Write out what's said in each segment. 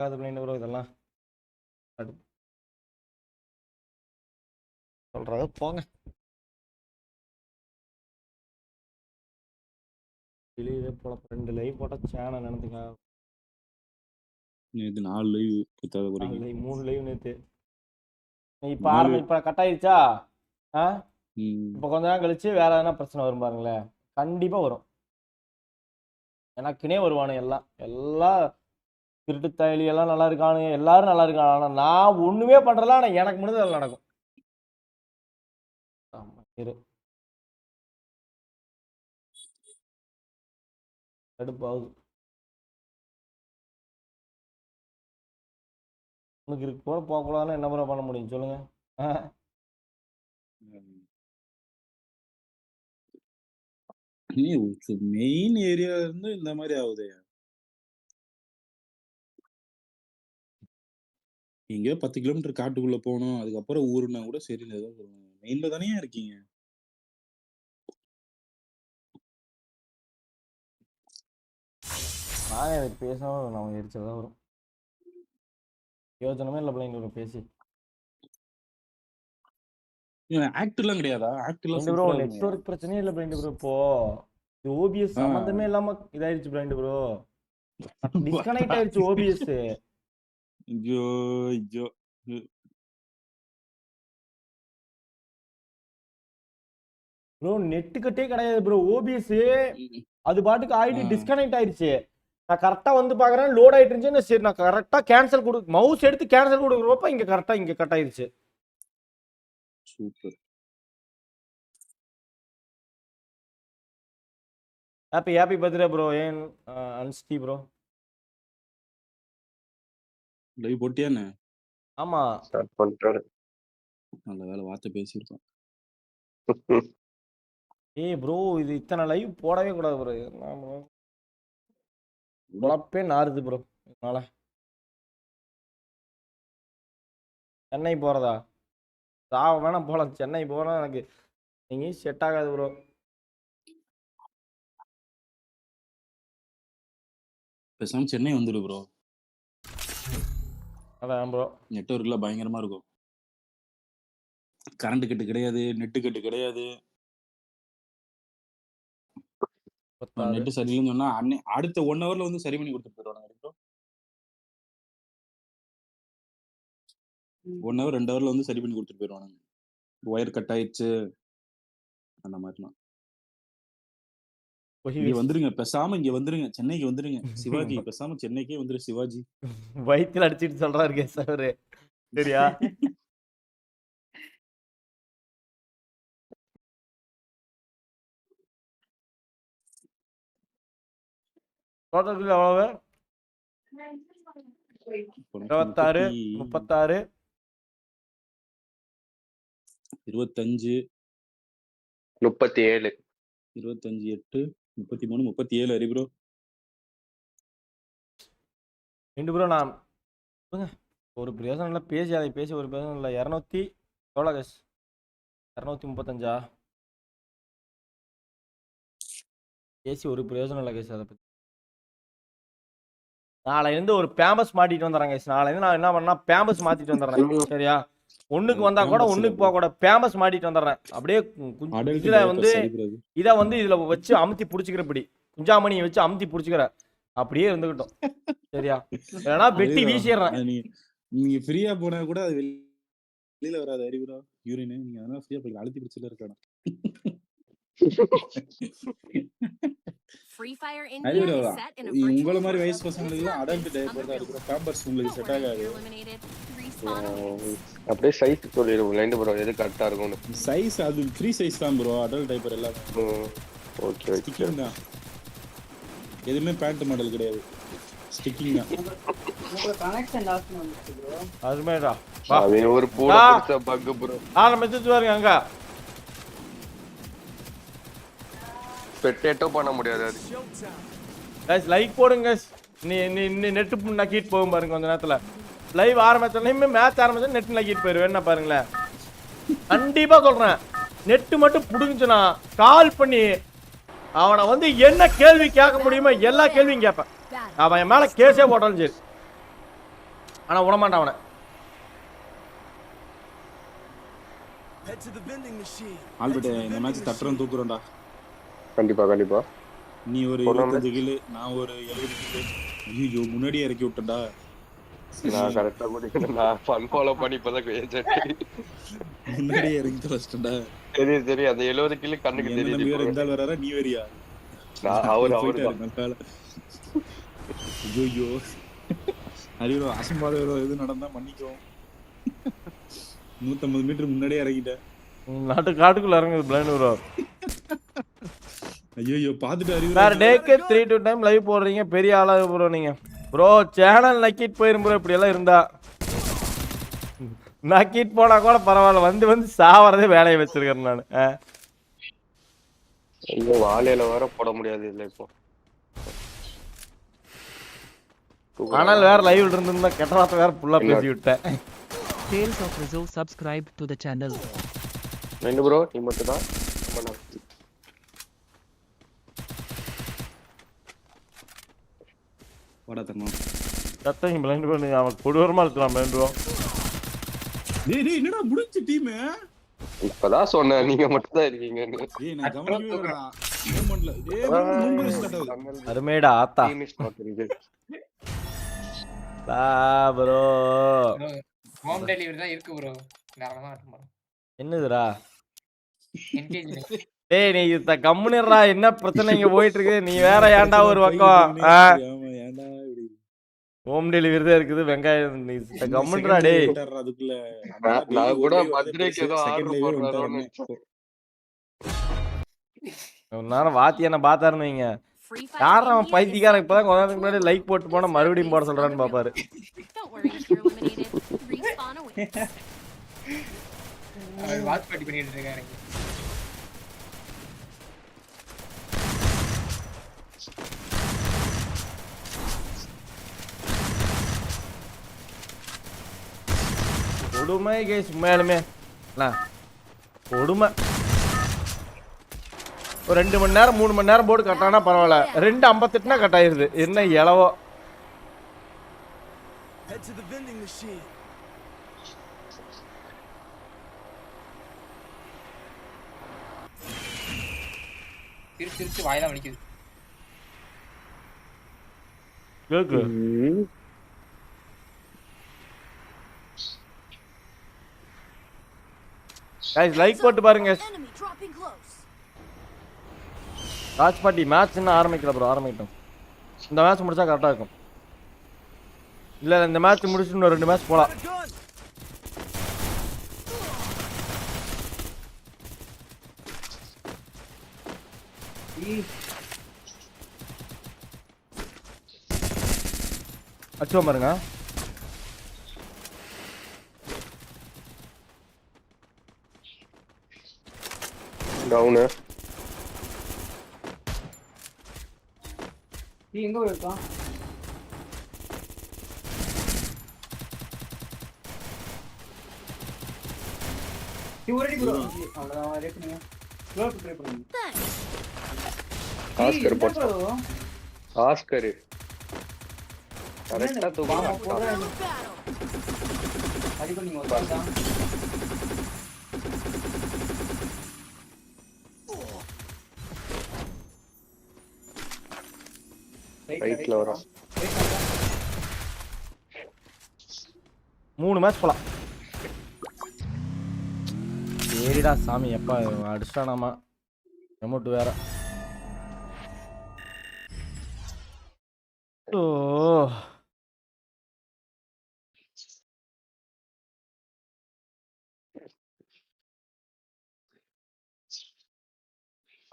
அது blind bro இதெல்லாம் சொல்றது போங்க. வெளியே போல 2 லைவ் போட்டா சேனல் நடந்துங்க. நேத்து 4 லைவ் பத்தாத குறைக்கு 3 லைவ் நேத்து. இப்ப இப்ப கட் ஆயிடுச்சா? இப்ப கொஞ்ச நேரம் கழிச்சு வேற எதனா பிரச்சனை வரும் பாருங்களேன். கண்டிப்பா வரும். எனக்குனே வருவானு எல்லாம் திருட்டு தயலி எல்லாம் நல்லா இருக்கானுங்க, எல்லாரும் நல்லா இருக்காங்க. ஆனா நான் ஒண்ணுமே பண்றல, ஆனா எனக்கு முடிஞ்சது அதில் நடக்கும். கடுப்பாகுது. உனக்கு இருக்கு போல போகக்கூடாதுன்னு என்ன ப்ரோ பண்ண முடியும் சொல்லுங்க. மெயின் ஏரியா இருந்து இந்த மாதிரி ஆகுது. எங்கேயோ 10 கிலோமீட்டர் காட்டுக்குள்ள போகணும், அதுக்கப்புறம் ஊருன்னா கூட சரி மெயின்ல தானே இருக்கீங்க. நானே அதுக்கு பேசணும், நம்ம எரிச்சதான் வரும். யோஜனமே இல்லை பிள்ளைங்க பேசி. ஆக்ட்லாம் கிடையாதா? ஆக்ட்லாம் ப்ரோ நெட்வொர்க் பிரச்சனையே இல்லை பிளைண்ட் ப்ரோ. இப்போ ஓபிஎஸ் சம்பந்தமே இல்லாம இதாயிருச்சு பிளைண்ட் ப்ரோ. டிஸ்கனெக்ட் ஆயிருச்சு ஓபிஎஸ். ஐயோ ஐயோ ப்ரோ நெட் கட்டே கிடையாது ப்ரோ. ஓபிஎஸ் அது பாட்டுக்கு ஆயிட்டு டிஸ்கனெக்ட் ஆயிருச்சு. நான் கரெக்டா வந்து பாக்குறேன் லோட் ஆயிட்டு இருந்துச்சு. சரி நான் கரெக்டா கேன்சல் கொடு மவுஸ் எடுத்து கேன்சல் கொடுக்குறப்ப இங்க கரெக்டா இங்க கட் ஆயிருச்சு. சூப்பர். Happy birthday bro. ஏன் அன்ஸ்டி ப்ரோ லைவ் போட்டியானே? ஆமா ஸ்டார்ட் பண்ணிட்டாரு. நல்ல வேலை வார்த்தை பேசியிருக்கோம். ஏய் ப்ரோ இது இத்தனை லைவ் போடவே கூடாது ப்ரோ. உழப்பே நாறுது ப்ரோ. அதனால சென்னை போறதா? வேணாம் போலாம். சென்னை போனா எனக்கு நீங்க செட் ஆகாது ப்ரோ. பேசாம சென்னை வந்துடு ப்ரோ. அதான் ப்ரோ நெட்வொர்க்ல பயங்கரமா இருக்கும். கரண்ட் கட்டு கிடையாது, நெட்டு கட்டு கிடையாது. நெட் சரியில்லைன்னு சொன்னா அடுத்த 1 ஹவர்ல வந்து சரி பண்ணி கொடுத்துட்டு போயிடுவாங்க. 1 ஹவர் 2 ஹவர்ல வந்து சரி பண்ணி கொடுத்துட்டு போயிடுவானுங்க. ஒயர் கட் ஆயிடுச்சு அந்த மாதிரிலாம். இங்க வந்துருங்க, பேசாம இங்க வந்துருங்க, சென்னைக்கு வந்துருங்க. சிவாஜி பேசாம சென்னைக்கே வந்துரு. சிவாஜி வயித்துல அடிச்சிட்டு சொல்றாரு கேஸ் அவரு. சரியா? டோட்டல் எவ்வளவு? 26 36 25 37 25 8 33 37 ஹரி ப்ரோ. ரெண்டு ப்ரோ நான் ஒரு பிரயோஜனம் இல்லை. பேசி அதை பேசி ஒரு பிரயோஜனம் இல்லை. 200 எவ்வளோ கேஸ்? 235 பேசி ஒரு பிரயோஜனம் இல்லை கேஸ். அதை பற்றி நாளையிலேருந்து ஒரு பேம்பஸ் மாட்டிட்டு வந்துடுறேன் கேஸ். நாளையிலேருந்து நான் என்ன பண்ணா பேம்பஸ் மாத்திட்டு வந்துடுறேன். சரியா? ஒண்ணுக்கு வந்தா கூட ஒண்ணுக்கு போக கூட பேம்பஸ் மாட்டிட்டு வந்துடுறேன். அப்படியே இதுல வந்து இதை வந்து இதுல வச்சு அமுத்தி பிடிச்சிக்கிறபடி குஞ்சாமணியை வச்சு அமுத்தி பிடிச்சிக்கிற அப்படியே இருந்துகிட்டோம். சரியா? ஏன்னா வெட்டி வீசிடுறேன். நீங்க ஃப்ரீயா போனா கூட அது வெளியில வராது ஹரி ப்ரோ. யூரின் நீங்க அதனால ஃப்ரீயா போய் அழுத்தி பிடிச்சல இருக்கணும். உங்கள மாதிரி வயசு பசங்களுக்கு எல்லாம் அடல்ட் டைப்பர் தான் இருக்கும். பேம்பர்ஸ் உங்களுக்கு செட் ஆகாது. அப்படியே சைஸ் சொல்லிடுவோம் லைண்ட் ப்ரோ எது கரெக்டா இருக்கும். சைஸ் அது ஃப்ரீ சைஸ் தான் ப்ரோ. அடல்ட் டைப்பர் எல்லாம் ஓகே ஸ்டிக்கிங் தான். எதுவுமே பேண்ட் மாடல் கிடையாது, ஸ்டிக்கிங் தான். உங்க கனெக்ஷன் ஆஃப் பண்ணிச்சு ப்ரோ. அதுமேடா அது ஒரு பூட புடிச்ச பக் ப்ரோ. மெசேஜ் வருங்க அங்க. ஸ்பெக்டேட்டோ பண்ண முடியாது அது. गाइस லைக் போடுங்க. நீ நெட் நக்கிட்டு போகும் பாருங்க கொஞ்ச நேரத்துல. லைவ் ஆரம்பிச்சோனே மேட்ச் ஆரம்பிச்சா நெட் நக்கிட்டு போயிடுவேன். என்ன பாருங்களேன், கண்டிப்பா சொல்றேன். நெட் மட்டும் புடுங்குச்சுனா கால் பண்ணி அவனை வந்து என்ன கேள்வி கேட்க முடியுமோ எல்லா கேள்வியும் கேட்பேன். அவன் மேல கேஸே போட்டாலும் சரி. ஆனா விடமாட்டான் அவனை. ஆல்பர்ட் இந்த மேட்ச் தட்டுறோம் தூக்குறோம்டா. கண்டிப்பா கண்டிப்பா. நீ ஒரு 25 கிலோ, நான் ஒரு 70 கிலோ. ஐயோ முன்னாடியே இறக்கி விட்டேன்டா. நான் கரெக்டா முடிக்கணும். நான் ஃபன் ஃபாலோ பண்ணி இப்பதான் முன்னாடியே இறக்கி தொலைச்சிட்டேன்டா. சரி சரி. அந்த 70 கிலோ கண்ணுக்கு என்ன நம்பி வேற தெரியுது. இந்த ஆள் வராரா, நீ வரியா? அவரு போயிட்டாரு நல்ல. ஐயோ அறிவு அசம்பாதம் எது நடந்தா மன்னிக்கும். 150 மீட்டர் முன்னாடியே இறங்கிட்டேன். காட்டுக்குள்ள இறங்குது பிளைண்ட் ப்ரோ. ஐயோ பாத்துட்டு அறிவு வேற டேக்கு 3-2 டைம் லைவ் போடுறீங்க, பெரிய ஆளா ப்ரோ நீங்க. ப்ரோ சேனல் நக்கிட் போயிரும் ப்ரோ. இப்படி எல்லாம் இருந்தா நக்கிட் போனா கூட பரவாயில்ல, வந்து சாவறதே வேலையை வச்சிருக்கேன் நான். ஐயோ வாழையில வர போட முடியாது இல்ல இப்போ. ஆனால் வேற லைவ்ல இருந்திருந்தா கெட்ட வார்த்தை வேற ஃபுல்லா பேசி விட்டேன். Tales of Rizzo, subscribe to the channel. என்ன ப்ரோ நீ மட்டும் தான் வாடா தம்மா. கத்தங்க பிளைண்ட் ப்ரோ. நீங்க அவன் கொடூரமா இருக்கலாம் பிளைண்ட் ப்ரோ. டேய் என்னடா முடிஞ்ச டீம்? இப்பதான் சொன்னேன் நீங்க மட்டும் தான் இருக்கீங்கன்னு. டேய் நான் கவனிக்கவே இல்லடா. மூமெண்ட்ல டேய் ப்ரோ மூமெண்ட் ஸ்டார்ட் ஆகுது. அருமைடா ஆத்தா. ப்ரோ ஹோம் டெலிவரி தான் இருக்கு ப்ரோ. தாராளமா வரட்டும் ப்ரோ. என்னதுடா? என்கேஜ் டேய் நீ கம்முனிரா. என்ன பிரச்சனை இங்க போயிட்டு இருக்கு? நீ வேற ஏன்டா ஒரு பக்கம்? ஆமா ஏன்டா இப்படி ஹோம் டெலிவரி தான் இருக்குது. வெங்காயம் நீ கம்முன்றா டேய். அதுக்குள்ள நான் கூட பர்த்டேக்கு ஏதோ ஆர்டர் போடுறோம்னு நினைச்சேன். ஒரு நேரம் வாத்தி என்ன பார்த்தாருன்னு வைங்க, யாரும் அவன் பைத்தியக்காரன் இப்பதான் கொஞ்ச நேரத்துக்கு முன்னாடி லைக் போட்டு போனா மறுபடியும் போட சொல்றான்னு பாப்பாரு. அவர் வாட்ச் பார்ட்டி பண்ணிட்டு இருக்காரு. கொடுமை கேஸ் உண்மையாலுமே கொடுமை. ஒரு 2 மணி நேரம் 3 மணி நேரம் போட்டு கட்டானா பரவாயில்ல. 2:58 கட் ஆயிருது. என்ன இளவோ. சிரிச்சு வாயெல்லாம் வலிக்குது. கேக்கு गाइस லைக் போட்டு பாருங்க. வாட்ச் பார்ட்டி மேட்ச் இன்னும் ஆரம்பிக்கல ப்ரோ. ஆரம்பிட்டோம். இந்த மேட்ச் முடிச்சா கரெக்டா இருக்கும். இல்ல இந்த மேட்ச் முடிச்சு இன்னும் 2 மேட்ச் போலாம். அச்சோ பாருங்க. டவுன் நீ எங்க போயிருக்கா? நீ ஒரே ப்ரோ அவ்வளவுதான் ரேட் பண்ணுங்க. ப்ரோ ட்ரை பண்ணுங்க. ஆஸ்கர் போட்டா. ஆஸ்கர் கரெக்ட்டா தூக்குறா. அடி பண்ணி ஓடுறா. ரைட்ல வரா. 3 மேட்ச் போலாம். சரிடா சாமி எப்பா அடிச்சானாமா. எமௌண்ட் வேற. ஓ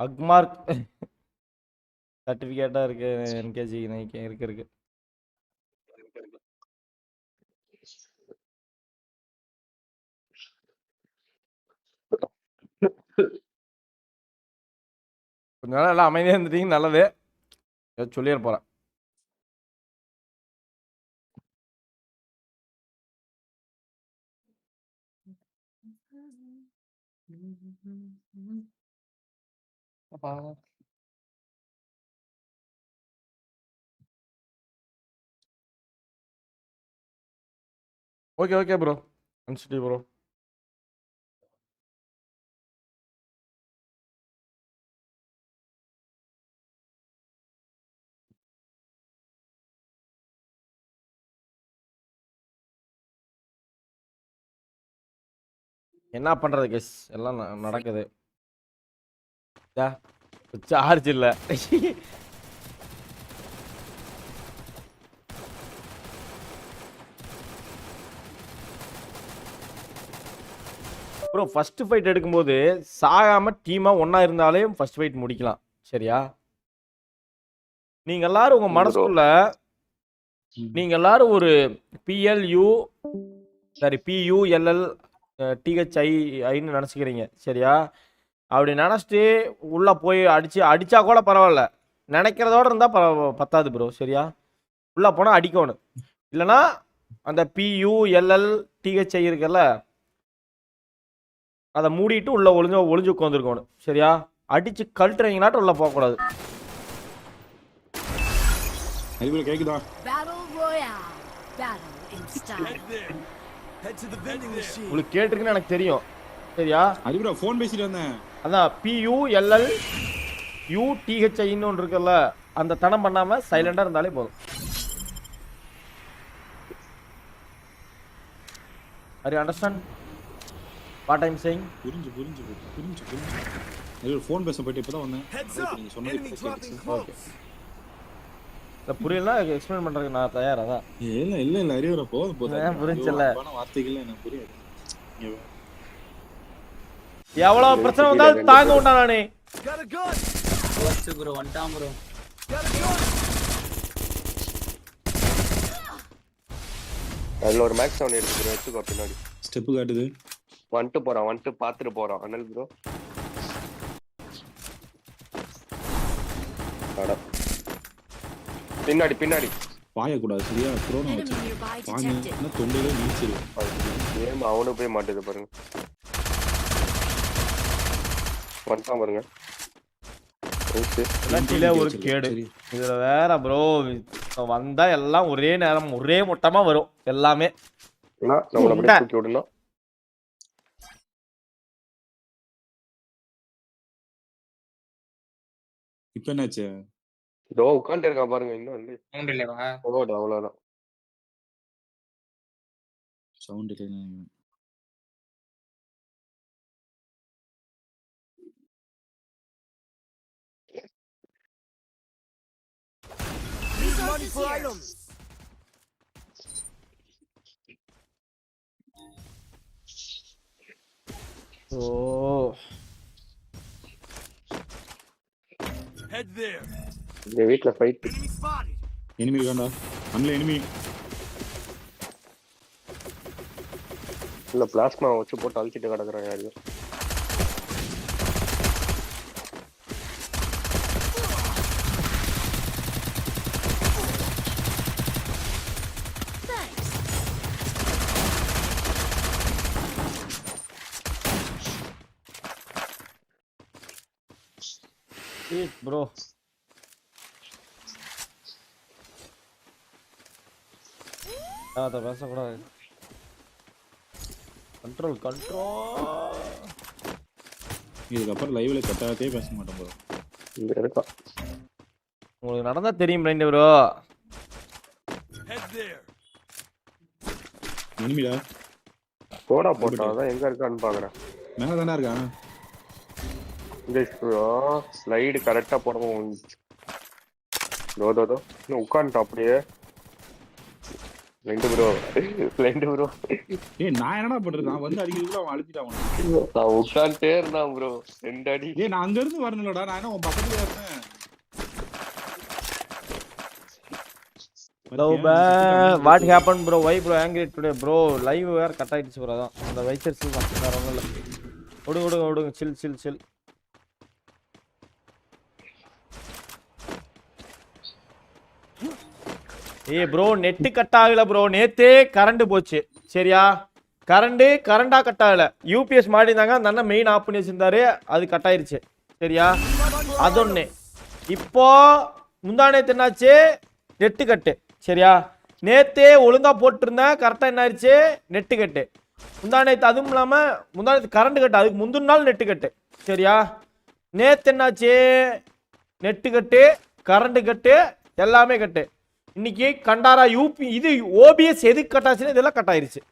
அக்மார்க் சர்டிபிகேட்டா இருக்கு. என்கேஜி இருக்கு. கொஞ்ச நாள் எல்லாம் அமைதியா இருந்துட்டீங்க. நல்லது. சொல்லிட போறேன். அப்பா ஓகே ப்ரோ அனுப்பிச்சிட்டு ப்ரோ. என்ன பண்றது கெஸ் எல்லாம் நடக்குது. சார்ஜ் இல்ல. ப்ரோ ஃபர்ஸ்ட் ஃபைட் எடுக்கும்போது சாகாம டீமா ஒண்ணா இருந்தாலே ஃபர்ஸ்ட் ஃபைட் முடிக்கலாம். சரியா? நீங்க எல்லாரும் உங்க மனசுக்குள்ள நீங்க எல்லாரும் ஒரு PLU சரி PULL THIன்னு நினச்சிக்கிறீங்க. சரியா? அப்படி நினச்சிட்டு உள்ளே போய் அடித்தா கூட பரவாயில்ல, நினைக்கிறதோட இருந்தால் பத்தாது ப்ரோ. சரியா? உள்ளே போனால் அடிக்கணும், இல்லைனா அந்த PULL THI இருக்குல்ல அதை மூடிட்டு உள்ளே ஒளிஞ்சு உட்காந்துருக்கணும். சரியா? அடித்து கழட்டுறீங்களாட்டு உள்ளே போகக்கூடாது. கேக்குதா? உங்களுக்கு கேட்டிருக்குன்னு எனக்கு தெரியும். சரியா? அதுக்கு ஃபோன் பேசிட்டு வந்தேன். அதான் PULL UTHIன்னு ஒன்று இருக்குல்ல, அந்த தனம் பண்ணாம சைலண்டா இருந்தாலே போதும். Are you understand what I'm saying? புரிஞ்சு. அது ஃபோன் பேச போயிட்டு இப்பதான் வந்தேன். நீங்க சொன்னது ஓகே. புரியல எக்ஸ்பிளைன் பண்றதுக்கு நான் தயாரா தான். இல்ல அறிவுரை போதும் புரிஞ்சல வார்த்தைகள் எனக்கு புரியாது. எவ்வளவு பிரச்சனை வந்தாலும் தாங்க விட்டா நானே. ப்ரோ வந்துட்டான் ப்ரோ. அதுல ஒரு மேக்ஸ் சவுண்ட் இருக்கு ப்ரோ, வெச்சுக்கோ பின்னாடி. ஸ்டெப் காட்டுது. வந்துட்டு பாத்துட்டு போறான் அனல் ப்ரோ. பின்னாடி பாயக்கூடாது. சரியா? த்ரோன் வச்சு பாஞ்சா தொண்டையில நீச்சிரும். ஏன் அவனுக்கு போய் மாட்டுது பாருங்க. வந்துட்டான் பாருங்க. ஒரு கேடு இதுல வேற ப்ரோ. வந்தா எல்லாம் ஒரே நேரம் ஒரே மொட்டமா வரும் எல்லாமே. தூக்கி விடணும். இப்ப என்னாச்சு? இதோ உட்காந்து இருக்கா பாருங்க. இன்னும் வந்து சவுண்ட் இல்லவா? போடு அவ்வளவுதான். சவுண்ட் இல்ல. ஓ இந்த வீட்ல ஃபைட். எனிமி இருக்காண்டா. அன்ல எனிமி. இல்ல பிளாஸ்மா வச்சு போட்டு அழிச்சிட்டு கிடக்குறாங்க யாரு. ப்ரோ அதை பேசக்கூடாது. கண்ட்ரோல் இதுக்கப்புறம் லைவ்ல கட்டாயத்தே பேச மாட்டோம் ப்ரோ. இங்க இருக்கா உங்களுக்கு நடந்தா தெரியும் பிளைண்ட் ப்ரோ. எனிமிடா போடா போட்டாதான் எங்க இருக்கான்னு பாக்குறேன். மேல தானே இருக்கான். ஸ்லைடு கரெக்டா போடவும் உட்காந்துட்டோம் அப்படியே. நான் என்னடா பண்றேன்? வந்து அடிக்கிறதுக்குள்ள அவன் அழுத்திட்டான். நான் உட்காந்துட்டே இருந்தான் ப்ரோ. 2 அடி. நான் அங்க இருந்து வரணும்லடா. நான் என்ன உன் பக்கத்துல இருந்தேன். What happened bro? Why bro angry today bro? Live வேற கட் ஆயிடுச்சு bro. அதான் அந்த வைச்சர் சில் தான் வேற ஒண்ணும் இல்ல. ஓடுங்க சில். ஏய் ப்ரோ நெட் கட் ஆகல ப்ரோ. நேத்தே கரண்ட் போச்சு. சரியா? கரண்டா கட் ஆகல. யூபிஎஸ் மாட்டிருந்தாங்க, அந்த அண்ணன் மெயின் ஆஃப் பண்ணி வச்சிருந்தாரு, அது கட் ஆயிருச்சு. சரியா? அதொன்னு இப்போ முந்தானே என்னாச்சு நெட்டு கட்டு. சரியா? நேத்தே ஒழுங்கா போட்டிருந்தேன், கரெக்டா என்ன ஆயிடுச்சு, நெட்டு கட்டு. முந்தா நேத்து அதுவும் இல்லாம முந்தா நேத்து கரண்ட் கட்டு, அதுக்கு முந்தின நாள் நெட்டு கட்டு. சரியா? நேத்து என்னாச்சு, நெட்டு கட்டு, கரண்ட் கட்டு, எல்லாமே கட்டு. இன்னைக்கு கண்டாரா யூபி இது ஓபிஎஸ் எதுக்கு கட் ஆச்சுன்னு இதெல்லாம் கட் ஆயிருச்சு.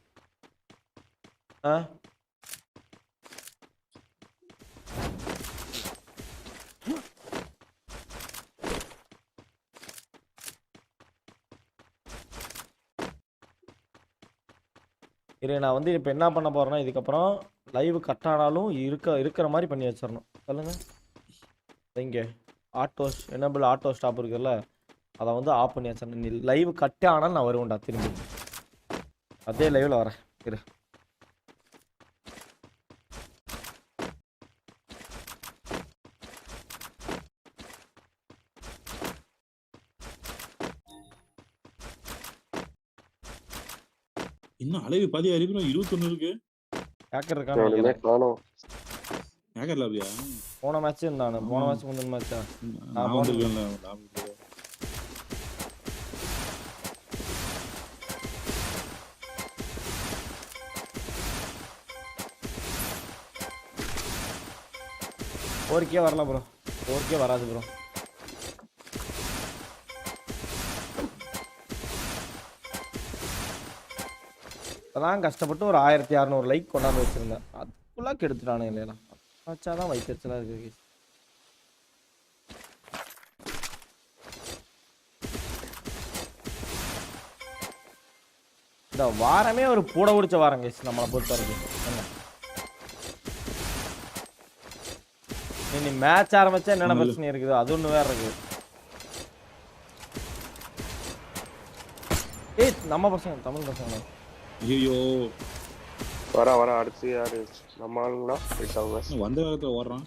இரு, நான் வந்து இப்போ என்ன பண்ண போறேன்னா, இதுக்கப்புறம் லைவ் கட் ஆனாலும் இருக்கிற மாதிரி பண்ணி வச்சிடணும். சொல்லுங்க. இங்கே ஆட்டோ எனபிள் ஆட்டோ ஸ்டாப் இருக்குல்ல, அதை வந்து ஆஃப் பண்ணி வச்சிடணும். நீ லைவ் கட் ஆனாலும் நான் வருவேன்டா திரும்பி, அதே லைவில் வரேன். இரு, இன்னும் அளவு பாதி அறிவு 21 இருக்கு. ஹேக்கர் இருக்கானு ஹேக்கர்ல அப்படியா? போன மேட்ச் இருந்தானே, போன மேட்ச் முந்தின மேட்சா நான் வந்திருக்கேன்ல. ஓர்க்கே வரல ப்ரோ, ஓர்க்கே வராது ப்ரோ. அதான் கஷ்டப்பட்டு ஒரு 1600 லைக் கொண்டாந்து வச்சிருந்தேன், அதுக்குள்ள கெடுத்துட்டானு இல்லையா? வச்சாதான் வைத்தறிச்சலா இருக்கு. இந்த வாரமே ஒரு பூட உடிச்ச வாரம் கேஸ் நம்மளை பொறுத்த வரைக்கும். நீ மேட்ச் ஆரம்பிச்சா என்னென்ன பிரச்சனை இருக்குது, அது ஒண்ணு வேற இருக்கு. ஏய் நம்ம பசங்க, தமிழ் பசங்க. ஐயோ வர அடுத்து யாரு நம்ம ஆளுங்களா போயிட்டாங்க. வந்த வேகத்துல ஓடுறான்.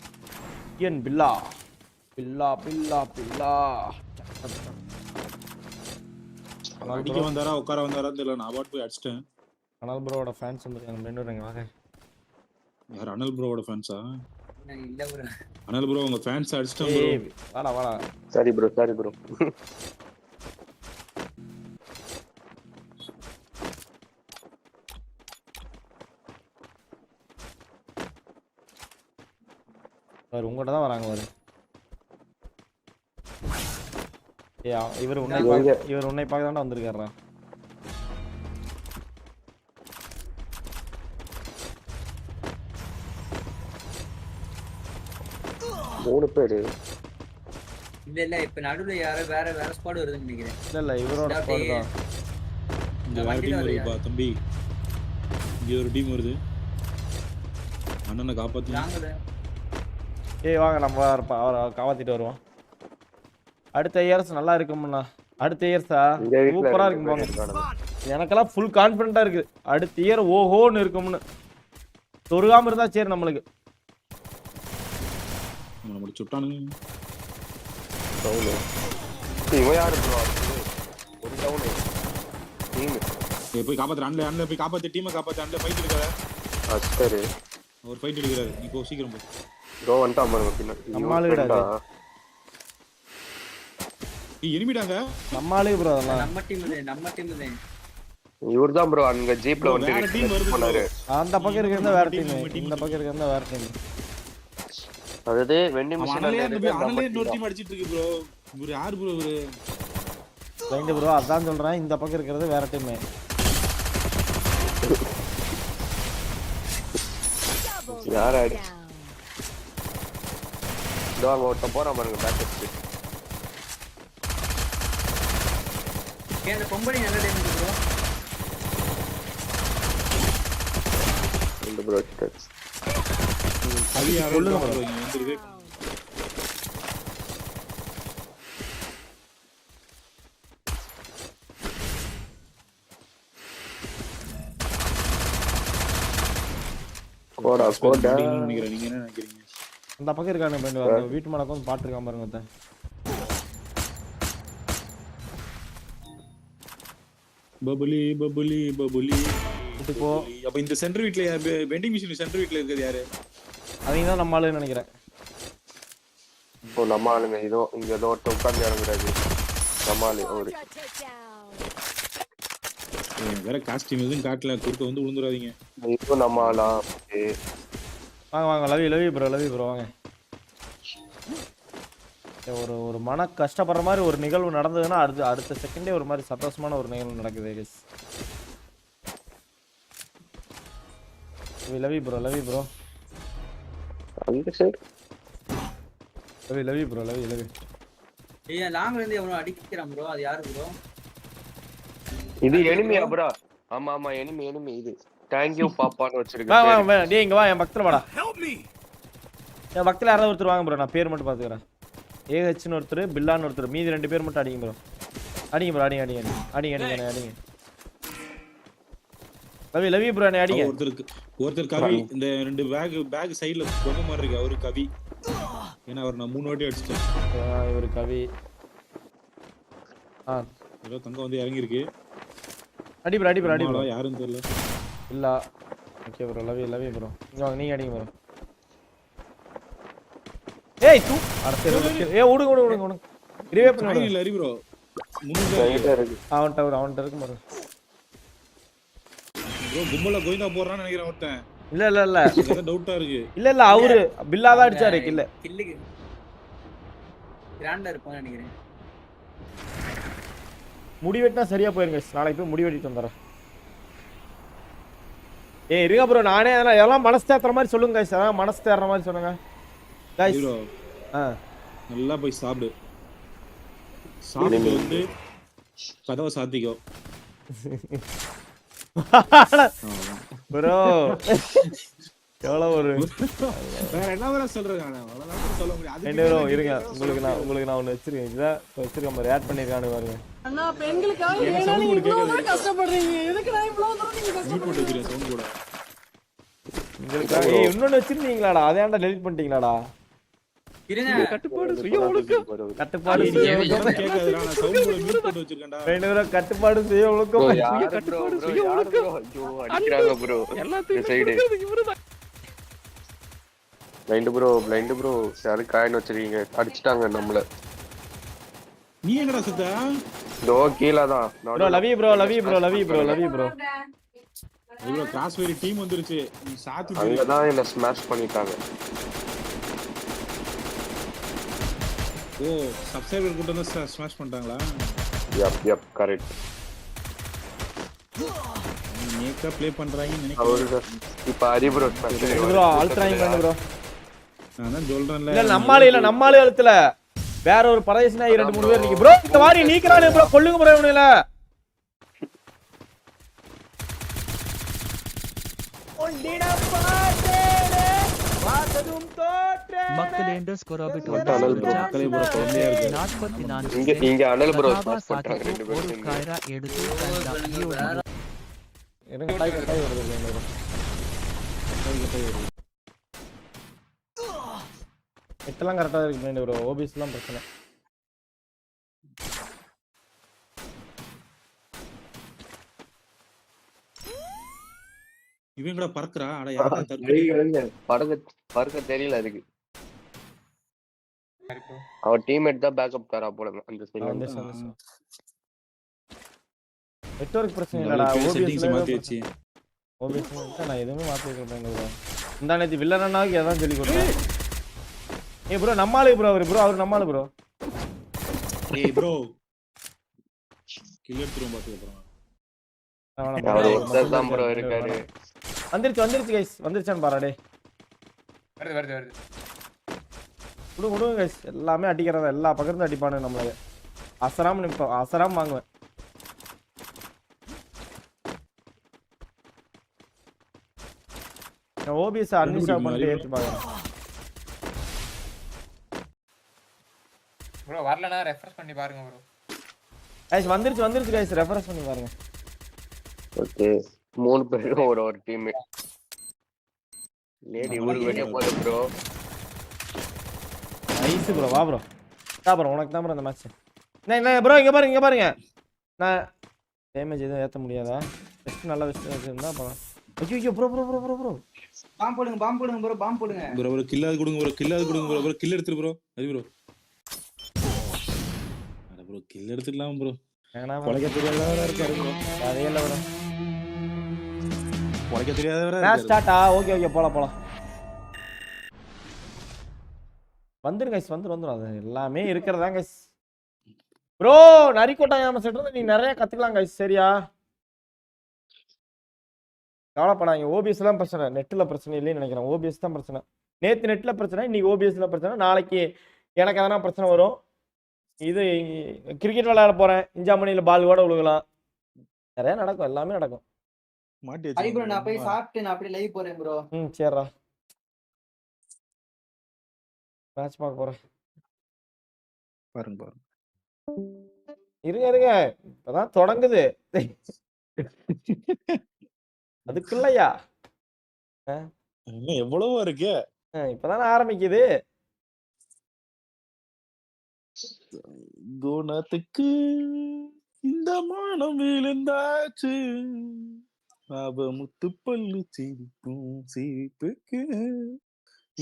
ஏன் பில்லா பில்லா பில்லா பில்லா அடிக்க வந்தாரா உட்கார வந்தாரா தெரியல. நான் பாட்டு போய் அடிச்சிட்டேன். அனல் ப்ரோவோட ஃபேன்ஸ் வந்துருக்காங்க, ரெண்டு பேரும் வாங்க. யார் அனல் ப்ரோவோட ஃபேன்ஸா? இல்ல ப்ரோ, அனல் ப்ரோ உங்க ஃபேன்ஸ் அடிச்சிட்டேன் ப்ரோ. ஏய் வாடா வாடா. சரி ப்ரோ, சரி ப்ரோ. பாரு உங்ககிட்ட தான் வராங்க பாரு. இவர் உன்னை பார்க்க தாண்டா வந்திருக்காரா? மூணு பேரு இல்ல இப்ப நடுவுல யாரோ வேற ஸ்குவாட் வருதுன்னு நினைக்கிறேன். இல்ல இவரோட ஸ்குவாட் தான். இந்த வேற டீம் வருதுப்பா தம்பி, இங்க ஒரு டீம் வருது. அண்ணனை காப்பாத்தி. ஏய் வாங்க நம்ம அவரை காப்பாத்திட்டு வருவோம். அடுத்த இயர்ஸ் நல்லா இருக்கும்ண்ணா. அடுத்த இயர்ஸா சூப்பரா இருக்கும் போங்க. எனக்கெல்லாம் ஃபுல் கான்ஃபிடென்ட்டா இருக்கு அடுத்த இயர் ஓஹோன்னு இருக்கும்னு. சொருகாம இருந்தா சரி நம்மளுக்கு. நம்ம சுட்டானுங்க. இவன் யாரு ப்ரோ? ஒரு டவுன் டீம். போய் காப்பாத்து, அண்ணல போய் காப்பாத்து, டீமை காப்பாத்து. அண்ணல ஃபைட் எடுக்கற. சரி ஒரு ஃபைட் எடுக்கறாரு. நீ போ சீக்கிரம் போ. ப்ரோ வந்துட்டா பாருங்க பின்னாடி. நம்ம ஆளுடா. எனிமிடாங்க. நம்ம ஆளு ப்ரோ, நம்ம டீம் தான். இவர்தான் ப்ரோ அங்க ஜீப்ல வந்து டீம் வருது பண்ணாரு. அந்த பக்கம் இருக்கிறத வேற டீம், இந்த பக்கம் இருக்கிறத வேற டீம். அதாவது வெண்டி மிஷின் அனலே இன்னொரு டீம் அடிச்சிட்டு இருக்கு ப்ரோ. இவரு யார் ப்ரோ? இவரு ரைட் ப்ரோ, அதான் சொல்றேன். இந்த பக்கம் இருக்கிறது வேற டீம். யார் ஆடி டோர் ஓட்ட போறா பாருங்க. பேக் அடிச்சு கேந்த பொம்பளை நல்ல டேமேஜ் ப்ரோ. இந்த ப்ரோ ஸ்டேட்ஸ் அது யாரோ சொல்லுங்க ப்ரோ. இங்க வந்திருக்கு. கோடா நினைக்கிறேன். நீங்க என்ன நினைக்கிறீங்க? அந்த பக்கம் இருக்கானே ஃப்ரெண்ட், வீட்டு மேல வந்து பாட்டு இருக்காம பாருங்க. ஒருத்தன் பபுலி பபுலி பபுலி. இப்போ அப்ப இந்த சென்டர் வீட்ல வெண்டிங் மிஷின் சென்டர் வீட்ல இருக்குது யாரு? அவங்க தான் நம்ம ஆளுன்னு நினைக்கிறேன். இப்போ நம்ம ஆளுங்க இதோ இங்க ஏதோ உட்கார்ந்து இறங்குறாரு. நம்ம ஆளு அவரு வேற காஸ்டியூம் எதுவும் காட்டல, குறுக்க வந்து விழுந்துடாதீங்க. இப்போ நம்ம ஆளா? வாங்க வாங்க லவி ப்ரோ வாங்க. ஒரு ஒரு மன கஷ்டப்படுற மாதிரி ஒரு நிகழ்வு நடந்ததுன்னா அடுத்த செகண்டே ஒரு மாதிரி சந்தோஷமான ஒரு நிகழ்வு நடக்குது கைஸ். லவி ப்ரோ அந்த சைடு லவி ஏய் லாங்ல இருந்து எவனோ அடிக்கிறான் ப்ரோ, அது யாரு ப்ரோ? இது எனிமியா ப்ரோ? ஆமா எனிமி இது. Thank you பாப்பான்னு வா வச்சிருக்கேன். டேய் இங்க வா, என் பக்கத்துல வாடா. என் பக்கத்துல யாராவது ஒருத்தர் வாங்க ப்ரோ, நான் பேர் மட்டும் பாத்துக்கறேன். ஏஹெச்னு ஒருத்தர், பில்லான்னு ஒருத்தர், மீதி 2 பேர் மட்டும் அடிங்க ப்ரோ. அடிங்க. லவி ப்ரோ என்ன அடிங்க. ஒருத்தர் கவி, இந்த 2 பேக் சைடுல பொம்மை மாதிரி இருக்கு, அவரு கவி. ஏன்னா அவர் நான் 3 வாட்டி அடிச்சிட்டேன். இவரு கவி. ஏதோ தங்க வந்து இறங்கி இருக்கு. அடி ப்ரோ. யாரும் தெரியல. இல்ல. Okay bro, Lavi bro. இங்க வாங்க, நீங்க அடிங்க ப்ரோ. ஏய் தூ அடுத்து. ஓடுங்க. ரிவே பண்ணு. இல்ல ஹரி ப்ரோ. ரைட்டா இருக்கு. அவன்ட்ட இருக்கு ப்ரோ. ப்ரோ கும்பல கோயிந்தா போறான்னு நினைக்கிறேன் ஒருத்தன். இல்ல எனக்கு டவுட்டா இருக்கு. இல்ல அவரு பில்லா தான் அடிச்சாரு கில்ல. கில்லுக்கு கிராண்டா இருப்பான்னு நினைக்கிறேன். முடி வெட்டினா சரியா போயிருங்க. நாளைக்கு போய் முடி வெட்டிட்டு வந்துறேன். ஏய் இருங்க ப்ரோ, நானே எல்லாம் மனசு தேத்துற மாதிரி சொல்லுங்க गाइस. அதான் மனசு தேற மாதிரி சொல்லுங்க गाइस. நல்லா போய் சாப்பிடு. சாப்பிட்டு வந்து கதவை சாத்திக்கோ ப்ரோ. எவ்வளவு ஒரு வேற என்ன வேற சொல்றேன் நான், அவ்வளவுதான் சொல்ல முடியும். அது என்ன ப்ரோ இருங்க, உங்களுக்கு நான் ஒன்னு வச்சிருக்கேன். இத வச்சிருக்கேன் பாரு, ஆட் பண்ணிருக்கானு பாருங்க. அண்ணா பெண்களுக்காக ஏன்னா நீங்க இவ்வளவு கஷ்டப்படுறீங்க. எதுக்கு நான் இவ்வளவு தூரம் நீங்க கஷ்டப்படுறீங்க? போட்டு வச்சிருக்கேன் சவுண்ட் கூட. உங்களுக்காக இன்னொன்னு வச்சிருந்தீங்களாடா, அதை ஏன்டா டெலீட் பண்ணிட்டீங்களாடா? கட்டுப்பாடு சுய ஒழுக்கம். கட்டுப்பாடு சுய ஒழுக்கம் கேக்குதுடா, நான் சவுண்ட் கூட மியூட் போட்டு வச்சிருக்கேன்டா. ரெண்டு கட்டுப்பாடு சுய ஒழுக்கம். கட்டுப்பாடு சுய ஒழுக்கம். ஐயோ அடிக்குறாங்க ப்ரோ. இந்த சைடு பிளைண்ட் ப்ரோ யாரு காயின் வச்சிருக்கீங்க? அடிச்சிட்டாங்க நம்மள. நீ எங்கடா சுத்த? தோ கீழ தான். Bro Lavi bro. இவ்ளோ கிராஸ்வேரி டீம் வந்துருச்சு. நீ சாத்தி அங்க தான் என்ன ஸ்மாஷ் பண்ணிட்டாங்க. ஓ சப்ஸ்கிரைபர் கூட தான் ஸ்மாஷ் பண்ணிட்டாங்களா? Yup correct. மேக்கப் ப்ளே பண்றாங்கன்னு நினைக்கிறேன். இப்ப ஹரி ப்ரோ ப்ரோ அல்ட்ராயிங் பண்ணு ப்ரோ. நான் தான் சொல்றேன்ல. இல்ல நம்மாலே எழுத்துல வேற ஒரு பரதேசினா 2-3 பேர் நிக்கு ப்ரோ. இந்த வாரி நீக்குறானே ப்ரோ, கொல்லுங்க ப்ரோ இவனையில. ஒண்டிடா பாட்டேனே வாசதும் தோற்றே. மக்கள் __. இங்க அனல் ப்ரோ ஒரு காயரா எடுத்து தந்தா. எனக்கு டைப் வருது. எட்டெல்லாம் கரெக்டா இருக்கு ப்ரோ. ஓபிஸ்லாம் பிரச்சனை. இவன் கூட பறக்குறா. அட யாரா பறக்க தெரியல அதுக்கு. அவர் டீம்மேட் தான் பேக்கப் தரா போல அந்த சைடுல. நெட்வொர்க் பிரச்சனை இல்லடா. ஓபிஎஸ் மாத்தி வெச்சி. ஓபிஎஸ் நான் எதுவுமே மாத்தி வைக்கிறேன் ப்ரோ. இந்த நேத்து வில்லனாக்கு எதான் சொல்லி கொடுத்தேன். ஏய் ப்ரோ நம்மாளே ப்ரோ அவர் நம்மாளே ப்ரோ. ஏய் ப்ரோ கில் எடுத்துறோம் பாத்துக்கறோம். அவர் ஒருத்தர் தான் ப்ரோ இருக்காரு. வந்துருச்சு गाइस. வந்துருச்சான்னு பாரு டேய். வருது. குடு गाइस. எல்லாமே அடிக்கறத எல்லா பக்கத்துல அடிப்பானே நம்மளே. அசராம் வாங்குவேன். நான் ஓபிஎஸ் அன்இன்ஸ்டால் பண்ணிட்டு ஏத்தி பாக்குறேன். ப்ரோ வரலனா ரெஃப்ரெஷ் பண்ணி பாருங்க ப்ரோ. गाइस வந்துருச்சு गाइस. ரெஃப்ரெஷ் பண்ணி பாருங்க. ஓகே 3 பேர் ஒரு டீம். லேடி ஊரு வெளிய போற ப்ரோ. Nice bro. வா ப்ரோ. ப்ரோ உனக்கு தான் ப்ரோ இந்த மேட்ச். நான் ப்ரோ இங்க பாருங்க. நான் டேமேஜ் எதுவும் ஏத்த முடியாதா? வெஸ்ட் நல்ல வெஸ்ட் இருந்தா பா. ஐயோ ப்ரோ. பாம் போடுங்க ப்ரோ. பாம் போடுங்க ப்ரோ. கில்லாது கொடுங்க ப்ரோ. ப்ரோ கில் எடுத்துரு ப்ரோ. ஹரி ப்ரோ. அட ப்ரோ கில் எடுத்துடலாம் ப்ரோ. பொழைக்க தெரியாதவரா இருக்காரு bro. அதே இல்ல bro. பொழைக்க தெரியாதவரா மேட்ச் இருக்காரு. ஸ்டார்ட்டா? ஓகே போலாம். வந்துரு guys, வந்துரும் அது எல்லாமே இருக்குறதா guys. ப்ரோ நரிக்கோட்டா யாமஸ் இருந்து நீ நிறைய கத்துக்கலாம் guys, சரியா? கவலைப்படாதீங்க, OBS தான் பிரச்சனை, நெட்ல பிரச்சனை இல்லைன்னு நினைக்கிறேன். OBS தான் பிரச்சனை. நேத்து நெட்ல பிரச்சனை, இன்னைக்கு OBSல பிரச்சனை, நாளைக்கு எனக்கு எதனா பிரச்சனை வரும். இது கிரிக்கெட் விளையாட போறேன், இஞ்சாமணியில பால் கூட விழுகலாம், நிறைய நடக்கும், எல்லாமே நடக்கும். மாட்டி ஹரி ப்ரோ நான் போய் வச்சிருக்கேன். சாப்பிட்டு நான் அப்படியே லைவ் போறேன் ப்ரோ. சரிடா, மேட்ச் பார்க்க போறேன். பாருங்க. இருங்க இப்பதான் தொடங்குது. அதுக்குள்ளயா இன்னும் எவ்வளவோ இருக்கு. இப்பதானே ஆரம்பிக்குது. குணத்துக்கு இந்த மானம் விழுந்தாச்சு, அவ முத்துப்பல்லு சிரிப்பும் சிரிப்புக்கு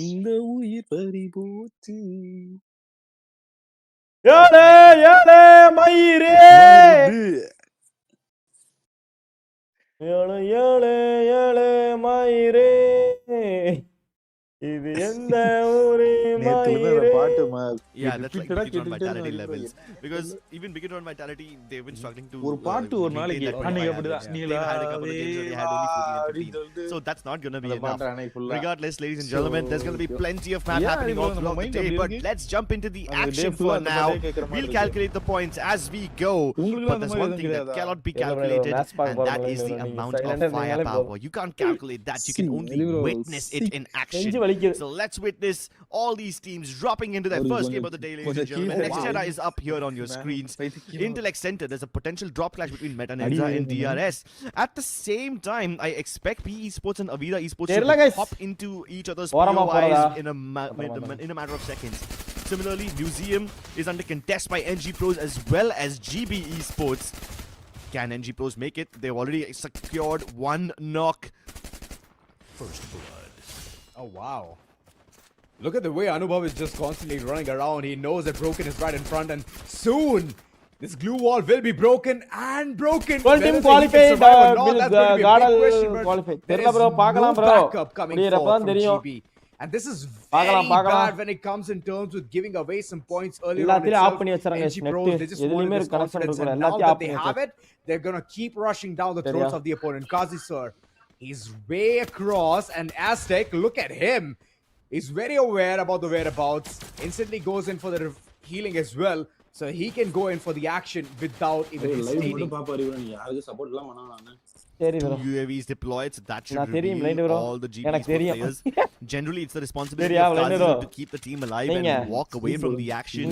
இந்த உயிர் பறி போச்சு. ஏலே ஏலே மயிரே, ஏலே ஏலே ஏலே மயிரே, இது எந்த ஊரே மயிரே. பாட்டு Yeah, that's like Bigetron vitality levels. Because even Bigetron vitality, they've been struggling to ஒரு பாட்டு ஒரு நாளைக்கு அன்னைக்கு அப்படிதான். they've had a couple of games where they had only 14 and 15. So that's not going to be enough. Regardless, ladies and gentlemen, there's going to be plenty of math happening all throughout the day. But let's jump into the action for now. We'll calculate the points as we go. But there's one thing that cannot be calculated, and that is the amount of firepower. You can't calculate that. You can only witness it in action. So let's witness all these teams dropping into their first game of the day, ladies and gentlemen. Next Jedi is up here on your screens. Intellect Center, there's a potential drop clash between Meta Ninja and DRS. At the same time, I expect PE Sports and Avira Esports to hop into each other's POIs in a matter of seconds. Similarly, Museum is under contest by NG Pros as well as GB Esports. Can NG Pros make it? They've already secured one knock. First blood. Oh wow. Look at the way Anubhav is just constantly running around. He knows that Broken is right in front, and soon this glue wall will be broken and broken. One team qualified, qualified. Terla bro, paakalam bro. Backup coming forward from GB. And this is very bad when it comes in terms with giving away some points earlier on itself. NG Pros, they just wanted this confidence, and now that they have it, they're gonna keep rushing down the throats of the opponent. Kazi sir, he's way across, and Aztec, look at him. He's very aware about the whereabouts, instantly goes in for the healing as well, so he can go in for the action without even hesitating. Two UAVs deployed, so that should reveal all the GB players. Generally, it's the responsibility of Kazi to keep the team alive and walk away from the action.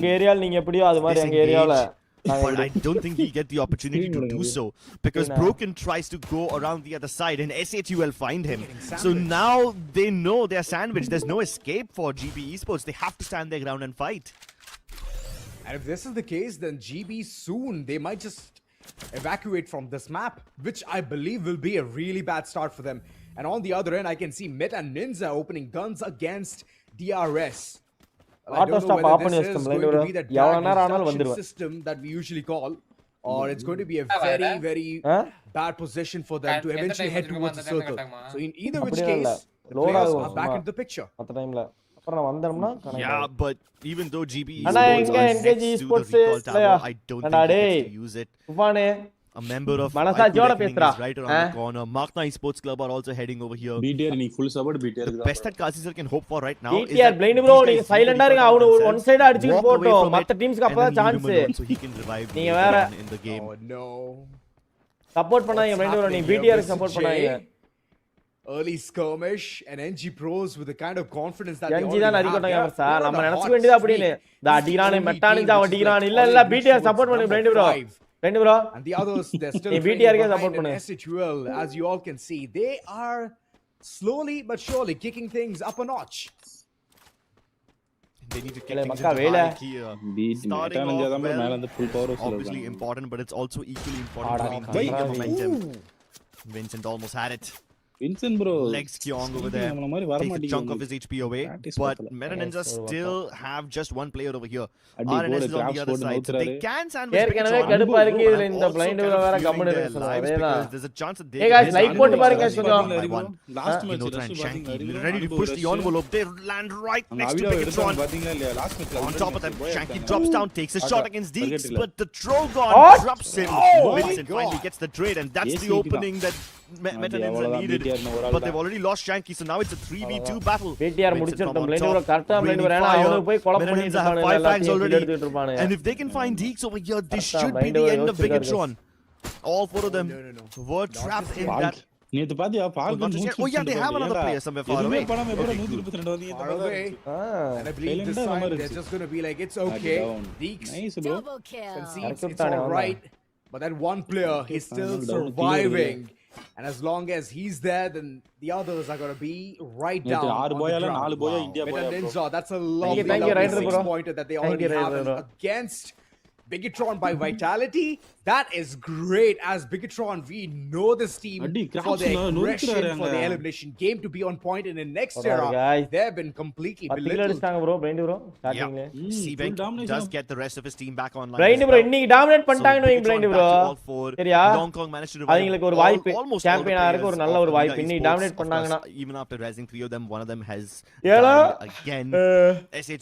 But I don't think he'll get the opportunity to do so, because Broken tries to go around the other side and SHU will find him. So now they know they're sandwiched. There's no escape for GB Esports. They have to stand their ground and fight. And if this is the case, then GB soon, they might just evacuate from this map, which I believe will be a really bad start for them. And on the other end, I can see Meta Ninja opening guns against DRS. I don't know whether this is going to be that drag system that we usually call, or it's going to be a very, very bad position for them to eventually head towards the circle. So in either which case, the players are back into the picture. Yeah, but even though GB Esports to the recall tower, I don't think he gets to use it. A member of is right around the corner. Magna Esports Club are also heading over here. The best that Kazi sir can hope for right now is that blind bro, நீங்க சைலண்டா இருங்க. அவரு one side அடிச்சிட்டு போறோம். மத்த டீம்ஸ்க்கு அப்பதான் chance. so he can revive நீங்க வேற in the game. Oh no. Support பண்ணாதீங்க blind bro, நீங்க BTR க்கு சப்போர்ட் பண்ணாதீங்க. Early skirmish and NG Pros with the kind of confidence that NG தான் Narikoottam Gamerz சார். நம்ம நினைச்சுக்க வேண்டியது அப்படினே. இந்த அடிரானே மெட்டானிஞ்சா அடிரானே இல்ல BTR சப்போர்ட் பண்ணு blind bro. Blind bro. And the others, they're still BTR க்கு சப்போர்ட் பண்ணு. SHUL, as you all can see, they are slowly but surely kicking things up a notch. They need to kick things into high gear. Starting off well, obviously important, but it's also equally important to maintain the momentum. Vincent almost had it. Vincent bro. Legs Kyong over there. Takes a chunk of his HP away. But Meta Ninja still have just one player over here. RNS is on the other side. So they can sandwich ஏற்கனவே கடுப்பா இருக்கு இதுல இந்த blind வேற company அதேதான். There's a chance that they Hey guys, like போட்டு பாருங்க guys கொஞ்சம். Last match Shanky ready to push the envelope. They land right next to Bigatron. பாத்தீங்களா இல்லையா லாஸ்ட் மேட்ச்ல On top of them, Shanky drops down, takes a shot against Deeks, but the Trogon drops him. Vincent finally gets the trade, and that's the opening that Meta Ninja needed. But they've already lost Shanky, so now it's a 3v2 battle. BTR முடிச்சிட்டோம் blind வேற கரெக்ட்டா blind வேற ஏனா அவனுக்கு போய் கொலை பண்ணிட்டு இருக்கானே எடுத்துட்டு இருப்பானே. And if they can find Deeks over here, this should be the end of Bigatron. All four of them were trapped in that. நேத்து பாத்தியா Falcon Oh yeah, they have another player somewhere far away. Far away. And I believe this time they're just going to be like, it's okay. Deeks nice bro. concedes, it's all right. But that one player, he's still surviving. And as long as he's there, then the others are going to be right down on the ground. Meta Ninja, that's a lovely 6-pointer that they already have against Bigatron by Vitality. That is great. As Bigatron, we know this team for their aggression, for the elimination game to be on point in the next era. They've been completely belittled. Seabank does get the rest of his team back online. Blind bro, இன்னைக்கு dominate பண்ணிட்டாங்கன்னு வைங்க Blind bro. சரியா? Long Kong managed to revive. அவங்களுக்கு ஒரு வாய்ப்பு champion ஆறதுக்கு ஒரு நல்ல ஒரு வாய்ப்பு. இன்னைக்கு டாமினேட் பண்ணாங்கன்னா even after rising 3 of them, one of them has ஏலா again.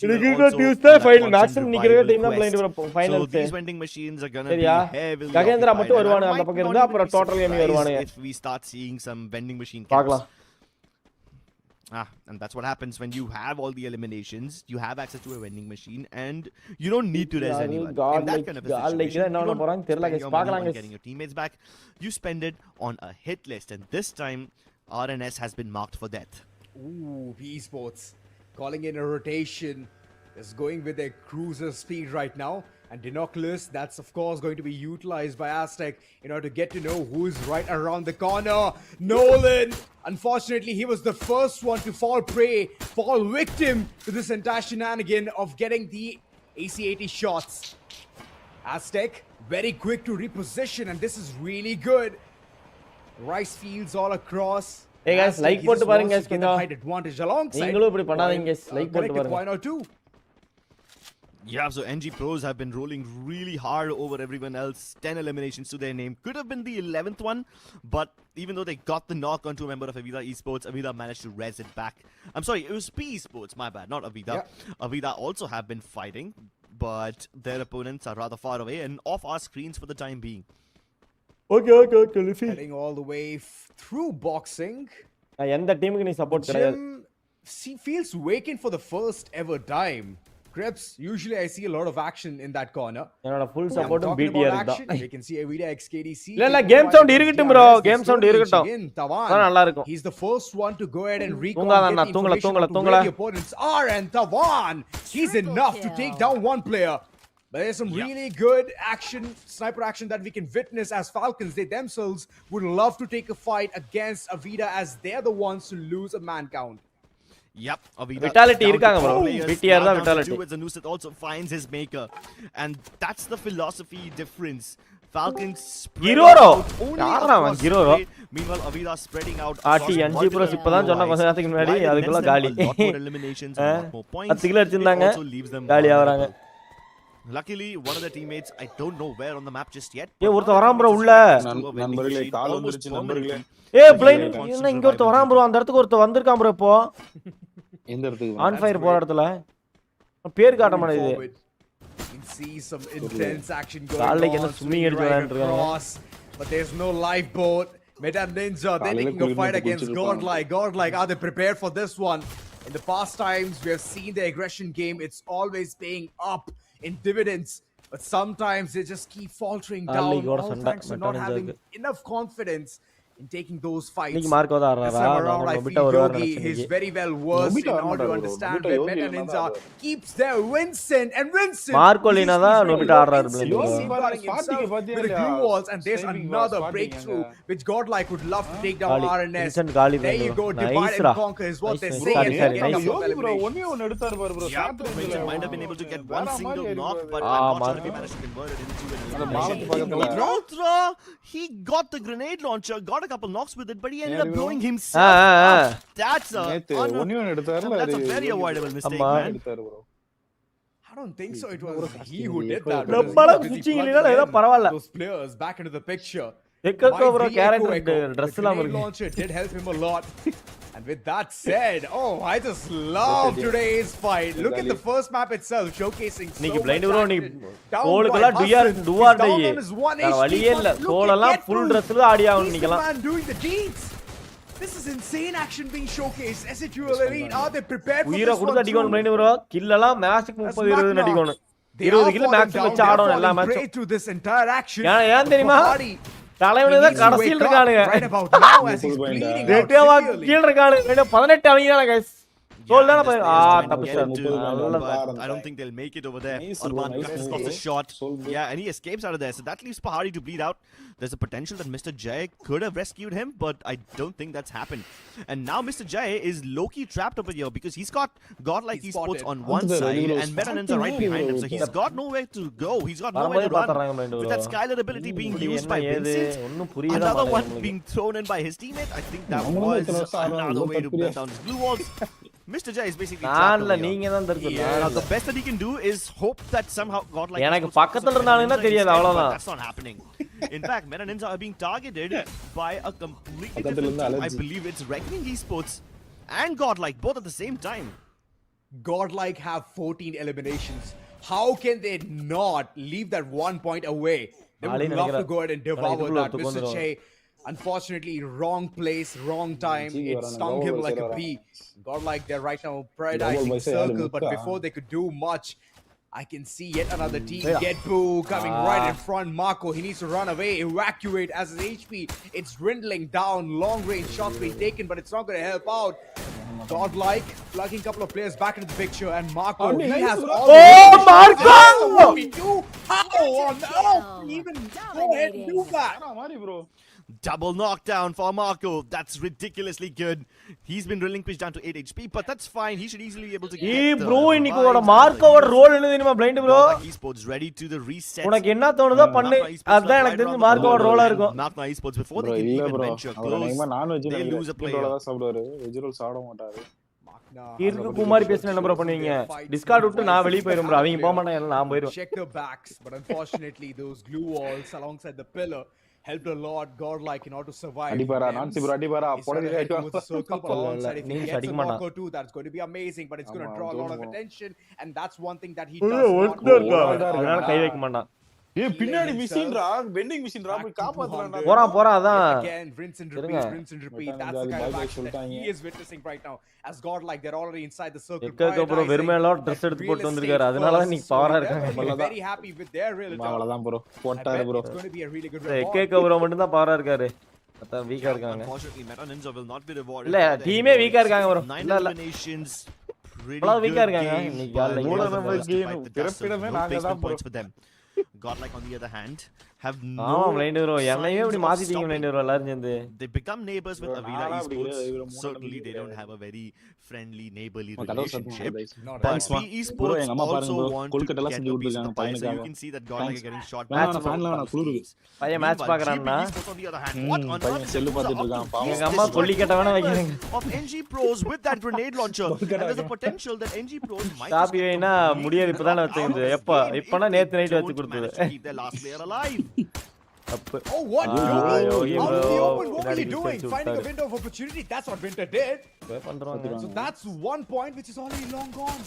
இன்னைக்கு டியூஸ்டே ஃபைனல் மேக்ஸிமம் நிக்கிற டீம் தான் Blind bro final. These vending machines are going to be heavily Khagendra மட்டும் வருவானே அந்த பக்கம் இருந்து அப்புறம் டோட்டல் எமி வருவானே. If we start seeing some vending machine பார்க்கலாம். And that's what happens when you have all the eliminations. You have access to a vending machine and you don't need to res anyone. In that kind of a situation, you don't spend your money on getting your teammates back. You spend it on a hit list, and this time RNS has been marked for death. Ooh, esports calling in a rotation. Is going with their cruiser speed right now. And Dinoculus, that's of course going to be utilized by Aztec in order to get to know who's right around the corner. Nolan, unfortunately, he was the first one to fall victim to this entire shenanigan of getting the AC-80 shots. Aztec, very quick to reposition, and this is really good. Rice fields all across. Hey guys, Aztec, like போட்டு பாருங்க guys கொஞ்சம். Height advantage alongside. நீங்களும் இப்படி பண்ணாதீங்க guys, like போட்டு பாருங்க. Point or two. Yeah, so NG Pros have been rolling really hard over everyone else. 10 eliminations to their name. Could have been the 11th one, but even though they got the knock onto a member of Avida Esports, Avida managed to res it back. I'm sorry, it was P Esports, my bad, not Avida. Yeah. Avida also have been fighting, but their opponents are rather far away and off our screens for the time being. Okay, Heading all the way through boxing. எந்த டீமுக்கு நீ support கிடையாது. Feels vacant for the first ever time. Krebs, usually I see a lot of action in that corner. என்னோட full support BTR தான். We can see Avida XKDC. இல்ல game sound இருக்கட்டும் bro, game sound இருக்கட்டும். நல்லா இருக்கும். He's the first one to go ahead and recon தூங்கல. The opponents are, and Tavan, he's enough to take down one player. But there's some really good action, sniper action that we can witness as Falcons. They themselves would love to take a fight against Avida as they're the ones to lose a man count. Yep, Avida vitality irukanga bro. BTR da vitality. Zanusat also finds his maker, and that's the philosophy difference. Falcons Giroro யாரா Giroro. Meanwhile Avida spreading out. NG Pros இப்பதான் சொன்ன கொஞ்ச நேரத்துக்கு முன்னாடி அதுக்குள்ள காலி. Eliminations and more points. அத்தில அடிச்சாங்க. காலி ஆவறாங்க. Luckily one of the teammates, I don't know where on the map just yet. ஒருத்த வரான் bro உள்ள. நண்பர்களே கால் வந்துருச்சு நண்பர்களே. பிளைண்ட் இங்க ஒருத்த வரான் bro, அந்த இடத்துக்கு ஒருத்த வந்திருக்கான் bro இப்போ. எந்த இடத்துக்கு? ஆன் ஃபயர் போற இடத்துல. பேர் காட்ட மாட்டேங்குது. See some intense action going காலைக்கு என்ன on. ஸ்விமிங் அடிச்சிட்டு இருக்காங்க. But there's no lifeboat. Meta Ninja, they're taking a fight against Godlike. Are they prepared for this one? In the past times, we have seen the aggression game. It's always paying up in dividends. But sometimes they just keep faltering down. All thanks to not having enough confidence in taking those fights. This time around, I feel Yogi is very well versed in order to understand where Meta Ninja keeps their Vincent. Marcolina da Nobita aadrar with the glue walls, and there's another breakthrough which Godlike would love to take down RNS. There you go, divide and conquer is what they say. Yogi bro only one edutharu bro. Vincent might have been able to get one single knock, but unfortunately managed to convert it into an elimination. He got the grenade launcher, got a couple knocks with it, but he ended up blowing himself up. That's a very avoidable mistake, man. I don't think so. It was he who did that. நம்மள குச்சிங்களா ஏதோ பரவாயில்ல. Those players back into the picture. Echo bro character dress எல்லாம் The launcher did help him a lot. And with that said, I just love today's fight. Look at the first map itself showcasing so நீங்க much blind bro நீ action. கோலுக்குல duar tie வேற வழியே இல்ல சோலெல்லாம் full dressல ஆடி ஆவணும் நீங்கலாம் Man doing the deeds. This is insane action being showcased. SHUL Elite, are they prepared for உயிரை this கொடுத்து அடிக்கணும் blind bro கில் எல்லாம் மேட்ச்க்கு 30 20 அடிக்கணும் 20 கில் மேட்ச் வச்சு ஆடணும் எல்லா மேட்சும் to this entire action. ஏன் தெரியுமா தலைவனே தான் கடைசில இருக்கானுங்க Right about now as he's bleeding out ரெட்டேவா severely. கீழ இருக்கானுங்க 18 அவங்கதான guys சோல்தான தப்பு shot I don't think they'll make it over there. Arman cuts off the shot. Yeah, and he escapes out of there. So that leaves Pahari to bleed out. There's a potential that Mr. Jay could have rescued him, but I don't think that's happened. And now Mr. Jay is low-key trapped over here because he's got godlike esports on one side and Metanins are right behind him. So he's got nowhere to go. He's got nowhere to run. With that Skylar ability being used by Vincent, another one being thrown in by his teammate. I think that was another way to build down his blue walls. Mr. Jay is basically trapped over here. Now the best that he can do is hope that somehow godlike எனக்கு பக்கத்துல இருந்தானேனா தெரியாது அவ்வளவுதான். That's not happening. In fact, Metanins are being targeted by a completely different team. I believe it's Reckoning Esports and Godlike both at the same time. Godlike have 14 eliminations. How can they not leave that 1 point away? They would love to go ahead and devour that. Mr. Che, unfortunately, wrong place, wrong time. It stung him like a bee. Godlike, they're right now prioritizing circle, but before they could do much, I can see yet another team get boo coming right in front. Marco, he needs to run away, evacuate as his HP. It's dwindling down. Long range shots being taken, but it's not going to help out. Godlike plugging a couple of players back into the picture, and Marco, he has all the Marco! What we do? How on earth even go ahead and do that? Double knockdown for Marco. That's ridiculously good. He's been relinquished down to 8 HP, but that's fine. He should easily be able to get ஏய் bro இன்னைக்கு ஓட மார்க்கோட role என்ன தெரியுமா blind bro esports ready to the reset. உனக்கு என்ன தோணுதோ பண்ணு அதான் எனக்கு தெரிஞ்சு மார்க்கோட ரோலா இருக்கும். Magna esports before they can even venture close. They lose a player. கீர்க்கு குமாரி பேசினா என்ன ப்ரோ பண்ணுவீங்க டிஸ்கார்ட் விட்டு நான் வெளிய போயிரும் ப்ரோ அவங்க போக மாட்டாங்க நான் போயிரும். Check their backs, but unfortunately those glue walls alongside the pillar helped a lot. Godlike in order to survive. Adipara Nancy bro Adipara that's going to be amazing, but it's going to draw a lot of attention, and that's one thing that he does not. அதனால கை வைக்க மாட்டான். ஏய் பின்னாடி மிஷின்ரா vending மிஷின்ரா போய் காப்பாத்துறான்டா. போறா அதான். Again rinse and repeat. That's the kind of action that he is witnessing right now. As Godlike, they're already inside the circle. எக்கோ bro வெறுமையா Dress எடுத்து போட்டு வந்திருக்காரு. அதனால தான் நீ பவரா இருக்காங்க. Very happy with their real talent. அவ்வளவுதான் ப்ரோ போட்டாரு bro. It's going to be a really good echo bro மட்டும் தான் பவரா இருக்காரு. அத வீக்கா இருக்காங்க. Unfortunately Metanins will not be rewarded. இல்ல டீமே வீக்கா இருக்காங்க ப்ரோ. 9 eliminations. அவ்வளவு வீக்கா இருக்காங்க. இன்னைக்கு காலைல பிறப்பிடமே நாங்க தான் points for them. Godlike on the other hand have no blind bro என்னையே இப்படி மாத்திட்டீங்க blind bro எல்லாரும் சேர்ந்து. They become neighbors with Avila Esports. Certainly they don't have a very friendly neighborly relationship. But esports also want to get a piece of the pie. So you can see that Godlike are getting shot back. பைய match பார்க்கறானா on the other hand, what on earth cell பார்த்துட்டு இருக்கான் பாவம். எங்க அம்மா கொல்லி கட்டவன வைக்கிறீங்க. Of NG Pros with that grenade launcher, and there's a potential that NG Pros might காப்பி வேணா முடியாது இப்பதானே வச்சது. எப்பனா நேத்து நைட் வச்சு கொடுத்தது. keep their last player alive. Oh, what? Out of the open, what are you doing? Finding a window of opportunity. That's what Winter did. So that's 1 point which is already long gone.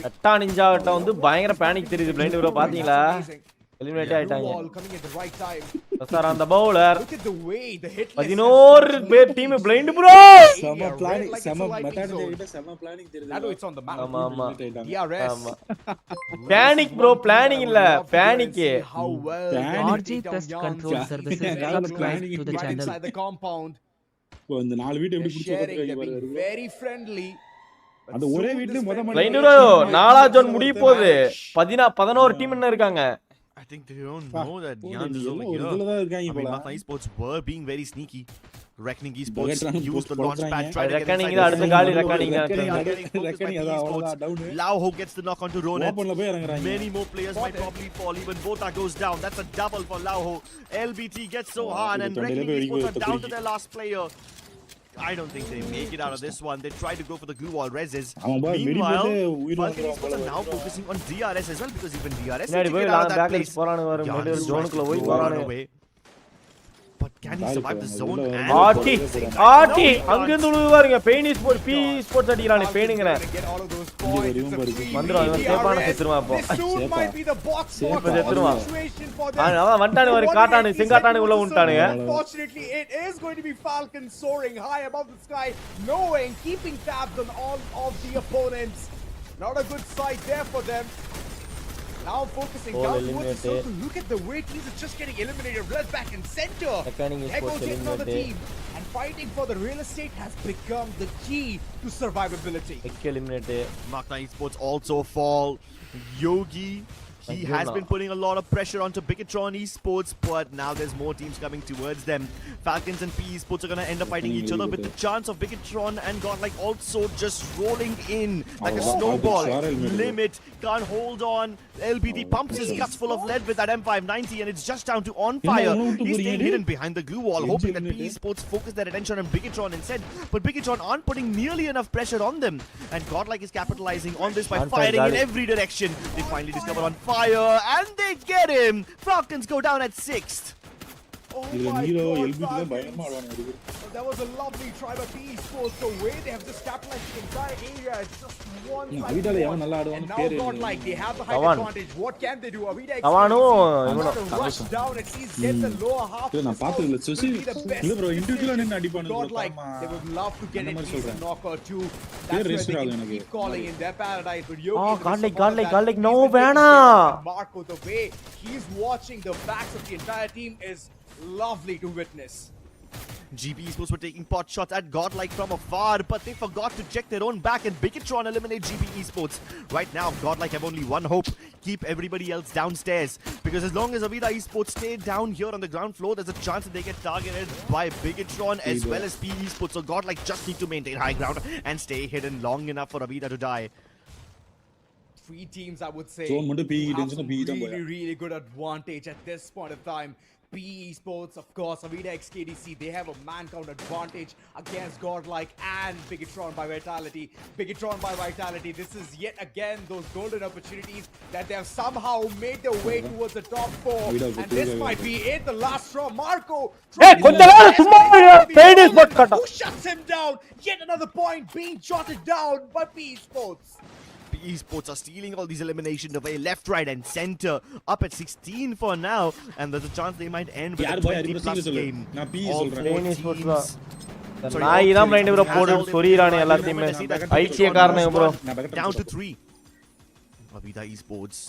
அட்டா ninja கிட்ட வந்து பயங்கர panic தெரியுது blind bro பாத்தீங்களா? Eliminate ஆயிட்டாங்க. Coming at the right time. Sir அந்த bowler Look at the way the hit 11 பேர் team blind bro. Sama planning, sama method கிட்ட sama planning தெரியுது. Nadu it's on the map. ஆமா. DRS. Panic bro, planning இல்ல, panic. How well RG Pest Control Services subscribe to the channel. inside the compound. இந்த நாலு வீட்டு எப்படி புடிச்சு போட்டுருக்காங்க. Very friendly. அந்த ஒரே வீட்ல blind bro நாலா ஜோன் முடிய போகுது. 11 டீம் என்ன இருக்காங்க? I think they don't know that Jan is over here. I mean, Magna Esports were being very sneaky. Reckoning Esports use the launch pad, try to get Reckoning inside. அடுத்த காலி reckoning Lauho gets the knock onto Ronet. Many more players might probably fall. Even Bota goes down. That's a double for Lauho. LBT gets so hard and Reckoning Esports are down to their last player. I don't think they make it out of this one. They try to go for the glue wall reses. Meanwhile, Falcon Esports are now focusing on DRS as well because even DRS can get out of that place. But can he survive the zone? ஆட்டி அங்கிருந்து உழுவாருங்க pain sport B sports அடிக்குறானே பெயினுங்கற வந்துரும் இவன் சேப்பான செத்துருவான் அப்போ செத்துருவான் அவன் வண்டானே ஒரு காட்டானே செங்காட்டானே உள்ள உண்டானுங்க. Unfortunately it is going to be Falcon soaring high above the sky, knowing keeping tabs on all of the opponents. Not a good sight there for them. Now focusing down towards the circle. Look at the way teams are just getting eliminated. Red back and center. There goes yet another team. And fighting for the real estate has become the key to survivability. Eliminated. Magna Esports also fall. Yogi, he has been putting a lot of pressure onto Bigatron Esports, but now there's more teams coming towards them. Falcons and P Esports are going to end up fighting each other with the chance of Bigatron and Godlike also just rolling in like a snowball. Limit can't hold on. LBD pumps his guts full of lead with that M590 and it's just down to on fire. He's staying hidden behind the glue wall, hoping that P Esports focus their attention on Bigatron instead. But Bigatron aren't putting nearly enough pressure on them. And Godlike is capitalizing on this by firing in every direction. They finally discover on fire and they get him. Falcons go down at 6th. Oh my God, that was a lovely try by P Esports. The way they have just capitalized the entire area is just one side. And now Godlike, they have the height advantage. What can they do? Avida rush down at least get the lower half. Godlike, they would love to get at least a knock or two. That's where they can keep calling in their paradise. But Yogi, Godlike, no, Vana. Marco, the way he's watching the backs of the entire team is lovely to witness. GB Esports were taking pot shots at Godlike from afar, but they forgot to check their own back and Bigatron eliminate GB Esports. Right now, Godlike have only one hope. Keep everybody else downstairs. Because as long as Avida Esports stay down here on the ground floor, there's a chance that they get targeted by Bigatron as well as P Esports. So Godlike just need to maintain high ground and stay hidden long enough for Avida to die. Three teams, I would say, have some really good advantage at this point of time. P Esports, of course, Avida XKDC, they have a man count advantage against Godlike and Bigatron by Vitality. Bigatron by Vitality, this is yet again those golden opportunities that they have somehow made their way towards the top 4. And this might be it, the last straw. Marco, who shuts him down. Yet another point being jotted down by P Esports. Esports are stealing all these eliminations away left, right and center. Up at 16 for now, and there's a chance they might end with a 20+ game. All 4 teams. நான் இதான் mind bro போடு சொரிறானே எல்லாத்தையுமே ஐச்சியக்காரனே bro down to 3. Avida Esports,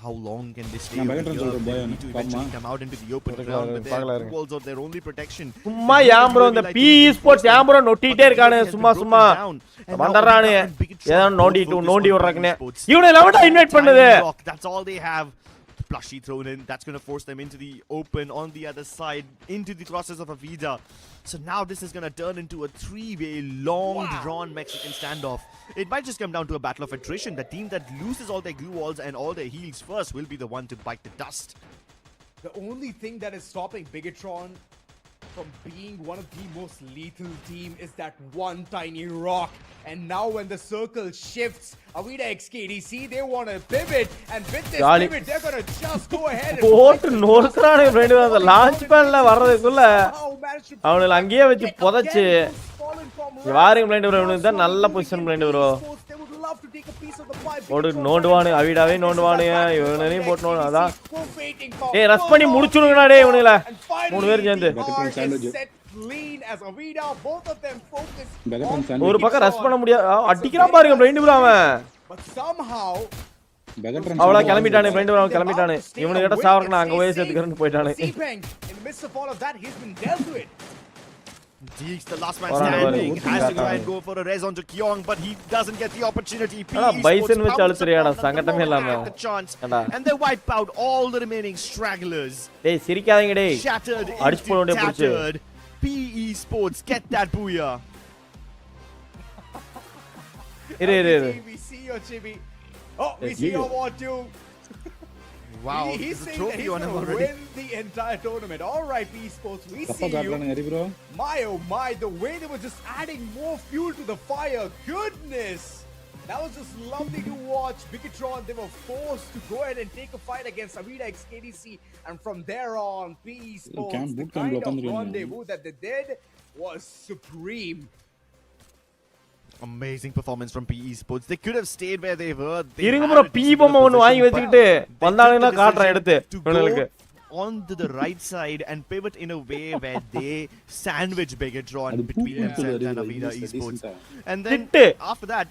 how long can they stay over here? They need to eventually come out into the open ground with their walls of their only protection. சும்மா யாம் bro இந்த B sports யாம் bro நொட்டிட்டே இருக்கானே சும்மா வந்தறானே ஏதோ நோண்டி விடுறக்கனே இவனை லெவன்டா invite பண்ணுது. That's all they have. Plushy thrown in, that's going to force them into the open on the other side, into the crosses of Avida. So now this is going to turn into a 3-way long-drawn Mexican standoff. It might just come down to a battle of attrition. The team that loses all their glue walls and all their heals first will be the one to bite the dust. The only thing that is stopping Bigatron from being one of the most lethal team is that one tiny rock. And now when the circle shifts, Avida XKDC, they want to pivot, and with this pivot they're going to just go ahead and போட் நோர்க்கறானே friend அந்த launch பேட்ல வர்றதுக்குள்ள அவங்கள அங்கேயே வச்சு புதைச்சு worrying blind bro இவனுக்கு தான் நல்ல பொசிஷன் பிளைண்ட் ப்ரோ போடு நோண்டுவானு அவிடாவே நோண்டுவானுங்க இவனையும் போட்டு நோண்டு அதான் ஏய் ரஷ் பண்ணி முடிச்சுடுங்கடா டேய் இவனுங்கள 3 பேர் சேர்ந்து ஒரு பக்கம் ரஷ் பண்ண முடியாது அடிக்கிறான் பாருங்க பிளைண்ட் ப்ரோ அவன் அவளா கிளம்பிட்டானே பிளைண்ட் ப்ரோ கிளம்பிட்டானே இவனுக்கு கிட்ட சாவறக்கு நான் அங்க போய் சேர்த்துக்கறேன்னு போய்ட்டானே. Deeks, the last man standing, has to try and go for a res onto Kyong, but he doesn't get the opportunity. Bison which aluthiriyada sangatame illama the chance, and they wipe out all the remaining stragglers. Dey sirikadinga dey shattered, adichu ponode pudichu PE Sports get that booyah. We see your Chibi. Oh, we see your award too. Wow, He's there's a saying that trophy he's on him going to already. win the entire tournament. All right, PE Sports, we see you. Hari bro My oh my, the way they were just adding more fuel to the fire. Goodness. That was just lovely to watch. Bigatron, they were forced to go ahead and take a fight against Avida XKDC. And from there on, PE Sports, the kind of rendezvous that they did was supreme. Amazing performance from PE Sports. They could have stayed where they were. இருங்க bro B பொம்மை ஒன்னு வாங்கி வச்சிட்டு வந்தாங்கன்னா காட்றேன் எடுத்து உங்களுக்கு. Onto the right side and pivot in a way where they sandwich Bigatron between themselves and Avida Esports. And then after that,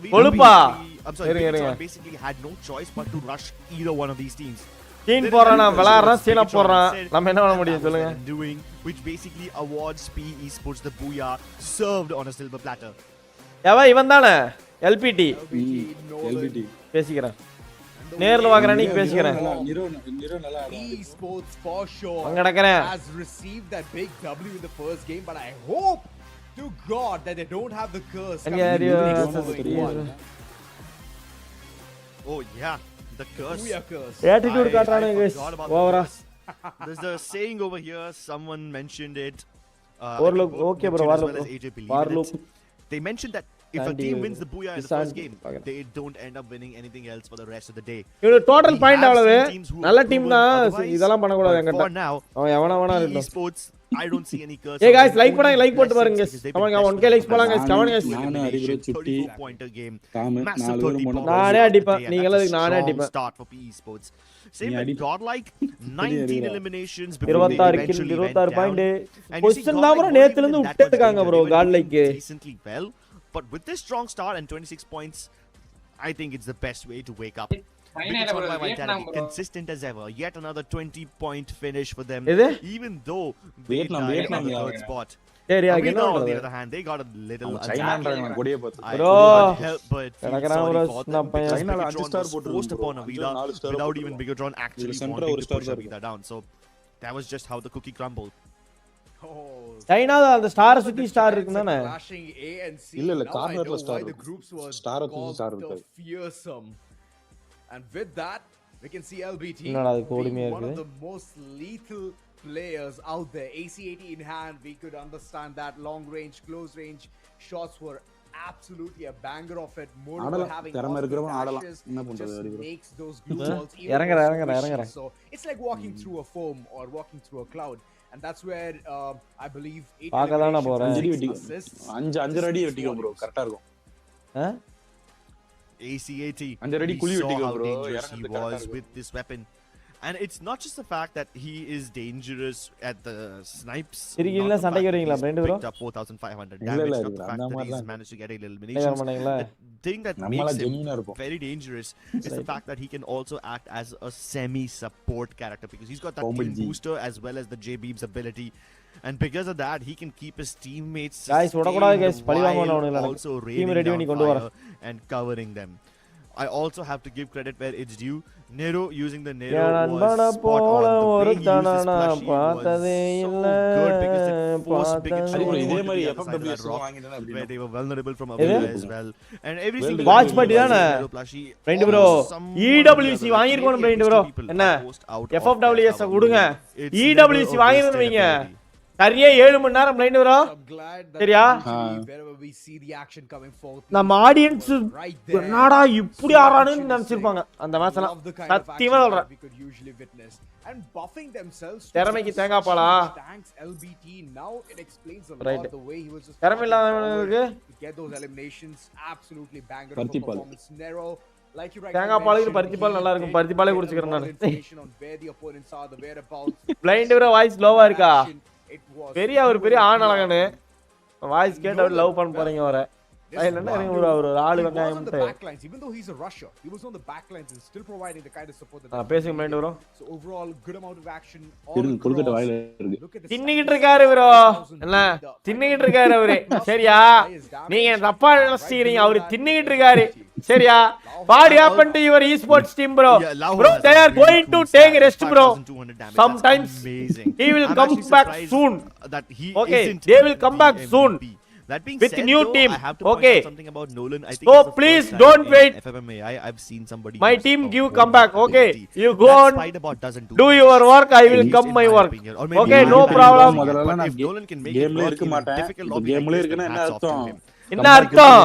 Bigatron basically had no choice but to rush either one of these teams. Scene போறான் விளையாடுறான் சீனா போறான் நம்ம என்ன பண்ண முடியும் சொல்லுங்க. Doing which basically awards PE Esports the booyah served on a silver platter. ஏவா இவன் தானே LPT பேசிக்கிறேன் நேர்ல வாங்குறேன் நீ பேசிக்கிறேன் Esports for sure has received that big W in the first game, but I hope to God that they don't have the curse. Oh yeah, the curse. Attitude காட்றானுங்க guys ஓவரா. There's a saying over here, someone mentioned it. Okay bro, warloop. They mentioned that if a team wins the booyah in the first game, they don't end up winning anything else for the rest of the day. இவங்க total point அவ்வளவு நல்ல team தான் இதெல்லாம் பண்ண கூடாது என்கிட்ட. அவன் எவனா இருக்கட்டும். Sports, I don't see any curse. Hey guys, like பண்ணுங்க, like போட்டு பாருங்க guys. Come on, 1k likes போலாம் guys. Come on guys. நானே அடிப்பேன். நீங்களே நானே அடிப்பேன். Start for PE Sports. Same with Godlike, 19 eliminations before they eventually went down. Position தான் bro நேத்துல இருந்து விட்டுட்டாங்க bro Godlike decently well, but with this strong start and 26 points, I think it's the best way to wake up. Consistent as ever. Yet another 20-point finish for them. Even though they died on the third spot. Avida, on the other hand, they got a little help, but forced upon Avida without even Bigatron actually wanting to push Avida down. So that was just how the cookie crumbled. China அந்த star சுத்தி star இருக்குதானே இல்ல கார்னர்ல star fearsome. And with that, we can see LBT one of the most lethal players out there. AC-80 in hand, we could understand that. Long range, close range shots were absolutely a banger of it. Moreover, having dashes just makes those glue balls even more. So it's like walking through a foam or walking through a cloud. And that's where I believe 8 assists. 5 அடி வெட்டிக்கோ bro கரெக்ட்டா இருக்கும். AC-80, we saw how dangerous he was with this weapon. And it's not just the fact that he is dangerous at the snipes. Picked up 4,500 damage. Not the fact that he's managed to get a little eliminations. The thing that makes him very dangerous is the fact that he can also act as a semi-support character because he's got that team booster as well as the J-Beeb's ability. And because of that, he can keep his teammates also raining down fire and covering them. I also have to give credit where it's due. Nero using the Nero was spot on. The way he used his plushie was so good because it forced Bigatron onto the other side of that rock where they were vulnerable from Avida as well. And every single watch Nero plushie. Friend bro, EWC வாங்கிருக்கோம் friend bro. என்ன FFWS கொடுங்க. EWC வாங்கிருவீங்க. சரியா 7 மணி நேரம் line வர சரியா நம்ம audience என்னடா இப்படி ஆறானுன்னு நினைச்சிருப்பாங்க அந்த மேட்ச்ல சத்தியமா சொல்றேன் திறமைக்கு தேங்காய் பாலா திறமை இல்லாதவனுக்கு தேங்காய் பாலுக்கு பருத்தி பால் நல்லா இருக்கும் பருத்தி பாலே குடிச்சுக்கிறேன் நான் பிளைண்ட் வாய்ஸ் லோவா இருக்கா பெரிய ஒரு பெரிய ஆணழகனு வாய்ஸ் கேட்டு அவர் லவ் பண்ண போறீங்க அவரை என்னன்னா ஒரு ஆளு வெங்காயம் even though he's a rusher he was on the back lines and still providing the kind of support that பேசிங்க mind bro so overall good amount of action கொடுக்கட்ட வாயில இருக்கு தின்னிக்கிட்டு இருக்காரு bro என்ன தின்னிக்கிட்டு இருக்காரு அவரு சரியா நீங்க தப்பா நினைச்சீங்க அவரு தின்னிக்கிட்டு இருக்காரு சரியா? What happened to your esports team, bro? Yeah, Lau Bro, has they a are really going to cool take stat, rest, bro. 5,200 damage. That's Sometimes amazing. he will I'm come actually back surprised soon. That he Okay, isn't they will come the back soon. MVP. That being With said, new though, team. I have to point Okay. out something about Nolan. I think So it's the please first time don't in wait. FFMAI I've seen somebody My use team a give whole comeback. Okay, ability. you go That on. Spider-Bot doesn't Do much, your work. I at will least come in my work. opinion. Or maybe Okay, my no opinion problem. is முதல்ல but நான் if Nolan can make it கேம்ல work இருக்க in a மாட்டேன். difficult இப்ப lobby like கேம்ல this, இருக்குன்னா then என்ன hats off to அர்த்தம்? him. என்ன அர்த்தம்?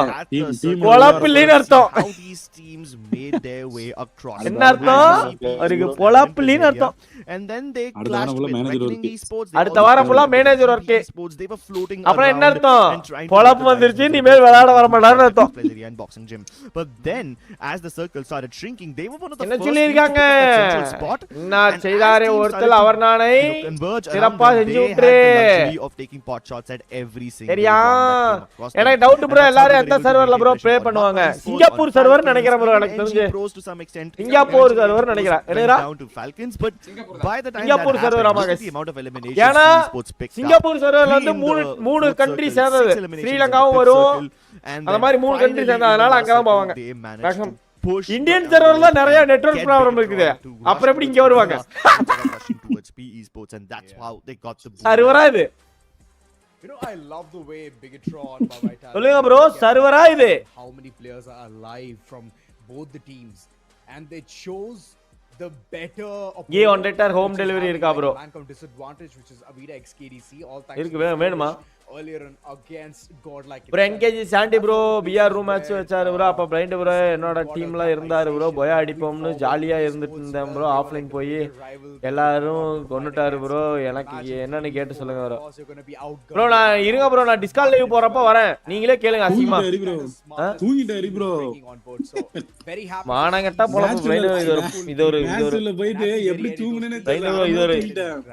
பொழப்பில்லைன்னு அர்த்தம். How these teams made their way across. என்ன அர்த்தம்? அவருக்கு பொழப்பில்லைன்னு அர்த்தம். And then they அடுத்த clashed வாரம் with manager Reckoning work. Esports. அடுத்த வாரம் ஃபுல்லா manager work. They were floating அப்புறம் என்ன around அர்த்தம்? and trying to பொழப்பு get the வந்துருச்சு, license இனிமேல் விளையாட வர மாட்டான்னு அர்த்தம். area and boxing gym. But then as the circle started shrinking, they were one of the என்ன first teams to சொல்லிருக்காங்க? pick up that central spot. என்ன And as செய்தாரே teams ஒருத்தல் started to, அவர் நானை converge around சிறப்பா them, செஞ்சு they had விட்டுரு. the luxury of taking pot shots at every single சரியா? one that came across them. எனக்கு டவுட் ப்ரோ, And that's எல்லாரும் how எந்த they were able to சர்வர்ல make bro impression play on பண்ணுவாங்க? not only Singapore on server Falcons, நினைக்கிறேன் bro, even எனக்கு தெரிஞ்சு NG Pros to some extent. Singapore Eventually, server NG நினைக்கிறேன். Pros என்னடா? went down to Falcons, but by the time Singapore that server happened, ஆமாங்க. look at the amount of eliminations ஏன்னா esports picked up. Singapore சர்வர்ல வந்து Three in the மூணு fourth country circle, சேர்ந்தது. 6 eliminations in the ஸ்ரீலங்காவும் fifth வரும். circle, and அந்த then மாதிரி மூணு country finally in சேர்ந்ததுனால the அங்கதான் last போவாங்க. circle, they managed to push Indian the சர்வர்ல envelope நிறைய and network get problem Bigetron இருக்குது. to அப்புறம் rush எப்படி towards இங்க வருவாங்க? Purgatory instead of rushing towards PE Sports, and that's how they got the boost. சர்வரா இது? You know, I love the way Bigetron by Vitality சொல்லுங்க bro, சர்வரா இது? how many players are alive from both the teams, and they chose the better opponent, Ye on data home which is delivery having, இருக்கா like, bro? man count disadvantage, which is Avida XKDC, all thanks இருக்கு, to வேணுமா? earlier on against godlike bro NKG Sandy bro PR room match வச்சாரு bro. அப்ப blind bro என்னோட டீம்ல இருந்தாரு bro. போயா அடிப்போம்னு ஜாலியா இருந்துட்டு இருந்தேன் ப்ரோ. ஆஃப்லைன் போய் எல்லாரும் கொன்னுட்டாரு ப்ரோ. எனக்கு என்னன்னு கேட்டு சொல்லுங்க ப்ரோ. ப்ரோ நான் இருங்க ப்ரோ, நான் டிஸ்கால் லைவ் போறப்ப வரேன், நீங்களே கேளுங்க அசிமா. தூங்கிட்டாரு ப்ரோ. மானங்கட்டா பொழப்பு பிளைண்ட். இது ஒரு போயிட்டு எப்படி தூங்குனேன்னு பிளைண்ட் ப்ரோ, இது ஒரு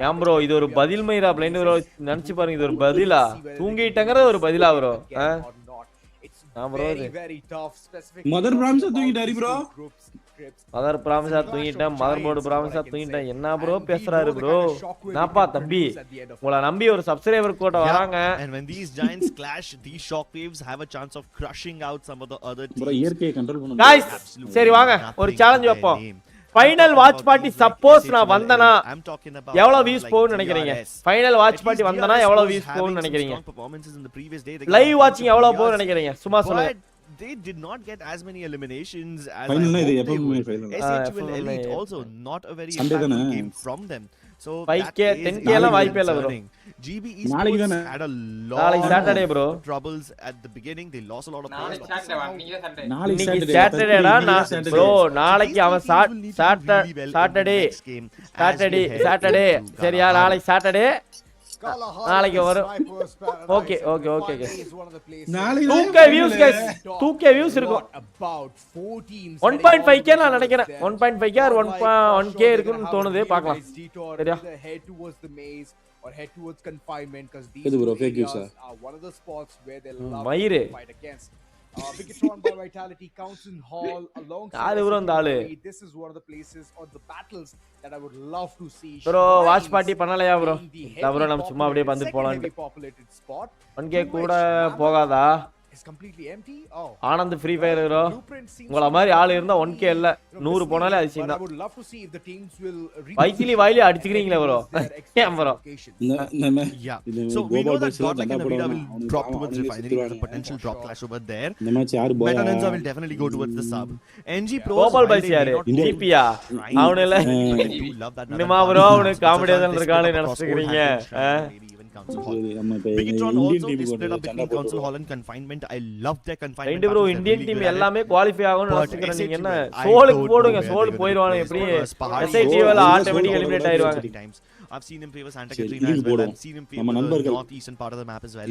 ஏன் ப்ரோ, இது ஒரு பதில் மயிரா பிளைண்ட் ப்ரோ? நினைச்சு பாருங்க, இது ஒரு பதிலா? தூங்கிட்டங்கறது ஒரு பதிலா ப்ரோ? மதர் பிராம்ஸா தூங்கிட்டாரு ப்ரோ. மதர் பிராமிஸா தூங்கிட்டேன், மதர் போர்டு பிராமிஸா தூங்கிட்டேன். என்ன ப்ரோ பேசுறாரு ப்ரோ? நாப்பா தம்பி, உங்களை நம்பி ஒரு சப்ஸ்கிரைபர் கோட்ட வராங்க. And when these giants clash, these shockwaves have a chance of crushing out some of the other teams. Bro இயற்கையை கண்ட்ரோல் பண்ணுங்க. गाइस சரி வாங்க ஒரு சேலஞ்ச் வைப்போம். ஃபைனல் வாட்ச் பார்ட்டி சப்போஸ் நான் வந்தனா எவ்வளவு வியூஸ் போகும்னு நினைக்கிறீங்க? ஃபைனல் வாட்ச் பார்ட்டி வந்தனா எவ்வளவு வியூஸ் போகும்னு நினைக்கிறீங்க? லைவ் வாட்சிங் எவ்வளவு போகும்னு நினைக்கிறீங்க? சும்மா சொல்லுங்க. They did not get as many eliminations as Final I இது hoped எப்போ they would. final? SHL Elite also not a very Sunday impactful தானே? game from them. So 5K, that is 10K எல்லாம் வாய்ப்பே இல்ல bro. concerning. GB நாளைக்கு Esports தானே? had a நாளைக்கு lot Saturday bro. of troubles at the beginning. They lost a lot of players. நாளைக்கு Saturday இன்னைக்கு சாட்டர்டேடா bro. நாளைக்கு அவன் சாட்டர்டே சரியா? நாளைக்கு சாட்டர்டே, நாளைக்கு வரும். ஓகே ஓகே ஓகே நாளைக்கு 2k views guys, 2k views இருக்கும். 1.5k நான் நினைக்கிறேன். 1.5k or 1k இருக்குன்னு தோணுது, பார்க்கலாம். சரியா? or head towards confinement, because these இது bro fake areas news are one of the spots where they love மயிரு to fight against. Bigetron by Vitality, Council Hall, alongside யாரு bro அந்த ஆளு? this is one of the places or the battles that I would love to see. bro watch party பண்ணலையா bro? நான் bro நம்ம சும்மா அப்படியே வந்து போலாம்னு. 1k கூட போகாதா? It's completely empty. Oh, Anand free fire bro. உங்கள மாதிரி ஆளு இருந்தா 1k இல்ல 100 போனாலே அதிசயம் தான். வாயிலி அடிச்சுக்கிறீங்களா ப்ரோ? ஏன் bro? Yeah. So we know that Godlike and Avida will drop towards Refinery. There's a potential drop clash over there. இந்த மேட்ச் யார் போயா? Metanenza will definitely go towards the sub. NG Pros Gopal பைஸ் யாரு? ஜிபியா? அவனல இன்னமா bro அவனுக்கு காமெடியா தான் இருக்கானே நினைச்சுக்கிறீங்க. Bigetron also they split up between Council Hall and confinement. I love their confinement. ரெண்டு ப்ரோ இந்தியன் டீம் எல்லாமே குவாலிஃபை ஆகும்னு நினைச்சுக்கிறீங்க. நீங்க என்ன சோலுக்கு போடுங்க, சோல் போயிடுவாங்க. எப்படி SITவல ஆட்டோமேட்டிக் எலிமினேட் ஆயிடுவாங்க. I've seen him favor Santa Catarina as well. I've seen him favor the northeastern part of the map as well.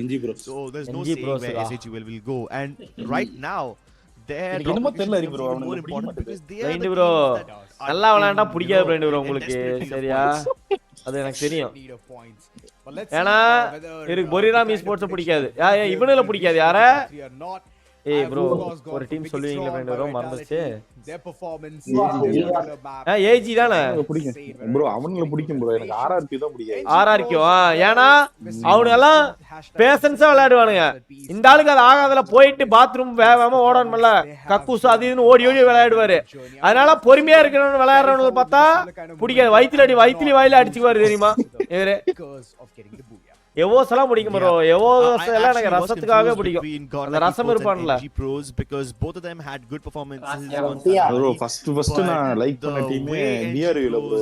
So there's no saying where SHL will go. And right now they're more important because they are the bro teams that நல்லா விளையாண்டா பிடிக்காது blind bro உங்களுக்கு. சரியா? அது எனக்கு தெரியும். ஏன்னா எனக்கு பொரிராம் ஸ்போர்ட்ஸ் பிடிக்காது. இவனுல பிடிக்காது. யார ஏய் I've bro of course gone ஒரு for டீம் Vicky சொல்லுவீங்களா Strong ரெண்டு by வரும் மறந்துச்சு. Vitality. Their performance, this particular map. AG தானே பிடிக்கும் ப்ரோ, அவனுங்களை பிடிக்கும் ப்ரோ. எனக்கு RRQ தான் பிடிக்காது. ஆர்ஆர்கியூ ஏன்னா அவனுங்க எல்லாம் பேசன்ஸா விளையாடுவானுங்க. இந்த ஆளுக்கு அது ஆகாதல போயிட்டு பாத்ரூம் வேகாம ஓடணும்ல, கக்கூஸ் அது இதுன்னு ஓடி ஓடி விளையாடுவாரு. அதனால பொறுமையா இருக்கிறவங்க விளையாடுறவங்க பார்த்தா பிடிக்காது. வயிற்றுல வாயில அடிச்சுக்குவாரு தெரியுமா இவரு. எவோஸ் எல்லாம் பிடிக்கும் ப்ரோ. எவோஸ் எல்லாம் எனக்கு ரசத்துக்காகவே பிடிக்கும். அந்த ரசம் இருப்பான்ல. because both of them had good performances on bro first நான் லைக் பண்ண டீம் டிஆர்யூ ல ப்ரோ.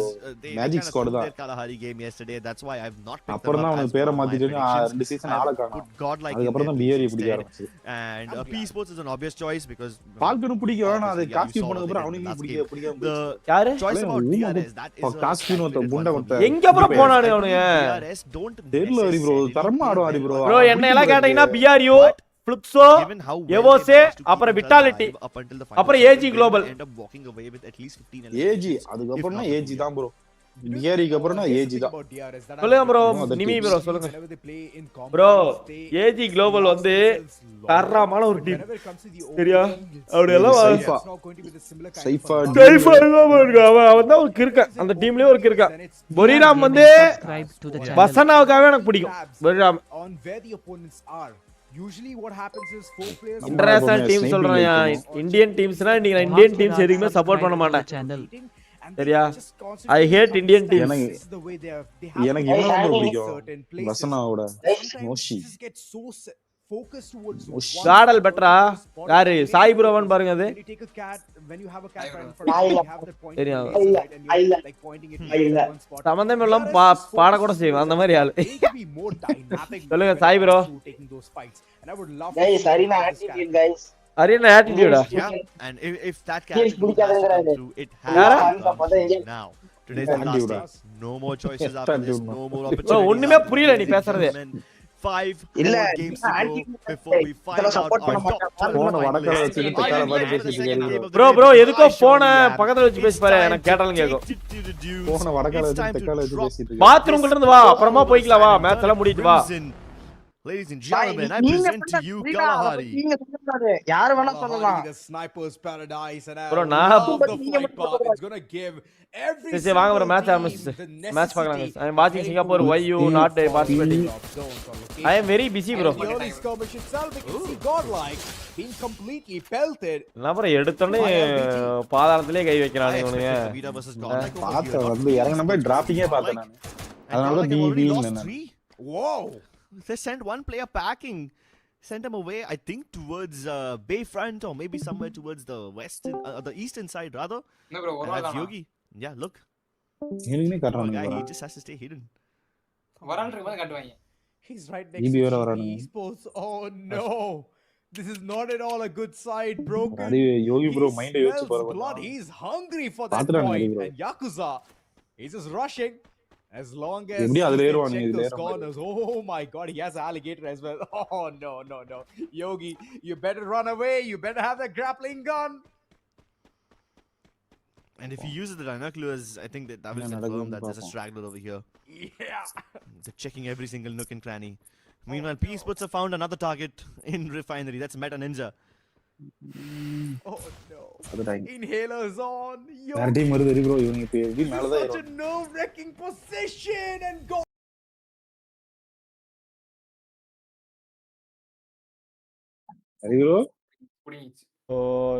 மேஜிக் ஸ்குவாட் தான். Kalahari game yesterday. That's why I've not picked அப்புறம் தான் அவனுக்கு பேரை மாத்திட்டு ரெண்டு சீசன் ஆள காணோம். அதுக்கு அப்புறம் தான் டிஆர்யூ பிடிக்க ஆரம்பிச்சது. And P Sports is an obvious choice because பால்கனு பிடிக்கும். ஆனா அது காஸ்டியூம் பண்ணதுக்கு அப்புறம் அவனுக்கு பிடிக்காம யாரு choice about DRS that is costume ஒத்த புண்ட ஒத்த எங்க ப்ரோ போனானே அவனுங்க. DRS don't தெரியல ஹரி ப்ரோ. தரமா ஆடுவாரி ப்ரோ. ப்ரோ என்ன எல்லாம் கேட்டீங்கன்னா பிஆர்யூ, ஃப்ளிப்ஸோ, எவோஸே, அப்புறம் விட்டாலிட்டி, அப்புறம் ஏஜி குளோபல். ஏஜி அதுக்கு அப்புறம் தான் ஏஜி தான் ப்ரோ. டிஆர்யூக்கு அப்புறம் தான் ஏஜி தான். சொல்லுங்க ப்ரோ நிமி ப்ரோ சொல்லுங்க. ப்ரோ ஏஜி குளோபல் வந்து தரமான ஒரு டீம். சரியா? அவரு எல்லாம் சைஃபா அவன் தான் ஒரு கிறுக்கன். அந்த டீம்லயே ஒரு கிறுக்கன். பொரிராம் வந்து வசனாவுக்காகவே எனக்கு பிடிக்கும். பொரிராம் Usually what happens is 4 players international team சொல்றேன். இந்தியன் டீம்ஸ்னா நீங்க இந்தியன் டீம்ஸ் எதுக்குமே சப்போர்ட் பண்ண மாட்டேன். சரியா? ஐ ஹேட் இந்தியன் டீம். எனக்கு இவன பிடிக்கும். வசனாவோட மோஷி காடல் பெட்டரா யாரு? சாய் ப்ரோவன் பாருங்க. அது சம்பந்தம் எல்லாம் பாட கூட செய்வோம் அந்த மாதிரி ஆளு. சொல்லுங்க சாய் ப்ரோ. அரியனா ஆட்டிடியூடா? and if that character has to come through, it has to come now. Today's the last day. No more choices after this. No more opportunities. ஒண்ணுமே புரியல நீ பேசுறது. 5 games to go before we find out our top 12 bro எதுக்கோ போன பக்கத்துல வச்சு பேசி பாரு. எனக்கு கேட்டாலும் கேக்கும். போன வடக்கால வச்சு தெக்கால வச்சு பேசிட்டு இருக்கு. பாத்ரூம் கிட்ட இருந்து வா, அப்புறமா போய்க்கலாம் வா. மேட்ச் எல்லாம் முடிச்சிட்டு வா. Ladies and gentlemen, I present to you Kalahari. யார் வேணா சொல்லலாம். The sniper's paradise and bro I love the flight path. It's going to give every சரி வாங்க ப்ரோ மேட்ச் ஆரம்பிச்சு. மேட்ச் பார்க்கலாங்க. I am watching Singapore. Why you not participating? I am very busy bro. The early skirmish itself, we can see godlike being completely pelted. நான் bro எடுத்தனே பாதாளத்திலே கை வைக்கறானே இவனுங்க. பாத்த வந்து இறங்கன போய் டிராப்பிங்கே பார்த்தேன் நான். அதனால டிபி நான். Whoa. They sent one player packing, sent him away, I think towards Bayfront or maybe somewhere towards the western, the eastern side rather. No bro, that's Yogi. Yeah, look. ஹீலிங்னே கட்டறானுங்க. He just has to stay hidden. வரான்றது மாதிரி காட்டுவாங்க. He's right next to Esports. Oh no. This is not at all a good side, broken. அடி யோகி bro mind யோசிச்சு பாருங்க. He's hungry for that point. And Yakuza, he's just rushing. As long as those corners, oh my god, he has an alligator as well. Oh no. Yogi, you better run away. You better have that grappling gun. And if he uses the binoculars, I think that will confirm that there's a straggler over here. Yeah. They're checking every single nook and cranny. Meanwhile, P Sports have found another target in Refinery. That's Meta Ninja. Oh no. Inhalers on. வேற team வருது Hari bro. இவங்க இப்ப எப்படி மேல தான் Such a nerve-wracking position and go. Hari bro oh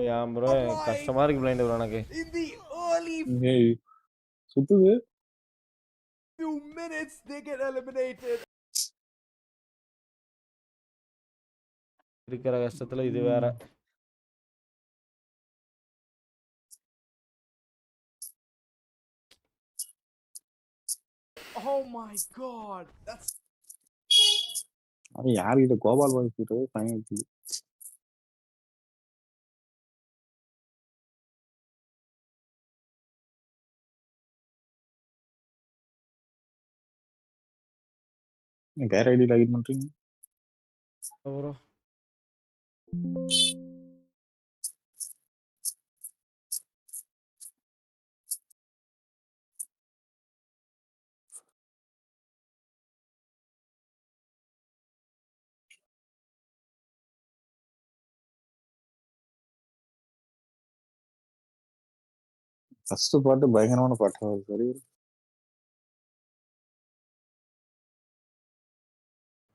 yeah bro கஷ்டமா இருக்கு blind bro எனக்கு. In the early சுத்துது. few minutes they get eliminated. இருக்கிற கஷ்டத்துல இது வேற. Oh my god. That's அது யார்கிட்ட கோபால் வாங்கிட்டு ஃபைனல். வேற ஐடி லாகின் பண்றீங்க ப்ரோ? ஃபர்ஸ்ட் பாட்டு பயங்கரமான பாட்டா சரி.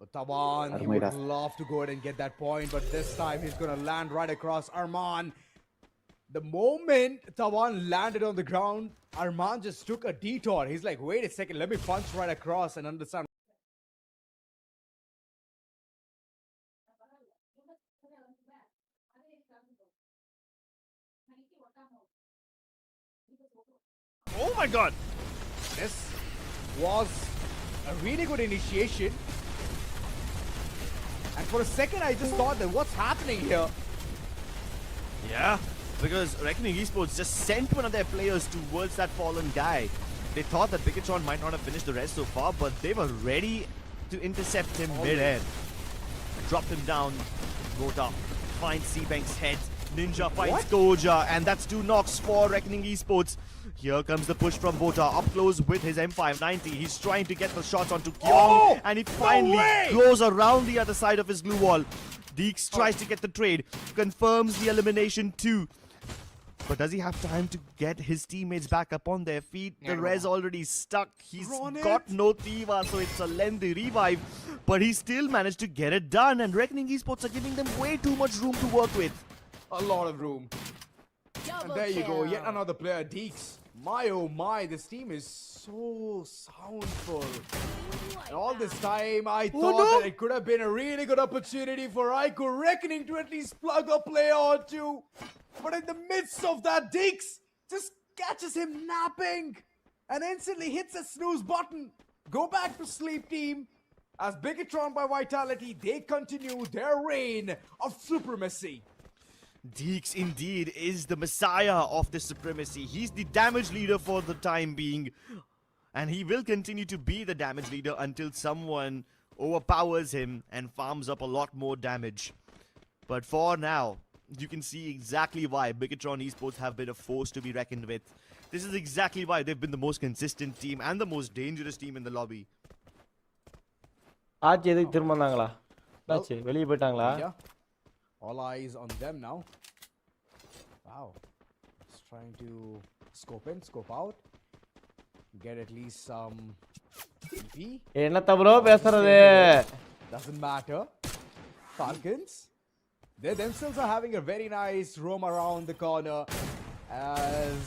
But Taban, he would love to go ahead and get that point, but this time he's going to land right across Arman. The moment Taban landed on the ground, Arman just took a detour. He's like, wait a second, let me punch right across and understand. Oh my god! This was a really good initiation. And for a second, I just thought that what's happening here? Yeah, because Reckoning Esports just sent one of their players towards that fallen guy. They thought that Bigatron might not have finished the rest so far, but they were ready to intercept him mid-air. Dropped him down. Gota finds Seabank's head. Ninja finds Koja, and that's 2 knocks for Reckoning Esports. Here comes the push from Bota, up close with his M590. He's trying to get the shots onto Kyong, and he finally goes around the other side of his glue wall. Deeks tries to get the trade, confirms the elimination too. But does he have time to get his teammates back up on their feet? The res already stuck. He's got no Thiva, so it's a lengthy revive. But he still managed to get it done, and Reckoning Esports are giving them way too much room to work with. A lot of room. And there you go, yet another player, Deeks. My oh my, this team is so soundful. And all this time, I thought that it could have been a really good opportunity for Ico Reckoning to at least plug a player or two. But in the midst of that, Deeks just catches him napping and instantly hits a snooze button. Go back to sleep, team. As Bigatron by Vitality, they continue their reign of supremacy. Deeks indeed is the messiah of this supremacy. He's the damage leader for the time being. And he will continue to be the damage leader until someone overpowers him and farms up a lot more damage. But for now, you can see exactly why Bigatron Esports have been a force to be reckoned with. This is exactly why they've been the most consistent team and the most dangerous team in the lobby. ஆச்சி எதுக்கு திரும்ப வந்தாங்களா? ஆச்சி வெளிய போய்ட்டாங்களா? All eyes on them now. Wow. Just trying to scope in, scope out. Get at least some TP. என்னத்த bro பேசுறது? Doesn't matter. Falcons. They themselves are having a very nice roam around the corner. As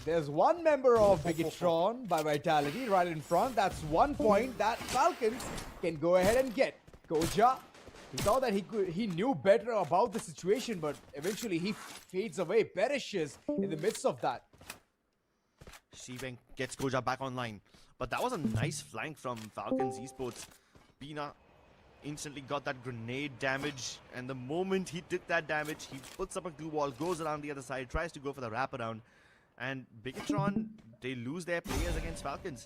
there's one member of Bigatron by Vitality right in front. That's 1 point that Falcons can go ahead and get. Koja. He thought that he knew better about the situation, but eventually he fades away, perishes in the midst of that. Seabank gets Koja back online. But that was a nice flank from Falcons Esports. Pina instantly got that grenade damage, and the moment he took that damage, he puts up a glue wall, goes around the other side, tries to go for the wraparound. And Bigatron, they lose their players against Falcons.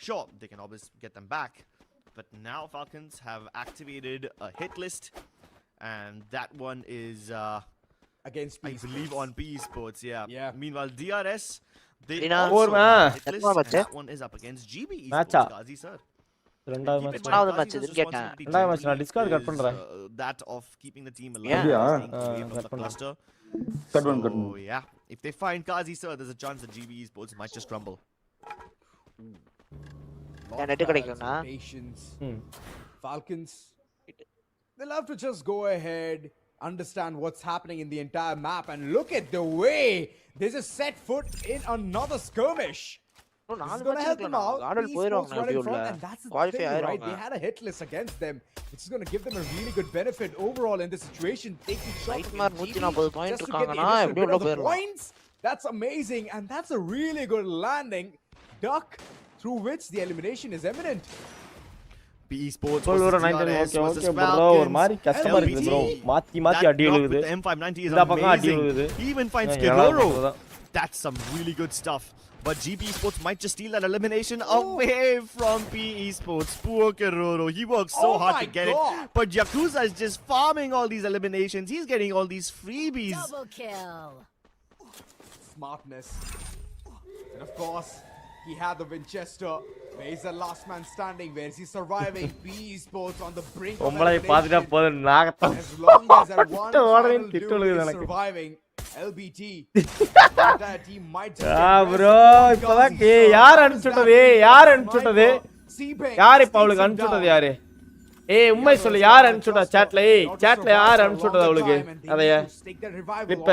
Sure, they can always get them back. But now Falcons have activated a hit list, and that one is against P I believe on P Sports. Yeah. Meanwhile, DRS they Rina. also have a hit list, and That's that one is up against GB Esports. Gazi sir. ரெண்டாவது match. ரெண்டாவது match இது கேட்டேன். ரெண்டாவது match நான் Discord cut பண்றேன். That of keeping the team alive. Cut cluster. Cut one. So yeah, if they find Gazi sir, there's a chance that GB Esports might just crumble. Falcons, they love to just go ahead, understand what's happening in the entire map, and look at the way they just set foot in another skirmish. This is going to help them out. Esports right in front, and that's the thing, right? They had a hit list against them. It's going to give them a really good benefit overall in this situation. Taking shots from GB just to get the initial bit of the points. That's amazing, and that's a really good landing. Duck, through which the elimination is imminent. P Sports ஒரு 19 okay bro ஒரு மாதிரி கஷ்டமா இருக்கு bro மாத்தி அடி விழுகுது the M590 is இந்த பக்கம் அடி amazing. விழுகுது He even finds Keroro. That's some really good stuff. But GB Esports might just steal that elimination away from P Esports. Poor Keroro. He works so hard to get it. But Yakuza is just farming all these eliminations. He's getting all these freebies. Double kill. Smartness. And of course, he had the Winchester. Where is the last man standing? Where is he surviving? P Esports on the brink of elimination. As long as that one final dude is surviving, LBT. That team might just get bro இப்பதான் யார் அனுப்பிச்சது யார் இப்ப அவளுக்கு அனுப்பிச்சது யாரு உண்மை சொல்லு யார் அனுப்பிச்சா சாட்ல சாட்ல யார் அனுப்பிச்சது அவளுக்கு அதைய இப்ப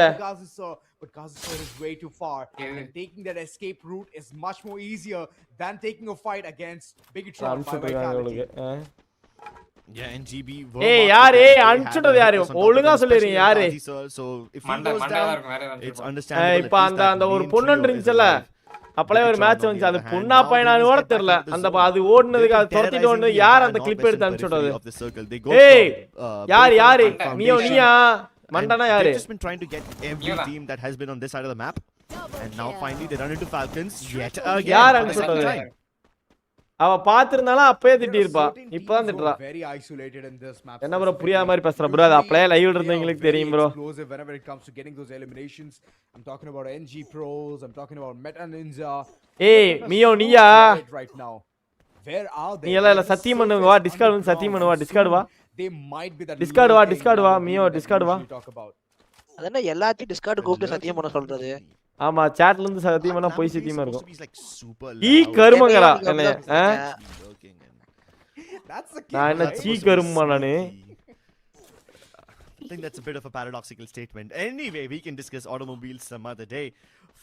but Gamerz is way too far and taking that escape route is much more easier than taking a fight against Bigatron by Vitality. Yeah, and GB யாரு அனுப்பிச்சது யாரு ஒழுங்கா சொல்லிருங்க யாரு so if he goes down it's understandable இப்ப அந்த ஒரு பொண்ணு இருந்துச்சுல அப்பளே ஒரு மேட்ச் வந்து அது பொண்ணா பையனானு கூட தெரியல அந்த அது ஓடுனதுக்கு அது துரத்திட்டு ஓடுனது யார் அந்த கிளிப் எடுத்து அனுப்பிச்சது யார் நீயா மண்டனா யாரு just been trying to get every team that has been on this side of the map and now finally they run into Falcons yet again யார் அனுப்பிச்சது அவ பாத்துறனால அப்பவே திட்டி இருப்பா இப்பதான் திட்டறா Very isolated in this map. என்ன bro புரியாத மாதிரி பேசுற bro அது அப்படியே லைவ்ல இருந்தவங்களுக்கு தெரியும் bro Whenever it comes to getting those eliminations, I'm talking about NG Pros, I'm talking about Meta Ninja. மியோ நீயா right now. Where are they? நீ எல்லாம் சத்தியம் பண்ணுங்க வா டிஸ்கார்ட் வந்து சத்தியம் பண்ணுவா டிஸ்கார்ட் வா They might be that Discord வா மியோ டிஸ்கார்ட் வா அதென்ன எல்லாத்தையும் டிஸ்கார்ட் கூப்பிட்டு சத்தியம் பண்ண சொல்றது ஆமா சாட்ல இருந்து சத்தியம் பண்ணா போய் சத்தியமா இருக்கும் கருமங்கடா என்ன நான் என்ன கருமமா நானு I think that's a bit of a paradoxical statement. Anyway, we can discuss automobiles some other day.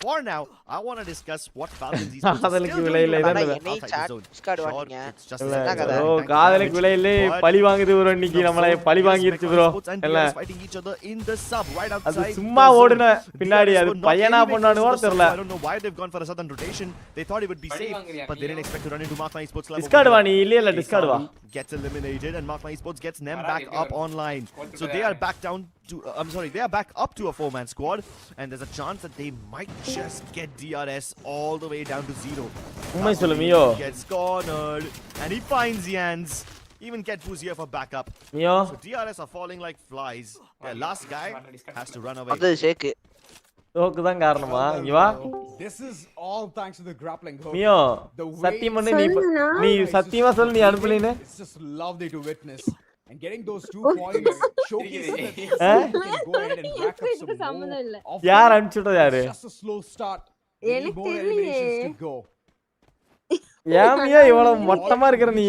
For now, I want to discuss what Falcons is காதலுக்கு விலை இல்லை டிஸ்கார்ட் வாங்குங்க காதலுக்கு விலை இல்லை பழி வாங்குது bro இன்னைக்கு நம்மளை பழி வாங்கிருச்சு bro இல்ல அது சும்மா ஓடுன பின்னாடி அது பையனா பொண்ணானு கூட தெரியல I don't know why they've gone for a southern rotation. They thought it would be safe, but they didn't expect to run into Mark Sports Club. Discord வா நீ இல்ல டிஸ்கார்ட் வா gets eliminated and Mark Sports gets them back up online. So they are back down to they are back up to a 4-man squad and there's a chance that they might just get DRS all the way down to 0. உண்மை சொல்லு மியோ Gets cornered and he finds Jans. Even Ketfu's here for backup. மியோ So DRS are falling like flies. The last guy has to run away. அது ஷேக் தோக்கு தான் காரணமா இங்க வா This is all thanks to the grappling hook. மியோ சத்தியம் பண்ணு நீ சத்தியமா சொல்லு நீ அனுப்பலினே It's just lovely to witness. And getting those 2 points showcases that can go ahead and rack up some more. யார் அனுப்பிச்சது யாரு Just a slow start. Any more eliminations to go. ஏமியா இவ்வளவு மொட்டமா இருக்கற நீ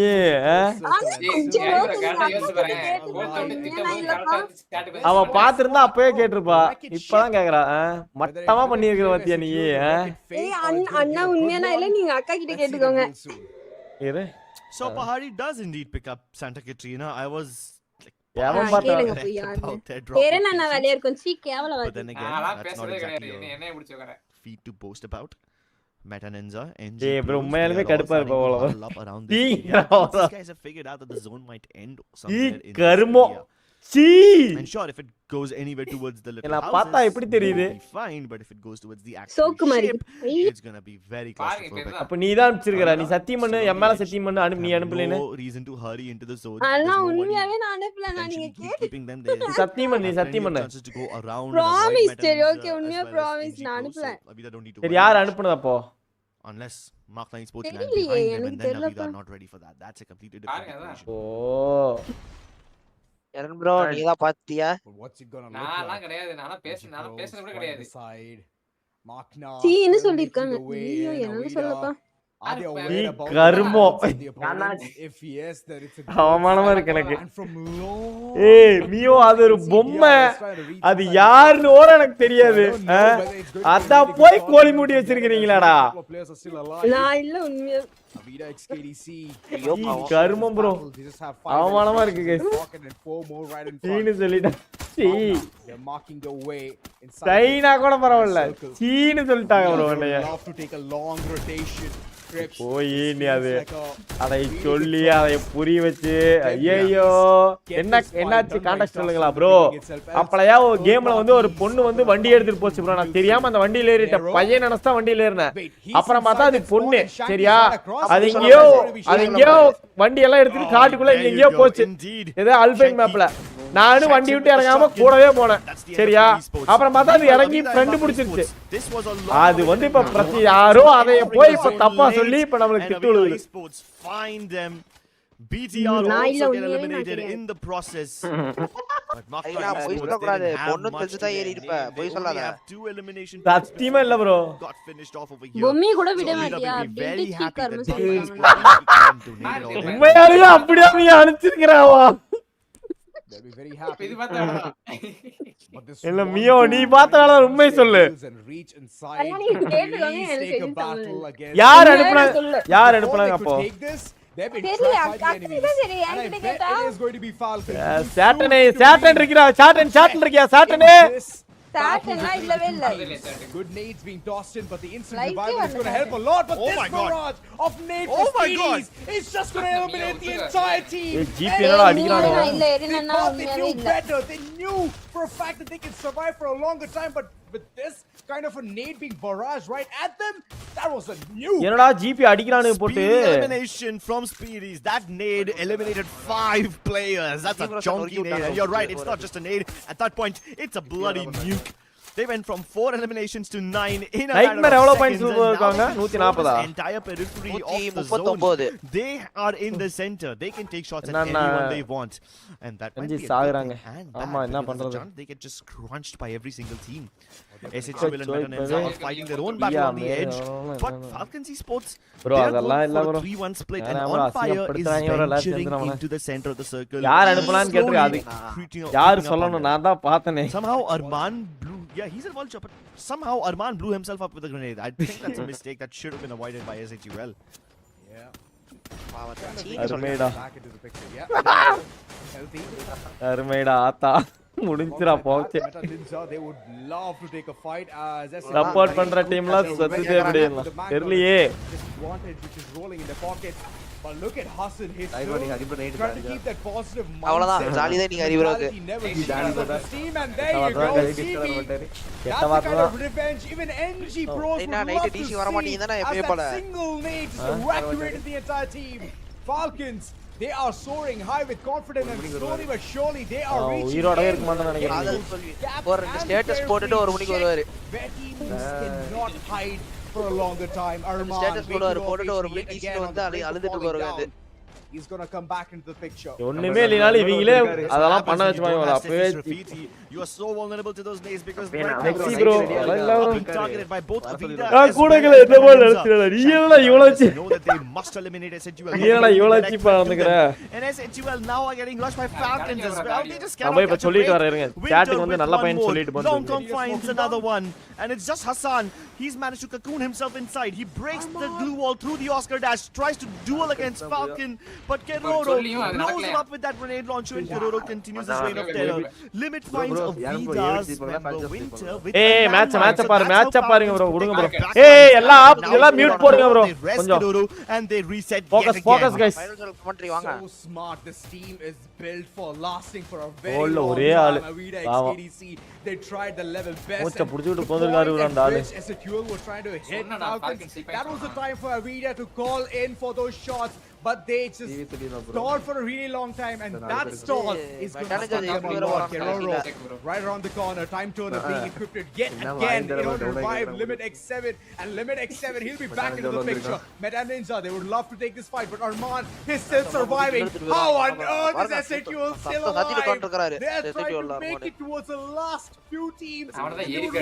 அவ பாத்திருந்தா அப்பவே கேட்டிருப்பா இப்பதான் கேக்குறா மட்டமா பண்ணி இருக்கற பாத்தியா நீ அண்ணா உண்மையானா இல்ல நீங்க அக்கா கிட்ட கேட்டுக்கோங்க இரு So Pahari does indeed pick up Santa Katrina. I was யாவன் பார்த்தா பேரனா வேலைய இருக்கும் சீ கேவல But then again, that's not exactly என்ன பிடிச்சு வர feat to boast about. Meta Ninja and bro உண்மையாலுமே கடுப்பா இருப்பா around this guys have figured out that the zone might end somewhere in கர்மோ sea and sure if it goes anywhere towards the little houses பார்த்தா எப்படி தெரியுது fine but if it goes towards the actual சோக்கு மாதிரி it's going to be very claustrophobic. அப்ப நீ தான் அனுப்பிச்சிருக்கற நீ சத்தியம் பண்ணு எம்மால சத்தியம் பண்ணு நீ அனுப்பலனே no reason to hurry into the zone. அண்ணா உண்மையாவே நான் அனுப்பல நான் நீங்க keeping them there. சத்தியம் பண்ணு to go around promise சரி ஓகே உண்மையா promise நான் அனுப்பல சரி யார் அனுப்புனது அப்போ unless Mark Sports land behind them and then we are not ready for that. That's a completely different situation. oh earn bro நீதா பாத்தியா What's it gonna look like? நான் கிடையாது நான் பேசணும் கூட கிடையாது Markna சீன்னு சொல்லிருக்காங்க ஐயோ என்ன சொல்லப்பா கர்மோ if yes then it's a அவமானமா இருக்கு எனக்கு மியோ அது ஒரு பொம்மை அது யாருன்னு ஓட எனக்கு தெரியாது அத போய் கோழி மூடி வச்சிருக்கீங்களாடா நான் இல்ல உண்மையா Avida XKDC கர்மம் ப்ரோ அவமானமா இருக்கு गाइस சீனு சொல்லிட்டா சீ they're marking the way inside China கூட பரவாயில்லை சீனு சொல்லிட்டாங்க ப்ரோ என்னைய love to take a long rotation போய் நீ அது அதை சொல்லி அதை புரிய வச்சு ஐயோ என்னாச்சு கான்டெக்ஸ்ட் சொல்லுங்களா ப்ரோ அப்பளையா ஒரு கேம்ல வந்து ஒரு பொண்ணு வந்து வண்டி எடுத்துட்டு போச்சு ப்ரோ நான் தெரியாம அந்த வண்டியில ஏறிட்ட பையன் நினைச்சா வண்டியில ஏறினேன் அப்புறம் பார்த்தா அது பொண்ணு சரியா அது எங்கேயோ வண்டி எல்லாம் எடுத்துட்டு காட்டுக்குள்ள எங்கேயோ போச்சு ஏதோ அல்பைன் மேப்ல நானும் வண்டி விட்டு இறங்காம கூடவே போனேன் சரியா அப்புறம் பார்த்தா அது இறங்கி ஃப்ரெண்ட் பிடிச்சிருச்சு அது வந்து இப்ப பிரச்சனை யாரோ அதை போய் இப்ப தப்பா சொல்லி இப்ப நம்மளுக்கு திட்டு விழுது find them BTR நான் also இல்ல, get உண்மையாவே நான் eliminated கிடையாது. in the process. But Mafia ஐயா, பொய் Esports சொல்லக்கூடாது. didn't have பொண்ணு much தெரிஞ்சுதான் to ஏறி their இருப்ப. name. They பொய் only சொல்லாத. have 2 elimination சத்தியமா இல்ல bro. got finished off over here. Bommi கூட விட So Lila மாட்டியா will be very பில்டி happy that கர்ம Gamerz செய்வாங்க donated all that. உண்மையாவே அப்படியே நீ அனுப்பிச்சிருக்கறாவா They'll be very happy. இது பார்த்தா But this இல்ல one மியோ நீ team பார்த்தனால உண்மை சொல்லு and reach inside. அண்ணா, நீ கேட்டுக்கோங்க, Please எனக்கு take a எதுவும் battle சொல்லல. against. யார் உண்மையாவே அனுப்புனா நான் சொல்லல. யார் Before அனுப்புனாங்க they அப்போ could take this, they've been தெரியல, trapped by the அக்கா enemies. கிட்ட சரி, And I என்கிட்ட bet கேட்டா it is going to be Falcon. சாட்டன் இருக்கா சாட்டன் இருக்கியா சாட்டனே This சாட்டன்லாம் இல்லவே இல்ல. good nades being tossed in, but the instant Like revival you is going to understand. help a lot. But Oh this my God. barrage of nades Oh for my God. Speedies is just going to eliminate the entire team. ஏய், GP And என்னடா they அடிக்கிறானோ? knew- இல்ல, They எரினா thought they உண்மையாவே knew இல்ல. better. They knew for a fact that they can survive for a longer time, but with this kind of a nade being barraged right at them, that was a new. என்னடா GB அடிக்கிறானு போட்டு Speedy elimination from Speedies. That nade eliminated 5 players. That's a chunky nade. And you're right, it's not just a nade. At that point, it's a bloody nuke. They went from 4 eliminations to 9 in a matter Nightmare of எவ்வளவு seconds. points And now இருக்காங்க? they control 140. this entire periphery of the zone. 139. They are in the center. They can take shots at என்னன்னா, anyone they want. And that might அஞ்சு be a good சாகுறாங்க. thing and ஆமா, bad, என்ன because there's a பண்றது? chance they get just crunched by every single team. SHL and Metanenza are fighting their own battle on the edge. But Falcons Esports, Bro, they're அதெல்லாம் going இல்ல for bro. a 3-1 split. ஏன்னா And bro, On Fire is அசிங்கப்படுத்துறாங்க bro, எல்லாரும் venturing சேர்ந்துறாங்க. into the center of the circle. யார் அனுப்பலாம்னு கேட்டிருக்க அது creeping யார் up on சொல்லணும் them. நான் தான் பார்த்தனே Somehow Arman blew. Yeah, he's a vulture, but somehow Arman blew himself up with a grenade. I think that's a mistake that should have been avoided by SHUL. Yeah. அருமைடா Back into the picture. Yeah. Healthy. அருமைடா ஆத்தா முடிஞ்சிரா போச்சு Meta Ninja, they would love to take a fight as support பண்ற டீம்லாம் செத்துதே அப்படியே தெரியலையே Advantage which is rolling in their pocket. But look at Hassan, he's Right, still Hariprasanthidhoni trying to அடிக்கிறாங்க. keep that positive அவ்வளவுதான், mindset. Jolly தான் நீங்க ஹரிபுராவுக்கு. Mentality never changes on this team, and there you கெட்ட go, வார்த்தை CB. கெட்ட That's the வார்த்தை kind தான் of revenge even NG pros would என்ன, love night to DC see வர மாட்டீங்கன்னா as எப்பயும் that போல. single nade just evacuated the entire team. Falcons, they are soaring high with confidence, and slowly but surely they are reaching உயிரோடவே end. இருக்க மாட்டேன்னு நினைக்கிறேன் காதல் தோல்வி. Gaps ஒரு ரெண்டு and ஸ்டேட்டஸ் போட்டுட்டு ஒரு மணிக்கு வருவாரு. where teams cannot hide for a longer time. Arman status making போடுவாரு, the போட்டுட்டு ஒரு ovation மணிக்கு yet again ஈஸ்ட் on வந்து the brink of அழுதுட்டு falling போறாரு. down. He's gonna come back into the picture. ஒண்ணுமே இல்லனாலும் இவங்களே அதெல்லாம் பண்ண வச்சுப்பாங்க அப்பவே You are so vulnerable to those nades because நெக்ஸி ப்ரோ அதெல்லாம் being targeted by both Avida நான் கூடங்கள என்ன போல நினைச்சல நீ என்னடா இவ்வளவு know that they must eliminate SHUL. நீ என்னடா இவ்வளவு சீப்பா வந்துக்கற And SHUL now are getting rushed by Falcons as well. They just நம்ம cannot இப்ப catch a சொல்லிட்டு break. வர இருங்க Winter சாட்டுக்கு வந்து with நல்ல one பையன் more. சொல்லிட்டு Long வந்து Tom finds another one and it's just Hassan. He's managed to cocoon himself inside. He breaks the glue wall through the Oscar dash, tries to duel against Falcon, but Keroro blows him up with that grenade launcher and Keroro continues his reign of terror. Limit finds Avida's member Winter with ஏய் match பாருங்க bro விடுங்க bro ஏய் எல்லாம் mute போடுங்க bro கொஞ்சம் Keroro and they reset focus guys final commentary வாங்க. So smart. This team is built for lasting for a very Goal long ஒரே ஆளு. time. Avida பாவம். XKDC, they tried the level best. மூச்சை and புடிச்சிட்டு the உட்கார்ந்திருக்காரு point அந்த at ஆளு. which SHUL were trying to hit சொன்னா நான் Falcons. Falcons That was the time for Avida to call in for those shots, but they just stalled for a really long time, and that stall is going to stuck them a lot. Keroro, right around the corner, time turner being equipped yet again in order to revive Limit X7, and Limit X7, he'll be back into the picture. Meta Ninja, they would love to take this fight, but Arman is still surviving. How on earth is SHUL still alive? They are trying to make it towards the last few teams. They would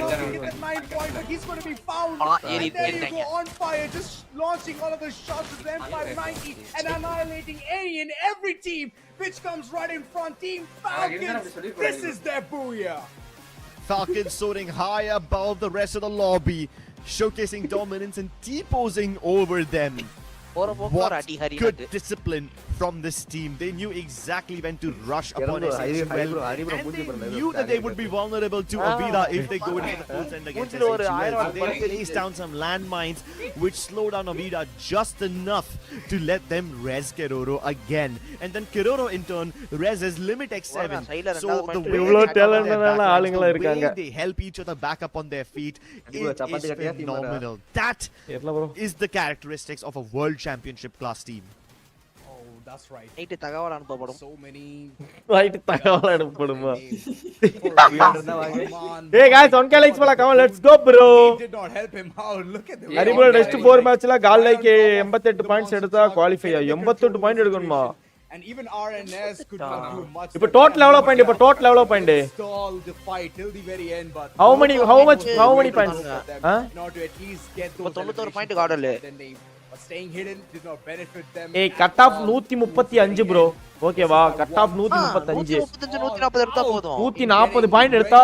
love to get that 9-pointer. He's going to be found. And there you go, on fire, just launching all of the shots with the M590 and annihilating any and every team which comes right in front. Team Falcons, this is their booyah. Falcons soaring high above the rest of the lobby, showcasing dominance and T-posing over them. What good discipline from this team. They knew exactly when to rush upon SHUL, and they knew that they would be vulnerable to Avida if they go into the full send against SHUL. They placed down some landmines which slow down Avida just enough to let them res Keroro again. And then Keroro in turn reses Limit X7. So the way they help each other back up on their feet, it is phenomenal. That is the characteristics of a world championship class team. Oh, that's right. Night தகவல் அனுப்பப்படும். So many. Right தகவல் அனுப்பப்படுமா Arman, Hey guys 1k likes போல come on let's go bro did not help him out. Look at the Haripura next 4 மேட்ச்ல கால் like 88 points எடுத்தா qualify 88 point எடுக்கணுமா and even RNS could not do much. இப்போ total எவ்வளவு point stall the fight till the very end, but how many points not to at least get those 91 point காடல. then they were staying hidden, did not benefit them. ஏய் cut off 135 bro ஓகேவா cut off 135 140 எடுத்தா போதும். 140 point எடுத்தா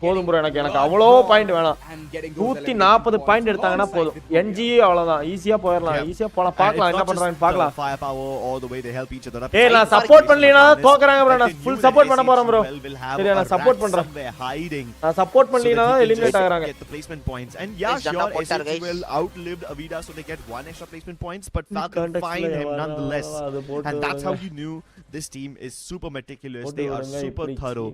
போதும் bro எனக்கு அவ்வளோ point வேணாம் 140 பாயிண்ட் எடுத்தாங்கன்னா போதும் NG அவ்வளவுதான் ஈஸியா போயிரலாம் ஈஸியா போலாம் பார்க்கலாம் என்ன பண்றாங்கன்னு பார்க்கலாம் ஏய் நான் சப்போர்ட் பண்ணலனா தோக்கறாங்க ப்ரோ நான் ஃபுல் சப்போர்ட் பண்ண போறேன் ப்ரோ சரி நான் சப்போர்ட் பண்றேன் நான் சப்போர்ட் பண்ணலனா eliminate ஆகறாங்க get the placement points and yeah sure SH will outlived Avida so they get one extra placement points but Falcon find him nonetheless and that's how you knew this team is super meticulous they are super thorough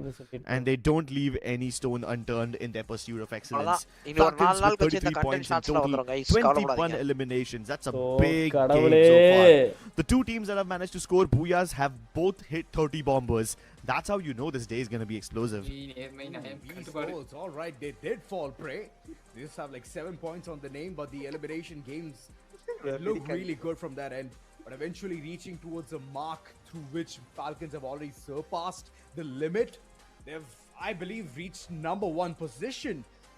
and they don't leave any stone unturned in their pursuit of excellence. Falcons with 33 points in total, 21 eliminations. That's a big game so far. The two teams that have managed to score booyahs have both hit 30 bombers. That's how you know this day is going to be explosive. All right, they did fall prey. They just have like 7 points on the name, but the elimination games look really good from that end. But eventually reaching towards a mark through which Falcons have already surpassed the limit. They've, I believe, reached number 1 position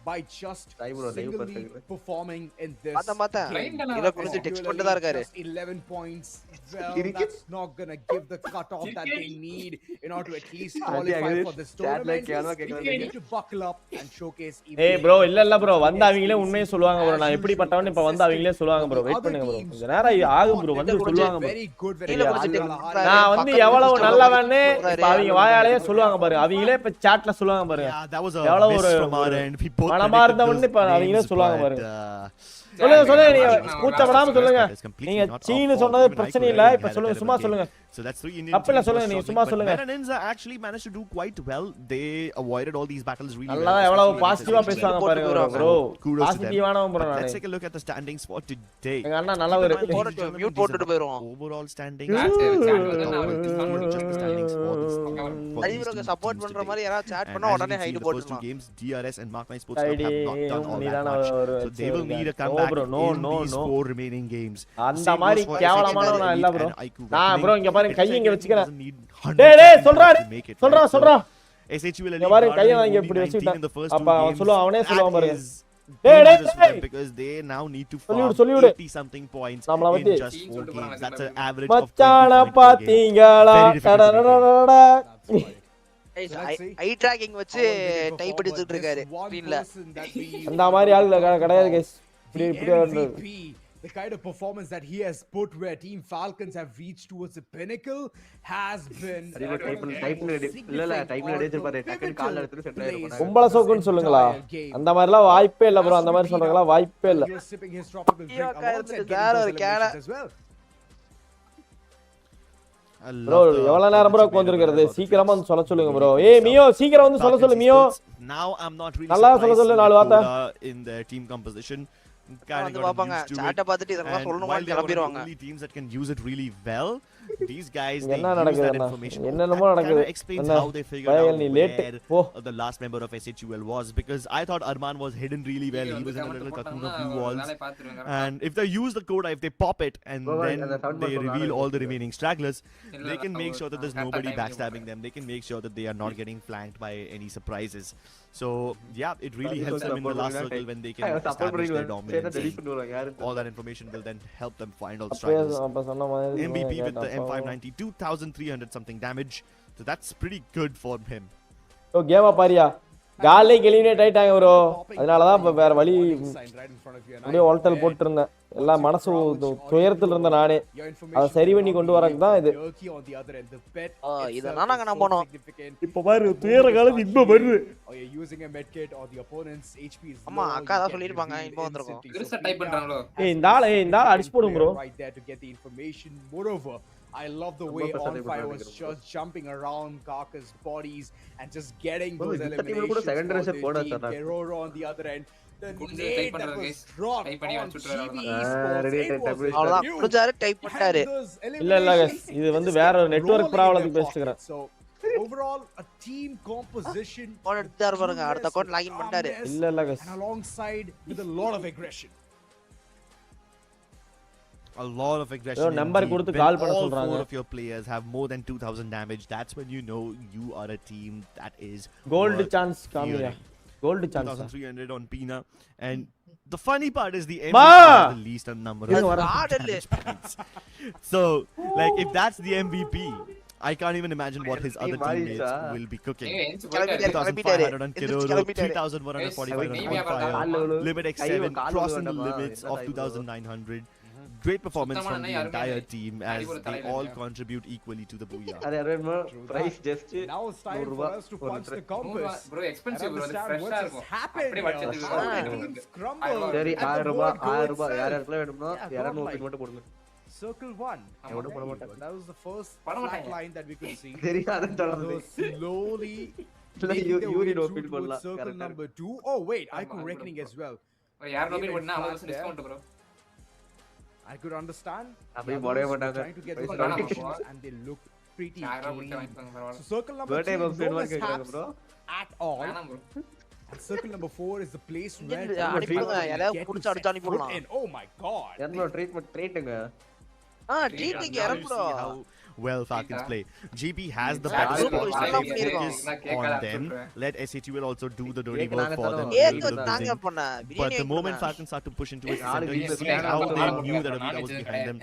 by just singly performing in this game. இத குறித்து text பண்ணிட்டு தான் இருக்காரு. 11 points. Well, that's not gonna give the cut off that they need in order to at least qualify for this tournament. They need to buckle up and showcase. ஏய் bro இல்ல bro வந்து அவங்களே உண்மையை சொல்லுவாங்க bro நான் எப்படி பட்டவன்னு இப்ப வந்து அவங்களே சொல்லுவாங்க bro வெயிட் பண்ணுங்க bro கொஞ்ச நேரம் ஆகும் bro வந்து சொல்லுவாங்க bro நான் வந்து எவ்வளவு நல்லவன்னு இப்ப அவங்க வாயாலேயே சொல்லுவாங்க பாரு அவங்களே இப்ப சாட்ல சொல்லுவாங்க பாரு எவ்வளவு ஒரு மனமா இருந்தவன்னு இப்ப அவங்களே சொல்லுவாங்க பாரு சொல்லுங்க நீங்க கூச்சப்படாம சொல்லுங்க நீங்க சீனு சொன்னது பிரச்சனை இல்ல இப்ப சொல்லுங்க சும்மா சொல்லுங்க So that's 3 Indian அப்பல சொல்லுங்க நீங்க சும்மா சொல்லுங்க Ninja actually managed to do quite well. They avoided all these battles really well. நல்லா எவ்வளவு பாசிட்டிவா பேசுவாங்க பாருங்க bro பாசிட்டிவானவன் bro Let's take a look at the standings for today. எங்க அண்ணா நல்லா ஒரு மியூட் போட்டுட்டு போயிரோம். Overall standings ஐவரோக்கு சப்போர்ட் பண்ற மாதிரி யாராவது chat பண்ணா உடனே height போட்டுறலாம். Games DRS and Mark 9 Sports Club have not done all that much. So they will need a comeback in these 4 remaining games. அந்த மாதிரி கேவலமானவனா இல்ல bro நான் bro இங்க பாருங்க கையை இங்க வச்சுக்கிறேன் டேய் சொல்றா SHUL இங்க பாருங்க கையை வாங்கி இப்படி வச்சிட்டேன் அப்ப அவன் சொல்லுவான் அவனே சொல்லுவான் பாருங்க டேய் because they now need to சொல்லிடு 80 something points நம்மள வந்து in just 4 games. That's an average of மச்சான பாத்தீங்களா ஐ ட்ராக்கிங் வச்சு டைப் அடிச்சிட்டு இருக்காரு ஸ்கிரீன்ல அந்த மாதிரி ஆளு கிடையாது गाइस இப்படி the kind of performance that he has put where Team Falcons have reached towards the pinnacle has been கும்பல சோக்குன்னு சொல்லுங்களா அந்த மாதிரிலாம் வாய்ப்பே இல்ல bro அந்த மாதிரி சொல்றீங்களா வாய்ப்பே இல்ல bro எவ்வளவு நேரம் bro உட்கார்ந்திருக்கிறது சீக்கிரமா வந்து சொல்ல சொல்லுங்க bro ஏய் மியோ சீக்கிரம் வந்து சொல்ல சொல்லு மியோ now I'm not really நல்லா சொல்ல சொல்லு நாலு வார்த்தை in the team composition வந்து பாப்பாங்க சாட்ட பார்த்துட்டு இதெல்லாம் சொல்லணுமா கிளம்பிடுவாங்க only teams that can use it really well these guys they என்ன use நடக்குது that information என்னென்னமோ நடக்குது explains how they figured out where the last member of SHUL was because I thought Arman was hidden really well he was in a little cocoon of blue walls and if they use the code if they pop it and then they reveal all the remaining stragglers they can make sure that there's nobody backstabbing them they can make sure that they are not getting flanked by any surprises so yeah it really helps them in the last circle when they can establish their dominance all that information will then help them find all stragglers MVP with the M590 2300 something damage so that's pretty good for him ஓ கேமா பாரியா காலே eliminate ஆயிட்டாங்க bro அதனால தான் இப்ப வேற வழி அப்படியே வால்டல் போட்டு இருந்தேன் எல்லாம் மனசு துயரத்துல இருந்த நானே அத சரி பண்ணி கொண்டு வரக்கு தான் இது இதனால நாங்க நம்பணும் இப்ப பாரு துயர காலம் இப்ப வருது அம்மா அக்கா தான் சொல்லிருப்பாங்க இப்போ வந்திருக்கோம் பெருசா டைப் பண்றாங்களோ ஏய் இந்த ஆளு அடிச்சு போடும் bro I love the way On Fire was just jumping around Kaka's bodies and just getting those eliminations for the team. Keroro on the other end. The nade that was dropped on GB Esports. அவ்வளவுதான் புடிச்சாரு type பண்ணாரு இல்ல guys இது வந்து வேற ஒரு network ப்ராப்ளத்துக்கு பேசிக்கிறேன் So overall a team composition phone எடுத்தாரு பாருங்க அடுத்த அக்கவுண்ட் லாகின் பண்ணிட்டாரு இல்ல guys and alongside with a lot of aggression a lot of aggression. Number indeed. கொடுத்து When கால் பண்ண all சொல்றாங்க. 4 of your players have more than 2000 damage, that's when you know you are a team that is gold worth chance காமியா. fearing. Gold chance. 2300 on Pina, and the funny part is the Ma! MVP has the least number of God, damage points. So, like, if that's the MVP, I can't even imagine what his other teammates will be cooking. 2500 on Kirolo, 3145 on Fire, Limit X7 crossing the limits of 2900. Great performance from the entire team as they all contribute equally to the booyah. price just Now it's time for us to punch the compass. bro expensive and bro understand what fresh has happened here. How the teams crumble சரி at the 1000 word ரூபாய் go 1000 ரூபாய் itself. யார் யாருக்குள்ள வேணும்னா Yeah, யாராவது God, open like- மட்டும் போடுங்க Circle 1. எவனும் போட Okay, மாட்டாங்க. that was the first பண்ண flat மாட்டாங்க. line that we could see. தெரியாதுன்னு சொல்றது Although slowly இல்ல, making their way urine through open towards பண்ணலாம் circle கரெக்ட்டா number 2. Oh wait, I ஆமா, could அது reckoning கூட as well. யார் They ஓபன் went பண்ணா flat அவங்களுக்கு there. Discount bro I could understand. அப்படியே The போடவே others were மாட்டாங்க. trying to get Price those வேணாமா notifications bro? and they look pretty 1000 ரூபாய் clean. வாங்கிட்டாங்க பரவாயில்லை So circle number birthday 3, Buffett no வாங்கி கேக்குறாங்க mishaps ப்ரோ at all. வேணாம் bro And circle number 4 is the place இங்க where இருந்து people அனுப்பிடுங்க, get யாரையாவது to புடிச்சு set அடிச்சு அனுப்பி foot விடலாம். in. Oh my god. என்ன ட்ரீட்மென்ட் ட்ரீட்ங்க ட்ரீட்டிங் Now இறங்கு you bro. see how well Falcons play. GB has the Yeah, better group spot. is Let நல்லா focus on them. Let SATL also do the dirty Cake work நாங்க for them. தரோம். a cake little bit நாங்க building. பண்ண But biryani the moment Falcons start to push into its நாலு center, you வீட்டுல see biryani how they சாப்பிடுறோம். knew that Avida was behind them.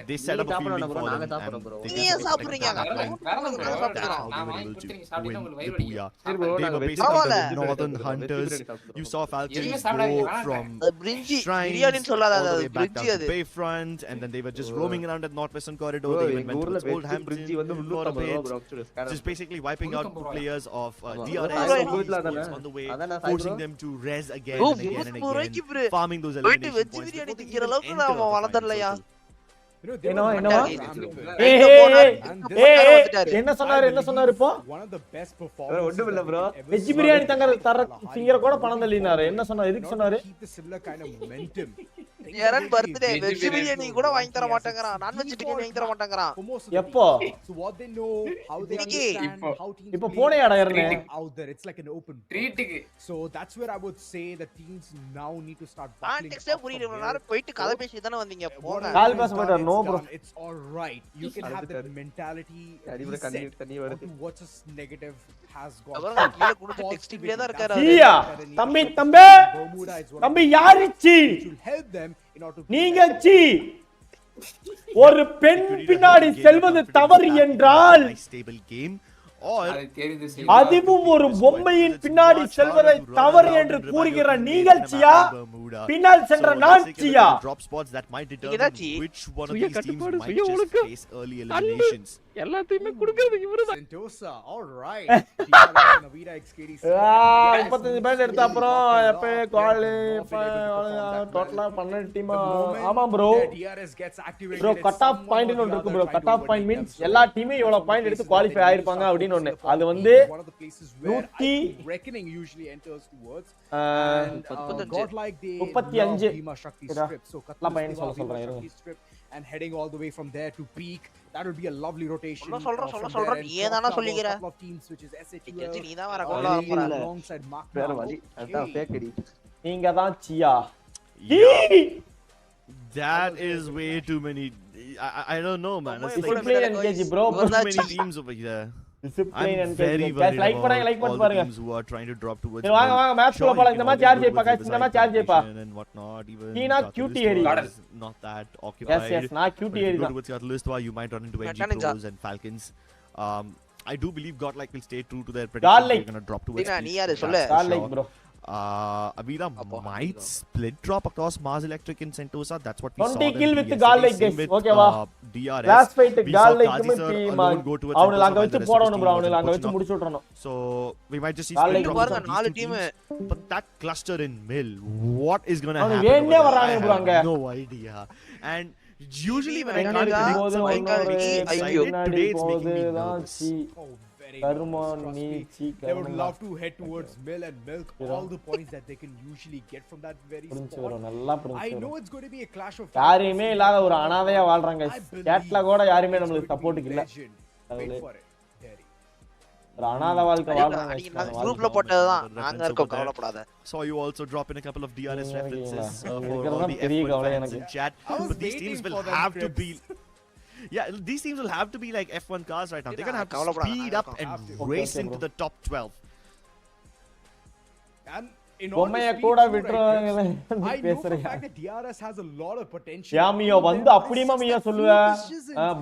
They set up a சாப்பிடணும் fielding bro for நாங்க them, சாப்பிடுறோம் and bro they நீங்க just சாப்பிடுறீங்க that line. வேறலாம் bro That's how they were able to win the booyah. சரி bro They நாங்க were veg basically பரவாயில்ல. the northern hunters. You saw Falcons go from அது பிரிஞ்சி shrines பிரியாணின்னு சொல்லாத all the அது way back பிரிஞ்சி down அது. to Bayfront, and then they were just roaming around at Northwestern Corridor. bro They even எங்க went ஊர்ல towards Old வெஜ் பிரிஞ்சி வந்து Hampton for a 350 bit. bro actually Just basically wiping out the players of ஆமா. DRS அதான் and வீட்ல esports அதானே? on the way, அதானே Sai forcing bro? them to res again O, and again and 30 ரூபாய்க்கு again, bro. farming those போயிட்டு elimination veg points biryani before they திங்கிற even அளவுக்கு enter நாம the final வளர்ந்துடலையா? circle. You know, they என்னவா, were என்னவா? family ஏய், man. ஏய், போனாரு. ஏய், And ஏய், this பக்காரா ஏய், வந்துட்டாரு. என்ன சொன்னாரு என்ன சொன்னாரு இப்போ one of the best performances ஒண்ணும் இல்ல that we bro. can ever veg see. Biryani தங்க தர High திங்கிற கூட level. பணம் தள்ளினாரு என்ன சொன்னாரு எதுக்கு In order சொன்னாரு to keep the similar kind of momentum. யாரன் birthday Veg veg biryani biryani கூட வாங்கி தர மாட்டேங்கறான். நான்வெஜ் சிக்கன் வாங்கி தர மாட்டேங்கறான். For most of the எப்போ teams. So what they know, how they இன்னைக்கு. understand, how teams இப்போ play போனேடா ஏறனே out there. It's like an open book. ட்ரீட்டுக்கு So that's where I would say that teams now need to start buckling கான்டெக்ஸ்டே up from புரியல. there. நேரா போயிட்டு கதை பேசி தான வந்தீங்க. What போங்க. has கால் been பேச done, மாட்டார், it's no bro. done. It's all right. You can have that mentality அடிபட reset. தண்ணி Or வருது to watch us negative has gone. அவரங்க கீழ குடுத்து டெக்ஸ்ட் இப்படியே தான் இருக்காரு. சீயா தம்பி தம்பி தம்பி யாரு சீ To help them in order to நீங்க சீ ஒரு பெண் பின்னாடி செல்வது தவறு என்றால் Nice stable game. Or அது தெரியுது சரி அதுவும் ஒரு பொம்மையின் பின்னாடி செல்வதை தவறு என்று கூறுகிற நீங்கள் சியா பின்னால் சென்ற நான் சியா drop spots that might determine இதாச்சி. which one of சுய these teams கட்டுப்பாடு, might சுய just ஒழுக்கம். face early eliminations. எல்லாத்தையுமே கொடுக்கிறது இவருதான் Sentosa. All right. DRS and Avida XKD. 35 point எடுத்த அப்புறம் எப்ப கால் டோட்டலா 12 டீம் ஆமா bro DRS gets activated. Bro cut off point ஒன்று இருக்கு bro cut off point means எல்லா டீமே இவ்வளவு பாயிண்ட் எடுத்து குவாலிஃபை ஆயிருப்பாங்க அப்படின்னு ஒண்ணு அது வந்து one of the places where நூத்தி reckoning usually enters towards ah, and godlike they 35. love Bhima Shakti இதா, strip. So எல்லாம் பையன் Katla சொல்றேன் Bhima இருங்க. Shakti strip and heading all the way from there to peak. That would be a lovely rotation. சொல்றேன், from சொல்றேன். there and நீயே தானா cross சொல்லிக்கிற? cover a couple of teams which is SHUL, கெஞ்சி நீ தான் வர கொள்ள வர போற. alongside Mark வேற Now. வழி அதான் Okay. ஃபேக் அடி நீங்க தான் சியா Yeah. That is way too many. I don't know, man. It's like discipline engage bro too many teams over here. Discipline I'm very engage worried like பண்ணுங்க like about all பண்ணி the பாருங்க teams who are trying to drop towards. சரி வாங்க வாங்க match குள்ள போலாம் இந்த match யார் ஜெயிப்பா गाइस இந்த மேட்ச் யார் ஜெயிப்பா and whatnot. Even Tina cutie area. not that as occupied. Yes நான் cutie But if you area go towards Catalyst, you might run into NG Ninja. Pros and Falcons. I do believe Godlike will stay true to their Godlike. prediction. They're gonna drop towards. Dina, East, நீ யாரு that's சொல்லு. for call like sure. Bro Avida might split drop across Mars Electric and Sentosa. That's what we 20 saw. them kill do with yesterday. Godlike, Same guys. with, Okay வா. DRS. Last fight We call saw like Kazi sir team alone go towards அவங்கள Sentosa அங்க while வச்சு the rest of the போடணும் team bro was அவங்கள அங்க pushing வச்சு up. முடிச்சு விட்டுறணும் So we might just see Godlike split drops பாருங்க from these நாலு two team teams. But that cluster in mill, what is gonna அவனுங்க happen? வேணும்னே over there? வர்றாங்க I bro have அங்க. no idea. And usually when I Venga, can't predict போது something, Venga, ஒன்னொரு I'm ஐயோ. excited. Today it's making me தான் nervous. C Oh, very கருமா nervous, trust நீ me. C They would கருமா love to head towards mill and milk all the points that they can usually get from that very புரிஞ்சு spot. வரும் நல்லா I புரிஞ்சு know வரும் it's going to be a clash of யாரையுமே இல்லாத ஒரு அனாதையா வாழ்றாங்க I believe கேட்ல கூட யாருமே it's நம்மளுக்கு going to be சப்போர்ட்டுக்கு இல்ல legend. அதுல. Wait for it. There he ஒரு அனாதை வாழ்க்கை வாழ்றாங்க குரூப்ல போட்டதுதான் நாங்க இருக்கோம் கவலைப்படாத. Saw you also drop in a couple of DRS references for இருக்கிறது all the பெரிய F1 கவலை fans எனக்கு. in chat. But these teams will have to be these teams will have to be like F1 cars right now. They're going to have to speed up and race into the top 12. And in பொம்மைய order to கூட speed through விட்டுறாங்களே rankings, I know for a பேசுறியா fact that DRS has a lot of potential. யா மியோ வந்து அப்படிமா மியோ சொல்லுவ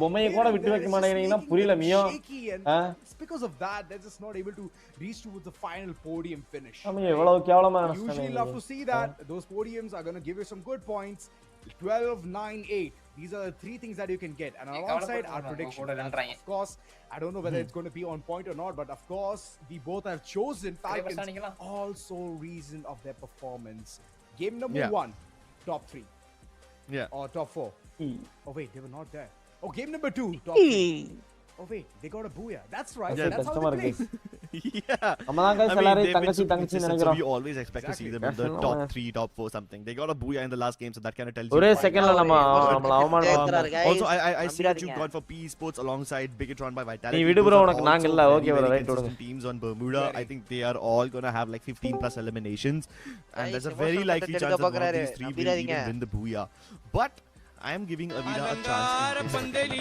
பொம்மைய கூட விட்டு வைக்க மாட்டேங்கிறீங்கன்னா புரியல மியோ It's because of that they're just not able to reach towards the final podium finish. மியோ எவ்வளவு கேவலமா You usually love to see that. Those podiums are going to give you some good points. 12, 9, 8. These are the three things that you can get. And alongside our prediction, of course, I don't know whether it's going to be on point or not, but of course, we both have chosen Falcons. Also reason of their performance. Game number 1, top 3. Yeah. Or top 4. Oh wait, they were not there. Oh, game number 2, top 3. Oh wait, they got a booyah. That's right. Yeah, that's how they play. Yeah. அம்மாங்க எல்லாரும் தங்கச்சி தங்கச்சி So நினைக்கிறோம். we always expect to see them in the top 3, top 4 something. They got a booyah in the last game, so that kind of tells you. ஒரே செகண்ட்ல நம்ம அவமானம். Also, I see that you've gone for P Sports alongside Bigatron by Vitality. நீ விடு bro உனக்கு நாங்க இல்ல okay bro right விடுங்க. Teams on Bermuda, I think they are all going to have like 15 plus eliminations, and there's a very likely chance that one of these 3 will even win the booyah. But I am giving Avida a chance in this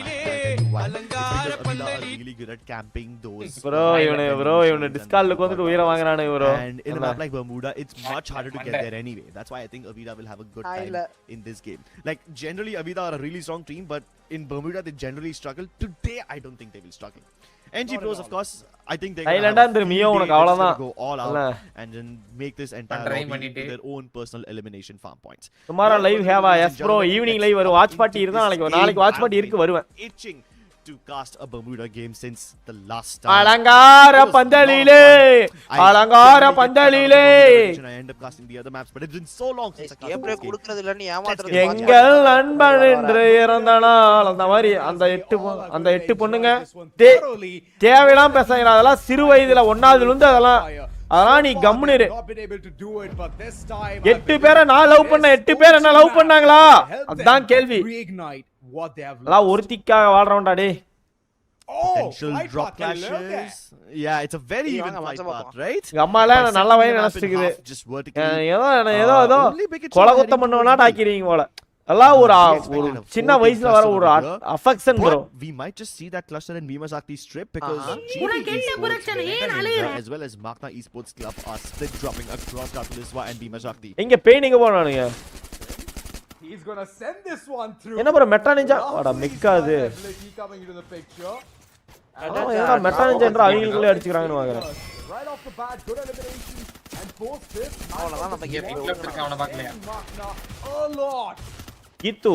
because Avida are really good at camping those. Bro, இவனை டிஸ்கால்ட்க்கு வந்துட்டு உயிரை வாங்குறானே bro. And in a map like Bermuda, it's much harder to get there anyway. That's why I think Avida will have a good time in this game. Like generally, Avida are a really strong team, but in Bermuda they generally struggle. Today, I don't think they will struggle. NG Pros, of course, I think they're gonna go all out and then make this entire lobby to their own personal elimination farm points. Tomorrow live have a yes bro evening live ஒரு watch party இருந்தா நாளைக்கு watch party இருக்கு வருவேன். Itching to cast a Bermuda game since the last time. அலங்கார பந்தலிலே I end up casting the other maps, but it's been so long since I cast gameplay குடுக்குறது இல்ல நீ ஏமாத்துறது. எங்கள் நண்பன் என்று இறந்த நாள் அந்த மாதிரி அந்த 8 பொண்ணுங்க தேவையெல்லாம் பேசுறாங்க. அதெல்லாம் சிறு வயதுல 1வது இருந்து அதெல்லாம் நீ கம்முனு இரு. 8 பேரை நான் லவ் பண்ண 8 பேர் என்ன லவ் பண்ணாங்களா அதான் கேள்வி. எல்லாம் ஒருத்திக்காக வாழ்றவன்டா டேய். Potential drop clashes. Yeah, it's a very even fight path, right? அம்மால நல்ல வயல நினைச்சிருக்குது. ஏதோ கொலகுத்தம் பண்ணவனா டாக்கிறீங்க போல. எல்லாம் ஒரு சின்ன வயசுல வர ஒரு affection bro. We might just see that cluster in Bhimasakti strip because as well as Magna Esports Club are split dropping across Katuliswa and Bhimasakti. இங்க பெயினிங்க போறானுங்க. He's going to send this one through. என்ன bro meta ninja வாடா மெக்காது. என்ன meta நிஞ்சான்ற அவங்களுக்குள்ளே அடிச்சுக்கறாங்கன்னு வாங்குறேன். Right off the bat, good elimination and post this. அவ்வளவுதான் நம்ம game club இருக்க அவன பார்க்கலையா. A lot. கெட்பு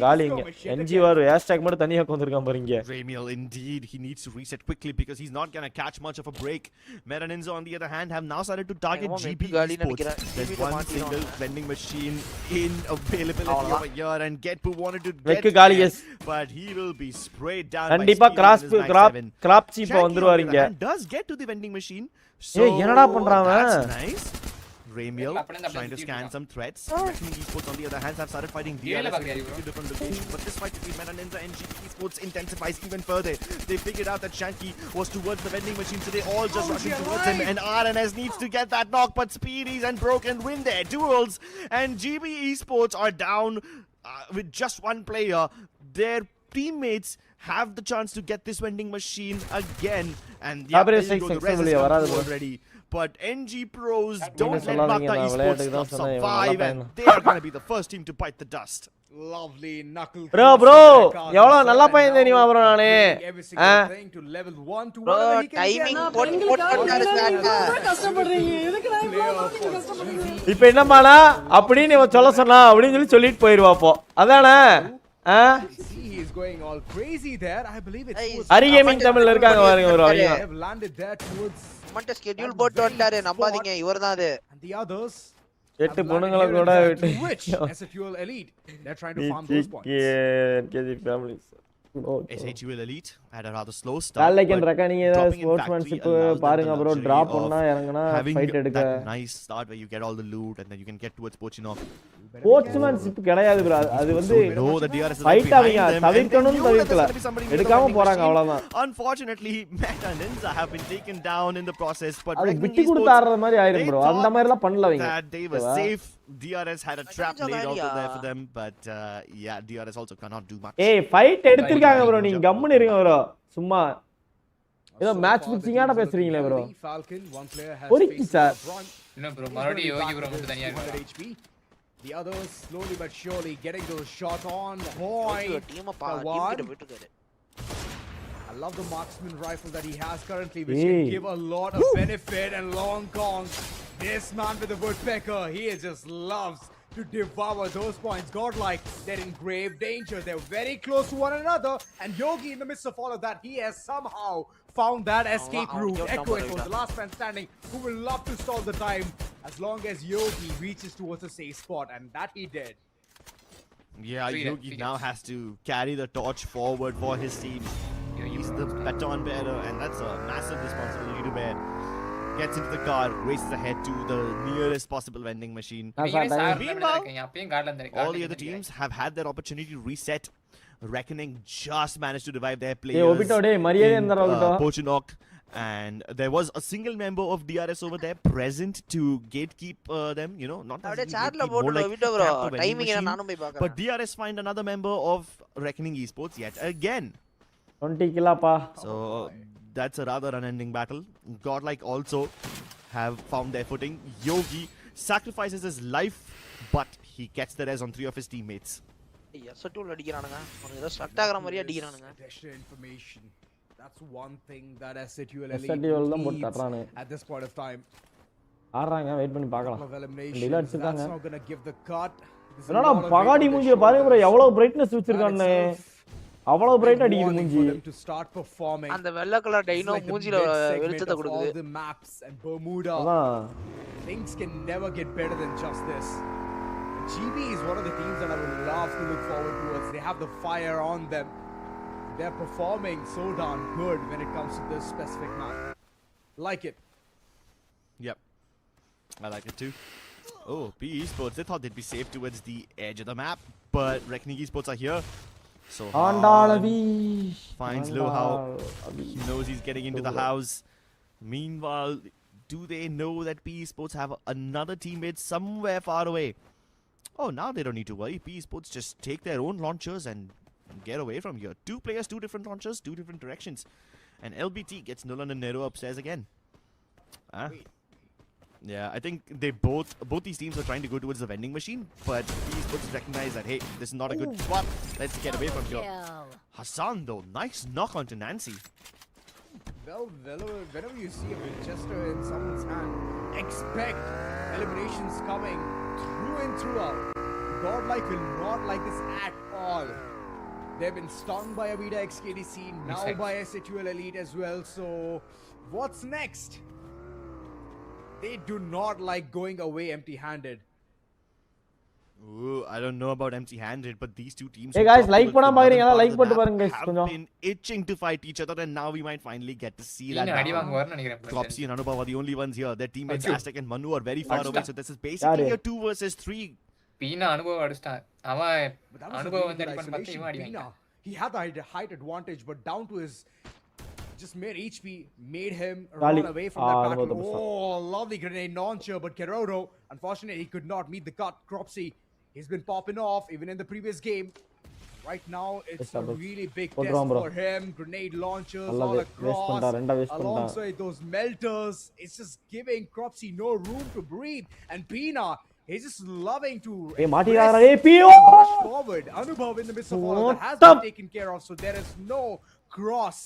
காலிங்க NG வாரு ஹேஷ்டாக் மட்டும் தனியா கொண்டிருக்கான் பாருங்க. Ramiel indeed, he needs to reset quickly because he's not going to catch much of a break. Meraninza on the other hand have now started to target GP Esports. There's one single vending machine in availability over here and Getpu wanted to get but he will be sprayed down கண்டிப்பா graph சீப்ப வந்துருவாருங்க. and does get to the vending machine. So என்னடா பண்றாங்க? That's nice. Ramiel trying to scan some threats. Esports on the other hand have started fighting DRS in different locations, but this fight between Meta Ninja and GP Esports intensifies even further. They figured out that Shanky was towards the vending machine, so they all just rushing towards him, and RNS needs to get that knock, but Speedies and Broken win their duels, and GB Esports are down with just one player. Their teammates have the chance to get this vending machine again, and yeah, there you go, the rest is already. But NG Pros don't let Magna Esports survive, and they are going to be the first team to bite the dust. Lovely knuckle. Bro, எவ்வளவு நல்லா பையன் தெரியுமா bro நானே. To level 1 to timing போட்டாரு sir. கஷ்டப்படுறீங்க எதுக்கு நான் இவ்வளவு கஷ்டப்படுறீங்க. இப்போ என்னமாடா அப்படி நீ சொல்ல சொன்னா அப்படி சொல்லிட்டு போயிடுவா போ. அதானே? He is going all crazy there. I believe it's ஹரிகேமிங் தமிழ்ல இருக்காங்க பாருங்க bro. அவங்க have landed there towards மண்ட ஸ்கெட்யூல் போட்டு வந்தாரு நம்பாதீங்க இவர்தான் அது. and the others 8 பொண்ணுங்கள கூட விட்டு SHUL elite they're trying to farm those points. NKG families SHUL elite had a rather slow start. காலைக்கு ரெக்கார்டிங் ஏதாவது ஸ்போர்ட்ஸ்மேன்ஷிப் பாருங்க bro. டிராப் பண்ணா இறங்கனா ஃபைட் எடுக்க nice start where you get all the loot and then you can get towards Pochinok. Sportsmanship கிடையாது bro. அது வந்து fight அவங்க தவிர்க்கணும்னு தவிர்க்கல. எடுக்காம போறாங்க அவ்வளவுதான். Unfortunately, Meta Ninja have been taken down in the process, but அது விட்டு கொடுத்து ஆடுற மாதிரி ஆயிரும் bro. அந்த மாதிரி எல்லாம் பண்ணல அவங்க. They were safe. DRS had a trap laid out there for them, but yeah, DRS also cannot do much. ஏய் ஃபைட் எடுத்துர்க்காங்க bro. நீங்க கம்முன்னு இருங்க bro. சும்மா ஏதோ மேட்ச் ஃபிக்சிங்கான பேசுறீங்களே bro. ஒரிக்கி சார். என்ன bro மறுபடியும் யோகி bro மட்டும் தனியா இருக்காரு. The others slowly but surely getting those shots on point. I love the marksman rifle that he has currently, which can give a lot of benefit and long Kong. This man with the woodpecker, he just loves to devour those points. Godlike, they're in grave danger. They're very close to one another. And Yogi, in the midst of all of that, he has somehow found that escape route. Echo it was the last man standing, who will love to stall the time as long as Yogi reaches towards a safe spot, and that he did. Yeah, Yogi now has to carry the torch forward for his team. He's the baton bearer, and that's a massive responsibility to bear. Gets into the car, races ahead to the nearest possible vending machine. Meanwhile, all the other teams have had their opportunity to reset. Reckoning just managed to revive their players in Pochinok, and there was a single member of DRS over there present to gatekeep them, you know, not more like but DRS find another member of Reckoning Esports yet again. 20 killa pa. So that's a rather unending battle. Godlike also have found their footing. Yogi sacrifices his life, but he gets the res on 3 of his teammates. Information. That's one thing that SATUL needs at this point of time. ஆறாங்க wait பண்ணி பார்க்கலாம். Delay அடிச்சிட்டாங்க. That's not going to give the cut. என்னடா பகாடி மூஞ்சிய பாருங்க bro, எவ்வளவு brightness வச்சிருக்கானே. அவ்வளவு bright அடிக்குது மூஞ்சி. அந்த வெள்ளை கலர் டைனோ மூஞ்சில வெளிச்சத்தை கொடுக்குது. The maps and Bermuda. Things can never get better than just this. GB is one of the teams that I would love to look forward towards. They have the fire on them. They're performing so darn good when it comes to this specific map. Like it. Yep. I like it too. Oh, PE Esports, they thought they'd be safe towards the edge of the map, but Reckoning Esports are here. So finds Lohao. He knows he's getting into the house. Meanwhile, do they know that PE Sports have another teammate somewhere far away? Oh, now they don't need to worry. PE Sports just take their own launchers and get away from here. 2 players, 2 different launchers, 2 different directions. And LBT gets Nolan and Nero upstairs again. Yeah, I think they both these teams are trying to go towards the vending machine, but PE Sports recognize that, hey, this is not a good spot. Let's get away from here. Hassan, though, nice knock onto Nancy. Well, whenever you see a Winchester in someone's hand, expect eliminations coming through and throughout. Godlike will not like this at all. They've been stung by Avida XKDC, now by SATUL Elite as well, so what's next? They do not like going away empty-handed. Ooh, I don't know about empty-handed, but these two teams. Hey guys, like பண்ணா பாக்குறீங்க, like போட்டு பாருங்க guys கொஞ்சம். Have been itching to fight each other, and now we might finally get to see that. Cropsy and Anubhav are the only ones here. Their teammates Aztec and Manu are very far away, so this is basically a 2 versus 3. Pina Anubhav அடிச்சான். அவன் Anubhav வந்து அடி பண்ண பார்த்தா இவன் அடிவாங்க. He had the height advantage, but down to his just mere HP made him run away from that battle. Oh, lovely grenade launcher, but Keroro, unfortunately, he could not meet the cut. Cropsy, he's been popping off even in the previous game. Right now, it's a really big test for him. Grenade launchers all across, alongside those melters. It's just giving Cropsy no room to breathe. And Pina, he's just loving to rush forward. Anubhav in the midst of all of that has been taken care of, so there is no cross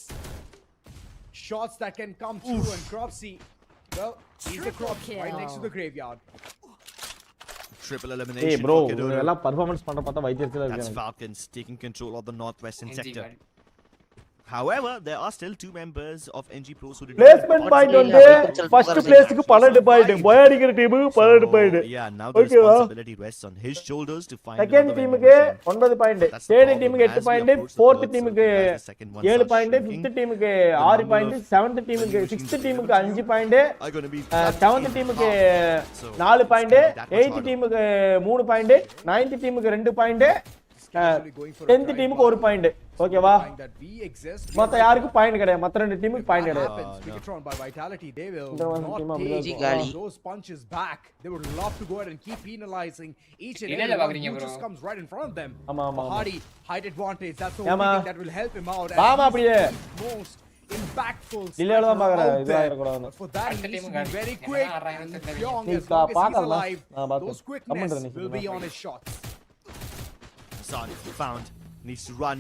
shots that can come through. And Cropsy, well, he's a Cropsy right next to the graveyard. Triple elimination. Hey bro, ella performance பண்ற பார்த்தா வைத்தியத்துல இருக்கு. That's Falcons taking control of the northwestern sector. However, there are still 2 members of NG Pros who did Placement point வந்து first place க்கு 12 point. boy அடிக்கிற team 12 point. Yeah, now the responsibility rests on his shoulders to find second another team vending க்கு machine. 9 point. That's the third problem. team க்கு 8 As we point. approach the fourth third team circle, க்கு as the second one 7 starts point. shrinking, fifth team க்கு the 6 point. number of seventh team க்கு vending sixth machines team க்கு available 5 point. are going to be seventh team க்கு So, 4 point. that much eighth harder. team க்கு 3 point. ninth team க்கு 2 point. 10th team க்கு 1 point. ஓகேவா மத்த யாருக்கு point கிடையாது மத்த ரெண்டு டீமுக்கு பாயிண்ட் கிடையாது Bigatron by Vitality, they will இந்த not team take அப்படிதான் those punches back. They would love to go ahead and keep penalizing each and இல்ல, every one பாக்குறீங்க who bro. just comes right in front of them. ஆமா ஆமா Hardy, height advantage, that's the ஏமா only thing that will help him out. வாமா அப்படியே Most impactful டிலேல தான் பாக்குறேன் out இதா there. இருக்கக்கூடாது For that, he needs to be very என்ன quick ஆடுறாங்கன்னு and தெரியல. young நீ as long as he's பாக்கலாம் alive. நான் Those பாத்து quickness கமெண்ட் பண்ணி will be on his shots. Hassan found, needs to run.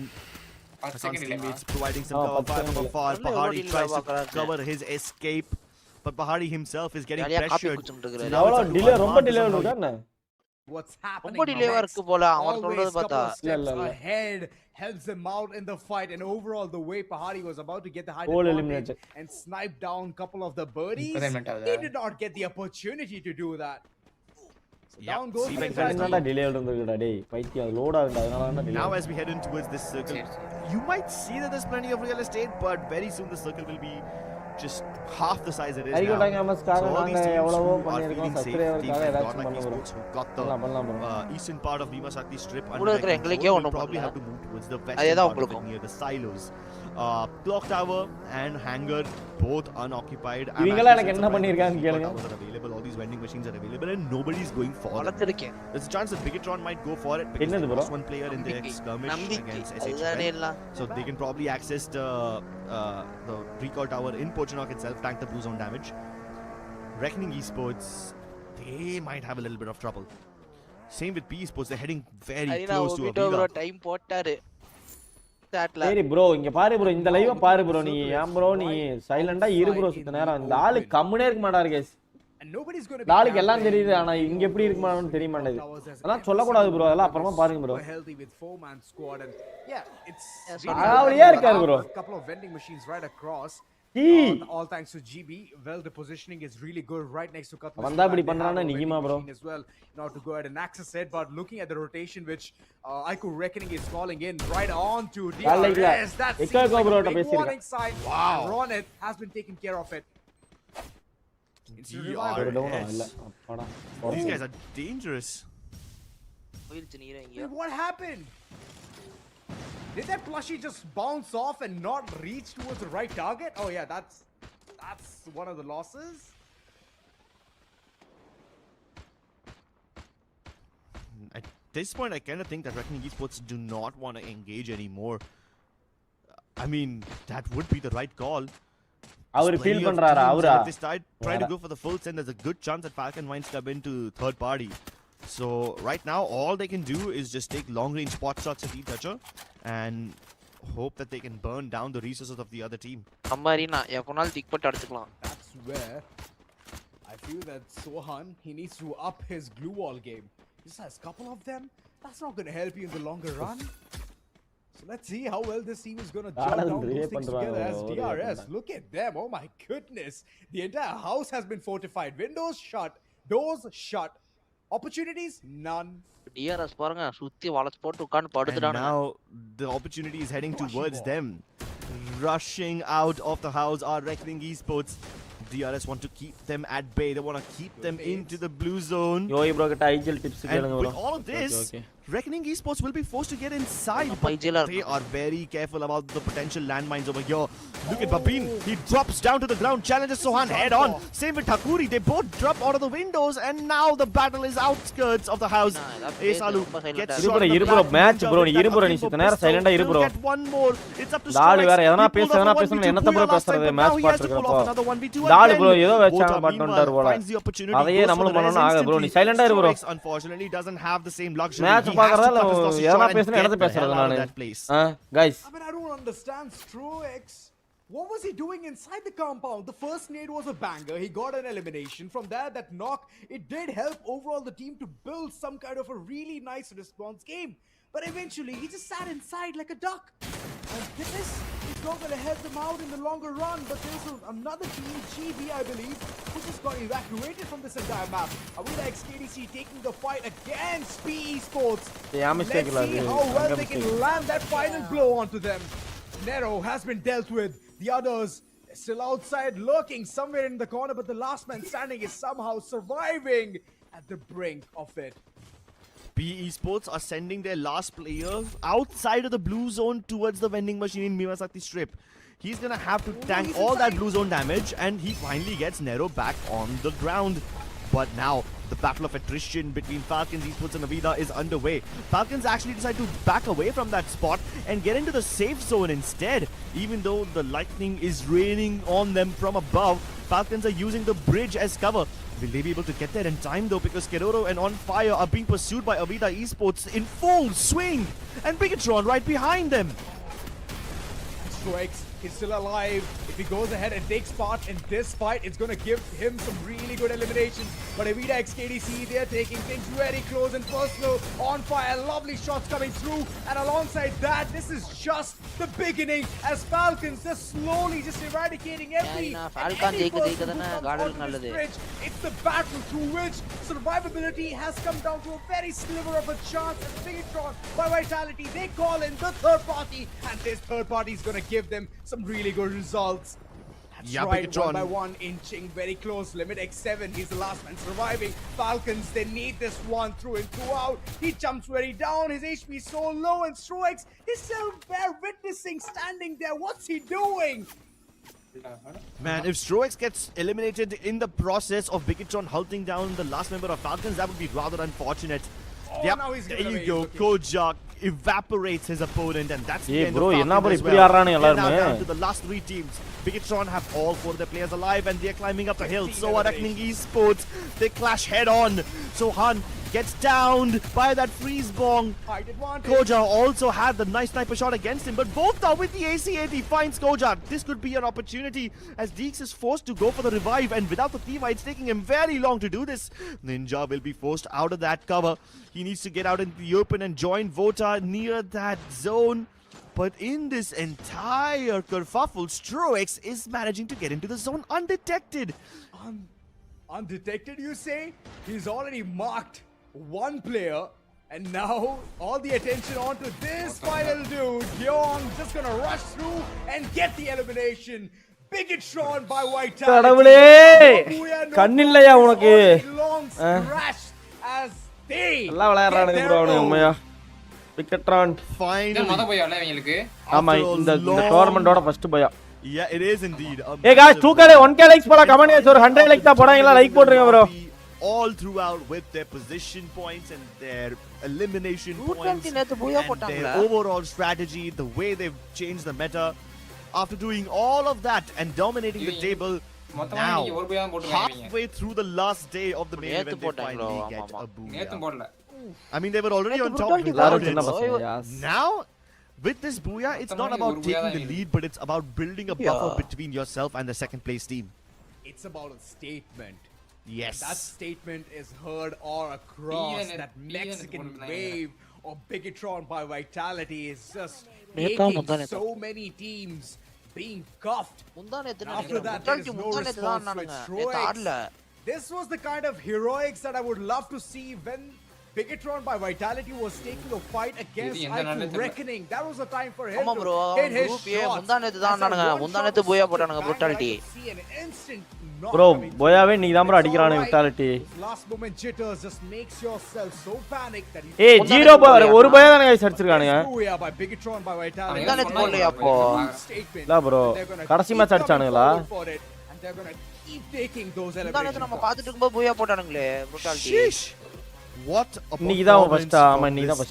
Hassan's second teammates providing some Oh, cover fire second from afar. delay. Bahari Delay tries to பாக்குறாங்க. cover his escape, but Bahari himself is getting ஜாலியா copy pressured. குடிச்சிட்டு இருக்காரு. Now it's எவ்வளவு up to delay Arman ரொம்ப to delay somehow- இருக்கா என்ன What's happening? ரொம்ப டிலேவா இருக்கு போல அவன் சொல்றது Always பார்த்தா. couple of steps இல்ல, இல்ல. ahead helps him out in the fight, and overall the way Pahari was about to get the height All advantage eliminated. and snipe down a couple of the birdies, Impediment ஆகுதா? he did not get the opportunity to do that. So Yeah, down goes see the when Vitality. என்னடா delay இருந்துக்குடா டேய் பைத்தியம் அது load ஆகுது அதனால தான் delay Now as we head in towards this circle, you might see that there's plenty of real estate, but very soon the circle will be just half the size it is Arigoda now. Gamers So காக all these நாங்க teams எவ்வளவோ who are பண்ணிருக்கோம் feeling safe, subscriber teams காக like ஏதாச்சும் Godlike பண்ணுவோம் Esports who got the பண்ணலாம் bro eastern part of Bhima Shakti strip கூட under இருக்கிற their எங்களுக்கே control, ஒண்ணும் will probably பண்ணல. have to move towards the அதேதான் western part of it உங்களுக்கும். near the silos. Clock tower and hangar both unoccupied. I'm இவங்கலாம் actually எனக்கு என்ன surprised பண்ணிருக்காங்க that கேளுங்க. towers are available, all these vending machines are available and nobody's going for them. வளர்த்திருக்கேன். There's a chance that Bigatron might go for it because என்னது they bro lost one player in their skirmish நம்பிக்கை against அதுதானே SHL. எல்லாம். So they can probably access the recall tower in Pochinok itself, tank the blue zone damage. Reckoning Esports, they might have a little bit of trouble. Same with P Esports, they're heading very arena close to a video bro build-up. Time போட்டாரு. சாட்ல. சரி bro இங்க பாரு bro இந்த லைவ பாரு bro நீ ஏன் bro நீ சைலண்டா இரு ப்ரோ சுத்த நேரம் இந்த ஆளு கம்முனே இருக்க மாட்டாரு guys And nobody's going to இந்த ஆளுக்கு எல்லாம் தெரியுது ஆனா இங்க எப்படி இருக்க மாட்டான்னு தெரிய மாட்டேங்குது அதெல்லாம் சொல்ல கூடாது ப்ரோ அதெல்லாம் அப்புறமா பாருங்க bro healthy with 4-man squad, and yeah, it's ஆவலியா இருக்காரு bro a couple of vending machines right across. All thanks to GB. Well, the positioning is really good right next to Cutlass. வந்தா இப்படி பண்றானே நிகிமா bro As well, now to go ahead and access it, but looking at the rotation which Ico Reckoning is calling in right on to DRS. That seems like a big warning sign. Wow. Ronit has been taking care of it. These guys are dangerous. போயிடுச்சு நீரே இங்க. What happened? Did that plushie just bounce off and not reach towards the right target? Oh yeah, that's one of the losses. At this point, I kind of think that Reckoning Esports do not want to engage anymore. I mean, that would be the right call. அவர் feel பண்றாரா அவரா If they try to go for the full send, there's a good chance that Falcon might step into third party. So right now, all they can do is just take long-range spot shots at E-Toucher and hope that they can burn down the resources of the other team. அம்மாரினா எப்பனாலும் tick போட்டு அடிச்சுக்கலாம். That's where I feel that Sohan, he needs to up his glue wall game. He just has a couple of them. That's not going to help you in the longer run. So let's see how well this team is going to jump down those things together as DRS. Look at them. Oh my goodness. The entire house has been fortified. Windows shut. Doors shut. Opportunities? None. DRS பாருங்க சுத்தி வளைச்சு போட்டு உட்கார்ந்து And படுத்துட்டானே. now the opportunity is heading towards them. Rushing out of the house are Reckoning Esports. DRS want to keep them at bay. They want to keep them into the blue zone. யோய் bro கிட்ட IGL tips And கேளுங்க bro with all of this, Reckoning Esports will be forced to get inside. But But they are very careful about the potential landmines over here. Look at Babin. He drops down to the ground, challenges Sohan head on. Same with Thakuri. They both drop out of the windows, and now the battle is outskirts of the house. Esalu gets shot in the இரு bro back. Match bro நீ இரு bro நீ சுத்த நேரம் சைலண்டா இரு bro Get one more. It's up to டால் வேற Strikex. எதனா He pulled பேச off எதனா a பேச 1v2 என்னத்த ப்ரோ last time, பேசுறது but match now he has to pull off பாத்துறப்போ another 1v2 டால் again. ப்ரோ ஏதோ Bota, வெச்சாங்க பட் meanwhile, வந்தார் போல finds the opportunity, அதையே goes for நம்மளும் the பண்ணனும் ஆக ப்ரோ நீ instantly. சைலண்டா இரு bro Strikex, unfortunately, doesn't have the same luxury. Match He has to பாக்கறதா cut his losses எதனா short and பேசணும் get என்னத்த the hell பேசுறது out of நானு that place. Guys I mean, I don't understand Stroix. What was he doing inside the compound? The first nade was a banger. He got an elimination. From there, that knock, it did help overall the team to build some kind of a really nice response game. But eventually, he just sat inside like a duck. And this is not going to help them out in the longer run, but there's another team, GB, I believe, who just got evacuated from this entire map. Awida XKDC taking the fight against PE Sports. Let's see how well they can land that final blow onto them. Nero has been dealt with. The others still outside, lurking somewhere in the corner, but the last man standing is somehow surviving at the brink of it. PE Sports are sending their last player outside of the blue zone towards the vending machine in Mivasakti Strip. He's gonna have to tank all that blue zone damage, and he finally gets Nero back on the ground. But now, the battle of attrition between Falcons Esports and Avida is underway. Falcons actually decide to back away from that spot and get into the safe zone instead. Even though the lightning is raining on them from above, Falcons are using the bridge as cover. Will they be able to get there in time though, because Keroro and On Fire are being pursued by Avida Esports in full swing, and Bigatron right behind them. Strikes, he's still alive. If he goes ahead and takes part in this fight, it's going to give him some really good eliminations. But Avida XKDC, they're taking things very close and personal. On Fire, lovely shots coming through. And alongside that, this is just the beginning as Falcons, they're slowly just eradicating every bridge. It's the battle through which survivability has come down to a very sliver of a chance. As Bigatron, by Vitality, they call in the third party. And this third party is going to give them some really good results. That's right, Bigatron. 1 by 1, inching very close. Limit X7, he's the last man surviving. Falcons, they need this one through and throughout. He jumps very down, his HP is so low, and Stroix is still there witnessing, standing there. What's he doing? Man, if Stroix gets eliminated in the process of Bigatron halting down the last member of Falcons, that would be rather unfortunate. Oh, now he's there giving you away. go. Okay. Kojak evaporates his opponent, and that's the end bro, of enna Falcons bro as ipdi well. aarraanu They're now ellarume. down to the last 3 teams. Bigatron have all 4 of their players alive, and they're climbing up the hill. So are Reckoning Esports. They clash head on. So Han gets downed by that freeze bong. Height advantage. Koja also had the nice sniper shot against him, but both are with the AC-80. He finds Koja. This could be an opportunity as Deeks is forced to go for the revive, and without the Thiva, it's taking him very long to do this. Ninja will be forced out of that cover. He needs to get out into the open and join Vota near that zone. But in this entire kerfuffle, Stroix is managing to get into the zone undetected. Undetected, you say? He's already marked 1 player, and now all the attention onto this final dude. Young just gonna rush through and get the elimination. Bigatron by Vitality. கடவுளே கண்ணில்லையா உனக்கு Long scratch as they நல்லா விளையாடுறானுங்க bro அவனுங்க உண்மையா Bigatron இது மொத போய் வரல இவங்களுக்கு ஆமா இந்த டோர்னமெண்டோட ஃபர்ஸ்ட் பையா Yeah, it is indeed. Hey guys, 2k 1k likes போடா கமெண்ட் ஏச்சு ஒரு 100 likes தான் போடாங்களா லைக் போடுங்க bro. All throughout with their position points and their elimination points and their overall strategy, the way they've changed the meta. After doing all of that and dominating the table, now halfway through the last day of the main event, they finally get a booyah. I mean, they were already on top without it. Now, with this booyah, it's not about taking the lead, but it's about building a buffer between yourself and the second place team. It's about a statement. Yes. That statement is heard all across. That Mexican wave of Bigatron by Vitality is just making so many teams being cuffed. After that, there is no response with Stroix. This was the kind of heroics that I would love to see when Bigatron by Vitality was taking a fight against Alpine Reckoning. That was the time for him to hit his shots. See an instant bro boyaவே நீ தான் bro அடிக்கறானே Vitality. Last moment jitters just makes yourself so panicked that ஏய் 0 பார் ஒரு பையா தான guys அடிச்சிருக்கானுங்க. by Bigatron by Vitality. இல்ல bro கடைசி match அடிச்சானுங்களா? And they're going to keep taking those eliminations. நம்ம பாத்துட்டு இருக்கும்போது பூயா போட்டானுங்களே Brutality. What a performance.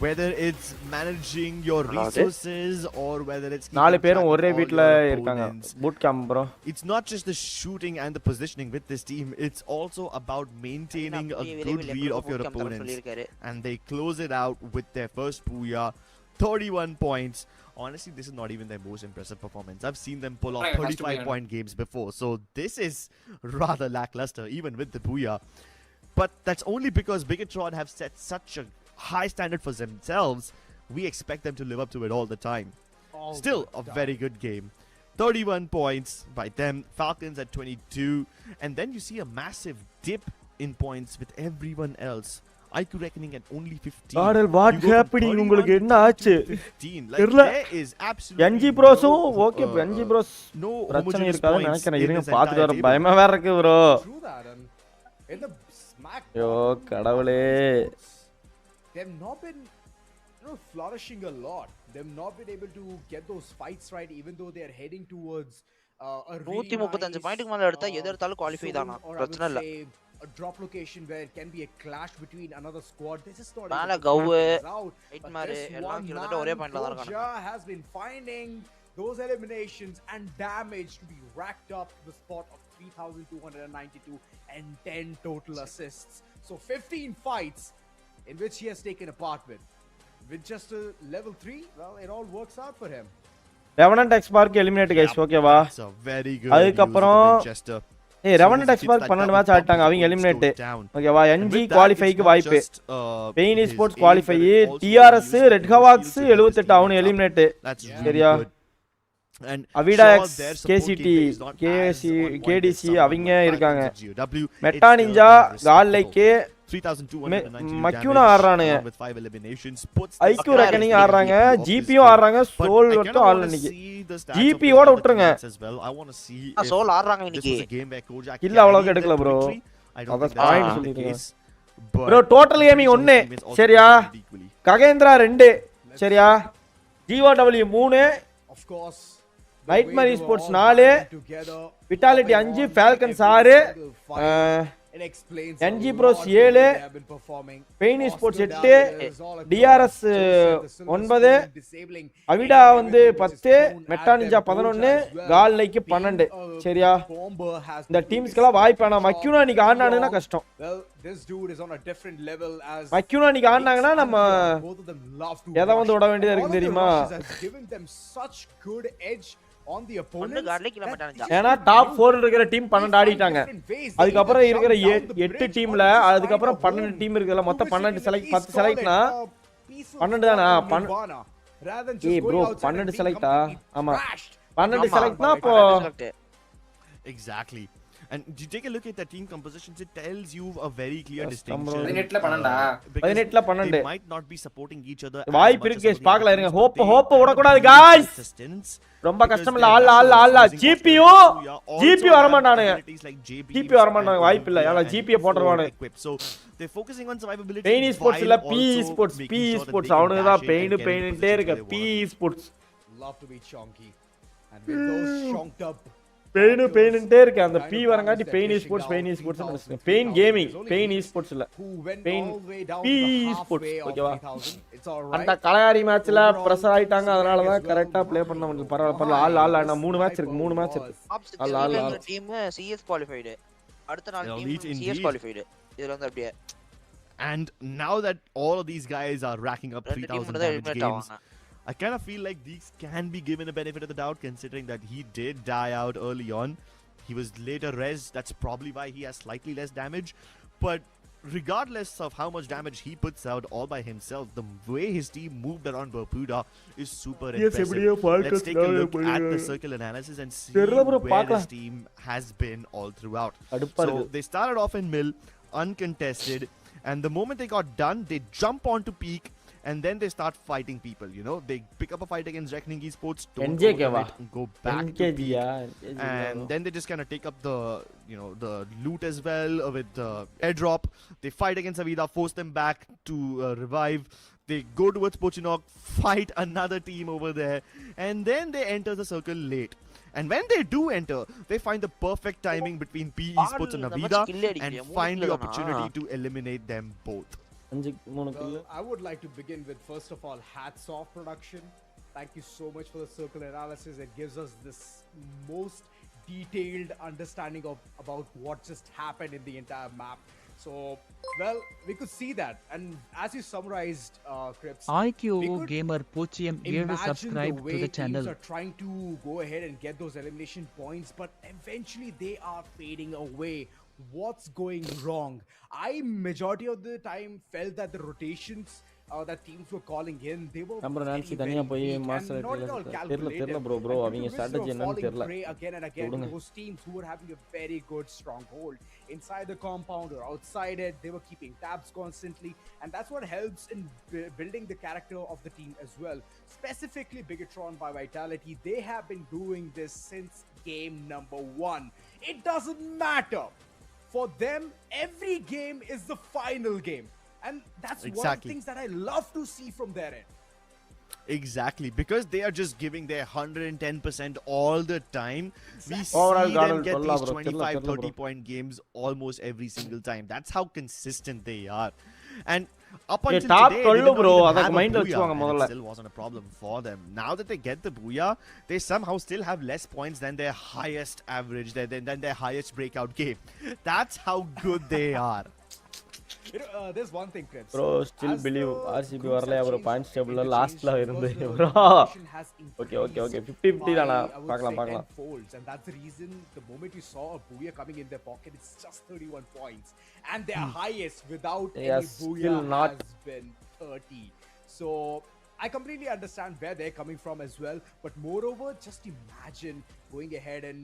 Whether it's managing your resources or whether it's நாலு பேரும் ஒரே வீட்ல இருக்காங்க boot camp bro. It's not just the shooting and the positioning with this team, it's also about maintaining a good read of your opponents, and they close it out with their first booyah, 31 points. Honestly, this is not even their most impressive performance. I've seen them pull off 35-point games before, so this is rather lackluster even with the booyah. But that's only because Bigatron have set such a high standard for themselves. We expect them to live up to it all the time. Still a very good game. 31 points by them. Falcons at 22. And then you see a massive dip in points with everyone else. IQ reckoning at only 15. Adel, what happening? உங்களுக்கு என்ன ஆச்சு? 15. தெரியல. There is absolutely NG Bros okay NG Bros பிரச்சனை இருக்காதுன்னு நினைக்கிறேன். இருங்க பாத்துட்டு வர பயமா வேற இருக்கு bro. In the smack. யோ கடவுளே. They've not been flourishing a lot. They've not been able to get those fights right even though they are heading towards a 135 பாயிண்ட்க்கு மேல எடுத்தா எது எடுத்தாலும் குவாலிஃபை தானா பிரச்சனை இல்ல. A drop location where it can be a clash between another squad. This is not மேல கவு height மாரு எல்லாம் கிட்டத்தட்ட ஒரே பாயிண்ட்ல தான் இருக்காங்க. Has been finding those eliminations and damage to be racked up to the spot of 3292 and 10 total assists. So 15 fights in which he has taken a part with just a level 3. Well, it all works out for him. Revenant X Park eliminate guys, okay va. So very good. அதுக்கப்புறம் Revenant X Park 12 match ஆடிட்டாங்க, அவங்க eliminate. ஓகேவா, NG குவாலிஃபைக்கு வாய்ப்பு. Pain sports qualify, TRS red hawks 78 அவனு eliminate. சரியா? அவிடா X KCT KDC அவங்க இருக்காங்க. மெட்டா நிஞ்சா கால்லைக்கு 3290 மக்யூனா ஆடுறானுங்க. IQ ரெக்கனிங் ஆடுறாங்க, GPயும் ஆடுறாங்க, சோல் மட்டும் ஆடல இன்னைக்கு. GP ஓட விட்டுருங்க. சோல் ஆடுறாங்க இன்னைக்கு. இல்ல அவ்வளவுக்கு எடுக்கல ப்ரோ. அத பாயிண்ட் சொல்லிருக்கேன். ப்ரோ டோட்டல் கேமிங் 1 சரியா? ககேந்திரா 2 சரியா? GOW 3 of course. Nightmare sports 4 vitality 5 falcons 6 NG Bros 7 pain sports 8 DRS 9 அவிடா வந்து 10 மெட்டா நிஞ்சா 11 கால் லைக் 12 சரியா? இந்த டீம்ஸ்க்குலாம் வாய்ப்பானா மக்யூனா நீங்க ஆடுனானுன்னா கஷ்டம். மக்யூனா நீங்க ஆடுனாங்கன்னா நம்ம எதை வந்து விட வேண்டியதா இருக்கு தெரியுமா? on the opponent ஏனா டாப் 4 இருக்கிற டீம் 12 ஆடிட்டாங்க. அதுக்கு அப்புறம் இருக்கிற 8 டீம்ல அதுக்கு அப்புறம் 12 டீம் இருக்குல, மொத்தம் 12 செலக்ட் 10 செலக்ட்னா 12 தானா? ஏய் ப்ரோ 12 செலக்ட்டா? ஆமா 12 செலக்ட்னா அப்போ exactly. And you take a look at the team compositions, it tells you a very clear distinction. 18ல 12 they might not be supporting each other. வாய்ப்பு இருக்கு गाइस, பார்க்கலாம் இருங்க. ஹோப் விட கூடாது गाइस. ரொம்ப கஷ்டம் இல்ல. ஆல்ல GP வர மாட்டானுங்க. GP வர மாட்டாங்க, வாய்ப்பு இல்ல. யாரா GP போட்றவானே. So they focusing on survivability. Pain sports இல்ல P ஸ்போர்ட்ஸ் அவனுக்கு தான் பெயின்ட்டே இருக்கு. P sports love to be chonky and with those chonked up பெயின்ட்டே இருக்கு. அந்த P வரங்காட்டி பெயின் ஸ்போர்ட்ஸ் நினைச்சேன். பெயின் கேமிங் பெயின் ஸ்போர்ட்ஸ் இல்ல பெயின் P ஸ்போர்ட்ஸ். ஓகேவா? அந்த கலகாரி மேட்ச்ல பிரஷர் ஆயிட்டாங்க, அதனால தான் கரெக்ட்டா ப்ளே பண்ண முடியல. பரவாயில்ல. ஆல் நான் 3 மேட்ச் இருக்கு. All team CS qualified. அடுத்த நாள் டீம் CS குவாலிஃபைடு. இதுல வந்து அப்படியே. And now that all of these guys are racking up 3000 damage games, I kind of feel like these can be given a benefit of the doubt, considering that he did die out early on. He was later res, that's probably why he has slightly less damage. But regardless of how much damage he puts out all by himself, the way his team moved around Bermuda is super impressive. Let's take a look at the circle analysis and see where this team has been all throughout. So they started off in mill, uncontested, and the moment they got done, they jump onto peak. And then they start fighting people, you know. They pick up a fight against Reckoning Esports, don't go back to peak. And then they just kind of take up the, you know, the loot as well with the airdrop. They fight against Avida, force them back to revive. They go towards Pochinok, fight another team over there. And then they enter the circle late. And when they do enter, they find the perfect timing between P Esports and Avida and find the opportunity to eliminate them both. Well, I would like to begin with, first of all, hats off production. Thank you so much for the circle analysis. It gives us this most detailed understanding of about what just happened in the entire map. So, well, we could see that. And as you summarized, Crips, IQ Gamer Pochium subscribe to the channel. Teams are trying to go ahead and get those elimination points, but eventually they are fading away. What's going wrong? I majority of the time felt that the rotations that teams were calling in. They were நம்ம very, Nancy very தனியா போய் weak and master not at all தெரியல calculative. bro And due அவங்க to which they strategy were என்னன்னு falling தெரியல prey again and again to விடுங்க. those teams who were having a very good stronghold inside the compound or outside it. They were keeping tabs constantly, and that's what helps in building the character of the team as well. Specifically Bigatron by Vitality, they have been doing this since game number 1. It doesn't matter. For them, every game is the final game. And that's one of the Exactly. things that I love to see from their end. Exactly, because they are just giving their 110% all the time. We Overall, see Garden them get Kolla these bro, 25, Kerala 30 point games almost every single time. That's how consistent they are. And up Yeah, until top today, 12 they did not bro, even அதக்கு have a மைண்ட்ல booyah, வெச்சுவாங்க and it முதல்ல. still wasn't a problem for them. Now that they get the booyah, they somehow still have less points than their highest average, than their highest breakout game. That's how good they are. You know, there's one thing, Chris. Bro, still As believe the RCB groups வரலையா have bro changed points டேபிள்ல interchanged லாஸ்ட்ல because இருந்து the bro. competition has Okay, 50-50 increased தானா by, I would பார்க்கலாம் say, பார்க்கலாம். 10 folds, and that's the reason the moment you saw a booyah coming in their pocket, it's just 31 points, and their highest without They any are still booyah not- has been 30. So I completely understand where they're coming from as well, but moreover, just imagine going ahead and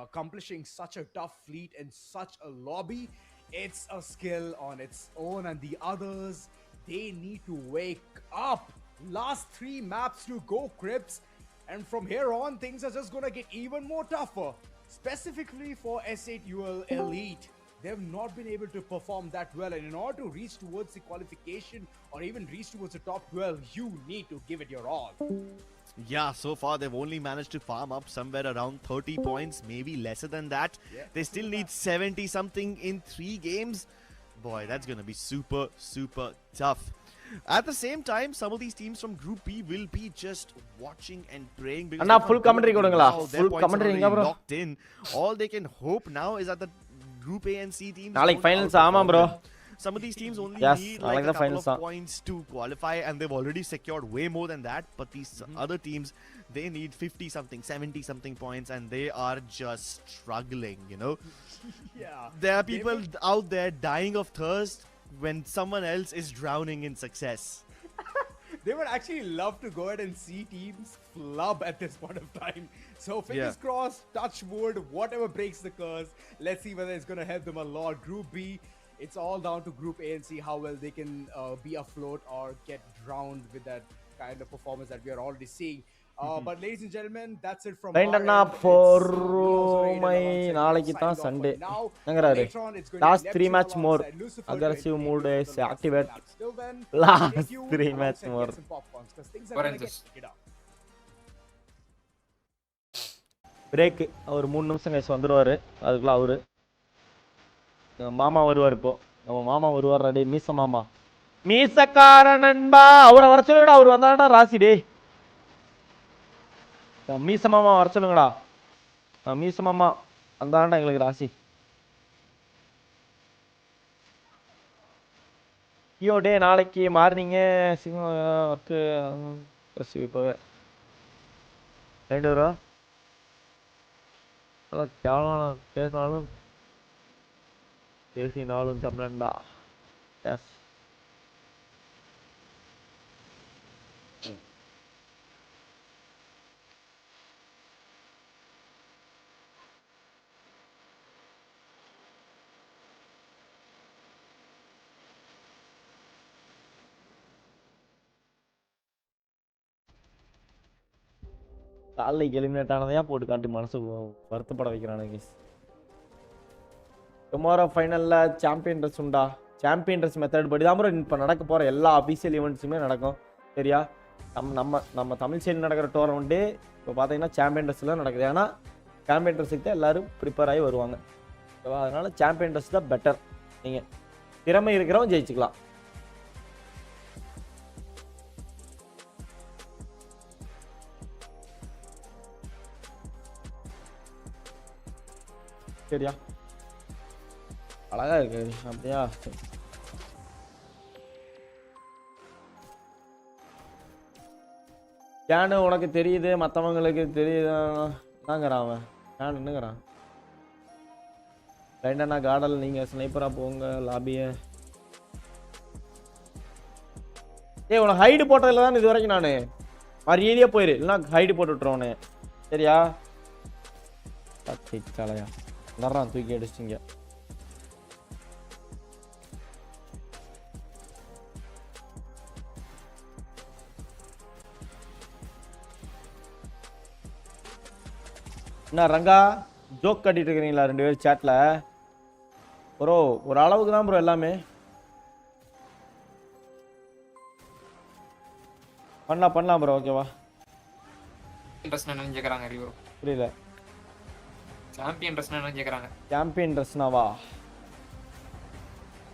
accomplishing such a tough fleet in such a lobby. It's a skill on its own, and the others, they need to wake up. Last 3 maps to go, Crips, and from here on, things are just gonna get even more tougher. Specifically for S8UL Elite, they've not been able to perform that well, and in order to reach towards the qualification or even reach towards the top 12, you need to give it your all. Yeah, so far they've only managed to farm up somewhere around 30 points, maybe lesser than that. Yeah, They still need 70 something in 3 games. Boy, that's going to be super, super tough. At the same time, some of these teams from Group B will be just watching and praying because Anna they full can't do commentary anything கொடுங்களா now. Their full points are commentary already எங்க bro locked in. All they can hope now is that the Group A and C teams நாளைக்கு don't finals outperform ஆமா bro them. Some of these teams only Yes, need I like like the a couple finals of points to qualify, and they've already secured way more than that. But these other teams, they need 50 something, 70 something points, and they are just struggling, you know. Yeah. There are people out there dying of thirst when someone else is drowning in success. They would actually love to go ahead and see teams flub at this point of time. So fingers crossed, touch wood, whatever breaks the curse. Let's see whether it's going to help them a lot. Group B, it's all down to Group A and see how well they can be afloat or get drowned with that kind of performance that we are already seeing. But ladies and gentlemen, that's it from Right our now end. for It's my alongside நாளைக்கு signing தான் off for Sunday. now. என்னங்கறாரு Later on, it's going to be last 3 Neptune match more alongside Lucifer aggressive 28 mood for is the last activate three laps. Till then, last stay tuned 3 match alongside more Get Some Popcorns, 'cause things are going to get heated up. Break அவர் 3 நிமிஷம் கழிச்சு வந்துருவாரு அதுக்குள்ள அவரு மாமா வருவார் இப்போ நம்ம மாமா வருவார் டேய் மீச மாமா மீசக்கார நண்பா அவரை வர சொல்லுங்கடா அவர் வந்தாடா ராசி டேய் மீச மாமா வர சொல்லுங்கடா மீச மாமா வந்தாடா எங்களுக்கு ராசி ஐயோ டே நாளைக்கு மார்னிங்க ஒர்க்கு இப்போவே 2 ரூபா கேவலம் பேசினாலும் பேசினாலும் தமிழன்டா எஸ் காலைக்கு எலிமினேட் ஆனதையா போட்டு காட்டி மனசு வருத்தப்பட வைக்கிறானுங்க டுமாரோ ஃபைனலில் சாம்பியன் ட்ரெஸ் உண்டா சாம்பியன் ட்ரெஸ் மெத்தட் படி தான் இப்போ நடக்க போகிற எல்லா அஃபீஷியல் ஈவெண்ட்ஸுமே நடக்கும் சரியா நம்ம தமிழ் சைடு நடக்கிற டோர்னமெண்ட்டே இப்போ பார்த்தீங்கன்னா சாம்பியன் ட்ரெஸ்ஸில் நடக்குது ஏன்னா சாம்பியன் ட்ரெஸ்ஸுக்கு தான் எல்லோரும் ப்ரிப்பேர் ஆகி வருவாங்க ஓகேவா அதனால் சாம்பியன் ட்ரெஸ் தான் பெட்டர் நீங்கள் திறமை இருக்கிறவங்க ஜெயிச்சுக்கலாம் சரியா அழகா இருக்கு அப்படியா கேனு உனக்கு தெரியுது மற்றவங்களுக்கு தெரியுது என்னங்கிறான் அவன் கேன் என்னங்கிறான் ரைண்டண்ணா காடல் நீங்கள் ஸ்னைப்பராக போங்க லாபியை ஏய் உனக்கு ஹைடு போட்டதில்ல தான் இது வரைக்கும் நான் மரியாதையா போயிரு இல்லைன்னா ஹைடு போட்டு விட்டுருவோன்னு சரியா தலையா நர்றான் தூக்கி அடிச்சிட்டிங்க என்ன ரங்கா ஜோக் கட்டிட்டு இருக்கிறீங்களா 2 பேரும் சாட்ல ப்ரோ ஒரு அளவுக்கு தான் ப்ரோ எல்லாமே பண்ணலாம் ப்ரோ ஓகேவா ட்ரெஸ் என்னன்னு கேக்குறாங்க ரிவ்யூ புரியல சாம்பியன் ட்ரெஸ் என்னன்னு கேக்குறாங்க சாம்பியன் ட்ரெஸ்னாவா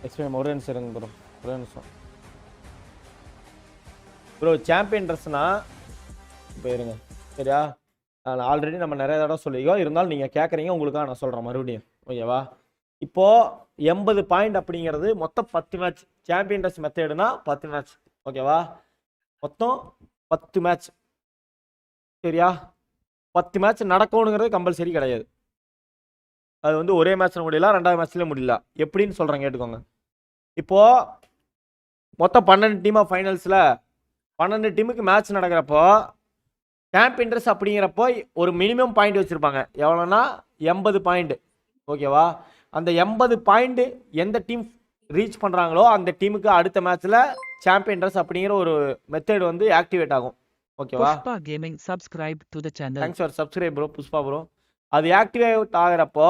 எக்ஸ்பிளைன் ஒரு நிமிஷம் இருங்க ப்ரோ ஒரு நிமிஷம் ப்ரோ சாம்பியன் ட்ரெஸ்னா இப்போ இருங்க சரியா நான் ஆல்ரெடி நம்ம நிறைய தடவை சொல்லிக்கோ இருந்தாலும் நீங்கள் கேட்குறீங்க உங்களுக்காக நான் சொல்கிறேன் மறுபடியும் ஓகேவா இப்போது 80 பாயிண்ட் அப்படிங்கிறது மொத்தம் 10 மேட்ச் சாம்பியன் ட்ரெஸ் மெத்தேடுனா 10 மேட்ச் ஓகேவா மொத்தம் 10 மேட்ச் சரியா 10 மேட்ச் நடக்கணுங்கிறது கம்பல்சரி கிடையாது அது வந்து ஒரே மேட்ச்சில் முடியல 2வது மேட்ச்லேயே முடியல எப்படின்னு சொல்கிறேன் கேட்டுக்கோங்க இப்போது மொத்தம் 12 டீமாக ஃபைனல்ஸில் 12 டீமுக்கு மேட்ச் நடக்கிறப்போ சாம்பியன் ட்ரெஸ் அப்படிங்கிறப்போ ஒரு மினிமம் பாயிண்ட் வச்சுருப்பாங்க எவ்வளோனா 80 பாயிண்ட் ஓகேவா அந்த 80 பாயிண்ட் எந்த டீம் ரீச் பண்ணுறாங்களோ அந்த டீமுக்கு அடுத்த மேட்ச்சில் சாம்பியன் ட்ரெஸ் அப்படிங்கிற ஒரு மெத்தட் வந்து ஆக்டிவேட் ஆகும் ஓகேவா Pushpa Gaming subscribe to the channel. Thanks for subscribe bro Pushpa bro அது ஆக்டிவேட் ஆகிறப்போ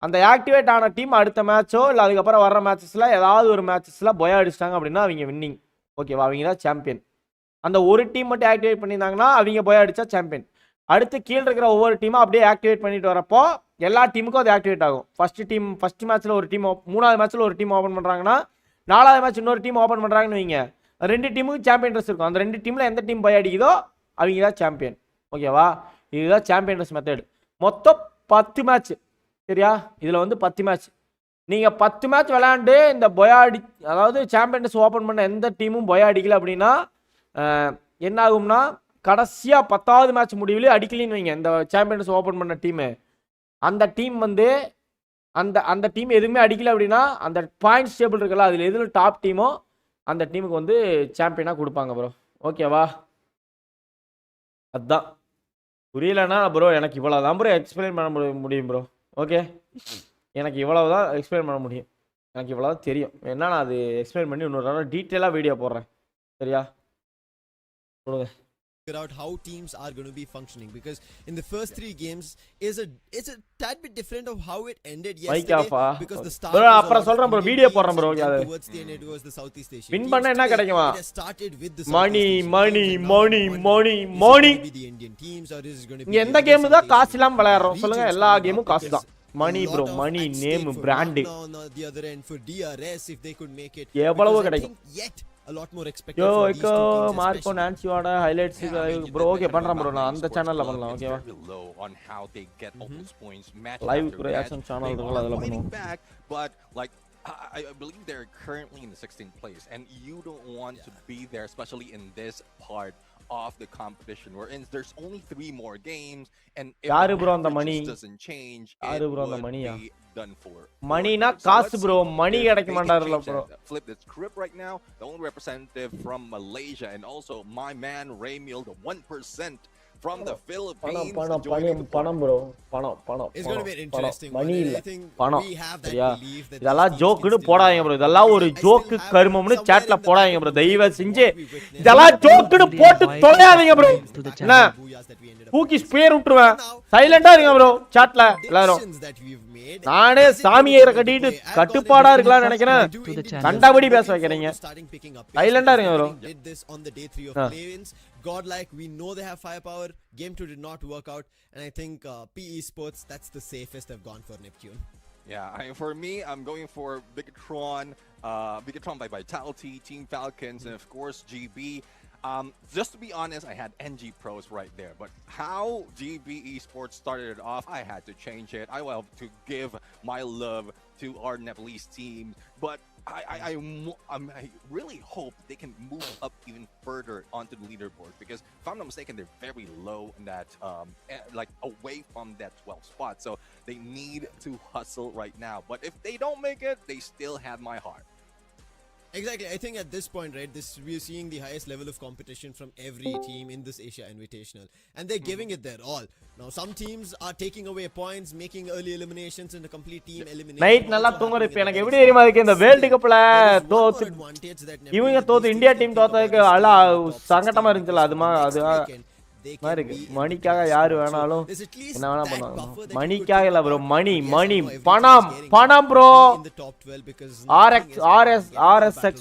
அந்த ஆக்டிவேட் ஆன டீம் அடுத்த மேட்சோ இல்லை அதுக்கப்புறம் வர்ற மேட்சஸில் ஏதாவது ஒரு மேட்சஸில் பொயா அடிச்சிட்டாங்க அப்படின்னா அவங்க வின்னிங் ஓகேவா அவங்க தான் சாம்பியன் அந்த ஒரு டீம் மட்டும் ஆக்டிவேட் பண்ணியிருந்தாங்கன்னா அவங்க பொயா அடித்தா சாம்பியன் அடுத்து கீழே இருக்கிற ஒவ்வொரு டீமும் அப்படியே ஆக்டிவேட் பண்ணிட்டு வரப்போ எல்லா டீமுக்கும் அது ஆக்டிவேட் ஆகும் ஃபர்ஸ்ட் மேட்ச்சில் ஒரு டீம் 3வது மேட்ச்சில் ஒரு டீம் ஓப்பன் பண்ணுறாங்கன்னா 4வது மேட்ச் இன்னொரு டீம் ஓப்பன் பண்ணுறாங்கன்னு வைங்க 2 டீமுக்கு சாம்பியன் ட்ரெஸ் இருக்கும் அந்த 2 டீமில் எந்த டீம் பொயா அடிக்குதோ அவங்க தான் சாம்பியன் ஓகேவா இதுதான் சாம்பியன் ட்ரெஸ் மெத்தட் மொத்தம் 10 மேட்ச் சரியா இதில் வந்து 10 மேட்ச் நீங்கள் 10 மேட்ச் விளையாண்டு இந்த பொயா அதாவது சாம்பியன் ட்ரெஸ் ஓப்பன் பண்ண எந்த டீமும் பொயா அடிக்கல அப்படின்னா என்ன ஆகும்னா கடைசியாக 10வது மேட்ச் முடிவுலேயே அடிக்கலின்னு வைங்க இந்த சாம்பியன் ட்ரெஸ் ஓப்பன் பண்ண டீமு அந்த டீம் வந்து அந்த டீம் எதுவுமே அடிக்கல அப்படின்னா அந்த பாயிண்ட்ஸ் டேபிள் இருக்குல்ல அதில் எதில் டாப் டீமோ அந்த டீமுக்கு வந்து சாம்பியனாக கொடுப்பாங்க ப்ரோ ஓகேவா அதுதான் புரியலன்னா ப்ரோ எனக்கு இவ்வளோ தான் ப்ரோ எக்ஸ்பிளைன் பண்ண முடியும் ப்ரோ ஓகே எனக்கு இவ்வளவு தான் எக்ஸ்பிளைன் பண்ண முடியும் எனக்கு இவ்வளோ தான் தெரியும் என்ன நான் அது எக்ஸ்பிளைன் பண்ணி இன்னொரு தடவை டீட்டெயிலாக வீடியோ போடுறேன் சரியா கொடுங்க figure out how teams are going to be functioning because in the first 3 games it's a tad bit different of how it ended yesterday because the start bro அப்புறம் சொல்றேன் bro வீடியோ போடுறேன் bro towards the end it was the Southeast Asia win பண்ண என்ன கிடைக்குமா it started with the money the Indian teams or is going to be எந்த game தான் காசு இல்லாம விளையாடுறோம் சொல்லுங்க எல்லா கேமும் காசு தான் money bro money name brand on the other end for DRS if they could make it எவ்வளவு கிடைக்கும் yet a lot more expected yo for these two teams Marco Nancy ஓட ஹைலைட்ஸ் bro okay பண்றேன் bro நான் அந்த சேனல்ல பண்ணலாம் ஓகேவா live reaction channel இருக்குல அதல பண்ணுவோம் but like I believe they're currently in the 16th place and you don't want to be there especially in this part of the competition wherein there's only 3 more games and if யாரு bro அந்த மணி doesn't change யாரு bro அந்த மணியா done for மணினா காசு bro மணி கிடைக்க மாட்டாருல bro flip the script right now the only representative from Malaysia and also my man Raymil the 1% from the Philippines பணம் bro பணம் it's going to be an interesting one I think we have that belief that இதெல்லாம் ஜோக்குன்னு போடாதீங்க bro இதெல்லாம் ஒரு joke கர்மம்னு சாட்ல போடாதீங்க bro தயவு செஞ்சு இதெல்லாம் ஜோக்குன்னு போட்டு தொலையாதீங்க bro என்ன பூக்கி ஸ்பேர் விட்டுருவேன் சைலண்டா இருங்க bro சாட்ல எல்லாரும் நானே சாமியை கட்டிட்டு கட்டுப்பாடா இருக்கலாம்னு நினைக்கிறேன் கண்டபடி பேச வைக்கிறீங்க சைலண்டா இருங்க bro did this on the day 3 of play-ins godlike we know they have firepower game 2 did not work out and I think PE Sports that's the safest they've gone for Neptune. Yeah, for me I'm going for Bigatron by Vitality, Team Falcons and of course GB. Just to be honest, I had NG Pros right there, but how GB Esports started it off, I had to change it. I will have to give my love to our Nepalese team, but I really hope they can move up even further onto the leaderboard because if I'm not mistaken, they're very low in that, like away from that 12th spot. So they need to hustle right now. But if they don't make it, they still have my heart. Exactly. I think at this point, right, we are seeing the highest level of competition from every team in this Asia Invitational, and they're giving it their all. Now, some teams are taking away points, making early eliminations and a complete team elimination. Night நல்லா தூங்குறது. இப்ப எனக்கு எப்படி தெரியுமா இருக்கு, இந்த world கப்ல தோத்து இவங்க தோத்து இந்தியா டீம் தோத்ததுக்கு அழ சங்கடமா இருந்துச்சுல, அது மாதிரி இருக்கு. மணிக்காக யாரு வேணாலும் என்ன வேணா பண்ணுவாங்க. மணிக்காக இல்ல ப்ரோ, மணி பணம் bro. RSX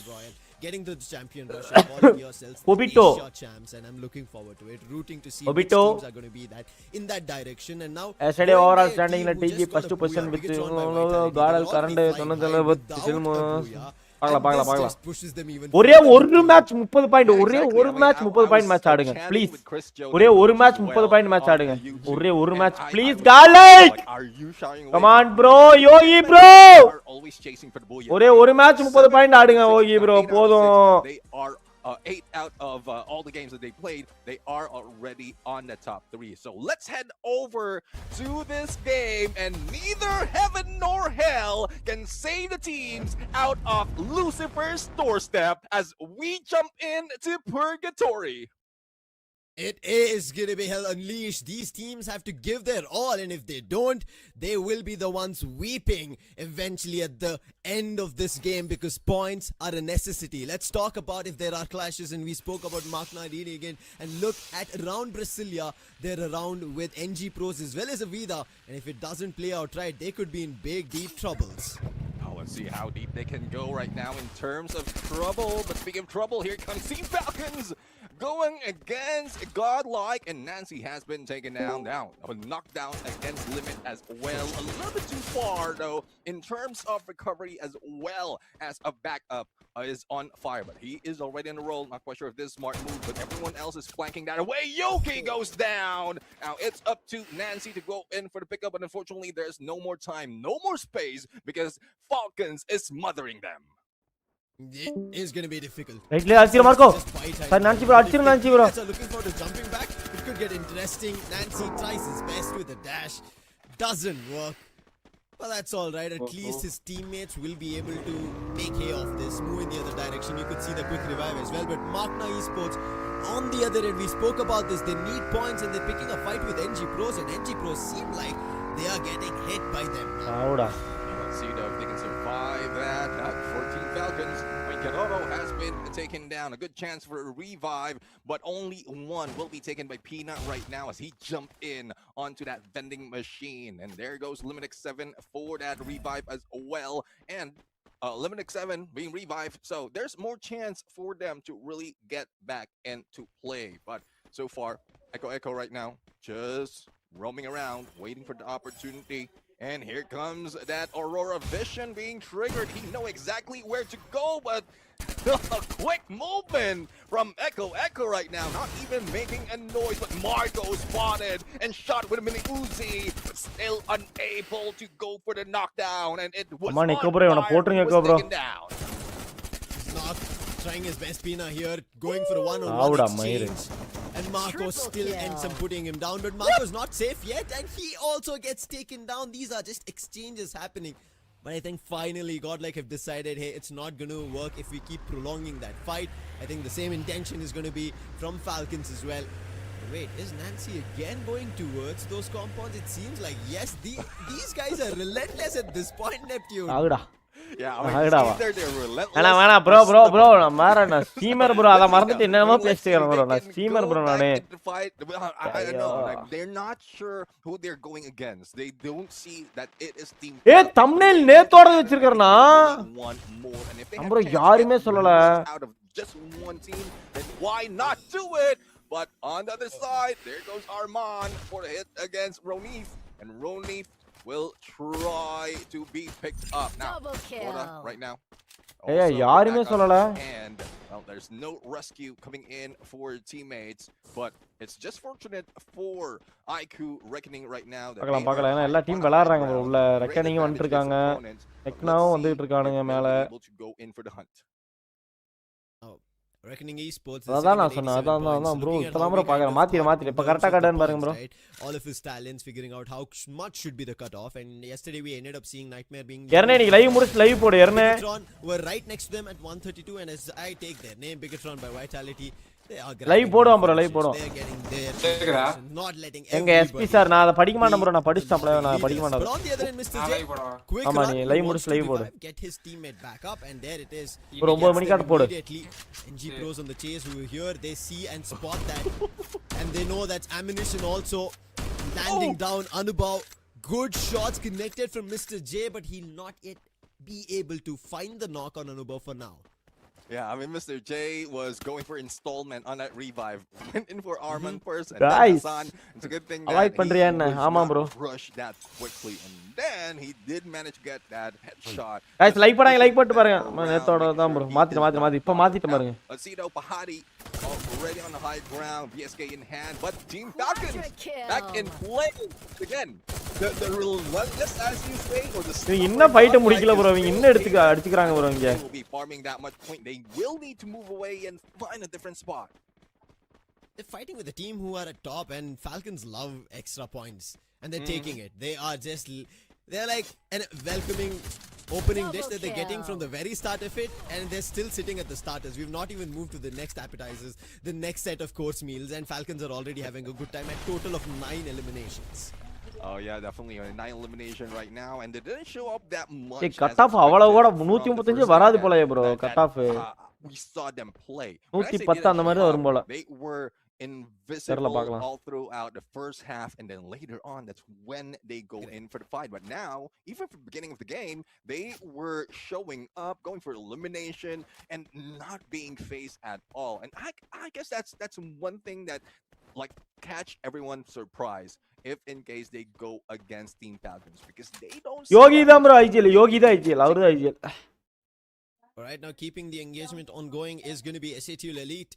getting to the champion rush and calling yourselves Obito champs, and I'm looking forward to it, rooting to see which teams are going to be that in that direction. And now yesterday overall standing in the TG first position with Gadal current 97 with Silmo. பார்க்கலாம். ஒரே ஒரு match 30 point, ஒரே ஒரு match 30 point match ஆடுங்க please. ஒரே ஒரு match 30 point match ஆடுங்க. ஒரே ஒரு மேட்ச் ப்ளீஸ் காலைக். Come on bro, Yogi bro. ஒரே ஒரு மேட்ச் 30 பாயிண்ட் ஆடுங்க யோகி ப்ரோ, போதும். 8 out of all the games that they played, they are already on the top 3. So let's head over to this game, and neither heaven nor hell can save the teams out of Lucifer's doorstep as we jump into Purgatory. It is going to be hell unleashed. These teams have to give their all, and if they don't, they will be the ones weeping eventually at the end of this game, because points are a necessity. Let's talk about if there are clashes, and we spoke about Mark Nardini again, and look at around Brasilia. They're around with NG Pros as well as Avida, and if it doesn't play out right, they could be in big, deep troubles. Let's see how deep they can go right now in terms of trouble. But speaking of trouble, here comes Team Falcons going against Godlike, and Nancy has been taken down. Now a knockdown against Limit as well. A little bit too far though in terms of recovery, as well as a backup is on fire, but he is already on the roll. Not quite sure if this is smart move, but everyone else is flanking that away. Yoki goes down. Now it's up to Nancy to go in for the pickup, but unfortunately there's no more time, no more space, because Falcons is smothering them. It is going to be difficult. Right, Archie Marco. Nancy bro, looking forward to jumping back. It could get interesting. Nancy tries his best with a dash, doesn't work. Well, that's all right. At least his teammates will be able to make hay of this, move in the other direction. You could see the quick revive as well. But Makna Esports, on the other end, we spoke about this. They need points, and they're picking a fight with NG Pros, and NG Pros seem like they are getting hit by them. Let's see though if they can survive that. 14 Falcons. Guerrero has been taken down. A good chance for a revive, but only one will be taken by Peanut right now as he jumped in onto that vending machine. And there goes Limit 7 for that revive as well. And Limit 7 being revived, so there's more chance for them to really get back into play. But so far, Echo right now, just roaming around, waiting for the opportunity. And here comes that Aurora Vision being triggered. He knows exactly where to go, but a quick movement from Echo right now. Not even making a noise, but Marco spotted and shot with a mini Uzi, but still unable to go for the knockdown. And it was on fire, was taken down. Not trying his best, Pina here, going for a one-on-one exchange. And Marco still ends up putting him down, but Marco's not safe yet, and he also gets taken down. These are just exchanges happening. But I think finally Godlike have decided, hey, it's not going to work if we keep prolonging that fight. I think the same intention is going to be from Falcons as well. But wait, is Nancy again going towards those compounds? It seems like yes. These guys are relentless at this point, Neptune. Yeah, they're relentless. வேணா bro நான் மாறேன் streamer bro அத மறந்துட்டு என்னமோ பேசிட்டு இருக்கேன் bro நான் streamer bro நானே. I know, like they're not sure who they're going against. They don't see that it is team. thumbnail நேத்தோட வச்சிருக்கறனா one more, and if they bro யாருமே சொல்லல out of just one team, then why not do it? But on the other side, there goes Arman for the hit against Ronif, and Ronif will try to be picked up now. Right now. யாருமே சொல்லல. And well, there's no rescue coming in for teammates, but it's just fortunate for IQ Reckoning right now. பார்க்கலாம் ஏனா எல்லா team விளையாடுறாங்க உள்ள reckoning வந்துட்டு இருக்காங்க. டெக்னாவும் வந்துட்டு இருக்கானுங்க மேல. Reckoning Esports. அதான் நான் சொன்னேன் அதான் ப்ரோ இப்பதான் ப்ரோ பார்க்கறேன் மாத்திர இப்ப கரெக்ட்டா கடன் பாருங்க bro. All of his talents figuring out how much should be the cutoff, and yesterday we ended up seeing Nightmare being எர்னே நீ லைவ் முடிச்சு லைவ் போடு எர்னே. Were right next to them at 132, and as I take their name Bigatron by Vitality, live போடுவான் bro live போடுவான். எங்க SP sir நான் அத படிக்க மாட்டேன் ப்ரோ நான் படிச்சிட்டேன் நான் படிக்க மாட்டேன். ஆமா நீ லைவ் முடிச்சு லைவ் போடு. Get his teammate back up, and there it is. Bro 9 மணிக்கு போடு. NG Pros on the chase who here they see and spot that, and they know that's ammunition also landing down. Anubhav, good shots connected from Mr. J, but he'll not yet be able to find the knock on Anubhav for now. Yeah, I mean, Mr. J was going for installment on that revive. Went in for Arman first, and guys, then Hassan. It's a good thing that he rushed that quickly, and then he did manage to get that headshot. Guys, like பண்ணுங்க like பண்ணிட்டு பாருங்க. நேத்தோட தான் bro மாத்தி இப்ப மாத்திட்டு பாருங்க. Aceto Pahadi already on the high ground, BSK in hand, but Team Falcons back in play again. The relentless, as you say, or the இன்னும் fight முடிக்கல ப்ரோ இவங்க இன்னும் அடிச்சுக்கறாங்க ப்ரோ இங்க. Will be farming that much point. They will need to move away and find a different spot. They're fighting with a team who are at top, and Falcons love extra points, and they're taking it. They're like a welcoming opening dish that they're getting from the very start of it, and they're still sitting at the starters. We've not even moved to the next appetizers, the next set of course meals, and Falcons are already having a good time at total of 9 eliminations. Oh yeah, definitely a 9 elimination right now, and they didn't show up that much. Hey, cut off அவ்வளவு கூட 135 வராது போலயே bro cut off. We saw them play. 110 அந்த மாதிரி வரும் போல. They were invisible all throughout the first half, and then later on that's when they go in for the fight. But now, even from the beginning of the game, they were showing up, going for elimination, and not being faced at all. And I guess that's one thing that like catch everyone's surprise if in case they go against Team Falcons, because they don't Yogi da bro IGL Yogi da IGL avaru da IGL. All right, now keeping the engagement ongoing is going to be SATUL Elite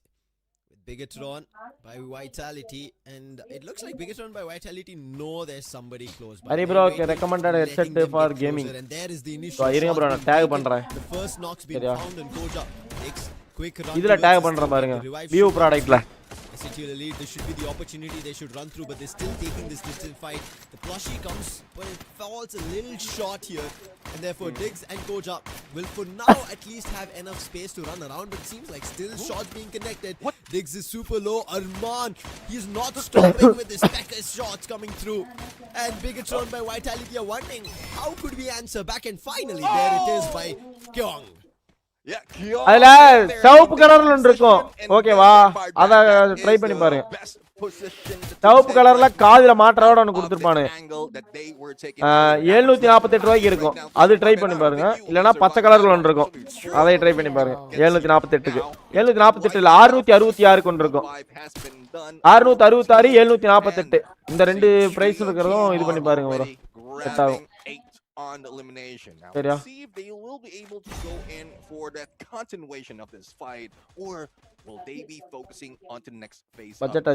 with Bigatron by Vitality, and it looks like Bigatron by Vitality know there's somebody close by. Ari bro recommended headset for gaming. And there is the initial. So irunga bro na tag பண்றேன். The first knock's been found, and Koja takes quick run. இதுல tag பண்றேன் பாருங்க. View product la. SATUL Elite, this should be the opportunity they should run through, but they're still taking this distant fight. The plushie comes, but it falls a little short here, and therefore Diggs and Koja will for now at least have enough space to run around, but it seems like still shots being connected. Diggs is super low. Arman, he's not stopping with his Pekka's shots coming through, and Bigatron by Vitality are wondering how could we answer back, and finally there it is by Kyong. அதுல சிவப்பு கலர்ல ஒன்று இருக்கும் ஓகேவா அத try பண்ணி பாருங்க சிவப்பு கலர்ல காதுல மாற்றவோட ஒன்னு கொடுத்திருப்பானே 748 ரூபாய்க்கு இருக்கும் அது ட்ரை பண்ணி பாருங்க இல்லனா பச்சை கலர்ல ஒன்னு இருக்கும் அதை ட்ரை பண்ணி பாருங்க 748க்கு 748 இல்ல 666 கொண்டு இருக்கும் 666 748 இந்த ரெண்டு பிரைஸ் இருக்குறதும் இது பண்ணி பாருங்க bro செட் ஆகும் on elimination. Now we'll see if they will be able to go in for that continuation of this fight, or will they be focusing on to the next phase? Budget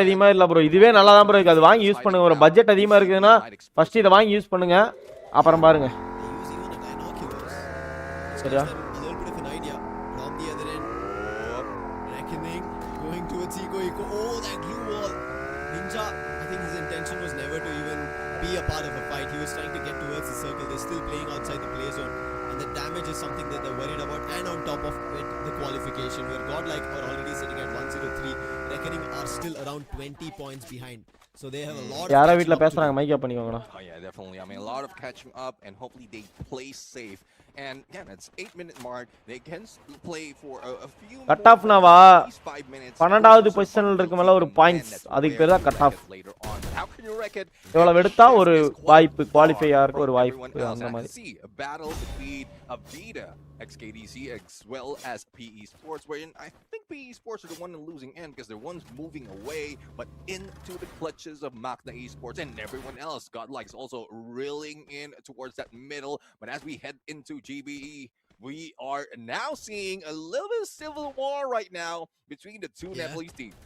அதிகமா இல்ல bro இதுவே நல்லா தான் bro இருக்கு அது வாங்கி use பண்ணுங்க ஒரு பட்ஜெட் அதிகமா இருக்குதுனா ஃபர்ஸ்ட் இத வாங்கி யூஸ் பண்ணுங்க அப்புறம் பாருங்க சரியா going towards Eco. Oh, that glue wall. Ninja, I think his intention was never to even be a part of a fight. He was trying to get towards the circle. They're still playing outside the play zone, and the damage is something that they're worried about. And on top of it, the qualification, where Godlike are already sitting at 103. Reckoning are still around 20 points behind. So they have a lot of யாரா வீட்ல பேசுறாங்க mic off பண்ணிக்கோங்கடா. Oh yeah, definitely. I mean, a lot of catching up, and hopefully they play safe. And again, it's 8-minute mark. They can play for a few cut off நாவா 12வது பொசிஷன்ல இருக்குமல ஒரு points அதுக்கு பேர் தான் cut off எவ்வளவு எடுத்தா ஒரு வாய்ப்பு குவாலிஃபை ஆறதுக்கு ஒரு வாய்ப்பு அந்த மாதிரி a battle between Avita XKDC as well as PE Sports, wherein I think PE Sports are the one losing end because they're ones moving away, but into the clutches of Magna Esports, and everyone else Godlike is also reeling in towards that middle. But as we head into GBE, we are now seeing a little bit of civil war right now between the two Nepalese teams.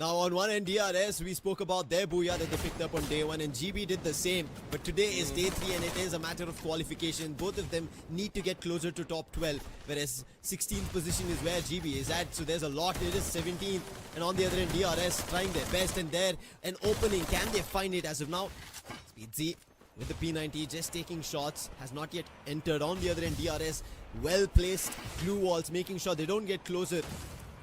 Now on one end DRS, we spoke about their booyah that they picked up on day 1 and GB did the same. But today is day 3 and it is a matter of qualification. Both of them need to get closer to top 12, whereas 16th position is where GB is at. So there's a lot. It is 17th and on the other end DRS trying their best and there an opening. Can they find it as of now? Speedsy with the P90 just taking shots, has not yet entered. On the other end DRS, well placed glue walls, making sure they don't get closer.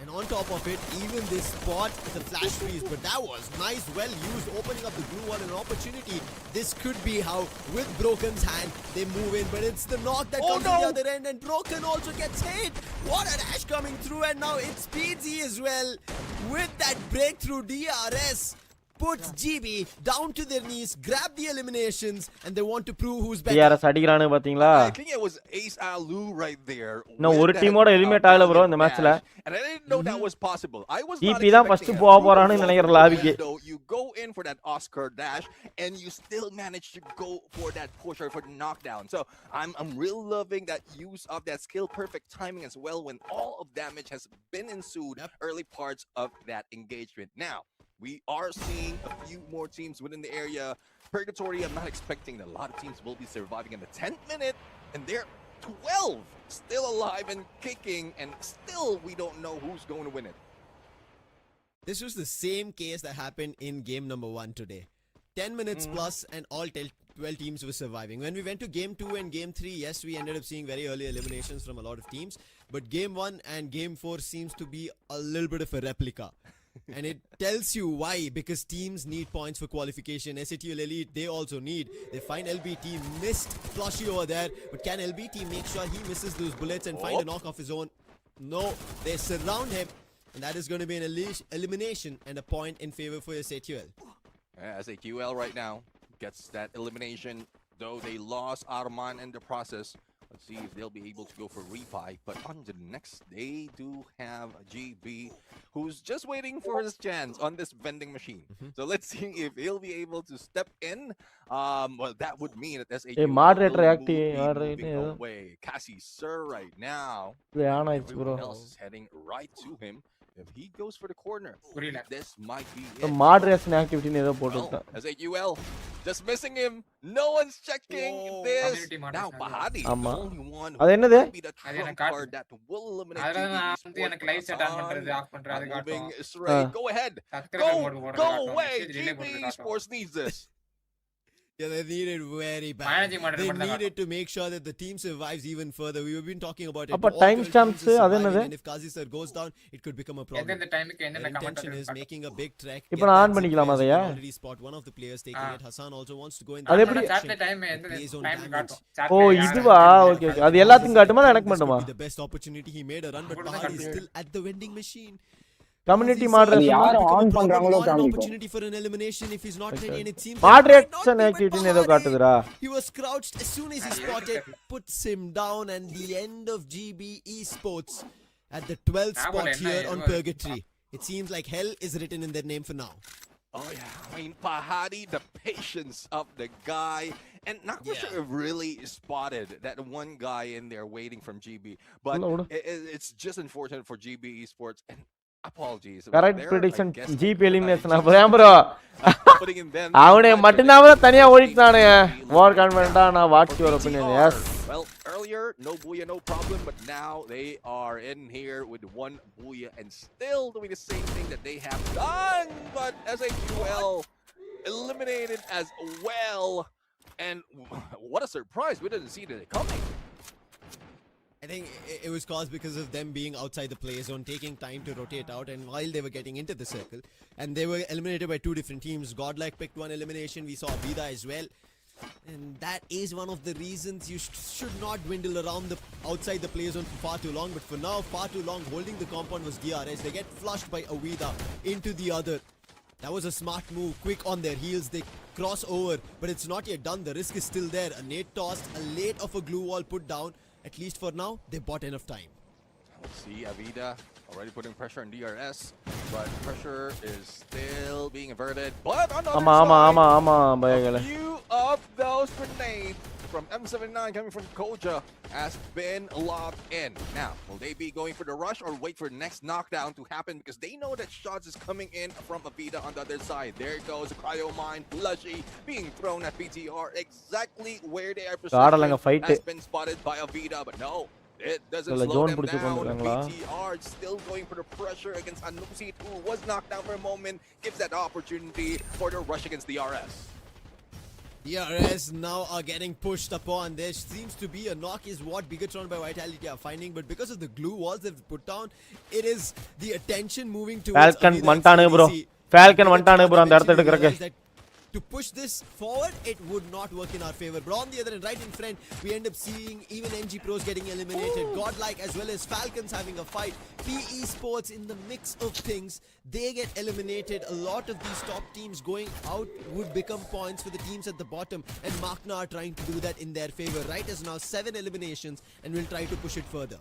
And on top of it, even this spot, the flash freeze, but that was nice, well used, opening up the glue wall and an opportunity. This could be how, with Broken's hand, they move in, but it's the knock that comes on the other end, and Broken also gets hit. What a dash coming through, and now it's Speedsy as well, with that breakthrough DRS. Puts GB down to their knees, grab the eliminations, and they want to prove who's better. DRS அடிக்குறானு பாத்தீங்களா? I think it was Ace Alu right there. நான் ஒரு டீமோட eliminate ஆகல bro இந்த மேட்ச்ல. And I didn't know that was possible. I was GP தான் first போக போறான்னு நினைக்கிற லாபிக்கு. You go in for that Oscar dash and you still manage to go for that push or for the knockdown. So I'm really loving that use of that skill, perfect timing as well when all of damage has been ensued early parts of that engagement. Now, we are seeing a few more teams within the area. Purgatory, I'm not expecting that a lot of teams will be surviving in the 10th minute, and they're 12 still alive and kicking, and still we don't know who's going to win it. This was the same case that happened in game number 1 today. 10 minutes plus and all 12 teams were surviving. When we went to game 2 and game 3, yes, we ended up seeing very early eliminations from a lot of teams, but game 1 and game 4 seems to be a little bit of a replica. And it tells you why, because teams need points for qualification. SATL Elite, they also need. They find LBT, missed Flushy over there, but can LBT make sure he misses those bullets and find a knock off his own? No, they surround him, and that is going to be an elimination and a point in favor for SATL. SATL right now gets that elimination, though they lost Arman in the process. Let's see if they'll be able to go for refi. But on to the next, they do have GB, who's just waiting for his chance on this vending machine. So let's see if he'll be able to step in. Well, that would mean that SATL moderator will active be moving away. Cassie Sir right now. Everyone else is heading right to him. If he goes for the corner, this might be it. Moderation activity ஏதோ போட்டுட்டா. SATL just missing him. No one's checking this. Now Bahadi, the only one who will be the trump card that will eliminate GB. எனக்கு live set on பண்றது of பண்றது அது காட்டும். Go ahead. Go away. GB Esports needs this. Yeah, they need it very bad. They needed to make sure that the team survives even further. We've been talking about it. But timestamps, and if Kazi sir goes down, it could become a problem. Their intention is making a big trek. இப்போ நான் on பண்ணிக்கலாமா அதையா? Already spot one of the players taking it. Hassan also wants to go in. அது எப்படி time காட்டும். ஓ இதுவா? Okay okay. அது எல்லாத்துக்கும் காட்டுமா எனக்கு மட்டுமா? The best opportunity, he made a run, but Bahadi is still at the vending machine. Community moderation யாரும் ஆன் பண்றாங்களோ காமிக்கும். Opportunity for an elimination if he's not ready, and it seems moderation activity ஏதோ காட்டுதுடா. He was crouched as soon as he spotted, puts him down, and the end of GB Esports at the 12th spot here on Purgatory. It seems like hell is written in their name for now. Oh yeah, I mean Bahadi, the patience of the guy, and not for sure really spotted that one guy in there waiting from GB, but it's just unfortunate for GB Esports. And apologies. Correct prediction. GP elimination. bro. அவனே மட்டும்தான் தனியா ஓடிட்டானே. More confident na what's your opinion? Yes. Well, earlier no booyah, no problem, but now they are in here with one booyah and still doing the same thing that they have done. But SAQL eliminated as well, and what a surprise! We didn't see that coming. I think it was caused because of them being outside the play zone, taking time to rotate out, and while they were getting into the circle, and they were eliminated by two different teams. Godlike picked one elimination. We saw Vida as well, and that is one of the reasons you should not dwindle around the outside the play zone for far too long. But for now, far too long, holding the compound was DRS. They get flushed by Avida into the other. That was a smart move, quick on their heels. They cross over, but it's not yet done. The risk is still there. A nade tossed, a late of a glue wall put down. At least for now, they bought enough time. Let's see, Avida already putting pressure on DRS, but pressure is still being averted. But on the other side, a few of those grenades from M79 coming from Koja has been locked in. Now, will they be going for the rush or wait for the next knockdown to happen? Because they know that shots is coming in from Avida on the other side. There goes a cryo mine, Plushy being thrown at BTR exactly where they are positioned. Has been spotted by Avida, but no. It doesn't slow them down. BTR still going for the pressure against Anusit, who was knocked down for a moment. Gives that opportunity for the rush against the RS. DRS now are getting pushed upon. There seems to be a knock is what Bigatron by Vitality are finding, but because of the glue walls they've put down, it is the attention moving towards Falcon vantane bro. Falcon vantane bro and edutha edukkrake. To push this forward, it would not work in our favor. But on the other end, right in front, we end up seeing even NG Pros getting eliminated. Godlike as well as Falcons having a fight. PE Sports in the mix of things, they get eliminated. A lot of these top teams going out would become points for the teams at the bottom. And Makna are trying to do that in their favor. Right as now, 7 eliminations and will try to push it further.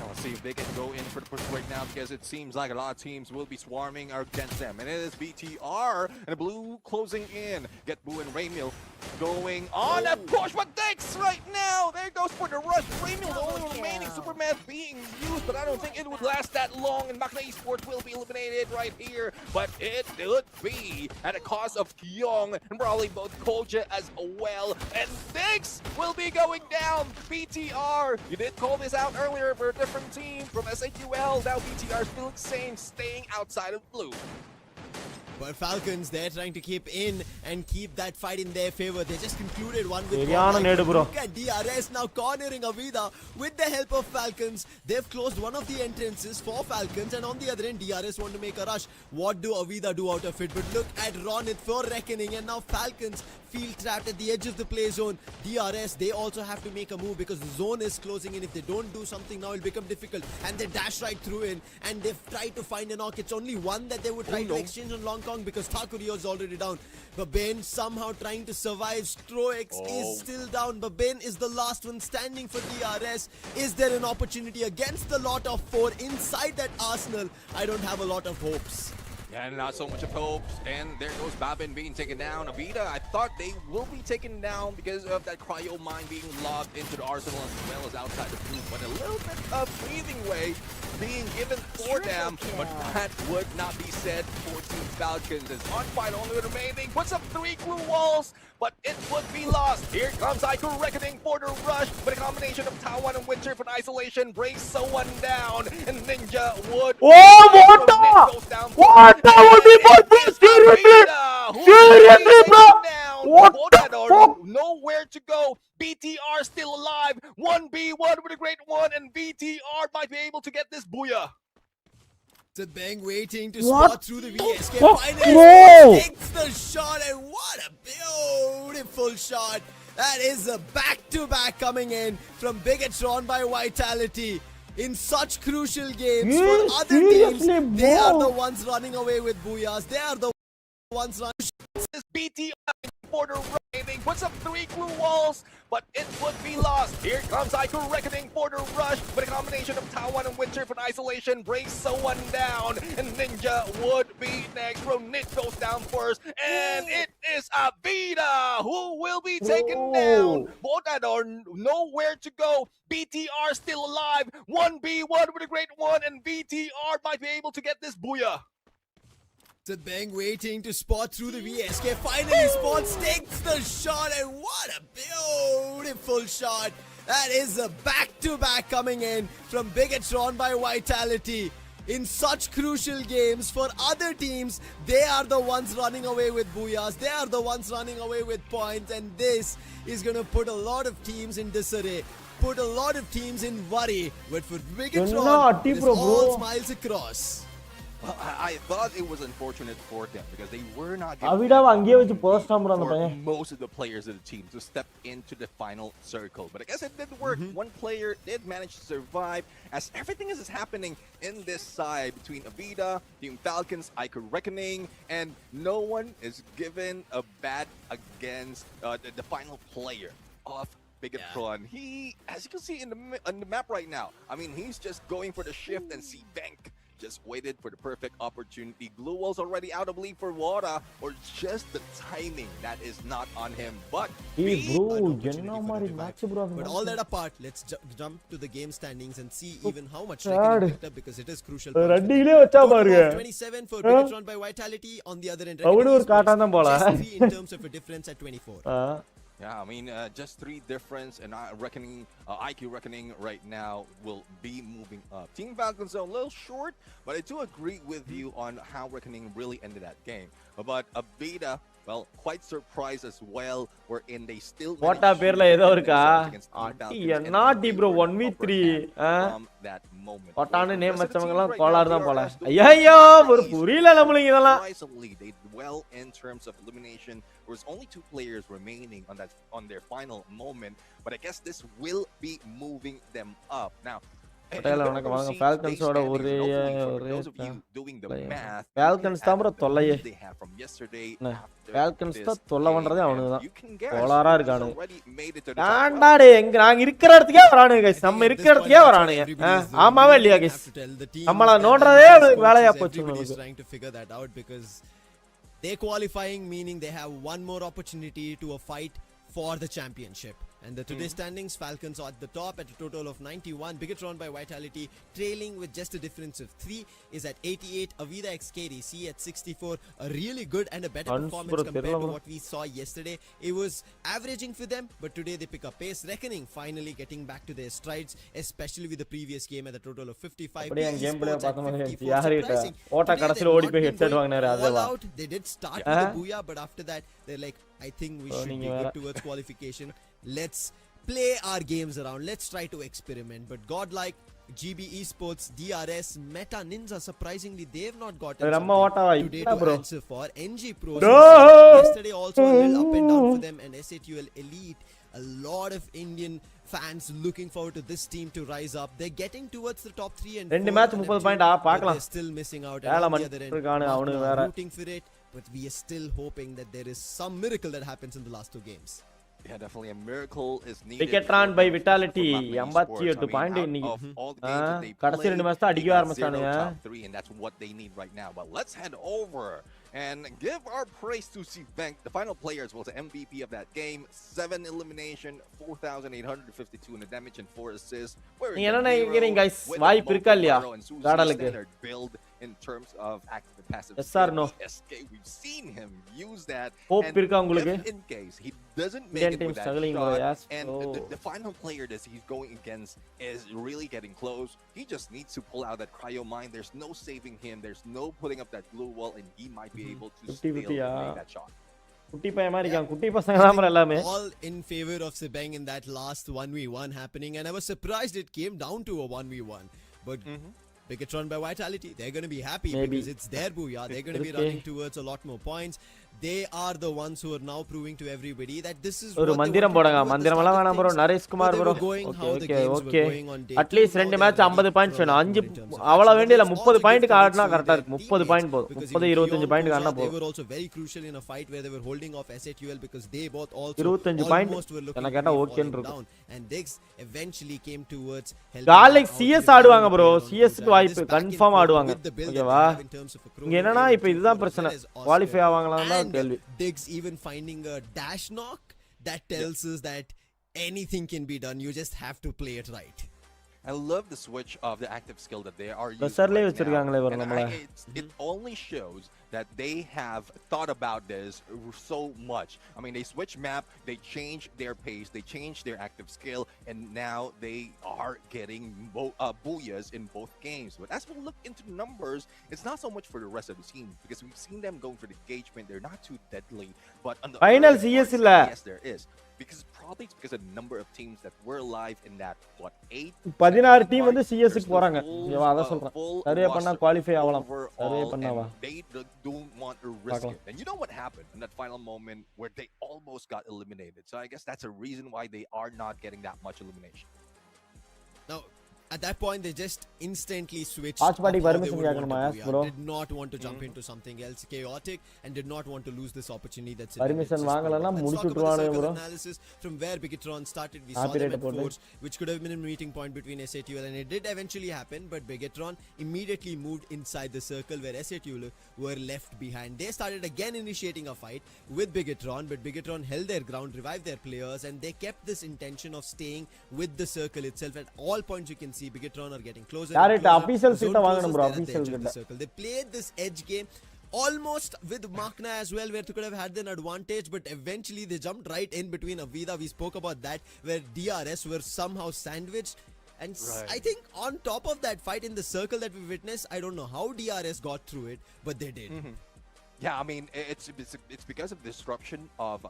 Let's see if they can go in for the push right now, because it seems like a lot of teams will be swarming against them. And it is BTR and the blue closing in. Get Boo and Raymil going on a push, but thanks right now. There goes for the rush. Raymil, the only remaining Superman being used, but I don't think it would last that long. And Makna Esports will be eliminated right here, but it would be at a cost of Young and probably both Koja as well. And Dix will be going down. BTR, you did call this out earlier for a different team from SAQL. Now BTR still the same, staying outside of blue. But Falcons, they're trying to keep in and keep that fight in their favor. They just concluded one with Look at DRS now cornering Avida with the help of Falcons. They've closed one of the entrances for Falcons, and on the other end, DRS want to make a rush. What do Avida do out of it? But look at Ronit for reckoning, and now Falcons feel trapped at the edge of the play zone. DRS, they also have to make a move because the zone is closing in. If they don't do something now, it'll become difficult. And they dash right through in, and they've tried to find a knock. It's only one that they would try to exchange on Long Kong because Takurio is already down. Babin somehow trying to survive. Stroix is still down. Babin is the last one standing for DRS. Is there an opportunity against the lot of 4 inside that arsenal? I don't have a lot of hopes. Yeah, not so much of hopes. And there goes Babin being taken down. Avida, I thought they will be taken down because of that cryo mine being logged into the arsenal as well as outside the blue. But a little bit of breathing way being given for them. But that would not be said for Team Falcons. As on fight only remaining. Puts up 3 glue walls, but it would be lost. Here comes Ico reckoning for the rush. But a combination of Taiwan and Winter for isolation brings someone down. And Ninja would... What? That would be more seriously, bro. What the fuck? Nowhere to go. BTR still alive. 1v1 with a great one, and BTR might be able to get this booyah. Bang waiting to spot through the VSK. Finally takes the shot, and what a beautiful shot. That is a back-to-back coming in from Bigatron by Vitality. In such crucial games for other teams, they are the ones running away with booyahs. They are the ones running. This BTR for the remaining. Puts up 3 glue walls, but it would be lost. Here comes Ico reckoning for the rush. But a combination of Taiwan and Winter for isolation brings someone down. And Ninja would be next. Ronit goes down first. And it is Avida who will be taken down. Both nowhere to go. BTR still alive. 1v1 with a great one. And BTR might be able to get this booyah. Bang waiting to spot through the VSK. Finally spots, takes the shot, and what a beautiful shot. That is a back-to-back coming in from Bigatron by Vitality. In such crucial games for other teams, they are the ones running away with booyahs. They are the ones running away with points, and this is going to put a lot of teams in disarray. Put a lot of teams in worry. But for Bigatron, it is all smiles across. Well, I thought it was unfortunate for them because they were not given for most of the players of the team to step into the final circle. But I guess it did work. One player did manage to survive as everything is happening in this side between Avida, Team Falcons, Ico Reckoning, and no one is given a bat against the final player of Bigatron. He, as you can see in the map right now, I mean, he's just going for the shift and see Bank just waited for the perfect opportunity. Glue wall's already out of league for Wada, or just the timing that is not on him. But but all that apart, let's jump to the game standings and see even how much reckoning picked up, because it is crucial. 27 for Bigatron by Vitality. On the other end, just 3 in terms of a difference at 24. Yeah, I mean, just 3 difference, and IQ reckoning right now will be moving up. Team Falcons are a little short, but I do agree with you on how reckoning really ended that game. But Abida, well, quite surprised as well, wherein they still what a perla edo iruka naughty bro 1v3 from that moment. what on name vachavangala kolar dhaan pola ayyo ஒரு புரியல நம்மளுக்கு இதெல்லாம். Surprisingly, they did well in terms of elimination. There was only 2 players remaining on their final moment, but I guess this will be moving them up. Now, Falcons oda ore Falcons தான் bro தொல்லையே. Falcons தான் தொல்லை பண்றதே அவனுங்க தான். கோளாரா இருக்கானுங்க. ஆண்டாடே எங்க நாங்க இருக்கிற இடத்துக்கே வரானுங்க गाइस. நம்ம இருக்கிற இடத்துக்கே வரானுங்க. ஆமாவே இல்லையா गाइस? நம்மள நோட்றதே வேலையா போச்சு உங்களுக்கு. They're qualifying, meaning they have one more opportunity to a fight for the championship. And the today's standings, Falcons are at the top at a total of 91. Bigatron by Vitality trailing with just a difference of 3 is at 88. Avida XKDC at 64. A really good and a better performance compared to what we saw yesterday. It was averaging for them, but today they pick up pace. Reckoning finally getting back to their strides, especially with the previous game at a total of 55. They did start with the booyah, but after that they're like, I think we should be good towards qualification. Let's play our games around. Let's try to experiment. But godlike GB Esports, DRS, Meta Ninja, surprisingly they've not gotten today to answer for. NG Pros yesterday also a little up and down for them, and SATUL Elite, a lot of Indian fans looking forward to this team to rise up. They're getting towards the top 3 and 4. match 30 point they're still missing out. And on the other end, rooting for it, but we are still hoping that there is some miracle that happens in the last 2 games. Yeah, definitely a miracle is needed. Bigatron by Vitality 58 point இன்னைக்கு. கடைசி 2 match தான் அடிக்க ஆரம்பிச்சானுங்க. And that's what they need right now. But let's head over and give our praise to Bank. The final players was the MVP of that game. 7 elimination, 4,852 in the damage and 4 assists. நீங்க என்ன நினைக்கிறீங்க guys? வாய்ப்பு இருக்கா இல்லையா காடலுக்கு? Build in terms of active and passive. Yes or no? We've seen him use that. Hope இருக்கா உங்களுக்கு? In case he doesn't make it with that shot, and the final player that he's going against is really getting close. He just needs to pull out that cryo mine. There's no saving him. There's no putting up that glue wall, and he might be able to still make that shot. All in favor of Sibeng in that last 1v1 happening, and I was surprised it came down to a 1v1. But Bigatron by Vitality, they're going to be happy because it's their booyah. They're going to be running towards a lot more points. They are the ones who are now proving to everybody that this is ஒரு மந்திரம் போடுங்க. மந்திரம் எல்லாம் வேணாம் bro. Naresh Kumar bro. Okay. At least 2 match 50 points வேணும். 5 அவ்வளவு வேண்டியல 30 point ஆடுனா கரெக்ட்டா இருக்கு. 30 பாயிண்ட் போதும். 30 25 பாயிண்ட் ஆடுனா போதும். They were also very crucial in a fight where they were holding off SATUL because they both also 25 point என்ன கேட்டா ஓகேன்னு இருக்கும். And Diggs eventually came towards Galaxy CS ஆடுவாங்க bro. CS க்கு வாய்ப்பு கன்ஃபார்ம் ஆடுவாங்க. ஓகேவா? இங்க என்னன்னா இப்போ இதுதான் பிரச்சனை. குவாலிஃபை ஆவாங்களான்னா கேள்வி. Diggs even finding a dash knock that tells us that anything can be done. You just have to play it right. I love the switch of the active skill that they are using right now. And it only shows that they have thought about this so much. I mean, they switch map, they change their pace, they change their active skill, and now they are getting booyahs in both games. But as we look into the numbers, it's not so much for the rest of the team because we've seen them going for the engagement. They're not too deadly. But on the final CS yes, there is. Because probably it's because of the number of teams that were alive in that 16 team வந்து CS க்கு போறாங்க. ஓகேவா அத சொல்றேன். Survey பண்ணா qualify ஆகலாம். Survey பண்ணாவா. They don't want to risk it. And you know what happened in that final moment where they almost got eliminated. So I guess that's a reason why they are not getting that much elimination. Now, At that point, they just instantly switched. Watch party up how they permission would want கேட்கணுமா? to Yes, be. bro. Did not want to jump into something else chaotic and did not want to lose this opportunity that's Permission வாங்கலனா Let's முடிச்சு talk about the விட்டுருவானே circle bro. analysis from where Bigetron started. We saw Happy them rate at போடு. force, which could have been a meeting point between SATUL, and it did eventually happen, but Bigetron immediately moved inside the circle where SATUL were left behind. They started again initiating a fight with Bigetron, but Bigetron held their ground, revived their players, and they kept this intention of staying with the circle itself. At all points you can see Bigetron are getting closer. Official seat வாங்கணும் bro. Official கிட்ட. They played this edge game almost with Makna as well, where they could have had an advantage, but eventually they jumped right in between Avida. We spoke about that, where DRS were somehow sandwiched. And I think on top of that fight in the circle that we witnessed, I don't know how DRS got through it, but they did. Yeah, I mean, it's because of disruption of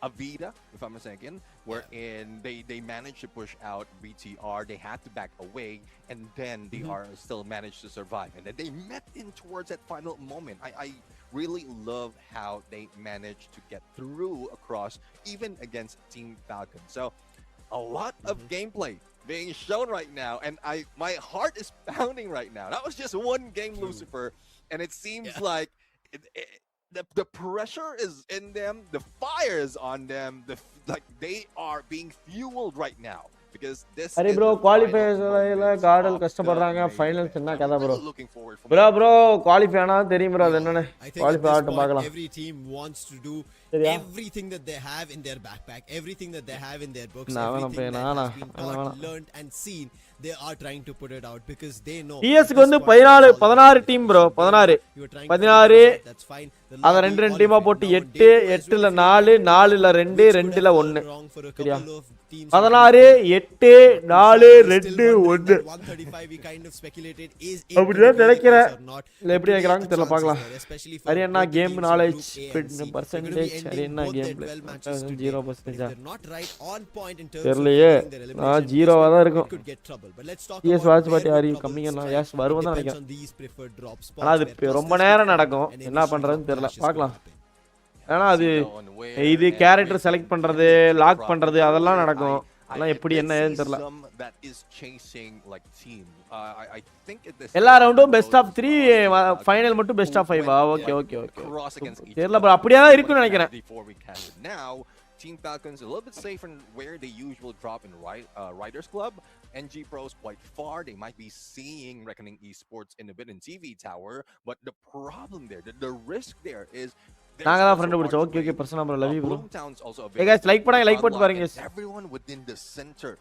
Avida, if I'm not mistaken, wherein they managed to push out BTR. They had to back away, and then DR still managed to survive. And then they met in towards that final moment. I really love how they managed to get through across, even against Team Falcon. So a lot of gameplay being shown right now, and my heart is pounding right now. That was just one game, Lucifer, and it seems like the pressure is in them, the fire is on them, like they are being fueled right now because this Ari bro qualifiers la gaadal கஷ்டப்படுறாங்க finals என்ன கதை bro bro qualify ஆனா தெரியும் bro அது என்னன்னு qualify ஆகட்டும் பார்க்கலாம். Every team wants to do everything that they have in their backpack, everything that they have in their books, everything that has been taught, learned and seen, they are trying to put it out because they know TS க்கு வந்து 16 team bro 16 that's fine. அத ரெண்டு ரெண்டு டீமா போட்டு 8 8ல 4 4ல 2 2ல 1 சரியா 16 8 4 2 1 135 we kind of speculated is அப்படியே நினைக்கிறேன் இல்ல எப்படி நினைக்கறாங்க தெரியல பார்க்கலாம். ஹரியண்ணா கேம் நாலேஜ் percentage ஹரியண்ணா game 0% not right on point in terms தெரியலையே நான் 0 ஆ தான் இருக்கும். TS வாட்ச் பார்ட்டி ஆரி கம்மிங்கனா எஸ் வருவதா நினைக்கிறேன். ஆனா அது ரொம்ப நேரம் நடக்கும் என்ன பண்றதுன்னு தெரியல பார்க்கலாம். ஏன்னா அது இது கேரக்டர் செலக்ட் பண்றது லாக் பண்றது அதெல்லாம் நடக்கும். அதெல்லாம் எப்படி என்ன ஏன்னு தெரியல. எல்லா ரவுண்டும் பெஸ்ட் ஆஃப் 3 ஃபைனல் மட்டும் best of 5 okay okay okay தெரியல bro அப்படியே தான் இருக்குன்னு நினைக்கிறேன். Team Falcons a little bit safer where they usually drop in Riders Club. NG Pros quite far. They might be seeing Reckoning Esports in a bit in TV Tower, but the problem there, the risk there is நாங்க தான் friend பிடிச்சோம். Okay okay personal bro love you bro. Hey guys like பண்ணுங்க like போட்டு பாருங்க guys. Everyone within the center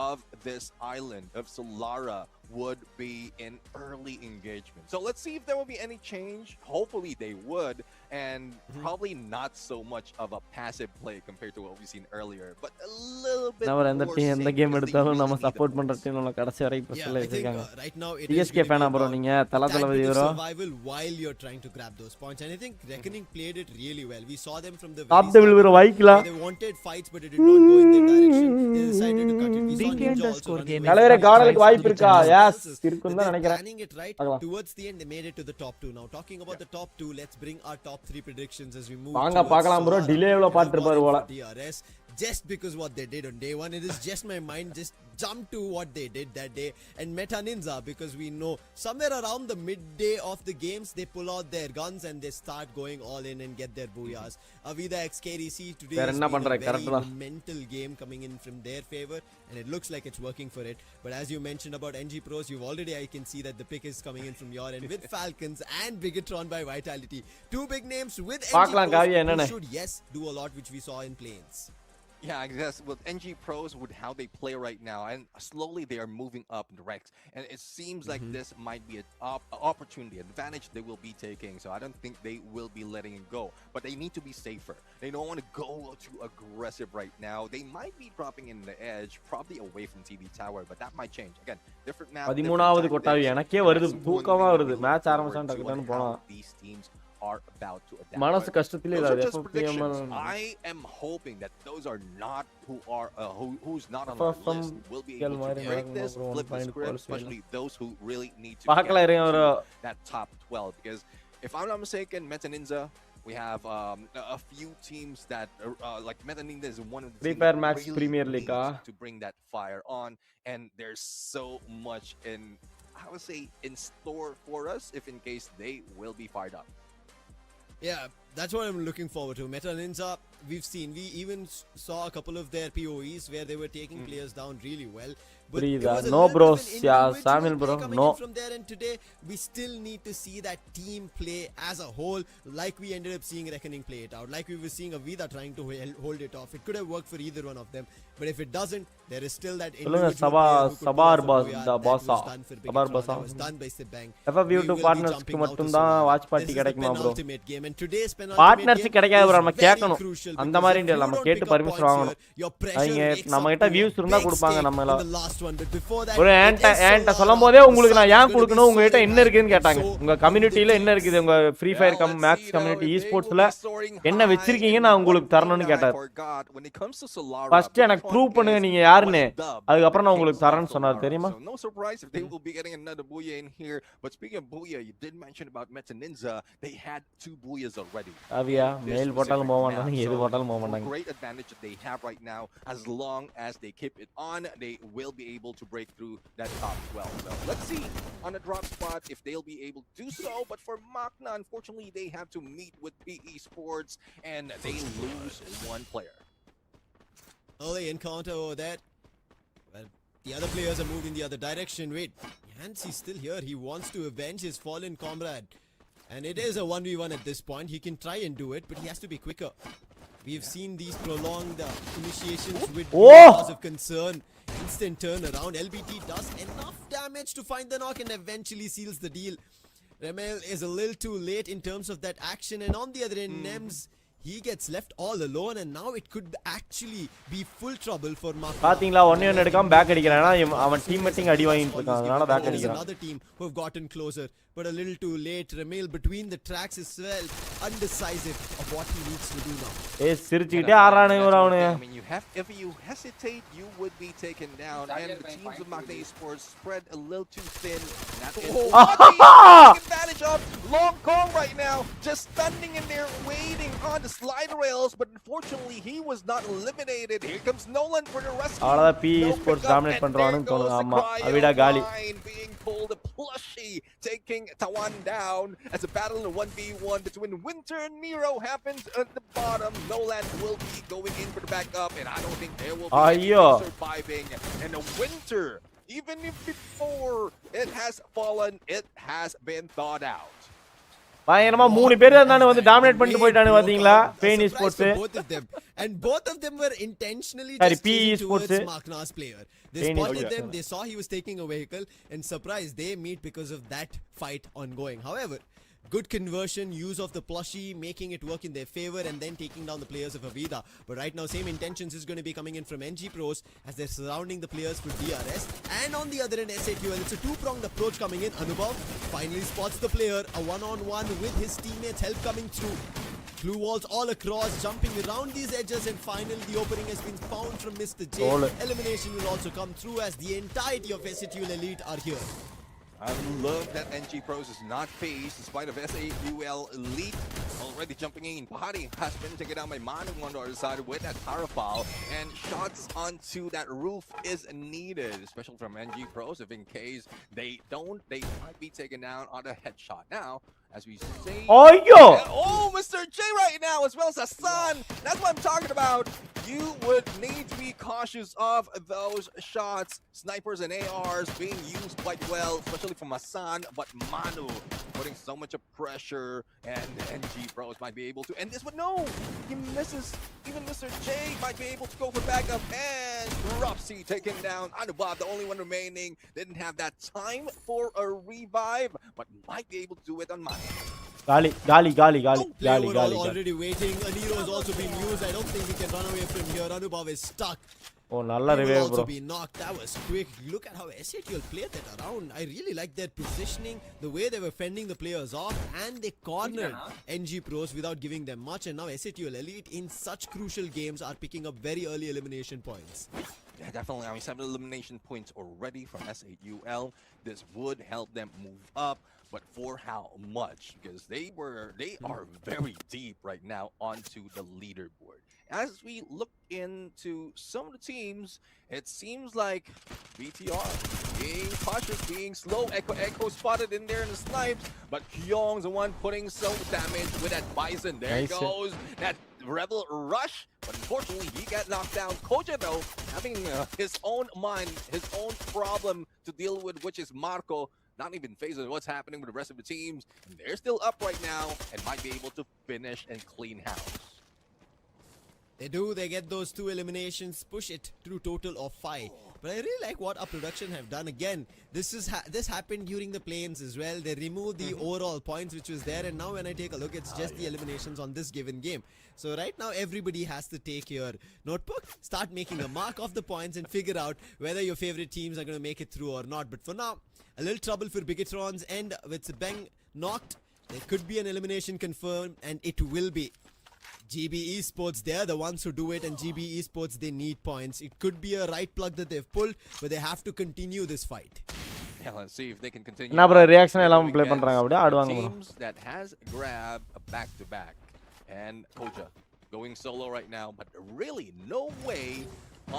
of this island of Solara would be in early engagement. So let's see if there will be any change. Hopefully they would, and probably not so much of a passive play compared to what we've seen earlier, but a little bit more safe. எந்த game எடுத்தாலும் நம்ம support பண்ற team நம்ம கடைசி வரைக்கும் பிரச்சனை இருக்காங்க. TSK ஃபேனா bro நீங்க தலதலவதி bro. Survival while you're trying to grab those points, and I think Reckoning played it really well. We saw them from the top devil bro வைக்கல. They wanted fights but it did not go in their direction. They decided to cut it. We saw Ninja also running. தலைவரே காடலுக்கு வாய்ப்பு இருக்கா? S இருக்குன்னு தான் நினைக்கிறேன். Planning it right towards the end they made it to the top 2. Now talking about the top 2, let's bring our top 3 predictions as we move. வாங்க பார்க்கலாம் bro delay எவ்வளவு பாத்துப்பாரு போல. DRS just because what they did on day 1, it is just my mind just jumped to what they did that day, and Meta Ninja because we know somewhere around the midday of the games they pull out their guns and they start going all in and get their booyahs. Avida Enquiry today is a very mental game coming in from their favor, and it looks like it's working for it. But as you mentioned about NG Pros, you've already I can see that the pick is coming in from your end with Falcons and Bigetron by Vitality, two big names with NG Pros who should yes do a lot which we saw in Plains. Yeah, I guess with NG Pros, with how they play right now, and slowly they are moving up in the ranks, and it seems like this might be an opportunity, advantage they will be taking. So I don't think they will be letting it go, but they need to be safer. They don't want to go too aggressive right now. They might be dropping in the edge, probably away from TV Tower, but that might change. Again, different map. 13வது கொட்டாவி எனக்கே வருது தூக்கமா வருது match ஆரம்பிச்சா டக்குன்னு போனா. These teams are about to adapt. மனசு கஷ்டத்திலே இல்ல FFMAI. I am hoping that those are not who are who's not on our list will be able to break this, flip the script, especially those who really need to get that top 12. Because if I'm not mistaken, Meta Ninja We have a few teams that like Meta Ninja is one of the Free teams Fire that Max really Premier League, needs to bring that fire on, and there's so much in, I would say, in store for us if in case they will be fired up. Yeah, that's what I'm looking forward to. Meta Ninja, we even saw a couple of their POEs where they were taking players down really well. But it was a No little bros, bit of an yeah, individual Samuel play bro, coming no. in from there, and today we still need to see that team play as a whole, like we ended up seeing Reckoning play it out, like we were seeing Avida trying to hold it off. It could have worked for either one of them, but if it doesn't, there is still that individual player who could Sabar pull off a boss, booyah. the That boss, was done for Big Sabar Tron, boss. that was done by Sibang. FF We will YouTube be partners jumping க்கு now to மட்டும் தான் Savannah. Watch party This is the கிடைக்குமா bro? penultimate game, and today's penultimate partners game கிடைக்காது bro, is நம்ம very கேட்கணும். crucial அந்த because மாதிரி if இல்ல, you நம்ம don't கேட்டு pick up பர்மிஷன் points வாங்கணும். here, your pressure அவங்க makes நம்ம up கிட்ட to a வியூஸ் இருந்தா big கொடுப்பாங்க stake நம்மள. on the last one, but before that, ஒரு it is ஏன்ட்ட so சொல்லும்போதே hard. உங்களுக்கு நான் The ஏன் sun is கொடுக்கணும், gonna be உங்ககிட்ட so என்ன இருக்குன்னு bright, கேட்டாங்க. so உங்க கம்யூனிட்டில என்ன இருக்குது, உங்க ஃப்ரீ ஃபயர் மேக்ஸ் கம்யூனிட்டி ஸ்போர்ட்ஸ்ல என்ன வச்சிருக்கீங்க நான் உங்களுக்கு தரணும்னு கேட்டார். ஃபர்ஸ்ட் எனக்கு ப்ரூவ் பண்ணுங்க நீங்க யாருன்னு, அதுக்கு அப்புறம் நான் உங்களுக்கு தரேன்னு சொன்னார் தெரியுமா? So no surprise if they will be getting another booyah in here. But speaking of booyah, you did mention about Meta Ninja. They had 2 booyahs already. அவியா மேல் போட்டாலும் போக மாட்டாங்க, எது போட்டாலும் போக மாட்டாங்க. Great advantage that they have right now. As long as they keep it on, they will be able to break through that top 12. So let's see on the drop spot if they'll be able to do so. But for Magna, unfortunately, they have to meet with PE Sports and they lose 1 player. Early encounter over that. Well, the other players are moved in the other direction. Wait, Yancy's still here. He wants to avenge his fallen comrade. And it is a 1v1 at this point. He can try and do it, but he has to be quicker. We've seen these prolonged initiations with cause of concern. Instant turnaround. LBT does enough damage to find the knock and eventually seals the deal. Remel is a little too late in terms of that action, and on the other end, Nems, he gets left all alone, and now it could actually be full trouble for Mark. பாத்தீங்களா, ஒண்ணே ஒன்னு எடுக்காம back அடிக்கறானா, அவன் டீம்மேட்டிங் அடி வாங்கிட்டு இருக்கான், அதனால back அடிக்கறான். Another team who have gotten closer, but a little too late. Remel between the tracks is well undecisive of what he needs to do now. ஏய் சிரிச்சிட்டே ஆறானே அவனே. I mean, if you hesitate, you would be taken down, and the teams of Magna Esports spread a little too thin. That is what they take advantage of. Long Kong right now, just standing in there waiting on the slide rails, but unfortunately he was not eliminated. Here comes Nolan for the rescue. அவ்வளவுதான் PE Sports dominate பண்றானுன்னு தோணுது. ஆமா, அவிடா காலி. Being pulled, a plushie taking Tawan down as a battle in 1v1 between Winter and Nero happens at the bottom. Nolan will be going in for the backup, and I don't think there will be any surviving. And the Winter, even if before it has fallen, it has been thought out. பயங்கரமா 3 பேர் தான வந்து dominate பண்ணிட்டு போய்ட்டானே பாத்தீங்களா PE Sports. And both of them were intentionally Sorry, just PE towards Sports. Magna's player. They spotted them, they saw he was taking a vehicle, and surprised they meet because of that fight ongoing. However, good conversion, use of the plushie, making it work in their favor, and then taking down the players of Avida. But right now, same intentions is going to be coming in from NG Pros as they're surrounding the players for DRS. And on the other end, SAQL, it's a 2-pronged approach coming in. Anubhav finally spots the player, a 1-on-1 with his teammates, help coming through. Blue walls all across, jumping around these edges, and finally the opening has been found from Mr. J. Elimination will also come through as the entirety of SAQL Elite are here. I love that NG Pros is not phased in spite of SAQL Elite already jumping in. Bahari has been taken down by Manu on the other side with that parafal, and shots onto that roof is needed, especially from NG Pros. If in case they don't, they might be taken down on a headshot. Now, as we say, oh, Mr. J right now, as well as Hassan. That's what I'm talking about. You would need to be cautious of those shots. Snipers and ARs being used quite well, especially from Hassan, but Manu putting so much of pressure, and NG Pros might be able to end this, but no, he misses. Even Mr. J might be able to go for backup, and Ropsy taken down. Anubhav, the only one remaining, didn't have that time for a revive, but might be able to do it on Manu. Gali. Already waiting. Aniro is also being used. I don't think we can run away from here. Anubhav is stuck. Oh, nalla revive bro. Also be knocked. That was quick. Look at how SATL played that around. I really like their positioning, the way they were fending the players off, and they cornered NG Pros without giving them much. And now SATL Elite in such crucial games are picking up very early elimination points. Yeah, definitely. I mean, 7 elimination points already from SAUL. This would help them move up, but for how much? Because they are very deep right now onto the leaderboard. As we look into some of the teams, it seems like BTR being cautious, being slow. Echo spotted in there in the snipes, but Kyong's the one putting some damage with that Bison. There he goes. That Rebel rush, but unfortunately he got knocked down. Koja though, having his own mind, his own problem to deal with, which is Marco. Not even phased with what's happening with the rest of the teams. And they're still up right now and might be able to finish and clean house. They do, they get those 2 eliminations, push it to a total of 5. But I really like what our production have done. Again, this happened during the planes as well. They removed the overall points which was there, and now when I take a look, it's just the eliminations on this given game. So right now everybody has to take your notebook, start making a mark of the points and figure out whether your favorite teams are going to make it through or not. But for now, a little trouble for Bigotrons, and with Sebeng knocked, there could be an elimination confirmed, and it will be. GB Esports, they're the ones who do it, and GB Esports, they need points. It could be a right plug that they've pulled, but they have to continue this fight. Yeah, let's see if they can continue. என்ன bro reaction எல்லாம் play பண்றாங்க அப்படியே ஆடுவாங்க bro. Teams that has grabbed a back-to-back, and Koja going solo right now, but really no way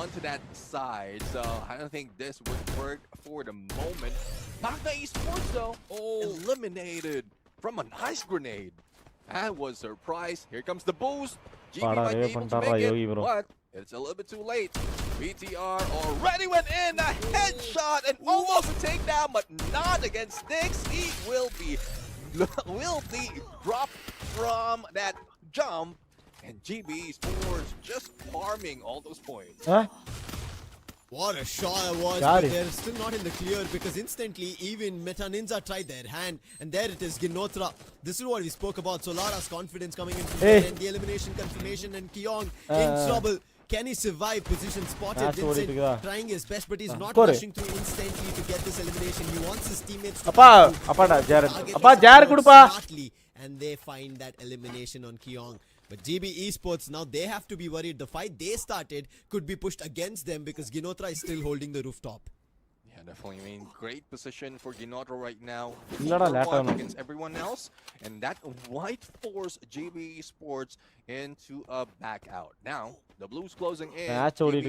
onto that side, so I don't think this would work for the moment. Magna Esports though, eliminated from an ice grenade. That was a surprise. Here comes the boost. GB might be able to make it, but it's a little bit too late. BTR already went in, a headshot and almost a takedown, but not against Styx. He will be dropped from that jump, and GB Sports just farming all those points. What a shot it was, but they're still not in the clear because instantly even Meta Ninja tried their hand, and there it is, Ginotra. This is what we spoke about, Solara's confidence coming in from there, and the elimination confirmation, and Kyong in trouble. Can he survive? Position spotted, Vincent trying his best, but he's not rushing through instantly to get this elimination. He wants his teammates to Jared smartly, and they find that elimination on Kyong. But GB Esports, now they have to be worried. The fight they started could be pushed against them because Ginotra is still holding the rooftop. Yeah, definitely. I mean, great position for Ginotra right now. One against everyone else, and that might force GB Esports into a back out. Now, the Blues closing in. Actually,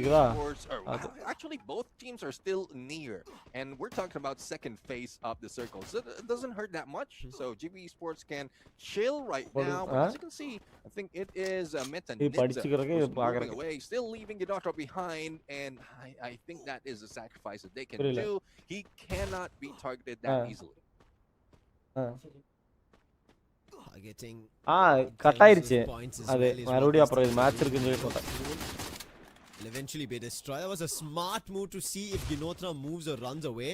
both teams are still near, and we're talking about second phase of the circle, so it doesn't hurt that much. So GB Esports can chill right now. But as you can see, I think it is Meta Ninja moving away, still leaving Ginotra behind, and I think that is a sacrifice that they can do. He cannot be targeted that easily. Cut ஆயிருச்சு அது மறுபடியும் அப்புறம் இது match இருக்குன்னு சொல்லி போட்டேன். Will eventually be destroyed. That was a smart move to see if Ginotra moves or runs away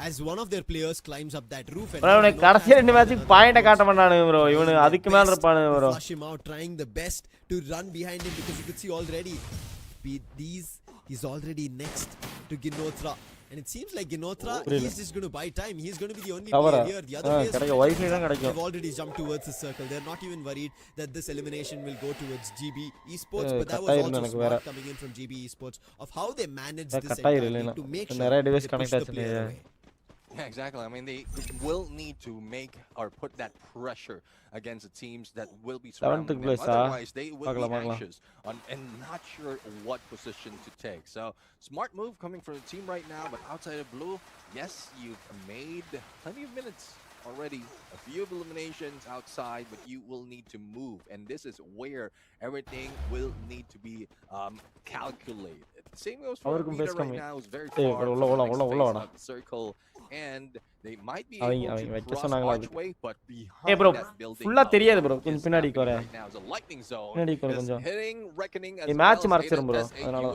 as one of their players climbs up that roof. And bro கடைசி ரெண்டு மேட்ச்க்கு பாயிண்ட காட்ட மாட்டானுங்க bro. இவனு அதுக்கு மேல இருப்பானுங்க bro. Flush him out, trying the best to run behind him because you could see already he's already next to Ginotra. And it seems like Ginotra, he's just going to buy time. He's going to be the only player here. The other players have already jumped towards the circle. They're not even worried that this elimination will go towards GB Esports. But that was also smart coming in from GB Esports of how they managed this entirely to make sure they push the player away. Yeah, exactly. I mean, they will need to make or put that pressure against the teams that will be surrounding them. Otherwise, they will be anxious and not sure what position to take. So, smart move coming from the team right now. But outside of Blue, yes, you've made plenty of minutes already. A few eliminations outside, but you will need to move. And this is where everything will need to be calculated. The same goes for Vita right now. Is very far from the next phase of the circle. And they might be able to cross archway, but behind that building full தெரியாது bro கொஞ்சம் பின்னாடி வர right now is a lightning zone. பின்னாடி கொஞ்சம் hitting reckoning as match மறச்சிரும் bro அதனால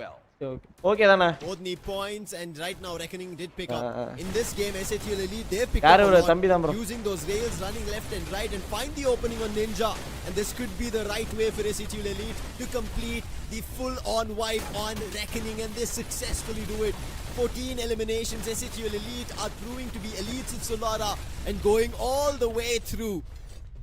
okay தானே both need points, and right now reckoning did pick up in this game. SHL Elite they pick up using those rails, running left and right and find the opening on Ninja, and this could be the right way for SHL Elite to complete the full on wipe on reckoning, and they successfully do it. 14 eliminations. SHL Elite are proving to be elites in Solara and going all the way through.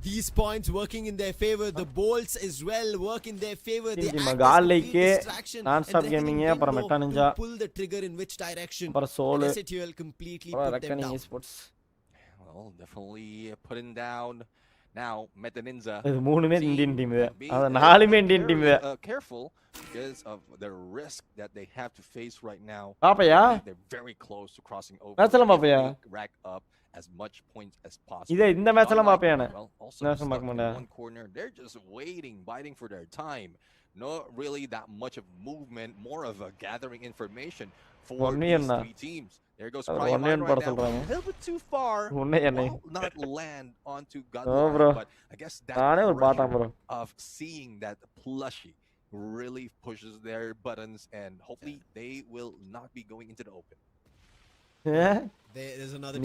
These points working in their favor. The bolts as well work in their favor. They act as a Galike distraction. non-stop gaming apra Meta Ninja pull the trigger in which direction. apra Soul SATL completely put them down. Esports. Well, definitely putting down now Meta Ninja. இது மூணுமே Indian team இது. அது நாலுமே Indian team இது. Careful because of the risk that they have to face right now. பாப்பையா? They're very close to crossing over. மேட்ச்லாம் பாப்பையா? Rack up as much points as possible. இதே இந்த மேட்ச்லாம் பாப்பையானே. Well, also மேட்ச்லாம் பார்க்க மாட்டேன். one corner, they're just waiting, biting for their time. Not really that much of movement, more of a gathering information for these three teams. There goes Prime right now. A little bit too far. Will not land onto Godlike, but I guess that pressure of seeing that plushie really pushes their buttons, and hopefully they will not be going into the open. There's another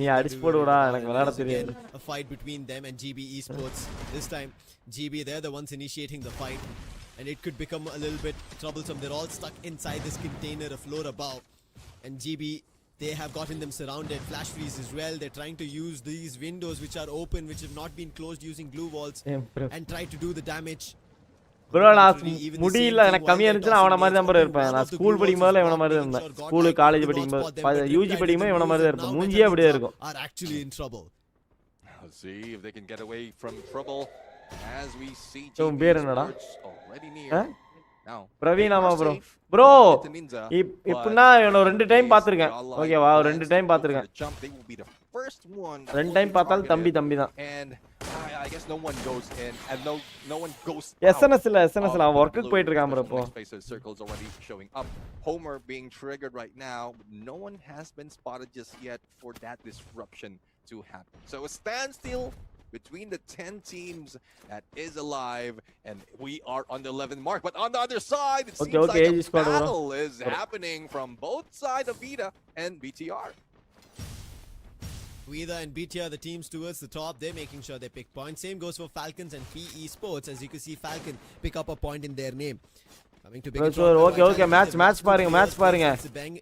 a fight between them and GB Esports. This time GB, they're the ones initiating the fight, and it could become a little bit troublesome. They're all stuck inside this container afloat above, and GB, they have gotten them surrounded. Flash freeze as well. They're trying to use these windows which are open, which have not been closed, using glue walls, and try to do the damage. bro நான் முடியல எனக்கு கம்மியா இருந்துச்சு அவன மாதிரி தான் bro இருப்பேன் நான் ஸ்கூல் படிக்கும்போது இவன மாதிரி தான் இருந்தேன் ஸ்கூல் காலேஜ் படிக்கும்போது யூஜி படிக்கும்போது இவன மாதிரி தான் இருப்பேன் மூஞ்சியே அப்படியே இருக்கும் are actually in trouble. Let's see if they can get away from trouble as we see உன் பேர் என்னடா already near. Now பிரவீன் ஆமா bro bro இப்பனா நான் ரெண்டு டைம் பாத்துர்க்கேன் ஓகேவா ரெண்டு டைம் பாத்துர்க்கேன் ரெண்டு டைம் பார்த்தால் தம்பி தான் I guess no one goes in and no one goes SNS ல அவன் வர்க்குக்கு போயிட்டு இருக்கான் bro இப்போ circles already showing up. Homer being triggered right now, but no one has been spotted just yet for that disruption to happen. So a standstill between the 10 teams that is alive, and we are on the 11th mark. But on the other side, it seems like a battle is happening from both sides of Vida and BTR. Vida and BTR, the teams towards the top, they're making sure they pick points. Same goes for Falcons and PE Sports. As you can see, Falcon pick up a point in their name. Coming to big okay match பாருங்க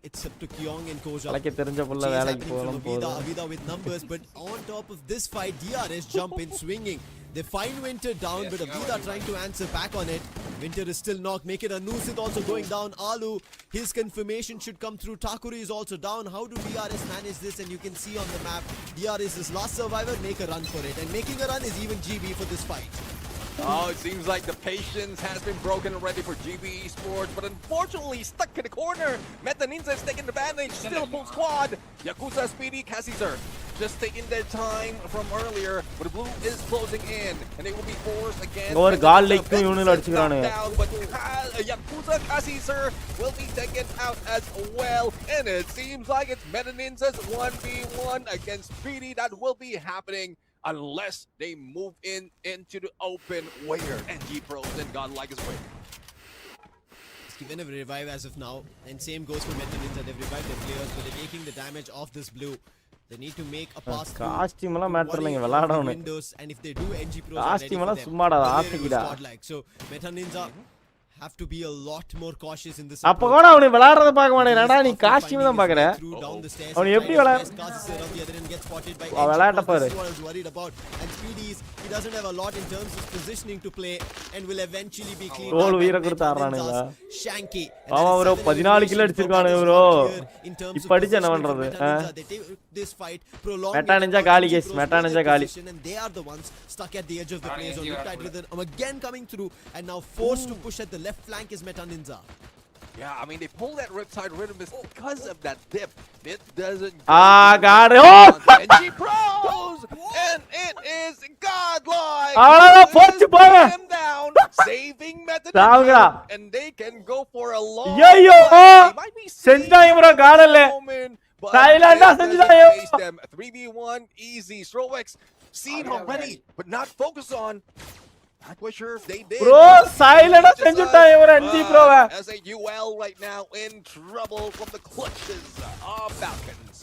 it's up to Kyong and Koja. எனக்கு தெரிஞ்ச புள்ள வேலைக்கு போறோம் Vida with numbers, but on top of this fight DRS jump in swinging. They find Winter down, but Avida trying to answer back on it. Winter is still knocked. Make it a Nusit also going down. Alu, his confirmation should come through. Takuri is also down. How do DRS manage this? And you can see on the map, DRS is last survivor. Make a run for it. And making a run is even GB for this fight. Oh, it seems like the patience has been broken already for GB Esports, but unfortunately stuck in the corner. Meta Ninja is taking advantage. Still full squad. Yakuza, Speedy, Cassie's just taking their time from earlier, but the blue is closing in, and they will be forced again. Over Garlic down, but Yakuza Cassie's will be taken out as well, and it seems like it's Meta Ninja's 1v1 against Speedy that will be happening. Unless they move into the open where NG Pros and Godlike is waiting. It's given a revive as of now, and same goes for Meta Ninja. They've revived their players, but they're taking the damage of this blue. They need to make a pass costume la matter இல்லங்க விளையாடணும் windows, and if they do, NG Pros costume la சும்மாடா ஆட்டிக்கிடா so Meta Ninja have to be a lot more cautious in this. அப்ப கூட அவனை விளையாடுறத பார்க்க மாட்டேங்கடா நீ costume தான் பார்க்கற அவன் எப்படி விளையாட்ட பாரு and Speedy he doesn't have a lot in terms of positioning to play and will eventually be clean. Role வீர கொடுத்து ஆடுறானுங்க Shanky அவன் bro 14 கில் அடிச்சிருக்கானே bro இப்ப அடிச்ச என்ன பண்றது this fight prolonged Meta Ninja காலி கேஸ் Meta Ninja காலி and they are the ones stuck at the edge of the play zone. Look at rhythm again coming through and now forced to push at the left flank is Meta Ninja. Yeah, I mean they pull that riptide rhythm because of that dip. It doesn't. Got it. Oh! NG Pros, and it is Godlike. Him down, saving Meta Ninja, and they can go for a long. Senja imra gaadale. Thailand senja them 3v1 easy. Strowex seen already, but not focused on. Not quite sure if they did. Bro, silent senjutta ivara NG Pro. As a UL right now in trouble from the clutches of Falcons.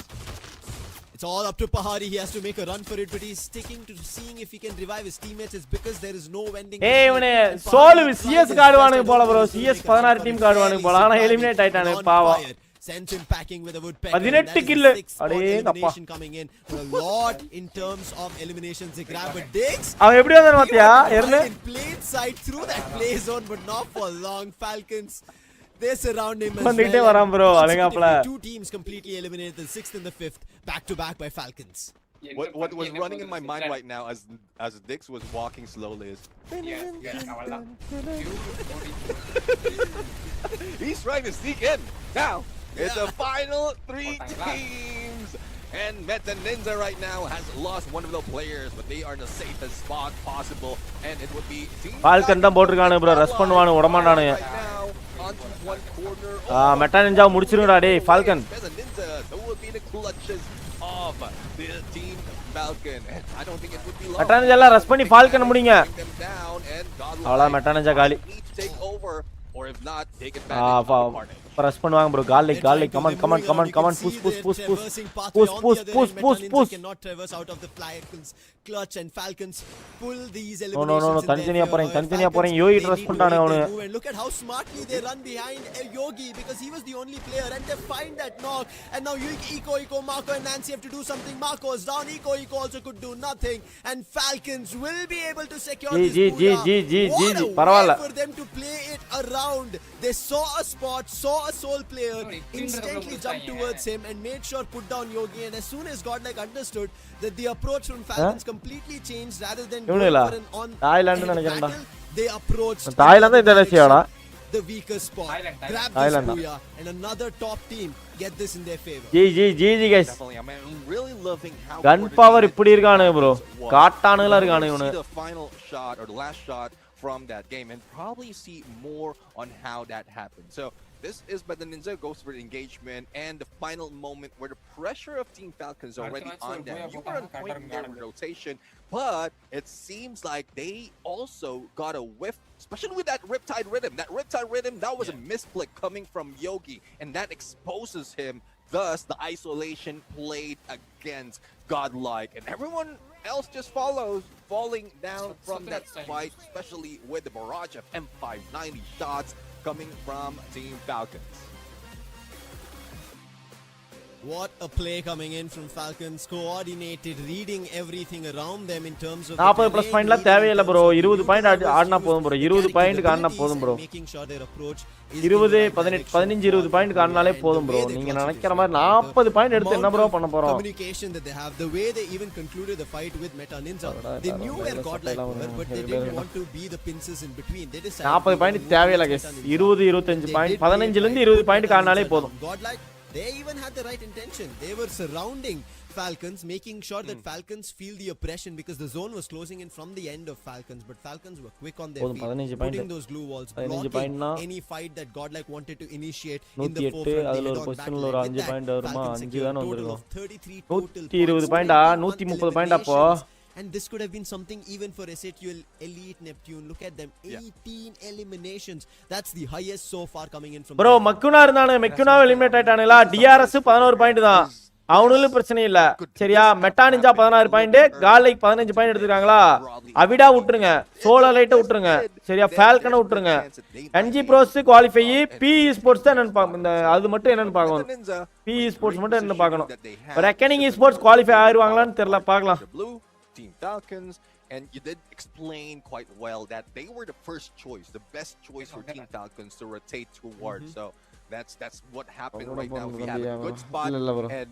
It's all up to Pahari. He has to make a run for it, but he's sticking to seeing if he can revive his teammates. It's because there is no vending. Hey, ivane solo CS kaaduvanu pola bro. CS 16 team kaaduvanu pola. Ana eliminate aitane paava. sends him packing with a woodpecker. 18 kill. Elimination coming in a lot in terms of eliminations. They grab a Diggs. அவன் எப்படி வந்தானே பாத்தியா எர்னு In plain sight through that play zone, but not for long. Falcons, they surround him as வந்துட்டே well. வரான் bro அலங்காப்ல. Two teams completely eliminated, the 6th and the 5th, back to back by Falcons. What was running in my mind right now as Dix was walking slowly is he's trying to sneak in. Now it's the final 3 teams, and Meta Ninja right now has lost one of the players, but they are in the safest spot possible, and it would be Team Falcon தான் போட்டுருக்கானே bro, rush பண்ணுவானே உடமாட்டானே. onto one corner. Meta ninja முடிச்சிருங்கடா டேய் Falcon. Meta Ninja, that would be the clutches of the Team Falcon, and I don't think it would be long. Meta ninja எல்லாம் rush பண்ணி Falcon முடிங்க. அவ்வளவு meta ninja காலி. Take over, or if not, take advantage of the party. Rush பண்ணுவாங்க bro, call like come on push cannot traverse out of the Falcons clutch, and Falcons pull these no eliminations. தனித்தனியா போறேன் யோகி rush பண்ணிட்டானே அவனு. Look at how smartly they run behind Yogi, because he was the only player, and they find that knock, and now Eco, Marco and Nancy have to do something. Marco is down, Eco also could do nothing, and Falcons will be able to secure this பரவாயில்ல for them to play it around. They saw a spot, saw a sole player, instantly jumped towards him and made sure put down Yogi, and as soon as Godlike understood that the approach from Falcons completely changed, rather than going for an on battle, they approached the weaker spot, grab this booyah, and another top team get this in their favor. GG guys. Definitely, I mean, I'm really loving how gun power இப்படி இருக்கானே bro, காட்டானுங்களா இருக்கானே இவனு. The final shot or the last shot from that game, and probably see more on how that happened. So this is but the Ninja goes for the engagement and the final moment where the pressure of Team Falcons is already on them. You were on point in their rotation, but it seems like they also got a whiff, especially with that Riptide Rhythm. That Riptide Rhythm, that was a misclick coming from Yogi, and that exposes him. Thus, the isolation played against Godlike, and everyone else just follows, falling down from that fight, especially with the barrage of M590 shots coming from Team Falcons. What a play coming in from Falcons, coordinated, reading everything around them in terms of 40 plus point la தேவையில்லை bro, 20 point ஆடினா போதும் bro, 20 point ஆடினா போதும் bro, 20 18 15 20 point ஆடினாலே போதும் bro. நீங்க நினைக்கிற மாதிரி 40 point எடுத்து என்ன bro பண்ண போறோம்? Communication that they have, the way they even concluded the fight with Meta Ninja, they knew where Godlike were, but they didn't want to be the pincers in between. They decided 40 point தேவையில்லை guys, 20 25 point 15 ல இருந்து 20 point ஆடினாலே போதும். Godlike, they even had the right intention. They were surrounding Falcons, making sure that Falcons feel the oppression, because the zone was closing in from the end of Falcons, but Falcons were quick on their feet, putting those glue walls, blocking any fight that Godlike wanted to initiate in the forefront. அதுல ஒரு பொசிஷன்ல ஒரு 5 point வருமா? 5 தான வந்திருக்கும். 33 total 120 பாயிண்டா, 130 point அப்போ. And this could have been something even for SATL Elite Neptune. Look at them, 18 eliminations. That's the highest so far coming in from bro. மக்குனா இருந்தானே, மெக்குனா எலிமினேட் ஆயிட்டானேல. DRS 11 பாயிண்ட் தான், அவனுக்கு பிரச்சனை இல்ல சரியா. மெட்டா நிஞ்சா 16 பாயிண்ட், காலைக் 15 பாயிண்ட் எடுத்துட்டாங்களா. அவிடா விட்டுருங்க, சோலோ லைட்ட விட்டுருங்க சரியா, ஃபால்கனை விட்டுருங்க. NG Pros qualify, PE Sports தான் என்னன்னு அது மட்டும் என்னன்னு பார்க்கணும். PE Sports மட்டும் என்ன பார்க்கணும். ரெக்கனிங் Sports குவாலிஃபை ஆயிருவாங்களான்னு தெரியல, பார்க்கலாம். Team Falcons, and you did explain quite well that they were the first choice, the best choice for Team Falcons to rotate towards. So that's what happened right now. We have a good spot, and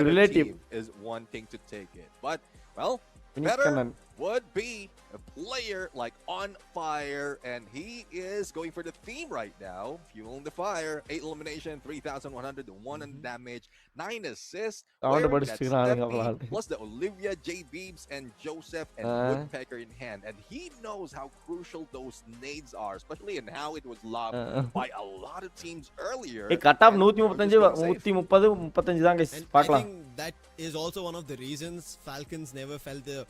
relative is wanting to take it, but well, better would be a player like On Fire, and he is going for the theme right now, fueling the fire. 8 elimination, 3,100 to 1 damage, 9 assists, plus the Olivia, J Beebs, and Joseph and Woodpecker in hand, and he knows how crucial those nades are, especially in how it was lobbed by a lot of teams earlier. Cut off 135 130 35 தான் guys, பார்க்கலாம். I think that is also one of the reasons Falcons never felt the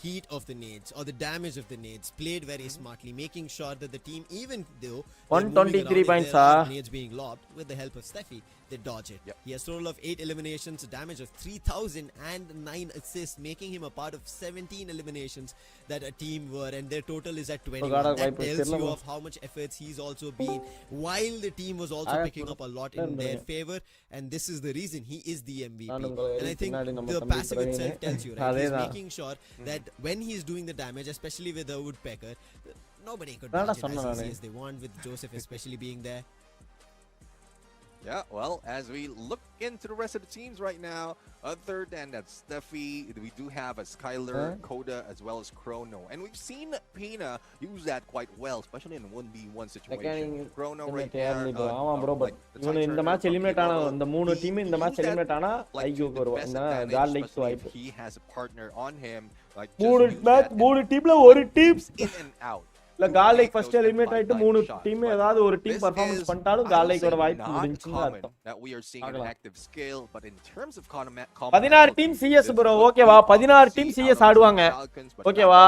heat of the nades or the damage of the nades, played very smartly, making sure that the team, even though 123 points, nades being lobbed, with the help of Steffi, they dodge it. He has a total of 8 eliminations, a damage of 3,000 and 9 assists, making him a part of 17 eliminations that a team were, and their total is at 21. That tells you of how much efforts he's also been, while the team was also picking up a lot in their favor, and this is the reason he is the MVP. And I think the passive itself tells you, right? He's making sure that when he's doing the damage, especially with the woodpecker, nobody could dodge it as easy as they want, with Joseph especially being there. Yeah, well, as we look into the rest of the teams right now, other than that Steffi, we do have a Skylar, Coda, as well as Chrono. And we've seen Pina use that quite well, especially in 1v1 situation. Chrono right there. But இந்த match eliminate ஆன இந்த மூணு team இந்த match eliminate ஆனா ஐயோக்கு வருவா. இந்த கால் likes வாய்ப்பு. He has a partner on him. Like மூணு டீம்ல ஒரு டீம் in and out. இல்ல கால் லைக் ஃபர்ஸ்ட் எலிமினேட் ஆயிட்டு மூணு டீம் ஏதாவது ஒரு டீம் பெர்ஃபார்மன்ஸ் பண்ணிட்டாலும் கால் லைக்கோட வாய்ப்பு முடிஞ்சுன்னு அர்த்தம். 16 டீம் சிஎஸ் ப்ரோ ஓகேவா? 16 டீம் சிஎஸ் ஆடுவாங்க ஓகேவா?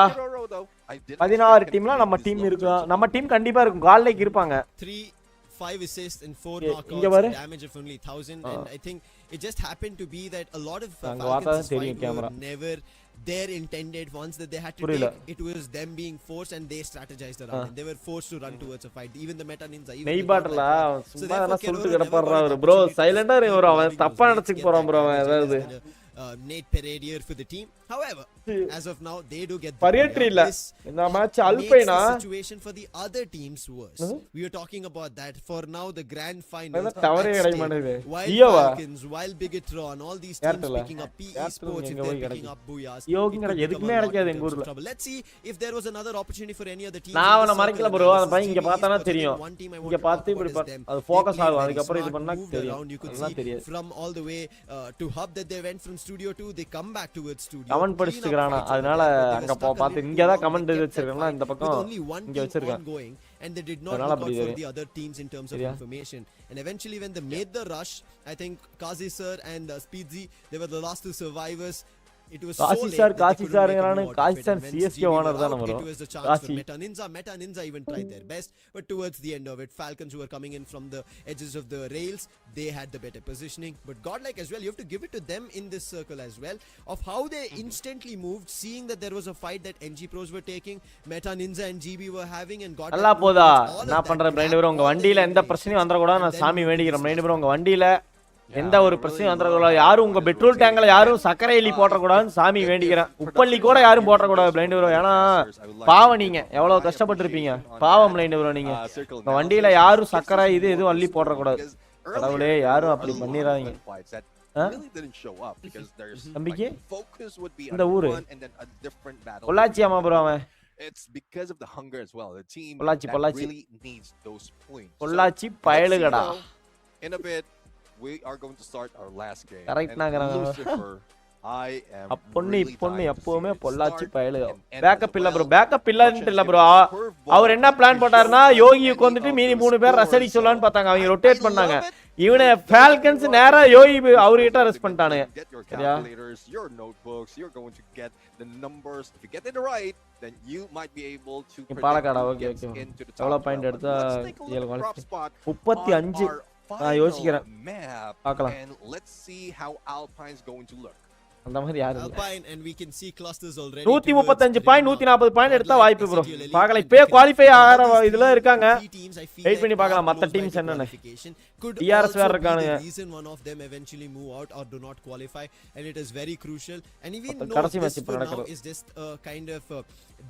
16 டீம்ல நம்ம டீம் இருக்கு, நம்ம டீம் கண்டிப்பா இருக்கும், கால் லைக் இருப்பாங்க. 5 assists and 4 knockouts, damage of only 1,000, and I think it just happened to be that a lot of Falcons were never their intended ones that they had to take. It was them being forced and they strategized around it. They were forced to run towards a fight. Even the meta ninja, even நெய் பாட்டலா சும்மா அதெல்லாம் சொல்லிட்டு கிடப்பறா bro. சைலண்டா இரு, அவன் தப்பா நினைச்சுக்க போறான் bro. அவன் ஏதாவது Nate Peredier for the team. However, as of now, they do get Purgatory la indha match Alpine the situation for the other teams worse. We are talking about that. For now, the grand final, while Falcons, while Bigatron, all these teams picking up PE Sports, if they're picking up Booyahs, let's see if there was another opportunity for any other team. நான் அவன மறக்கல bro, அந்த பையன் இங்க பார்த்தானா தெரியும். இங்க பார்த்து இப்படி அது ஃபோக்கஸ் ஆகும், அதுக்கு அப்புறம் இது பண்ணா தெரியும். அதெல்லாம் தெரியாது. From all the way to hub that they went from studio 2, they come back towards studio. Comment படிச்சிட்டறானா, அதனால அங்க பார்த்து இங்க தான் கமெண்ட் வச்சிருக்கானா, இந்த பக்கம் இங்க வச்சிருக்கான். And they did not look out for the other teams in terms of information. And eventually when they made the rush, I think Kazi sir and Speedsy, they were the last two survivors. It was Kazi sir ங்கறானே, Kazi sir CSK owner தான் bro. Kazi Meta Ninja even tried their best, but towards the end of it, Falcons, who were coming in from the edges of the rails, they had the better positioning. But Godlike as well, you have to give it to them in this circle as well, of how they instantly moved, seeing that there was a fight that NG Pros were taking, Meta Ninja and GB were having, and Godlike. நல்லா போதா நான் பண்ற blind bro, உங்க வண்டியில எந்த பிரச்சனையும் வந்தற கூட நான் சாமி வேண்டிக்கிறேன் பிளைண்ட் bro. உங்க வண்டியில எந்த ஒரு பிரச்சனையும் வந்தற கூட, யாரும் உங்க பெட்ரோல் டேங்க்ல யாரும் சக்கரை எலி போட்ற கூடாதுன்னு சாமி வேண்டிக்கிறேன். உப்பள்ளி கூட யாரும் போட்ற கூடாது பிளைண்ட் bro. ஏனா பாவம், நீங்க எவ்வளவு கஷ்டப்பட்டு இருப்பீங்க, பாவம் பிளைண்ட் bro. நீங்க உங்க வண்டியில யாரும் சக்கரை இது எதுவும் அள்ளி போட்ற கூடாது. கடவுளே, யாரும் அப்படி பண்ணிராதீங்க. தம்பிக்கு இந்த ஊரு பொள்ளாச்சியாமா bro? அவன் it's because of the hunger as well. The team really needs those points. Pollachi பயலுகடா. In a bit we are going to start our last game. Correct நாங்கறாங்க. I am பொண்ணு எப்பவுமே பொள்ளாச்சி பயலுக. பேக்கப் இல்ல bro, பேக்கப் இல்லன்னு இல்ல bro. அவர் என்ன plan போட்டாருன்னா, யோகிக்கு வந்துட்டு மீதி 3 பேர் ரசடி சொல்லலாம்னு பார்த்தாங்க, அவங்க ரொட்டேட் பண்ணாங்க. இவனே ஃபால்கன்ஸ் நேரா யோகி அவர்கிட்ட ரெஸ்ட் பண்ணிட்டானுங்க. சரியா? Your notebooks, you're going to get the numbers. If you get it right, then you might be able to பாலக்காடா. ஓகே ஓகே, எவ்வளவு பாயிண்ட் எடுத்தா 7 குவாலிஃபை 35. நான் யோசிக்கிறேன், பார்க்கலாம். And let's see how Alpine is going to look. அந்த மாதிரி யாரு Alpine, and we can see clusters already. 135 point 140 point எடுத்தா வாய்ப்பு bro. பார்க்கல, இப்பவே குவாலிஃபை ஆற இதுல இருக்காங்க. வெயிட் பண்ணி பார்க்கலாம் மத்த டீம்ஸ் என்னன்னு. டிஆர்எஸ் வேற இருக்கானுங்க. Reason one of them eventually move out or do not qualify, and it is very crucial. And even though this for now is just a kind of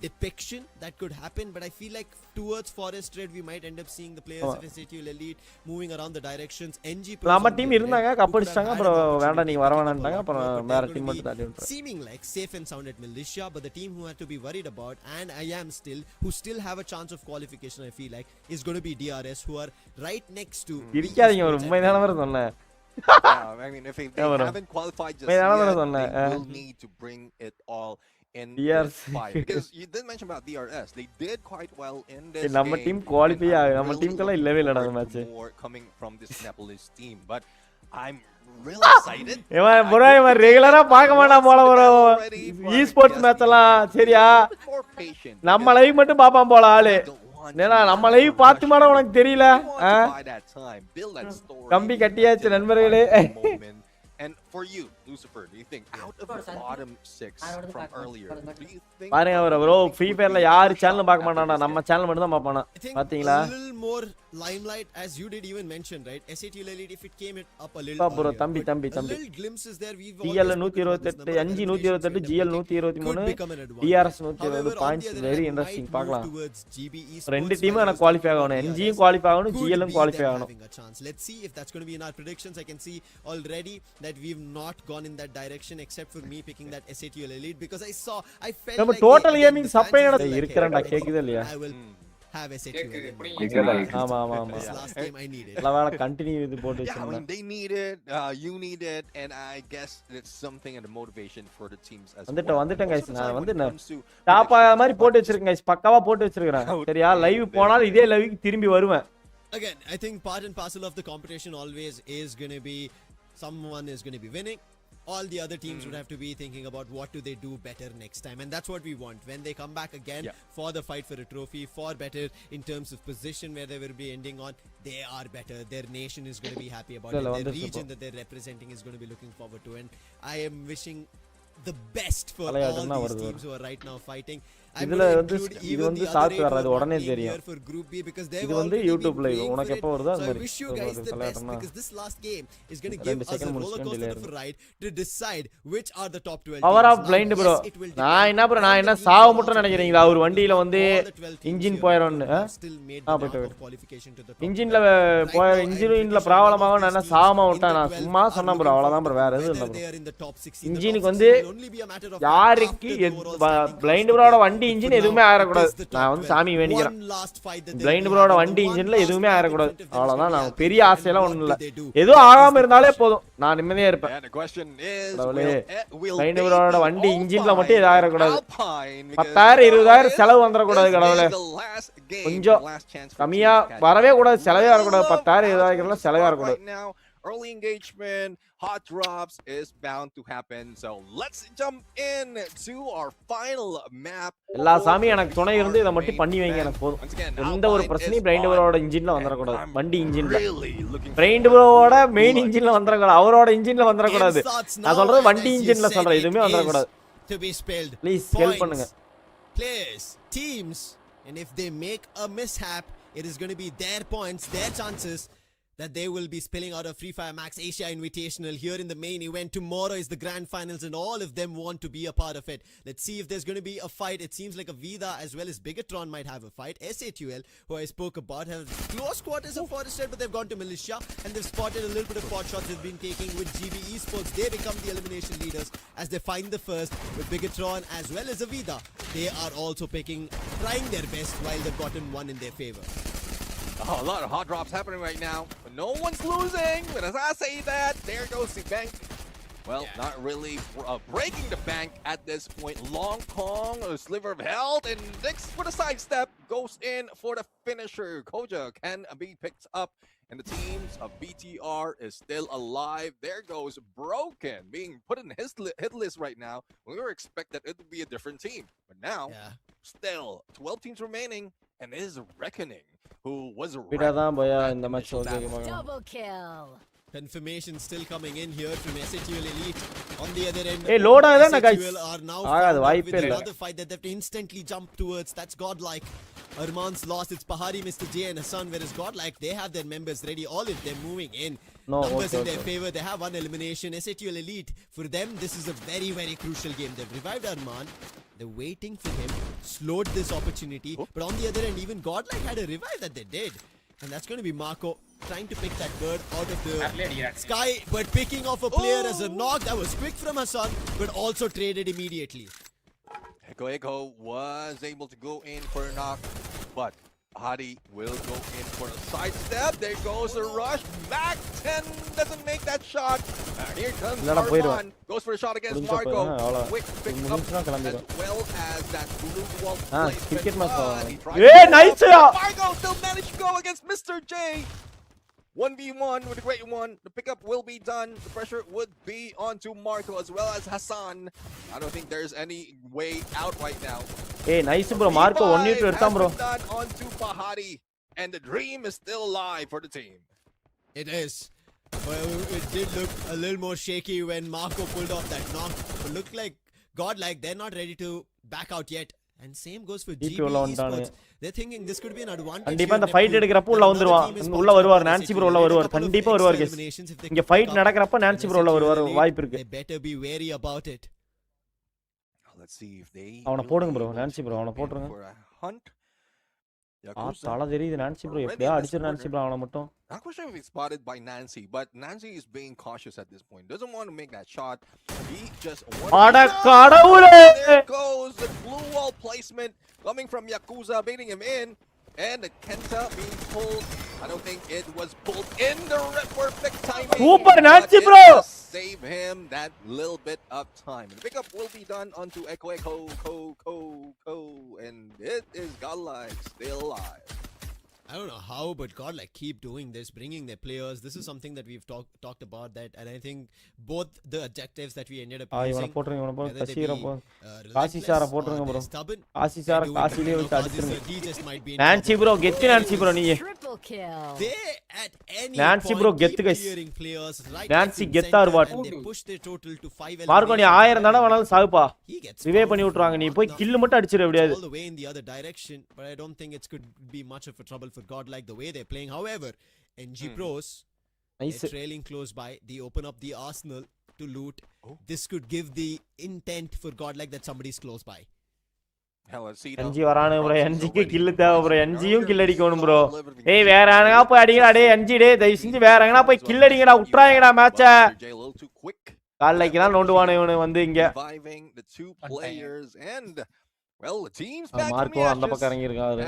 depiction that could happen, but I feel like towards Forest Red we might end up seeing the players of SATL Elite moving around the directions. NG நம்ம team இருந்தாங்க, cup அடிச்சாங்க, அப்புறம் வேண்டாம் நீங்க வர வேண்டாம்ட்டாங்க, அப்புறம் வேற team மட்டும் தாடி விட்டுறாங்க. Seeming like safe and sound at Malaysia, but the team who had to be worried about, and I am still, who still have a chance of qualification, I feel like, is going to be DRS, who are right next to. இருக்காதீங்க ஒரு உண்மைதான வர சொன்னேன். I mean, if they haven't qualified just yet, they will need to bring it all in this fight. Because you did mention about DRS, they did quite well in this நம்ம game. Team qualify ஆகும், நம்ம டீம்க்கெல்லாம் இல்லவே இல்லடா அந்த match. More coming from this Nepalese team, but I'm really excited. இவன் bro இவன் ரெகுலரா பார்க்க மாட்டான் போல bro e-sports மேட்ச் எல்லாம் சரியா நம்ம லைவ் மட்டும் பாப்பான் போல ஆளு ஏன்னா நம்ம லைவ் பார்த்து மாட உனக்கு தெரியல கம்பி கட்டியாச்சு நண்பர்களே And for you, Lucifer, do you think out of the bottom 6 from earlier, do you think பாருங்க bro ஃப்ரீ ஃபயர்ல யார் சேனல் பார்க்க மாட்டான்டா நம்ம சேனல் மட்டும் தான் பாப்பானா பாத்தீங்களா a little more limelight as you did even mention, right? SATL Elite, if it came it up a little bro தம்பி little glimpses there. We've GL 128 5 128 GL 123 DRS 120 points very interesting பார்க்கலாம் ரெண்டு team எனக்கு qualify ஆகணும் NG யும் qualify ஆகணும் GL யும் qualify ஆகணும் let's see if that's going to be in our predictions. I can see already that we've not gone in that direction except for me picking that SATL Elite because I felt நம்ம total gaming supply இருக்குறடா கேக்குதே இல்லையா I will have SATL ஆமா ஆமா ஆமா last game I needed லவால continue இது போட்டு yeah, I வச்சிருந்தா mean, they need it, you need it, and I guess it's something and a motivation for the teams as வந்துட்டேன் गाइस நான் வந்து டாப் ஆ மாதிரி போட்டு வச்சிருக்கேன் गाइस பக்காவா போட்டு வச்சிருக்கேன் சரியா லைவ் போனாலும் இதே லைவுக்கு திரும்பி வருவேன் again. I think part and parcel of the competition always is going to be someone is going to be winning. All the other teams would have to be thinking about what do they do better next time, and that's what we want when they come back again for the fight for a trophy, for better in terms of position where they will be ending on. They are better, their nation is going to be happy about it, their region that they're representing is going to be looking forward to, and I am wishing the best for all these teams who are right now fighting. இதுல வந்து இது வந்து chart வராது உடனே தெரியும் இது வந்து YouTube live உனக்கு எப்ப வருதோ அது மாதிரி because this last game is going to give us a roller coaster of a ride to decide which are the top 12 power of blind bro நான் என்ன சாவ மட்டும் நினைக்கிறீங்களா அவர் வண்டியில வந்து இன்ஜின் போயிரோன்னு இன்ஜின்ல போய் இன்ஜின்ல ப்ராப்ளம் ஆகும் நான் சாவமா விட்டேன் நான் சும்மா சொன்னேன் bro அவ்வளவுதான் bro வேற எதுவும் இல்ல இன்ஜினுக்கு வந்து யாருக்கு பிளைண்ட் ப்ரோட வண்டி இன்ஜின் எதுவுமே ஆயிரக்கூடாது நான் வந்து சாமி வேண்டிக்கிறேன் பிளைண்ட் ப்ரோட வண்டி இன்ஜின்ல எதுவுமே ஆயிரக்கூடாது அவ்வளவுதான் நான் பெரிய ஆசையெல்லாம் ஒண்ணும் இல்ல ஏதோ ஆகாம இருந்தாலே போதும் நான் நிம்மதியா இருப்பேன் பிளைண்ட் ப்ரோட வண்டி இன்ஜின்ல மட்டும் எது ஆயிரக்கூடாது 10,000 20,000 செலவு வந்துடக்கூடாது கடவுளே கொஞ்சம் கம்மியா வரவே கூடாது செலவே வரக்கூடாது 10,000 20,000 செலவே வரக்கூடாது early engagement, hot drops is bound to happen. So let's jump in to our final map. எல்லா சாமி எனக்கு துணை இருந்து இத மட்டும் பண்ணி வைங்க எனக்கு போதும் எந்த ஒரு பிரச்சனையும் பிரைண்ட் ப்ரோவோட இன்ஜின்ல வந்துற கூடாது வண்டி இன்ஜின்ல பிரைண்ட் ப்ரோவோட மெயின் இன்ஜின்ல வந்துற கூடாது அவரோட இன்ஜின்ல வந்துற கூடாது நான் சொல்றது வண்டி இன்ஜின்ல சொல்றேன் எதுமே வந்துற கூடாது ப்ளீஸ் ஹெல்ப் பண்ணுங்க players teams and if they make a mishap it is going to be their points their chances that they will be spilling out of Free Fire Max Asia Invitational here in the main event. Tomorrow is the grand finals and all of them want to be a part of it. Let's see if there's going to be a fight. It seems like Avida as well as Bigatron might have a fight. SATL, who I spoke about, have close quarters of Forest, but they've gone to Malaysia and they've spotted a little bit of pot shots they've been taking with GB Esports. They become the elimination leaders as they find the first with Bigatron as well as Avida. They are also trying their best while they've gotten one in their favor. Oh, a lot of hot drops happening right now, but no one's losing. But as I say that, there goes the bank. Well, not really breaking the bank at this point. Long Kong, a sliver of health, and next for the sidestep goes in for the finisher. Koja can be picked up, and the teams of BTR is still alive. There goes Broken, being put in his hit list right now. We were expected it to be a different team, but now still 12 teams remaining, and it is a reckoning. Who was double kill. Confirmation still coming in here from SATL Elite. On the other end, hey, load guys. Are now with another fight that they have to instantly jump towards. That's godlike. Arman's lost. It's Pahari, Mr. J and Hassan, whereas godlike, they have their members ready. All of them moving in. Numbers in their favor. They have one elimination. SATL Elite, for them, this is a very, very crucial game. They've revived Arman. They're waiting for him, slowed this opportunity. But on the other end, even godlike had a revive that they did. And that's going to be Marco trying to pick that bird out of the sky, but picking off a player as a knock. That was quick from Hassan, but also traded immediately. Echo was able to go in for a knock, but Hadi will go in for a sidestep. There goes a rush. Mac 10 doesn't make that shot. Here comes Arman. Goes for a shot against Marco. Quick pick up as well as that blue wall placement. Hey, nice! Marco still managed to go against Mr. J. 1v1 with a great one. The pickup will be done. The pressure would be onto Marco as well as Hassan. I don't think there's any way out right now. Hey, nice bro. Marco 1v2 எடுத்தான் bro. Done onto Pahadi, and the dream is still alive for the team. It is. Well, it did look a little more shaky when Marco pulled off that knock. It looked like godlike. They're not ready to back out yet. And same goes for GP Esports. They're thinking this could be an advantage. கண்டிப்பா இந்த fight எடுக்கறப்ப உள்ள வந்துருவான். உள்ள வருவார் Nancy bro உள்ள வருவார். கண்டிப்பா வருவார் guys. இங்க ஃபைட் நடக்கறப்ப நான்சி ப்ரோ உள்ள வருவார் வாய்ப்பு இருக்கு. They better be wary about it. Let's see if they அவன போடுங்க bro. நான்சி ப்ரோ அவன போடுங்க. தல தெரியுது நான்சி ப்ரோ எப்படியா அடிச்சிர நான்சி ப்ரோ அவன மட்டும். Not quite sure if he's spotted by Nancy, but Nancy is being cautious at this point. Doesn't want to make that shot. He just அட கடவுளே! There goes the blue wall placement coming from Yakuza, baiting him in, and the Kenta being pulled. I don't think it was pulled in the perfect timing. Super Nancy bro! Save him that little bit of time. The pickup will be done onto Echo, and it is godlike still alive. I don't know how, but God, like, keep doing this, bringing their players. This is something that we've talked about that, and I think both the objectives that we ended up using. இவன போடுங்க கஷீர போ. காசி சார போடுங்க bro. Kashi சார காசிலே வச்சு அடிச்சிருங்க. Nancy bro கெத்து நான்சி bro நீ. They at any Nancy bro கெத்து guys. நான்சி கெத்தார் what. They push their total to 5. Marco நீ 1000 தடவை வேணாலும் சாகுப்பா. ரிவே பண்ணி விட்டுறாங்க நீ போய் கில் மட்டும் அடிச்சிர எப்படியாவது. All the way in the other direction, but I don't think it could be much of a trouble for God like the way they're playing. However, NG Pros they're trailing close by. They open up the arsenal to loot. This could give the intent for God like that somebody's close by. NG வரானே bro. NG க்கு kill தேவை bro. NG யும் kill அடிக்கணும் bro. ஏய் வேற எங்கனா போய் அடிங்கடா டேய் NG டேய் தயவு செஞ்சு வேற எங்கனா போய் கில் அடிங்கடா உட்றாங்கடா மேட்ச. காலைக்கு தான் நோண்டுவானே இவனே வந்து இங்க. The two players and well the team's back. Marco அந்த பக்கம் இறங்கி இருக்காரு.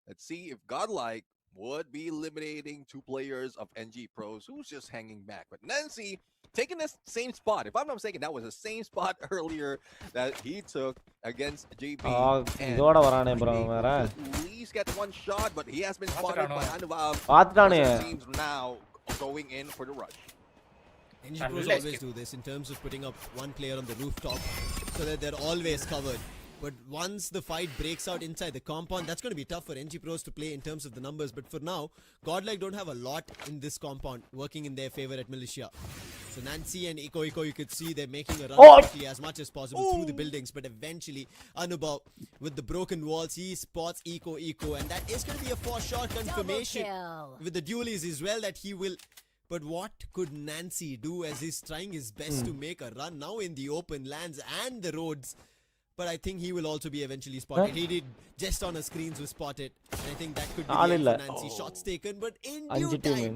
Let's see if Godlike would be eliminating two players of NG Pros who's just hanging back. But Nancy taking the same spot. If I'm not mistaken, that was the same spot earlier that he took against JB. இதோட வரானே bro வேற. At least get one shot, but he has been spotted by Anubav. பாத்துட்டானே. Teams now going in for the rush. NG Pros always do this in terms of putting up one player on the rooftop so that they're always covered. But once the fight breaks out inside the compound, that's going to be tough for NG Pros to play in terms of the numbers. But for now, Godlike don't have a lot in this compound working in their favor at Malaysia. So Nancy and Iko, you could see they're making a run quickly as much as possible through the buildings. But eventually, Anubhav, with the broken walls, he spots Iko. And that is going to be a for-sure confirmation with the dualies as well that he will... But what could Nancy do as he's trying his best to make a run now in the open lands and the roads? But I think he will also be eventually spotted. He did just on his screens was spotted. And I think that could be the Nancy shots taken. But in due time,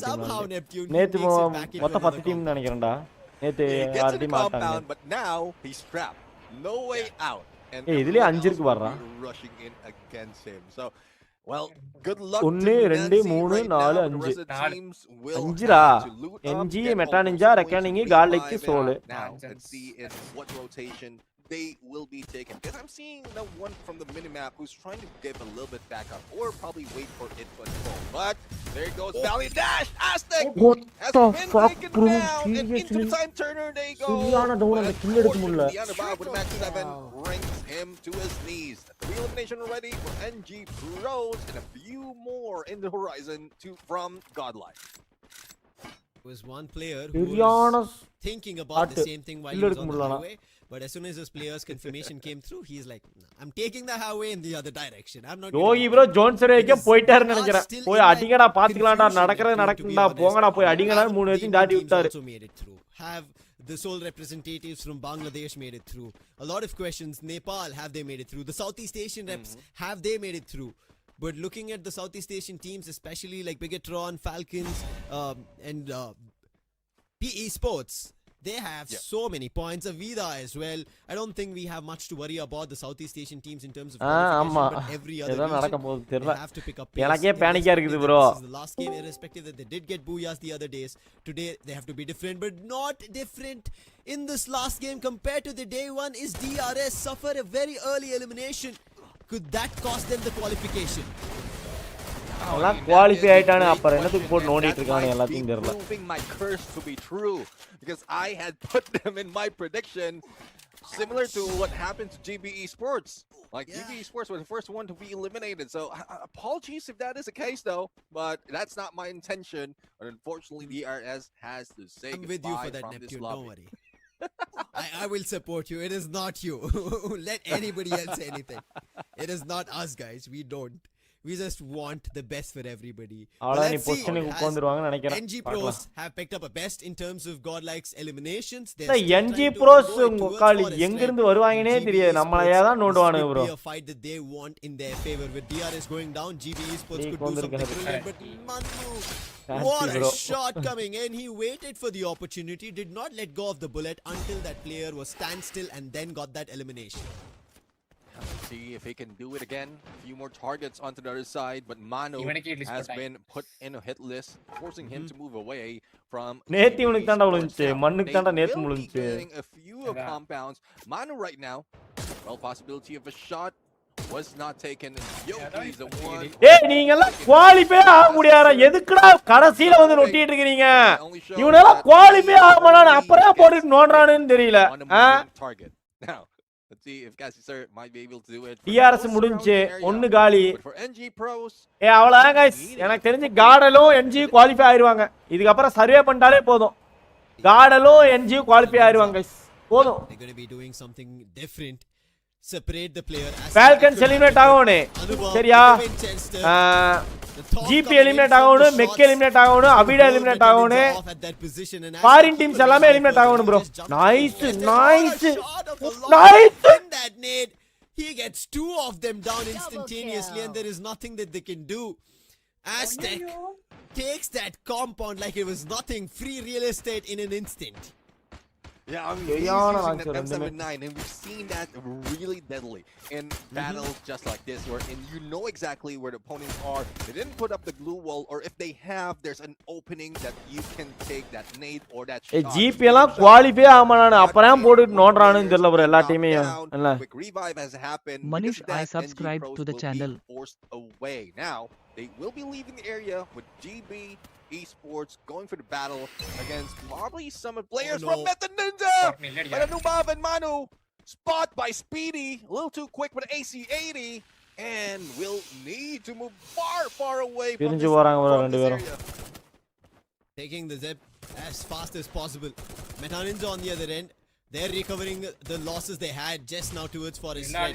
somehow Neptune makes it back into another compound. He gets in the compound, but now he's trapped. No way out. And rushing in against him. So, well, good luck to Nancy right now. The rest of the teams will have to loot up. NG, Meta Ninja, Reckoning, Garlic, Soul. Now, let's see in what rotation they will be taken. Because I'm seeing the one from the minimap who's trying to give a little bit back up or probably wait for it to fall. But there goes Valley Dash. Aztec has been taken down and into the time turner they go. The Anubhav with max 7 brings him to his knees. The elimination already for NG Pros and a few more in the horizon from Godlike. Was one player who was thinking about the same thing while he was on the highway. But as soon as his player's confirmation came through, he's like, I'm taking the highway in the other direction. I'm not Yogi bro, Johnson ekku poittaru nenikiren. Poi adingada paathukalanda nadakradhu nadakunda pongada poi adingada moonu vechi daati vittaru. Also made it through. Have the sole representatives from Bangladesh made it through? A lot of questions. Nepal, have they made it through? The Southeast Asian reps, have they made it through? But looking at the Southeast Asian teams, especially like Bigatron, Falcons, and PE Sports, they have so many points. Avida as well. I don't think we have much to worry about the Southeast Asian teams in terms of qualification, but every other region, they have to pick up pace. Panic irukku bro. This is the last game, irrespective that they did get booyahs the other days. Today, they have to be different, but not different in this last game compared to the day one. Is DRS suffer a very early elimination? Could that cost them the qualification? எல்லாம் qualify ஆயிட்டானே அப்புறம் என்னத்துக்கு போட்டு நோண்டிட்டு இருக்கானே எல்லாத்தையும் தெரியல. Proving my curse to be true because I had put them in my prediction, similar to what happened to GB Esports. Like GB Esports was the first one to be eliminated. So apologies if that is the case, though. But that's not my intention. But unfortunately, DRS has to say I'm goodbye with you for that, from this Neptune. lobby. Don't worry. I will support you. It is not you. Let anybody else say anything. It is not us, guys. We don't. We just want the best for everybody. Let's see. NG Pros have picked up a best in terms of Godlike's eliminations. NG Pros எங்க இருந்து வருவாங்கனே தெரியாது. நம்மளையா தான் நோடுவானுங்க bro. A fight that they want in their favor with DRS going down. GB Esports could do something brilliant, but Manu, what a shot coming in. He waited for the opportunity, did not let go of the bullet until that player was standstill and then got that elimination. Let's see if he can do it again. A few more targets onto the other side, but Manu has been put in a hit list, forcing him to move away from. நேத்தி உனக்கு தான்டா விழுந்துச்சு மண்ணுக்கு தான்டா நேத்து விழுந்துச்சு. A few compounds. Manu right now, well, possibility of a shot was not taken. Yoki is the one. ஏய் நீங்க எல்லாம் குவாலிஃபை ஆக முடியாதா? எதுக்குடா கடைசில வந்து நொட்டிட்டு இருக்கீங்க? இவங்க எல்லாம் குவாலிஃபை ஆக மாட்டானே அப்புறம் போட்டு நோண்டறானேன்னு தெரியல. Target. Now let's see if Gassy sir might be able to do it. DRS முடிஞ்சு ஒன்னு காலி. For NG Pros. அவ்வளவுதான் गाइस. எனக்கு தெரிஞ்சு காடலும் NG குவாலிஃபை ஆயிருவாங்க. இதுக்கு அப்புறம் சர்வே பண்ணிட்டாலே போதும். காடலும் NG குவாலிஃபை ஆயிருவாங்க गाइस. போதும். They're going to be doing something different. Separate the player. Falcons eliminate ஆகணும். சரியா? GP eliminate ஆகணும், மெக் eliminate ஆகணும், அபிடா eliminate ஆகணும். Foreign teams எல்லாமே eliminate ஆகணும் bro. Nice. He gets two of them down instantaneously and there is nothing that they can do. Aztec takes that compound like it was nothing. Free real estate in an instant. Yeah, I mean, he's using that M79, and we've seen that really deadly in battles just like this, where you know exactly where the opponents are. They didn't put up the glue wall, or if they have, there's an opening that you can take that nade or that shot. GP எல்லாம் qualify ஆமானானே அப்புறம் போட்டு நோண்டறானேன்னு தெரியல bro எல்லா டீமையும். இல்ல. Quick revive has happened. Manish, I subscribed to the channel. Forced away. Now they will be leaving the area with GB Esports going for the battle against probably some players from Meta Ninja. Anubhav and Manu spot by Speedy, a little too quick with AC-80, and will need to move far away from this area. Taking the zip as fast as possible. Meta Ninja on the other end. They're recovering the losses they had just now towards Forest Red.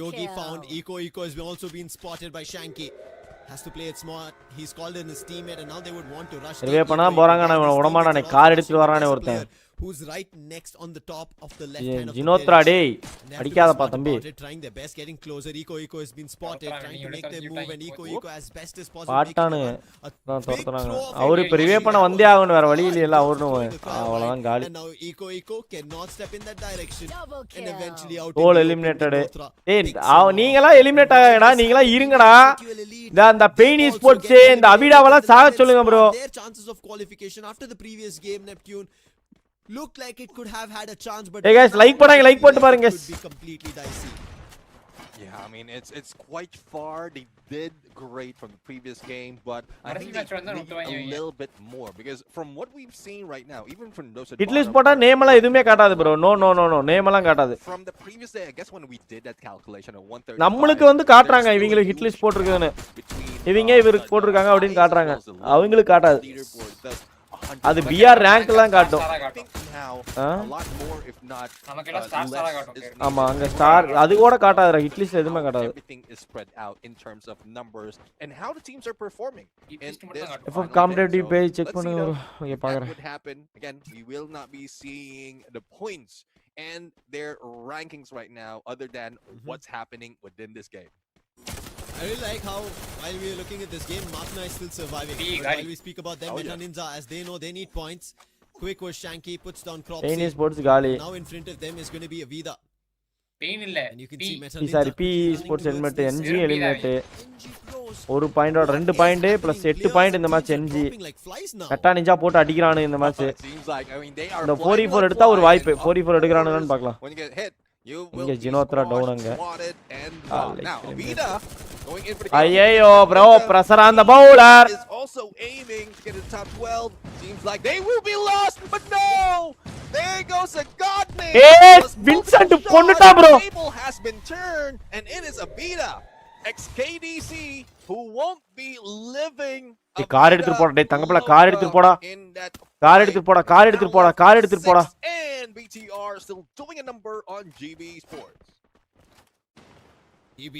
Yogi found Eco has also been spotted by Shanky. Has to play it smart. He's called in his teammate and now they would want to rush. Revey பண்ணா போறாங்க நான் உடமாடானே car எடுத்து வரானே ஒருத்தன். Who's right next on the top of the left hand of the ஜினோத்ரா டேய் அடிக்காதப்பா தம்பி. Trying their best, getting closer. Eco has been spotted, trying to make their move and Eco as best as possible. பாட்டானே நான் தோத்துறாங்க. அவர் இப்ப ரிவே பண்ண வந்தே ஆகணும் வேற வழி இல்ல அவரும் அவ்வளவுதான் காலி. And now Eco cannot step in that direction and eventually out. All eliminated. டேய் நீங்கலாம் எலிமினேட் ஆகடா நீங்கலாம் இருங்கடா. இந்த பெயின் ஸ்போர்ட்ஸ் இந்த அபிடாவலாம் சாக சொல்லுங்க bro. Their chances of qualification after the previous game Neptune looked like it could have had a chance, but hey guys like பண்ணுங்க like போட்டு பாருங்க guys. Could be completely dicey. Yeah, I mean it's quite far. They did great from the previous game, but I think they need a little bit more because from what we've seen right now, even from those at least போட்டா name எல்லாம் எதுமே காட்டாது bro. No name எல்லாம் காட்டாது. From the previous day, I guess when we did that calculation of 130, நம்மளுக்கு வந்து காட்றாங்க இவங்களுக்கு hit list போட்டுருக்கானே. இவங்க இவருக்கு போட்டுருக்காங்க அப்படினு காட்றாங்க. அவங்களுக்கு காட்டாது. அது BR ரேங்க் எல்லாம் காட்டும். ஆமா அங்க ஸ்டார் அது கூட காட்டாதுடா ஹிட் லிஸ்ட் எதுமே காட்டாது. Everything is spread out in terms of numbers and how the teams are performing. FF competitive page check பண்ணுங்க bro. ஓகே பாக்குறேன். What happened again? We will not be seeing the points and their rankings right now other than what's happening within this game. I really like how while we are looking at this game, Machna is still surviving. While we speak about them, Meta Ninja, as they know they need points. Quick was Shanky, puts down Cropsy. Pain Sports gali. Now in front of them is going to be Avida. Pain illa. And you can see Meta Ninja. Sorry, P Sports eliminate NG eliminate. ஒரு பாயிண்டோட 2 point + 8 point இந்த match NG. கட்டா ninja போட்டு அடிக்குறானே இந்த match. இந்த 4v4 எடுத்தா ஒரு வாய்ப்பு. 4v4 எடுக்குறானேன்னு பார்க்கலாம். When you get hit, you will இங்க be ஜினோத்ரா டவுனுங்க. swatted and now Avida going in for the ஐயோ bro pressure on the bowler is also aiming to get to the top 12. Seems like they will be lost, but no! There goes a god name. Hey, Vincent கொன்னுட்டா bro. The table has been turned and it is Avida XKDC who won't be living. Car எடுத்து போடா டேய் தங்கப்பல car எடுத்து போடா car எடுத்து போடா car எடுத்து போடா car எடுத்து போடா and BTR still doing a number on GB Sports. GB,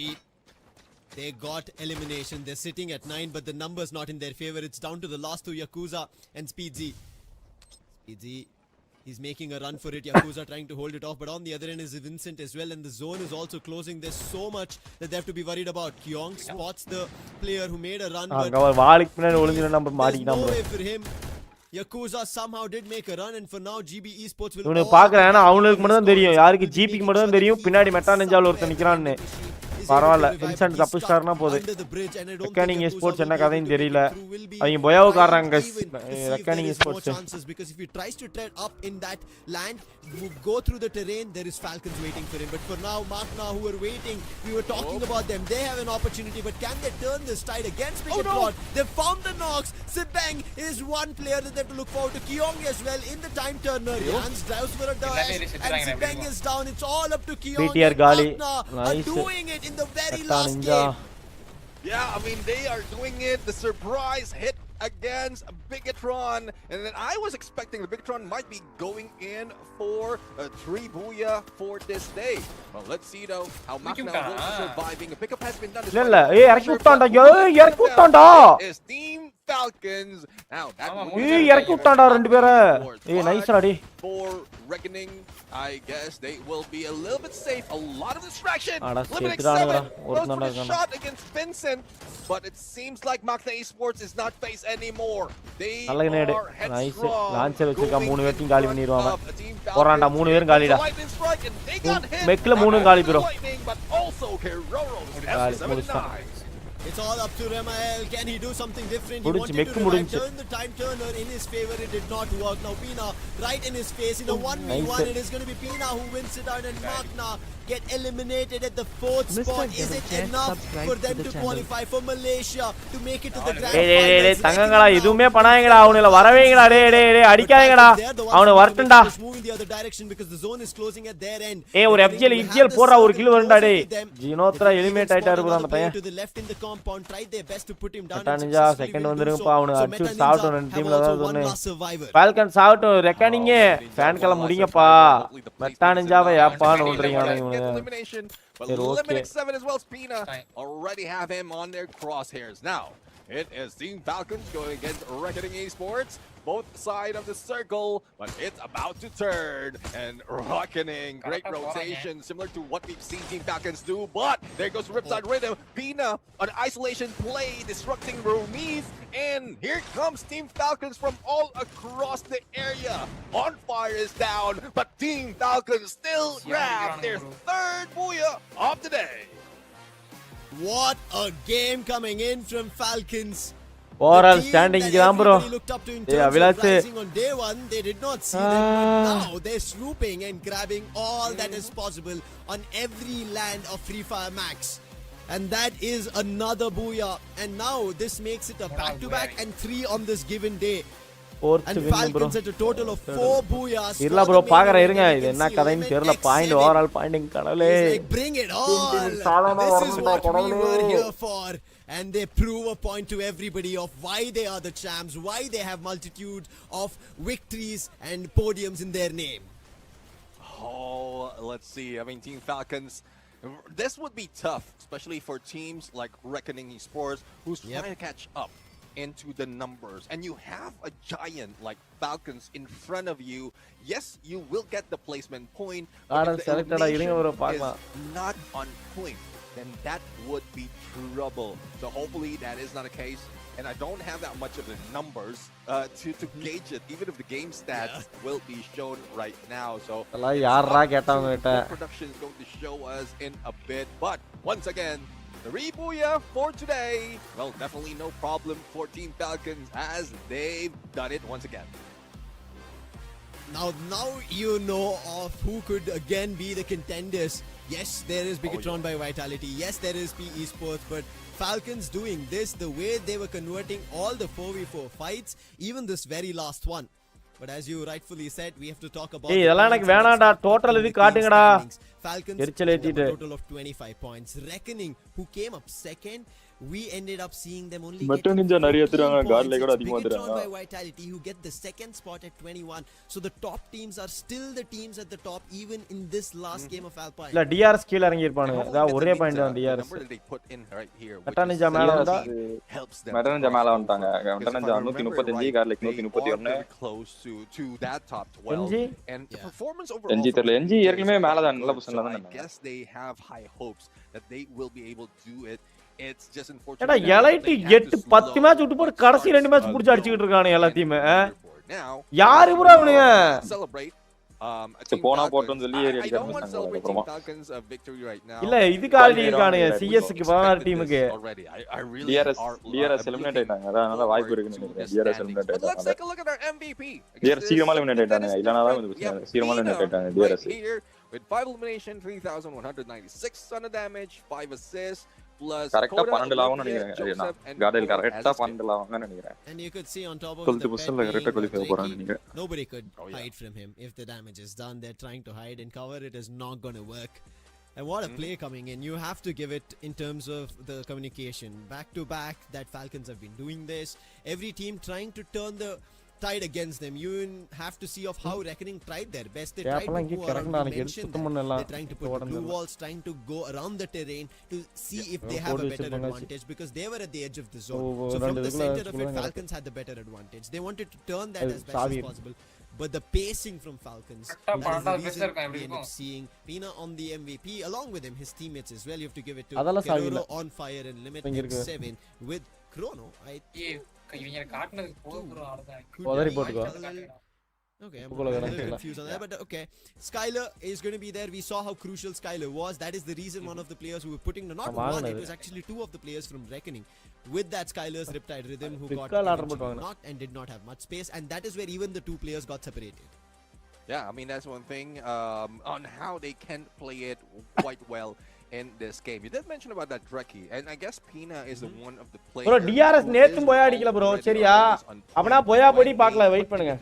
they got elimination. They're sitting at 9, but the number's not in their favor. It's down to the last two, Yakuza and Speedsy. Speedsy, he's making a run for it. Yakuza trying to hold it off, but on the other end is Vincent as well, and the zone is also closing. There's so much that they have to be worried about. Kyong spots the player who made a run, but வாளுக்கு பின்னாடி ஒளிஞ்சிர நம்ம மாட்டிட்டான் bro. no way for him. Yakuza somehow did make a run, and for now GB Esports will இவனை பாக்குறேன் ஏன்னா அவங்களுக்கு மட்டும் தான் தெரியும் யாருக்கு ஜிபிக்கு மட்டும் தான் தெரியும் பின்னாடி மெட்டா நெஞ்சால ஒருத்தன் நிக்கறான்னு பரவாயில்ல வின்சென்ட் தப்பிச்சாருனா போகுது ரெக்கார்டிங் ஸ்போர்ட்ஸ் என்ன கதைன்னு தெரியல அவங்க போயாவுக்கு ஆடுறாங்க recording sports because if he tries to tread up in that land, go through the terrain, there is Falcons waiting for him. But for now, Magna who are waiting, we were talking about them, they have an opportunity, but can they turn this tide against Bigatron? They found the knocks. Sibang is one player that they have to look forward to. Kyong as well in the time turner. Jans drives for a dash and Sibang is down. It's all up to Kyong. BTR Gali nice doing it in the very last game. Yeah, I mean they are doing it. The surprise hit against Bigatron, and then I was expecting the Bigatron might be going in for a 3 booyah for this day. Well, let's see though how Magna will be surviving. A pickup has been done. இல்ல ஏய் இறக்கி விட்டான்டா ஏய் இறக்கி விட்டான்டா Is Team Falcons now that ஏய் இறக்கி விட்டான்டா ரெண்டு பேரை ஏய் நைஸ்டா D for reckoning. I guess they will be a little bit safe. A lot of distraction. Limiting 7 goes for the shot against Vincent, but it seems like Magna Esports is not face anymore. They are headstrong. Launcher வச்சிருக்கா மூணு பேரையும் காலி பண்ணிடுவாங்க போறான்டா மூணு பேரும் காலிடா மெக்ல மூணு காலி bro but also Keroro S79. It's all up to Remael. Can he do something different? He wanted to turn the time turner in his favor. It did not work. Now Pina right in his face in a 1v1. It is going to be Pina who wins it out, and Magna get eliminated at the 4th spot. Is it enough for them to qualify for Malaysia to make it to the grand final? டேய் தங்கங்களா எதுமே பண்ணாதீங்கடா அவங்கள வரவேங்கடா டேய் அடிக்காதீங்கடா அவனை வரட்டடா move in the other direction because the zone is closing at their end. ஏய் ஒரு FGL போறா ஒரு kill வரண்டா டேய் ஜினோத்ரா எலிமினேட் ஆயிட்டாரு bro அந்த பையன் to the left in the compound, tried their best to put him down. Meta ninja second வந்துருங்கப்பா அவனை அடிச்சு சாவுட்டு ரெண்டு டீம்ல தான் சொன்னேன் ஃபால்கன் சாவுட்டு ரெக்கார்டிங் ஃபேன் கல முடிங்கப்பா மெட்டானிஞ்சாவை ஏப்பான்னு சொல்றீங்க இவனுங்க But limiting 7 as well as Pina already have him on their crosshairs. Now, it is Team Falcons going against Reckoning Esports. Both side of the circle, but it's about to turn. And Reckoning, great rotation, similar to what we've seen Team Falcons do. But there goes Riptide Rhythm. Pina on isolation play, disrupting Rumiz. And here comes Team Falcons from all across the area. On fire is down, but Team Falcons still grab their 3rd booyah of the day. What a game coming in from Falcons. Overall standing தான் bro ஏய் Abhilash on day 1 they did not see them, but now they're swooping and grabbing all that is possible on every land of Free Fire Max, and that is another booyah, and now this makes it a back to back and 3 on this given day. And Falcons at a total of 4 booyahs. இல்ல bro பாக்குறேன் இருங்க இது என்ன கதைன்னு தெரியல point overall Poynting கடவுளே bring it on. This is what we were here for, and they prove a point to everybody of why they are the champs, why they have multitude of victories and podiums in their name. Oh, let's see. I mean, Team Falcons, this would be tough, especially for teams like Reckoning Esports, who's trying to catch up into the numbers, and you have a giant like Falcons in front of you. Yes, you will get the placement point, but if the elimination is not on point, then that would be trouble. So hopefully that is not a case, and I don't have that much of the numbers to gauge it, even if the game stats will be shown right now. So production is going to show us in a bit, but once again, the Booyah for today, well, definitely no problem for Team Falcons as they've done it once again. Now you know of who could again be the contenders. Yes, there is Bigatron by Vitality. Yes, there is PE Sports, but Falcons doing this, the way they were converting all the 4v4 fights, even this very last one. But as you rightfully said, we have to talk about இதெல்லாம் எனக்கு வேணாம்டா total இது காட்டுங்கடா Falcons எரிச்சல் ஏத்திட்டு a total of 25 points. Reckoning who came up second, we ended up seeing them only Metal Ninja நிறைய ஏத்துறாங்க கார்ட்ல கூட அதிகமா ஏத்துறாங்க. by Vitality who get the second spot at 21. So the top teams are still the teams at the top even in this last game of Alpine. இல்ல TRS கீழ இறங்கி இருப்பானுங்க அத ஒரே point தான் டிஆர்எஸ் மெட்டா நிஞ்சா மேல வந்தா meta ninja மேல வந்துட்டாங்க மெட்டா நிஞ்சா 135 கார்ட்ல 131 என்ஜி என்ஜி தெரியல என்ஜி ஏற்கனவே மேல தான் நல்ல பொசிஷன்ல தான் I guess they have high hopes that they will be able to do it. It's just unfortunate. ஏடா எலைட் 8 10 மேட்ச் விட்டு போட்டு கடைசி 2 மேட்ச் புடிச்சு அடிச்சிட்டு இருக்கானே எல்லாத்தையுமே யார் ப்ரோ அவனுங்க Celebrate. போனா போட்டோன்னு சொல்லி ஏறி அடிச்சாங்க அப்புறமா இல்ல இதுக்கு ஆல்ரெடி இருக்கானே சிஎஸ் க்கு 16 டீமுக்கு டிஆர்எஸ் எலிமினேட் ஆயிட்டாங்க அதனால வாய்ப்பு இருக்குன்னு நினைக்கிறேன் டிஆர்எஸ் எலிமினேட் Let's ஆயிட்டாங்க take a look at our MVP. TRS சீக்கிரமா எலிமினேட் ஆயிட்டாங்க இல்லனா தான் வந்து சீக்கிரமா எலிமினேட் ஆயிட்டாங்க TRS With 5 elimination, 3196 on the damage, 5 assists. கரெக்ட்டா 12 லாவன்னு நினைக்கிறேன் கார்டல் கரெக்ட்டா 12 லாவன்னு நினைக்கிறேன் And you could see on top of 12% ல கரெக்ட்டா குவாலிஃபை போறான்னு நினைக்கிறேன் nobody could hide from him. If the damage is done, they're trying to hide and cover. It is not going to work. And what a play coming in. You have to give it in terms of the communication. Back to back that Falcons have been doing this. Every team trying to turn the tide against them. You have to see of how Reckoning tried their best. They tried to go around the dimension. They're trying to put blue walls, trying to go around the terrain to see if they have a better advantage because they were at the edge of the zone. So from the center of it, Falcons had the better advantage. They wanted to turn that as best as possible. But the pacing from Falcons, that is the reason we end up seeing Pina on the MVP, along with him, his teammates as well. You have to give it to Keroro on fire and limit 7 with Chrono. இவங்க காட்டுனதுக்கு போக bro ஆடுதான் போதரி போட்டுக்கோ Okay, I'm a little confused on that, but okay. Skyler is going to be there. We saw how crucial Skyler was. That is the reason one of the players who were putting the not one, it was actually 2 of the players from Reckoning with that Skyler's Riptide Rhythm who got not and did not have much space, and that is where even the 2 players got separated. Yeah, I mean that's one thing on how they can play it quite well in this game. You did mention about that Dreki, and I guess Pina is the one of the players. Bro, DRS நேத்து போய் அடிக்கல bro. சரியா? அப்பனா போயா போடி பார்க்கல wait பண்ணுங்க.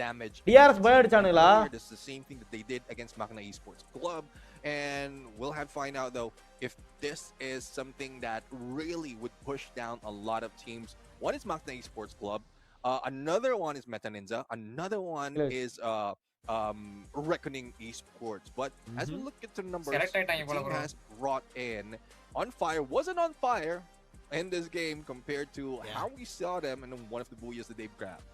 DRS போய் அடிச்சானுங்களா? It's the same thing that they did against Magna Esports Club, and we'll have to find out though if this is something that really would push down a lot of teams. One is Magna Esports Club, another one is Meta Ninja, another one is Reckoning Esports. But as we look at the numbers, the team has brought in On Fire wasn't on fire in this game compared to how we saw them in one of the booyahs that they've grabbed.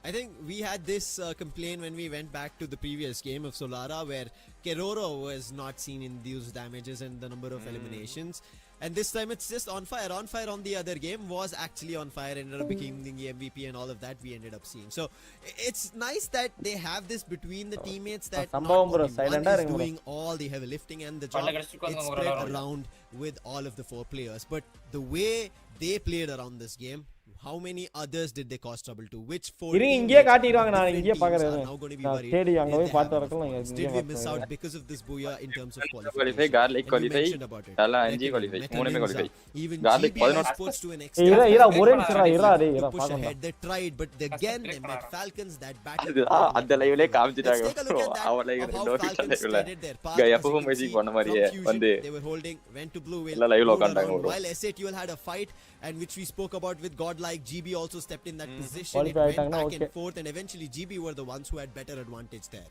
I think we had this complaint when we went back to the previous game of Solara where Keroro was not seen in these damages and the number of eliminations. And this time it's just On Fire. On Fire on the other game was actually on fire, ended up becoming the MVP and all of that we ended up seeing. So it's nice that they have this between the teammates that not only one is doing all the heavy lifting and the job, it's spread around with all of the 4 players. But the way they played around this game, how many others did they cause trouble to? Which 4 teams இங்கே காட்டிடுவாங்க நான் இங்கே பார்க்கறேன் now going to be worried. தேடி அங்க போய் பார்த்து வரக்கலாம் Did we miss out because of this booyah in terms of qualify qualification? garlic qualify alla 5 qualify 3 qualify even garlic GB 11 sports to an extent ira ஒரே நிமிஷம் ira டேய் ira push ahead. They tried but again they met Falcons that battle. அந்த லைவ்லயே காமிச்சிட்டாங்க அவ live நோட்டிஃபிகேஷன்ல எப்பவும் message பண்ண மாதிரியே வந்து they were holding went to blue இல்ல லைவ்ல உட்கார்ந்தாங்க while SATUL had a fight and which we spoke about with godlike GB also stepped in that position. It went back and forth and eventually GB were the ones who had better advantage there.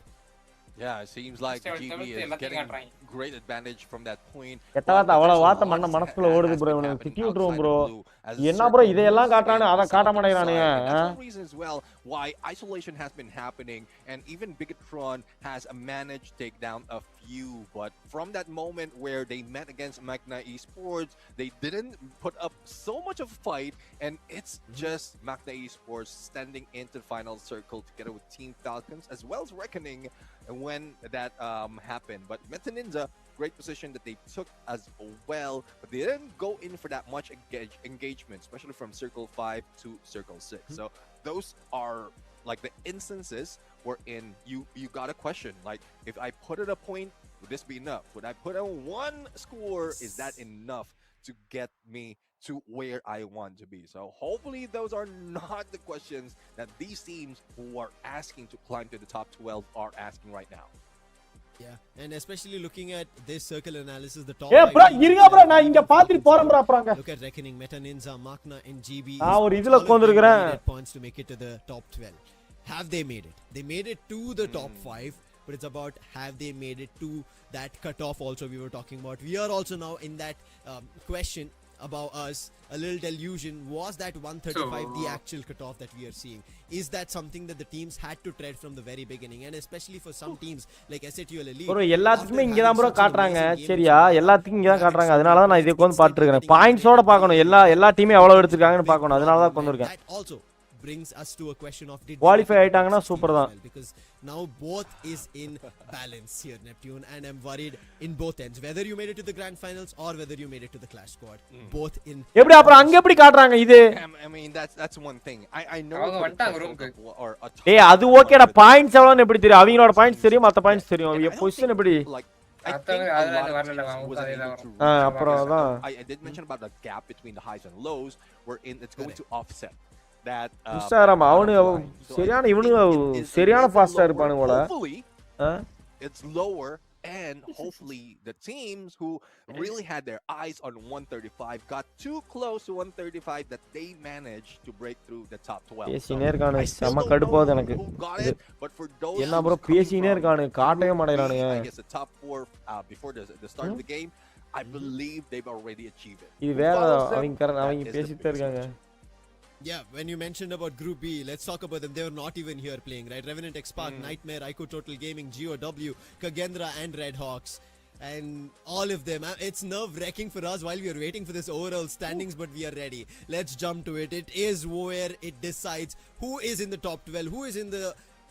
Yeah, it seems like GB is getting great advantage from that point. எட்டாவது அவ்வளவு வார்த்தை மனசுக்குள்ள ஓடுது bro இவனுக்கு திக்கி விட்டுறோம் bro என்ன bro இதெல்லாம் காட்டானே அத காட்ட மாட்டேங்கறானே That's the reason as well why isolation has been happening and even Bigatron has managed to take down a few, but from that moment where they met against Magna Esports, they didn't put up so much of a fight, and it's just Magna Esports standing into the final circle together with Team Falcons as well as Reckoning when that happened. But Meta Ninja, great position that they took as well, but they didn't go in for that much engagement, especially from Circle 5 to Circle 6. So those are like the instances wherein you got a question like, if I put in a point, would this be enough? Would I put in one score? Is that enough to get me to where I want to be? So hopefully those are not the questions that these teams who are asking to climb to the top 12 are asking right now. Yeah, and especially looking at this circle analysis, the top. Hey, bro, irga bro, na inga paathiru poran bro apranga. Look at Reckoning, Meta Ninja, Makna, and GB. Or idhula kondirukren. Points to make it to the top 12. Have they made it? They made it to the top 5, but it's about have they made it to that cutoff also we were talking about. We are also now in that question about us, a little delusion. Was that 135 the actual cutoff that we are seeing? Is that something that the teams had to tread from the very beginning? And especially for some teams like SATL Elite. bro எல்லாத்துக்குமே இங்க தான் bro காட்றாங்க சரியா எல்லாத்துக்கும் இங்க தான் காட்றாங்க அதனால தான் நான் இதை உட்கார்ந்து பார்த்துட்டு இருக்கேன் பாயிண்ட்ஸ் ஓட பார்க்கணும் எல்லா டீமே எவ்வளவு எடுத்துட்டாங்கன்னு பார்க்கணும் அதனால தான் உட்கார்ந்து இருக்கேன் also brings us to a question of did qualify ஆயிட்டாங்கன்னா சூப்பர் தான் because now both is in balance here, Neptune, and I'm worried in both ends whether you made it to the grand finals or whether you made it to the clash squad. Both in எப்படி அப்புறம் அங்க எப்படி காட்றாங்க இது I mean that's one thing. I know or ஏய் அது ஓகேடா points எவ்வளவுன்னு எப்படி தெரியும் அவங்களோட பாயிண்ட்ஸ் தெரியும் மத்த பாயிண்ட்ஸ் தெரியும் அவங்க பொசிஷன் எப்படி அப்புறம் தான் I did mention about the gap between the highs and lows wherein it's going to offset that Instagram அவனு சரியான இவனு சரியான ஃபாஸ்டா இருப்பானுங்க போல it's lower and hopefully the teams who really had their eyes on 135 got too close to 135 that they managed to break through the top 12. பேசினே இருக்கானே செம கடுப்பாது எனக்கு but for those என்ன bro பேசினே இருக்கானே காட்டவே மாட்டேறானுங்க I guess the top 4 before the start of the game I believe they've already achieved it. இது வேற அவங்க பேசிட்டே இருக்காங்க. Yeah, when you mentioned about Group B, let's talk about them. They were not even here playing, right? Revenant, X-Park, Nightmare, Ico Total Gaming, GOW, Kagendra and Red Hawks. And all of them. It's nerve-wracking for us while we are waiting for this overall standings, but we are ready. Let's jump to it. It is where it decides who is in the top 12, who is in the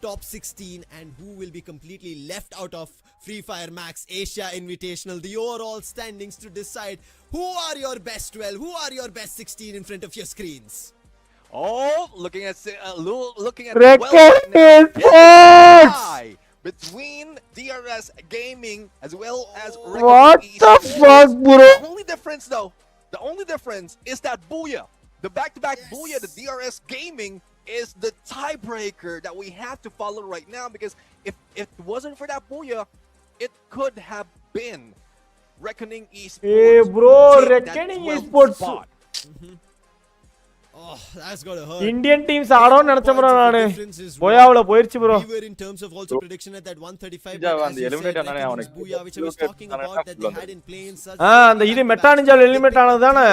top 16, and who will be completely left out of Free Fire Max Asia Invitational. The overall standings to decide who are your best 12, who are your best 16 in front of your screens. Oh, looking at between DRS Gaming as well as What the fuck, bro? The only difference though, the only difference is that Booyah. The back-to-back Booyah, the DRS Gaming is the tiebreaker that we have to follow right now because if it wasn't for that Booyah, it could have been Reckoning Esports. Hey bro, Reckoning Esports. Oh, that's got to hurt. Indian teams ஆடோன்னு நினைச்சேன் bro நானு போயாவுல போயிருச்சு bro. We were in terms of also prediction at that 135 அந்த eliminate ஆனனே அவனுக்கு Booyah which I was talking about that they had in play in such அந்த இது meta நிஞ்சால eliminate ஆனது தானே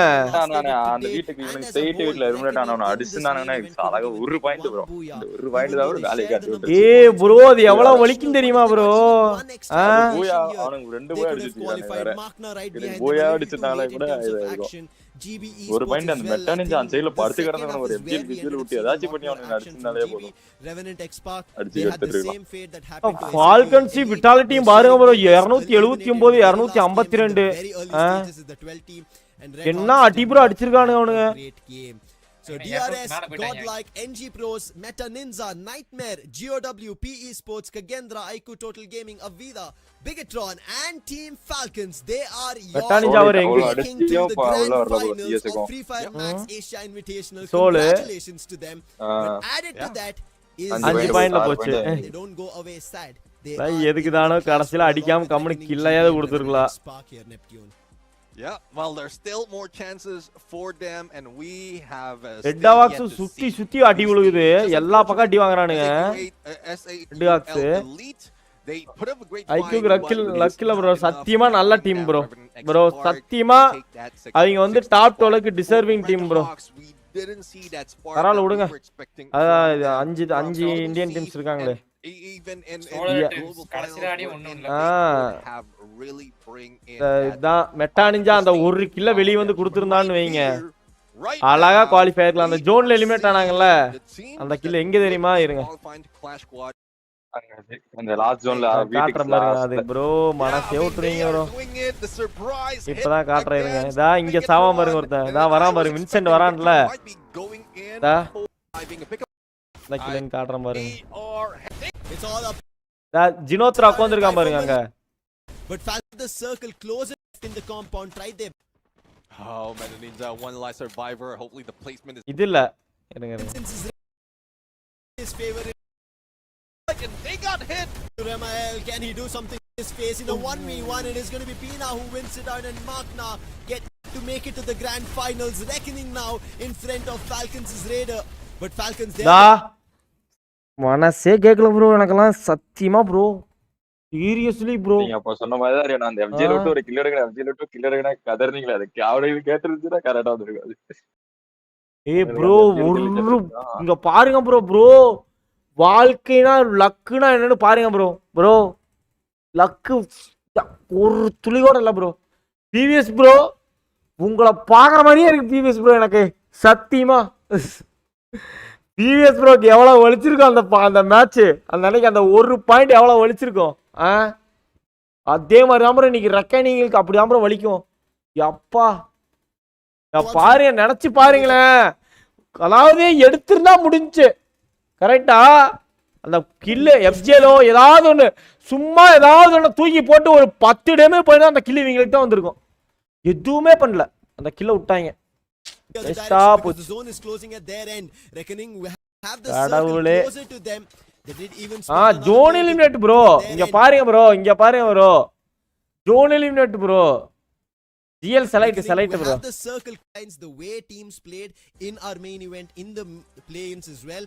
அந்த வீட்டுக்கு இவனுக்கு ஸ்ட்ரைட் வீட்ல எலிமினேட் ஆனவன அடிச்சுனானே அழகா ஒரு பாயிண்ட் bro ஒரு பாயிண்ட் தான் ஒரு வேலைய காட்டி விட்டு ஏய் bro அது எவ்வளவு வலிக்கும் தெரியுமா bro Booyah அவனுக்கு ரெண்டு போய் அடிச்சிட்டாங்க Booyah அடிச்சதால கூட ஒரு பாயிண்ட் அந்த மெட்டா நிஞ்சா அந்த சைடுல படுத்து கிடந்தவன ஒரு எம்ஜிஎல் விசில் விட்டு ஏதாச்சும் பண்ணி அவனை அடிச்சினாலே போதும் Revenant X-Park they had the same fate that happened to Falcons vitality பாருங்க bro 279 282 என்ன அடி bro அடிச்சிருக்கானுங்க அவனுங்க So DRS, Godlike, NG Pros, Meta Ninja, Nightmare, GOW, PE Sports, Kagendra, IQ Total Gaming, Avida, Bigatron and Team Falcons. They are making to the grand finals of Free Fire Max Asia Invitational. Congratulations to them. But added to that is they don't go away sad. எதுக்கு தானோ கடைசில அடிக்காம company கில்லையாவது கொடுத்துருக்கலாம். Yeah, well, there's still more chances for them, and we have Red Hawks சுத்தி அடி விழுகுது எல்லா பக்கம் அடி வாங்குறானுங்க Red Hawks IQ லக்கில bro சத்தியமா நல்ல டீம் bro சத்தியமா அவங்க வந்து டாப் 12 க்கு டிசர்விங் டீம் bro பரவாயில்ல விடுங்க அதான் 5 இந்தியன் டீம்ஸ் இருக்காங்களே even in மெட்டா நிஞ்சா அந்த ஒரு கில்ல வெளிய வந்து கொடுத்திருந்தான்னு வைங்க அழகா குவாலிஃபை ஆயிரலாம் அந்த ஜோன்ல எலிமினேட் ஆனாங்கல்ல அந்த கில்ல எங்க தெரியுமா இருங்க அந்த லாஸ்ட் ஜோன்ல காட்ற பாருங்க அது bro மனசே விட்டுறீங்க bro இப்பதான் காட்றேன் இருங்க இதா இங்க சாவாம பாருங்க ஒருத்தன் இதா வரான் பாருங்க வின்சென்ட் வரான்ல இந்த கில்லுன்னு காட்டுறேன் பாருங்க. It's all up. ஜினோத்ரா உட்கார்ந்திருக்கான் பாருங்க அங்க. But Falcons the circle closer in the compound right there. Oh man, the Ninja one last survivor. Hopefully the placement is. இது இல்ல. இருங்க. His favorite. They got hit. Ramael, can he do something in his face in a 1v1? It is going to be Pina who wins it out, and Magna get to make it to the grand finals, reckoning now in front of Falcons' Raider. But Falcons there. மனசே கேக்கல bro எனக்கெல்லாம் சத்தியமா bro. Seriously bro. நீங்க அப்ப சொன்ன மாதிரி தான் நான் அந்த எம்ஜிஆர் விட்டு ஒரு கில் எடுக்கறேன், எம்ஜிஆர் விட்டு கில் எடுக்கறேன் கதறீங்களே, அதுக்கு அவரே கேட்டிருந்துச்சுன்னா கரெக்டா வந்திருக்காது. ஏய் ப்ரோ இங்க பாருங்க ப்ரோ. ப்ரோ வாழ்க்கைனா லக்குனா என்னன்னு பாருங்க ப்ரோ. ப்ரோ லக்கு ஒரு துளி கூட இல்ல ப்ரோ. பிவிஎஸ் ப்ரோ உங்களை பாக்குற மாதிரியே இருக்கு பிவிஎஸ் ப்ரோ எனக்கு சத்தியமா. பிவிஎஸ் ப்ரோக்கு எவ்வளவு வலிச்சிருக்கும் அந்த மேட்ச், அந்த அன்னைக்கு அந்த ஒரு பாயிண்ட் எவ்வளவு வலிச்சிருக்கும். அதே மாதிரி தான் இன்னைக்கு ரெக்கனிங்களுக்கு அப்படி தான் வலிக்கும். அப்பா பாருங்க, நினைச்சு பாருங்களேன். அதாவது எடுத்துருந்தா முடிஞ்சு கரெக்டா அந்த கில்லு எஃப்ஜேலோ ஏதாவது ஒன்று சும்மா ஏதாவது ஒன்று தூக்கி போட்டு ஒரு 10 டேமே போயிருந்தா அந்த கில்லு இவங்களுக்கு தான் வந்திருக்கும். எதுவுமே பண்ணல, அந்த கில்லை விட்டாங்க. கடவுளே ஜோன் எலிமினேட் ப்ரோ. இங்க பாருங்க ப்ரோ, இங்க பாருங்க bro, zone eliminate bro. GL select bro. The circle lines, the way teams played in our main event, in the play-ins as well,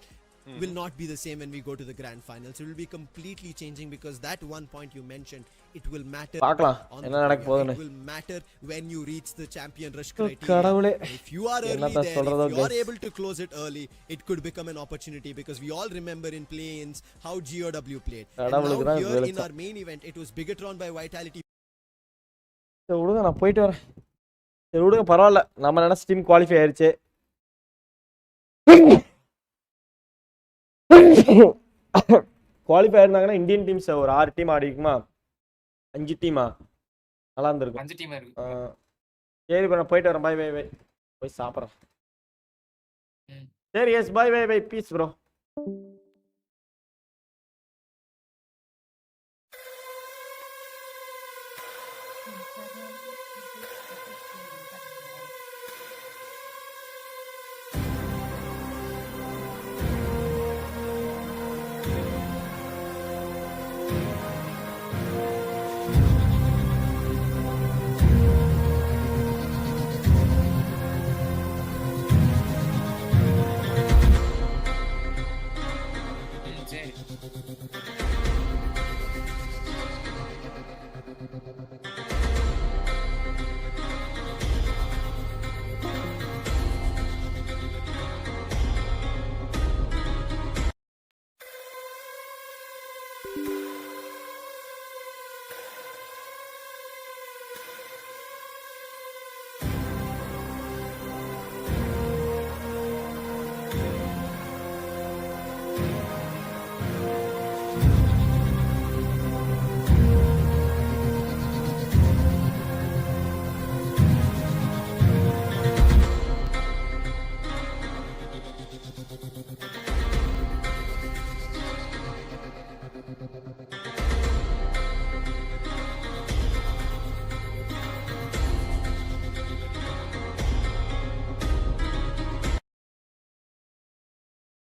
will not be the same when we go to the grand finals. It will be completely changing because that one point you mentioned, it will matter. It will matter when you reach the champion rush criteria. If you are early there, if you are able to close it early, it could become an opportunity because we all remember in play-ins how GOW played. And now here in our main event, it was Bigatron by Vitality. விடுங்க நான் போயிட்டு வரேன். சரி விடுங்க பரவாயில்ல, நம்ம நினைச்ச team qualify ஆயிருச்சு. குவாலிஃபை ஆயிருந்தாங்கன்னா இந்தியன் டீம்ஸ் ஒரு 6 டீம் ஆடிக்குமா, 5 டீமா நல்லா இருந்திருக்கும். 5 டீம் இருக்கு. சரி இப்போ நான் போயிட்டு வரேன். Bye bye bye. போய் சாப்பிட்றேன். சரி yes bye bye bye. Peace bro.